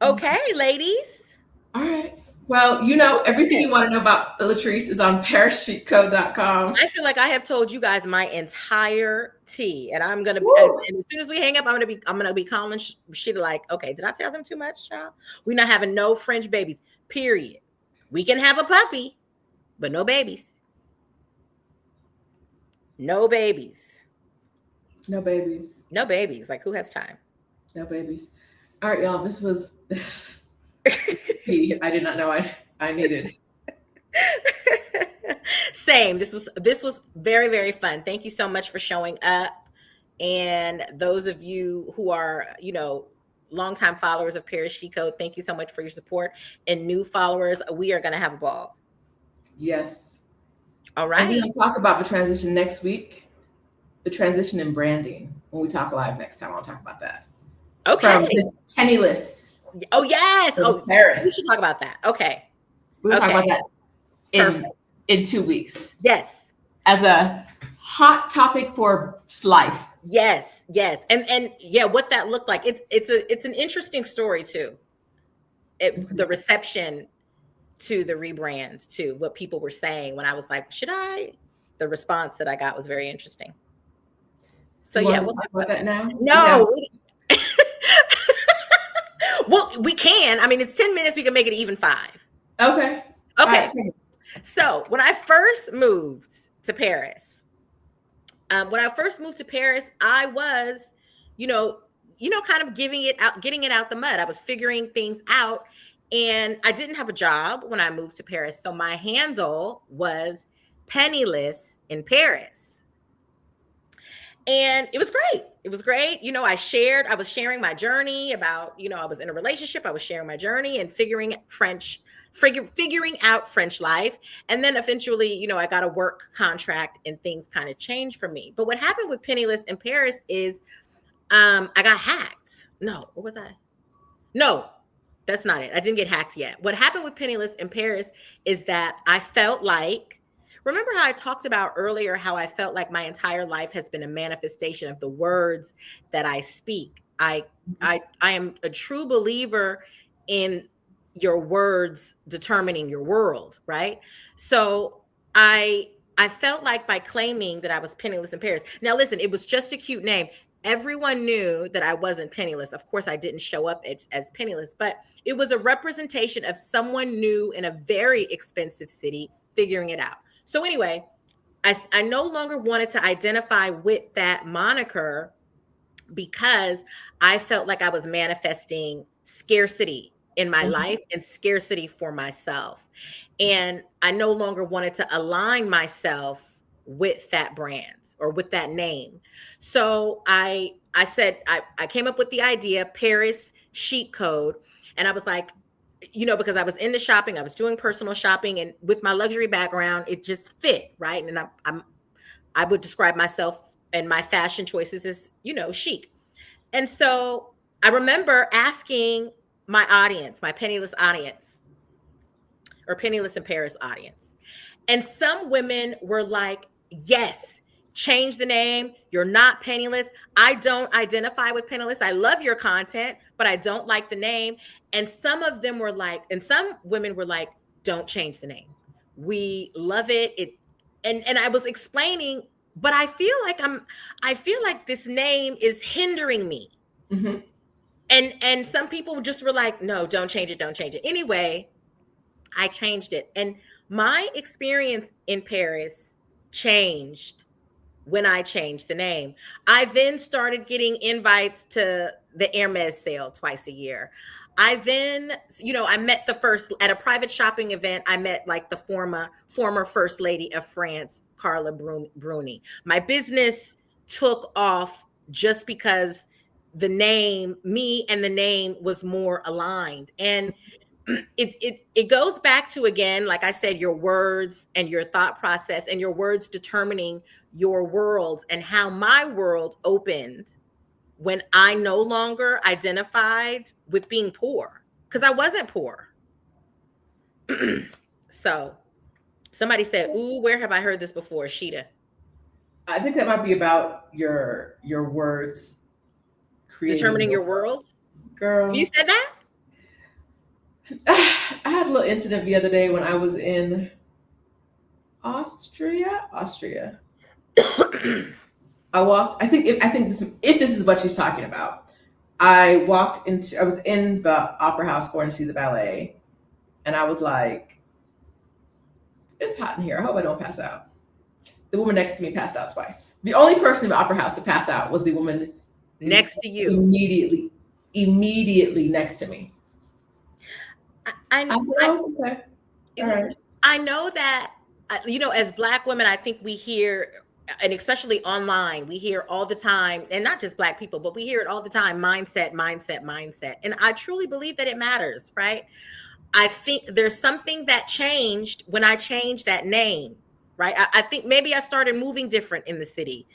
Okay, ladies. All right. Well, everything you want to know about Latrice is on ParisChicCode.com. I feel like I have told you guys my entire tea, and I'm gonna. And as soon as we hang up, I'm gonna be calling shit like, okay, did I tell them too much, child? We're not having no French babies. Period. We can have a puppy, but no babies. No babies. No babies. No babies. Like, who has time? No babies. All right, y'all. This was this. I did not know I needed. Same. This was very, very fun. Thank you so much for showing up. And those of you who are, longtime followers of Paris Chic Code, thank you so much for your support. And new followers, we are going to have a ball. Yes. All right. And we're going to talk about the transition next week. The transition in branding. When we talk live next time, I'll talk about that. Okay. From this penniless. Oh, yes. Oh, Paris. We should talk about that. Okay. We'll talk about that in 2 weeks. Yes. As a hot topic for life. Yes. And yeah, what that looked like. It's an interesting story too. The reception to the rebrand, to what people were saying when I was like, should I? The response that I got was very interesting. So yeah, we'll talk about that now. No. Yeah. Well, we can. I mean, it's 10 minutes. We can make it even 5. Okay. Right. So when I first moved to Paris, I was, kind of getting it out the mud. I was figuring things out, and I didn't have a job when I moved to Paris. So my handle was Penniless in Paris. And it was great. It was great. I was sharing my journey about, I was in a relationship. I was sharing my journey and figuring out French life. And then eventually, I got a work contract and things kind of changed for me. But what happened with Penniless in Paris is I got hacked. No, what was I? No, that's not it. I didn't get hacked yet. What happened with Penniless in Paris is that I felt like, remember how I talked about earlier how I felt like my entire life has been a manifestation of the words that I speak. I am a true believer in your words determining your world, right? So I felt like by claiming that I was penniless in Paris. Now listen, it was just a cute name. Everyone knew that I wasn't penniless. Of course, I didn't show up as penniless, but it was a representation of someone new in a very expensive city figuring it out. So anyway, I no longer wanted to identify with that moniker. because I felt like I was manifesting scarcity in my life and scarcity for myself. And I no longer wanted to align myself with that brand or with that name. So I said I came up with the idea, Paris Chic Code. And I was like, because I was into shopping, I was doing personal shopping, and with my luxury background, it just fit, right? And I would describe myself and my fashion choices as, chic. And so I remember asking my audience, my penniless audience, or penniless in Paris audience. And some women were like, yes, change the name. You're not penniless. I don't identify with penniless. I love your content, but I don't like the name. And some of them were like, and some women were like, don't change the name. We love it. And I was explaining, but I feel like this name is hindering me. Mm-hmm. And some people just were like, no, don't change it. Don't change it. Anyway, I changed it. And my experience in Paris changed when I changed the name. I then started getting invites to the Hermes sale twice a year. I then, I met at a private shopping event, I met like the former First Lady of France, Carla Bruni. My business took off just because me and the name was more aligned. And it goes back to, again, like I said, your words and your thought process, and your words determining your world, and how my world opened when I no longer identified with being poor, because I wasn't poor. So somebody said, ooh, where have I heard this before, Sheeta? I think that might be about your words determining your world. Girl, You said that? I had a little incident the other day when I was in Austria. I walked. If this is what she's talking about, I was in the opera house going to see the ballet, and I was like, "It's hot in here. I hope I don't pass out." The woman next to me passed out twice. The only person in the opera house to pass out was the woman next to you. Immediately next to me. I said, "Oh, okay, all right." I know that, as Black women, I think we hear, and especially online, we hear all the time, and not just Black people, but we hear it all the time, mindset. And I truly believe that it matters, right? I think there's something that changed when I changed that name, right? I think maybe I started moving different in the city.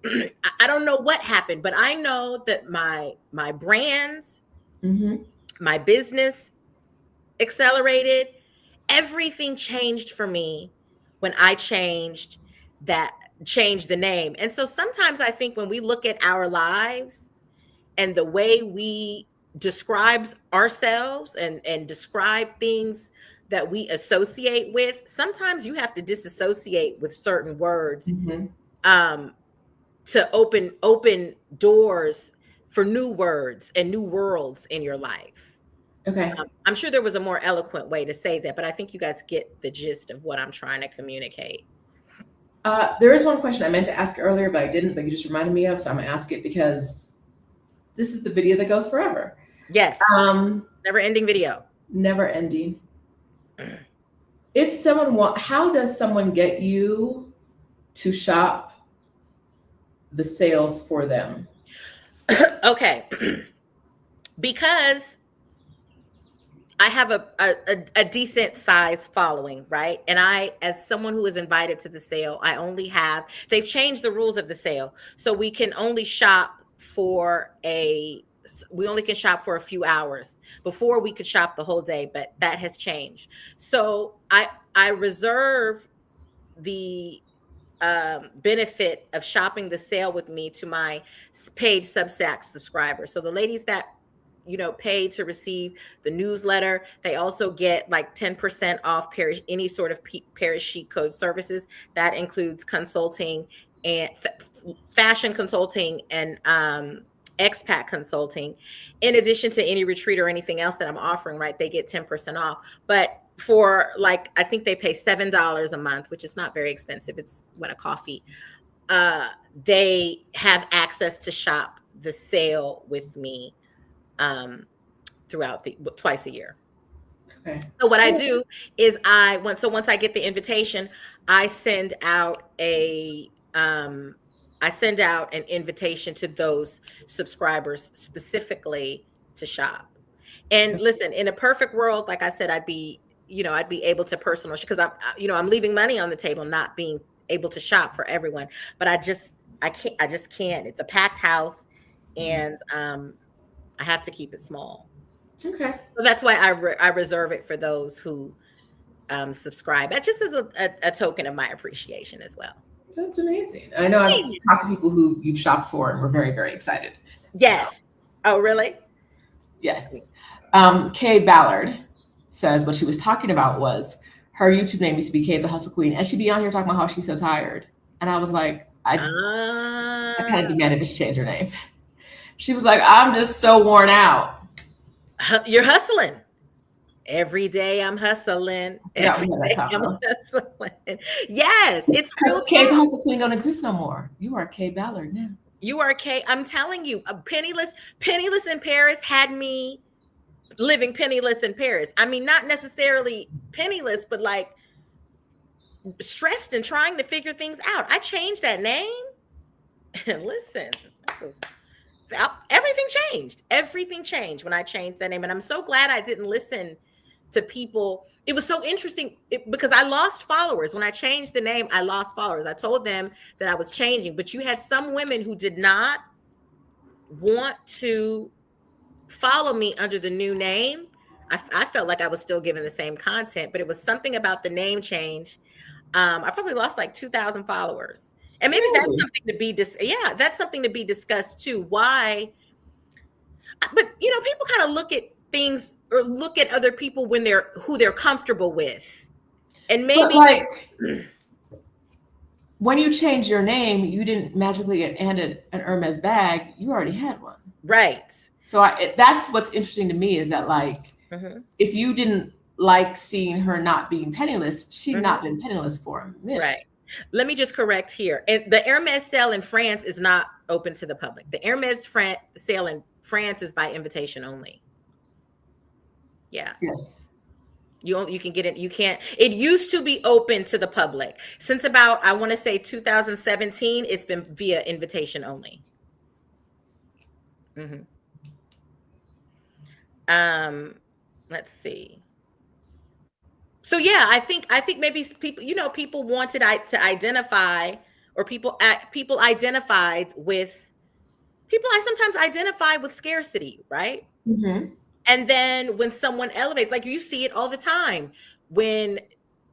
I don't know what happened, but I know that my brands, my business accelerated. Everything changed for me when I changed the name. And so sometimes I think when we look at our lives and the way we describe ourselves and describe things that we associate with, sometimes you have to disassociate with certain words to open doors for new words and new worlds in your life. Okay. I'm sure there was a more eloquent way to say that, but I think you guys get the gist of what I'm trying to communicate. There is one question I meant to ask earlier, but I didn't, but you just reminded me of, so I'm gonna ask it because this is the video that goes forever. Yes. Never ending video. Never ending. If someone how does someone get you to shop the sales for them? Okay. Because I have a decent size following, right? And as someone who is invited to the sale, they've changed the rules of the sale. So we can only shop for a few hours. Before we could shop the whole day, but that has changed. So I reserve the benefit of shopping the sale with me to my paid Substack subscribers. So the ladies that pay to receive the newsletter, they also get like 10% off any sort of Paris Chic Code services. That includes consulting and fashion consulting and expat consulting. In addition to any retreat or anything else that I'm offering, right? They get 10% off. But for I think they pay $7 a month, which is not very expensive. It's what a coffee. They have access to shop the sale with me throughout twice a year. Okay. So what I do is once I get the invitation, I send out an invitation to those subscribers specifically to shop. And listen, in a perfect world, like I said, I'd be able to personal because I'm leaving money on the table, not being able to shop for everyone. But I just can't. It's a packed house, and I have to keep it small. Okay. So that's why I reserve it for those who subscribe. That just is a token of my appreciation as well. That's amazing. I know I've talked to people who you've shopped for and we're very, very excited. Yes. Oh, really? Yes. Kay Ballard says what she was talking about was her YouTube name used to be Kay the Hustle Queen, and she'd be on here talking about how she's so tired. And I was like, I kind of demanded that she change her name. She was like, I'm just so worn out. You're hustling. Every day I'm hustling. Every day I'm hustling. Yes, it's real. Kay the Hustle Queen don't exist no more. You are Kay Ballard now. You are Kay. I'm telling you, penniless in Paris had me living penniless in Paris. I mean, not necessarily penniless, but like stressed and trying to figure things out. I changed that name. And listen, everything changed when I changed that name. And I'm so glad I didn't listen to people. It was so interesting because I lost followers. When I changed the name, I lost followers. I told them that I was changing, but you had some women who did not want to follow me under the new name. I felt like I was still giving the same content, but it was something about the name change. I probably lost like 2,000 followers. And maybe that's something to be that's something to be discussed too. Why? But people kind of look at things or look at other people when who they're comfortable with. And maybe when you change your name, you didn't magically get handed an Hermes bag. You already had one. Right. So that's what's interesting to me is that if you didn't like seeing her not being penniless, she'd not been penniless for a minute. Right. Let me just correct here. And the Hermes sale in France is not open to the public. The Hermes sale in France is by invitation only. Yeah. Yes. You can get it. You can't. It used to be open to the public. Since about, I want to say 2017, it's been via invitation only. Let's see. So yeah, I think maybe people wanted to identify, or people identified with I sometimes identify with scarcity, right? Mm-hmm. And then when someone elevates, like you see it all the time, when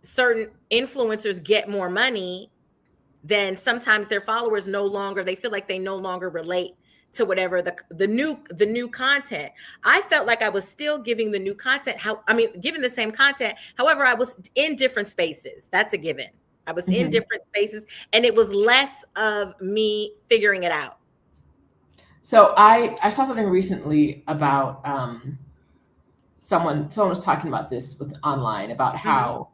certain influencers get more money, then sometimes their followers they feel like they no longer relate to whatever the new content. I felt like I was still giving the new content, giving the same content. However, I was in different spaces. That's a given. I was in different spaces, and it was less of me figuring it out. So I saw something recently about someone was talking about this online about how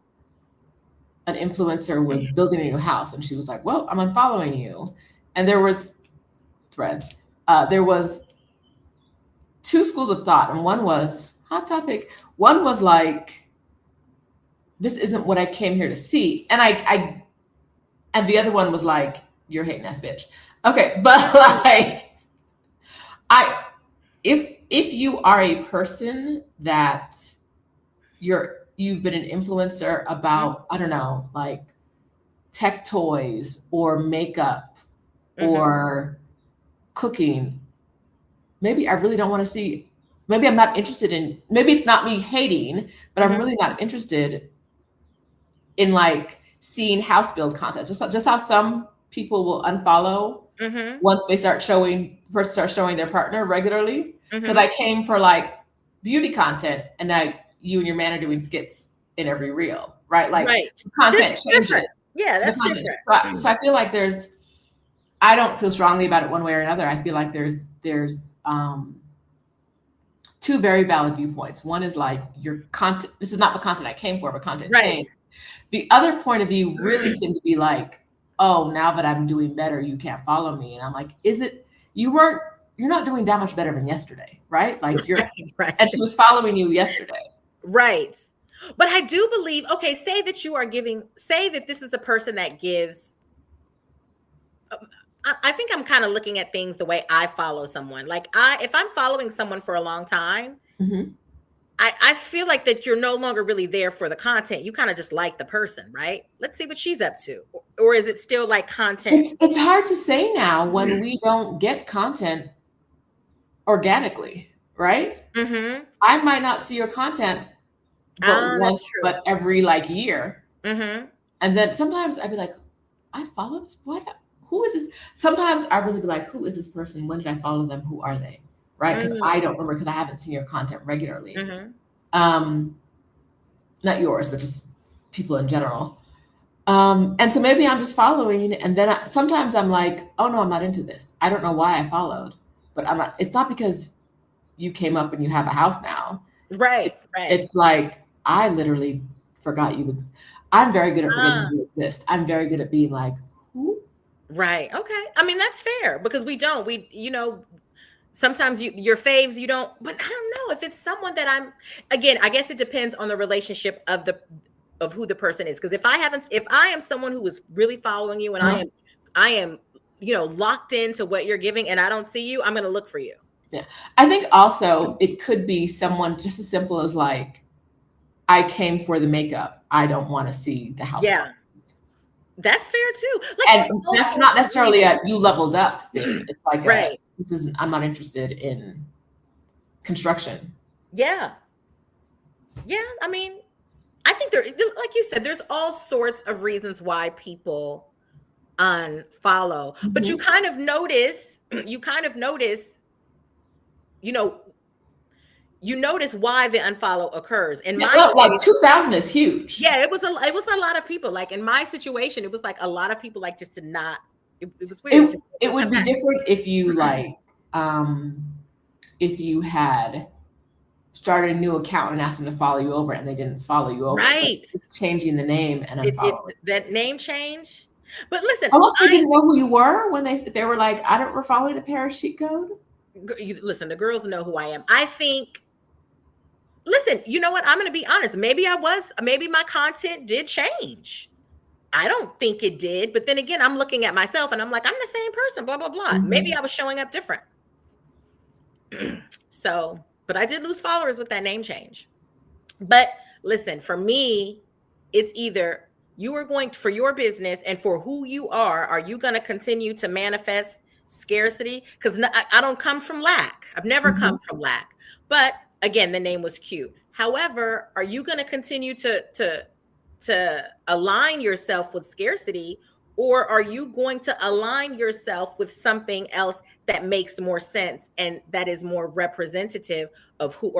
an influencer was building a new house, and she was like, well, I'm unfollowing you. And there was threads. There was two schools of thought, and one was hot topic. One was like, this isn't what I came here to see. And and the other one was like, you're a hating ass bitch. Okay. But like, if you are a person that you've been an influencer about, I don't know, like tech toys or makeup or cooking, maybe I really don't want to see, maybe I'm not interested in, maybe it's not me hating, but I'm really not interested in like seeing house build content. Just how some people will unfollow once they start showing their partner regularly. Because I came for like beauty content, and now you and your man are doing skits in every reel, right? Like content changes. Yeah, that's different. So I feel like I don't feel strongly about it one way or another. I feel like there's two very valid viewpoints. One is like your content. This is not the content I came for, but content change. The other point of view really seemed to be like, oh, now that I'm doing better, you can't follow me. And I'm like, is it, you weren't you're not doing that much better than yesterday, right? Like you're, right. and she was following you yesterday. Right. But I do believe, okay, say that this is a person that gives, I think I'm kind of looking at things the way I follow someone. Like if I'm following someone for a long time, Mm-hmm. I feel like that you're no longer really there for the content. You kind of just like the person, right? Let's see what she's up to. Or is it still like content? It's hard to say now when we don't get content organically, right? Mm-hmm. I might not see your content but once, but every like year. Mm-hmm. And then sometimes I'd be like, I follow this? What? Who is this? Sometimes I really be like, who is this person? When did I follow them? Who are they? Right? Because I don't remember, because I haven't seen your content regularly. Mm-hmm. Not yours, but just people in general. And so maybe I'm just following, and then sometimes I'm like, oh no, I'm not into this. I don't know why I followed, but I'm not. It's not because you came up and you have a house now. Right. It's like, I literally forgot you would. I'm very good at forgetting you exist. I'm very good at being like, who? Right. Okay. I mean, that's fair, because sometimes your faves, you don't, but I don't know if it's someone that again, I guess it depends on the relationship of who the person is. Because if I am someone who is really following you, and I am, locked into what you're giving, and I don't see you, I'm going to look for you. Yeah. I think also it could be someone just as simple as like, I came for the makeup. I don't want to see the house. Yeah. That's fair too. And that's not necessarily a you leveled up thing. It's like, right. I'm not interested in construction. Yeah. Yeah. I mean, I think like you said, there's all sorts of reasons why people unfollow, but you kind of notice, you notice why the unfollow occurs. In like 2000 is huge. Yeah, it was a lot of people. Like in my situation, it was like a lot of people like just did not. It was weird. It would be different if you like, if you had started a new account and asked them to follow you over and they didn't follow you over. Right. Just changing the name and unfollowing. That name change. But listen, almost they didn't know who you were when they were like, we're following the Paris Chic Code. Listen, the girls know who I am. I think. Listen, you know what? I'm going to be honest. Maybe my content did change. I don't think it did. But then again, I'm looking at myself and I'm like, I'm the same person, blah, blah, blah. Mm-hmm. Maybe I was showing up different. But I did lose followers with that name change. But listen, for me, it's either you are going for your business and for who you are you going to continue to manifest scarcity? Because I don't come from lack. I've never come from lack. But again, the name was cute. However, are you going to continue to align yourself with scarcity, or are you going to align yourself with something else that makes more sense and that is more representative of who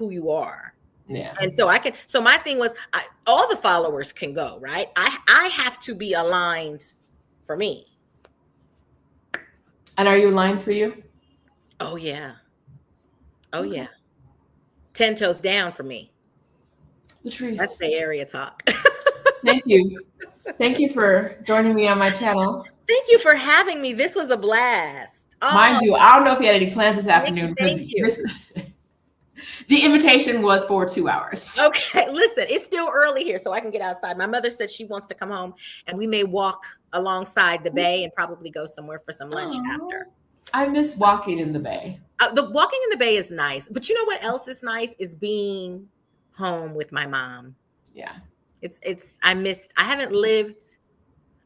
you are? Yeah. And so my thing was, all the followers can go, right? I have to be aligned for me. And are you aligned for you? Oh yeah. Oh yeah. 10 toes down for me. Latrice. That's the area talk. Thank you. Thank you for joining me on my channel. Thank you for having me. This was a blast. Mind you, I don't know if you had any plans this afternoon, because the invitation was for 2 hours. Okay, listen, it's still early here, so I can get outside. My mother said she wants to come home, and we may walk alongside the bay and probably go somewhere for some lunch after. I miss walking in the bay. The walking in the bay is nice, but you know what else is nice is being home with my mom. Yeah. I haven't lived.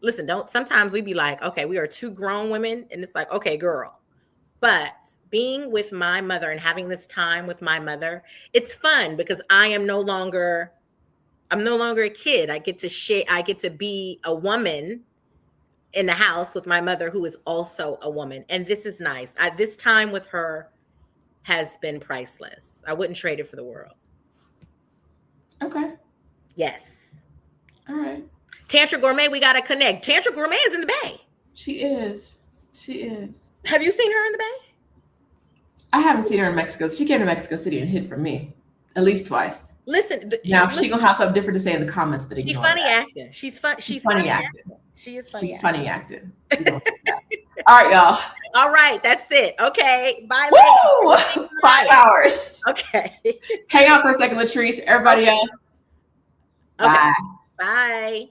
Listen, sometimes we be like, okay, we are two grown women, and it's like, okay, girl. But being with my mother and having this time with my mother, it's fun because I'm no longer a kid. I get to be a woman in the house with my mother, who is also a woman. And this is nice. This time with her has been priceless. I wouldn't trade it for the world. Okay. Yes. All right. Tantra Gourmet, we got to connect. Tantra Gourmet is in the Bay. She is. Have you seen her in the Bay? I haven't seen her in Mexico. She came to Mexico City and hid from me at least twice. Listen. Now she's going to have something different to say in the comments, but ignore She's funny acting. She's funny acting. She is funny. She's funny acting. All right, y'all. All right, that's it. Okay, bye. Woo! 5 hours. Okay. Hang out for a second, Latrice. Everybody else. Okay. Bye. Bye.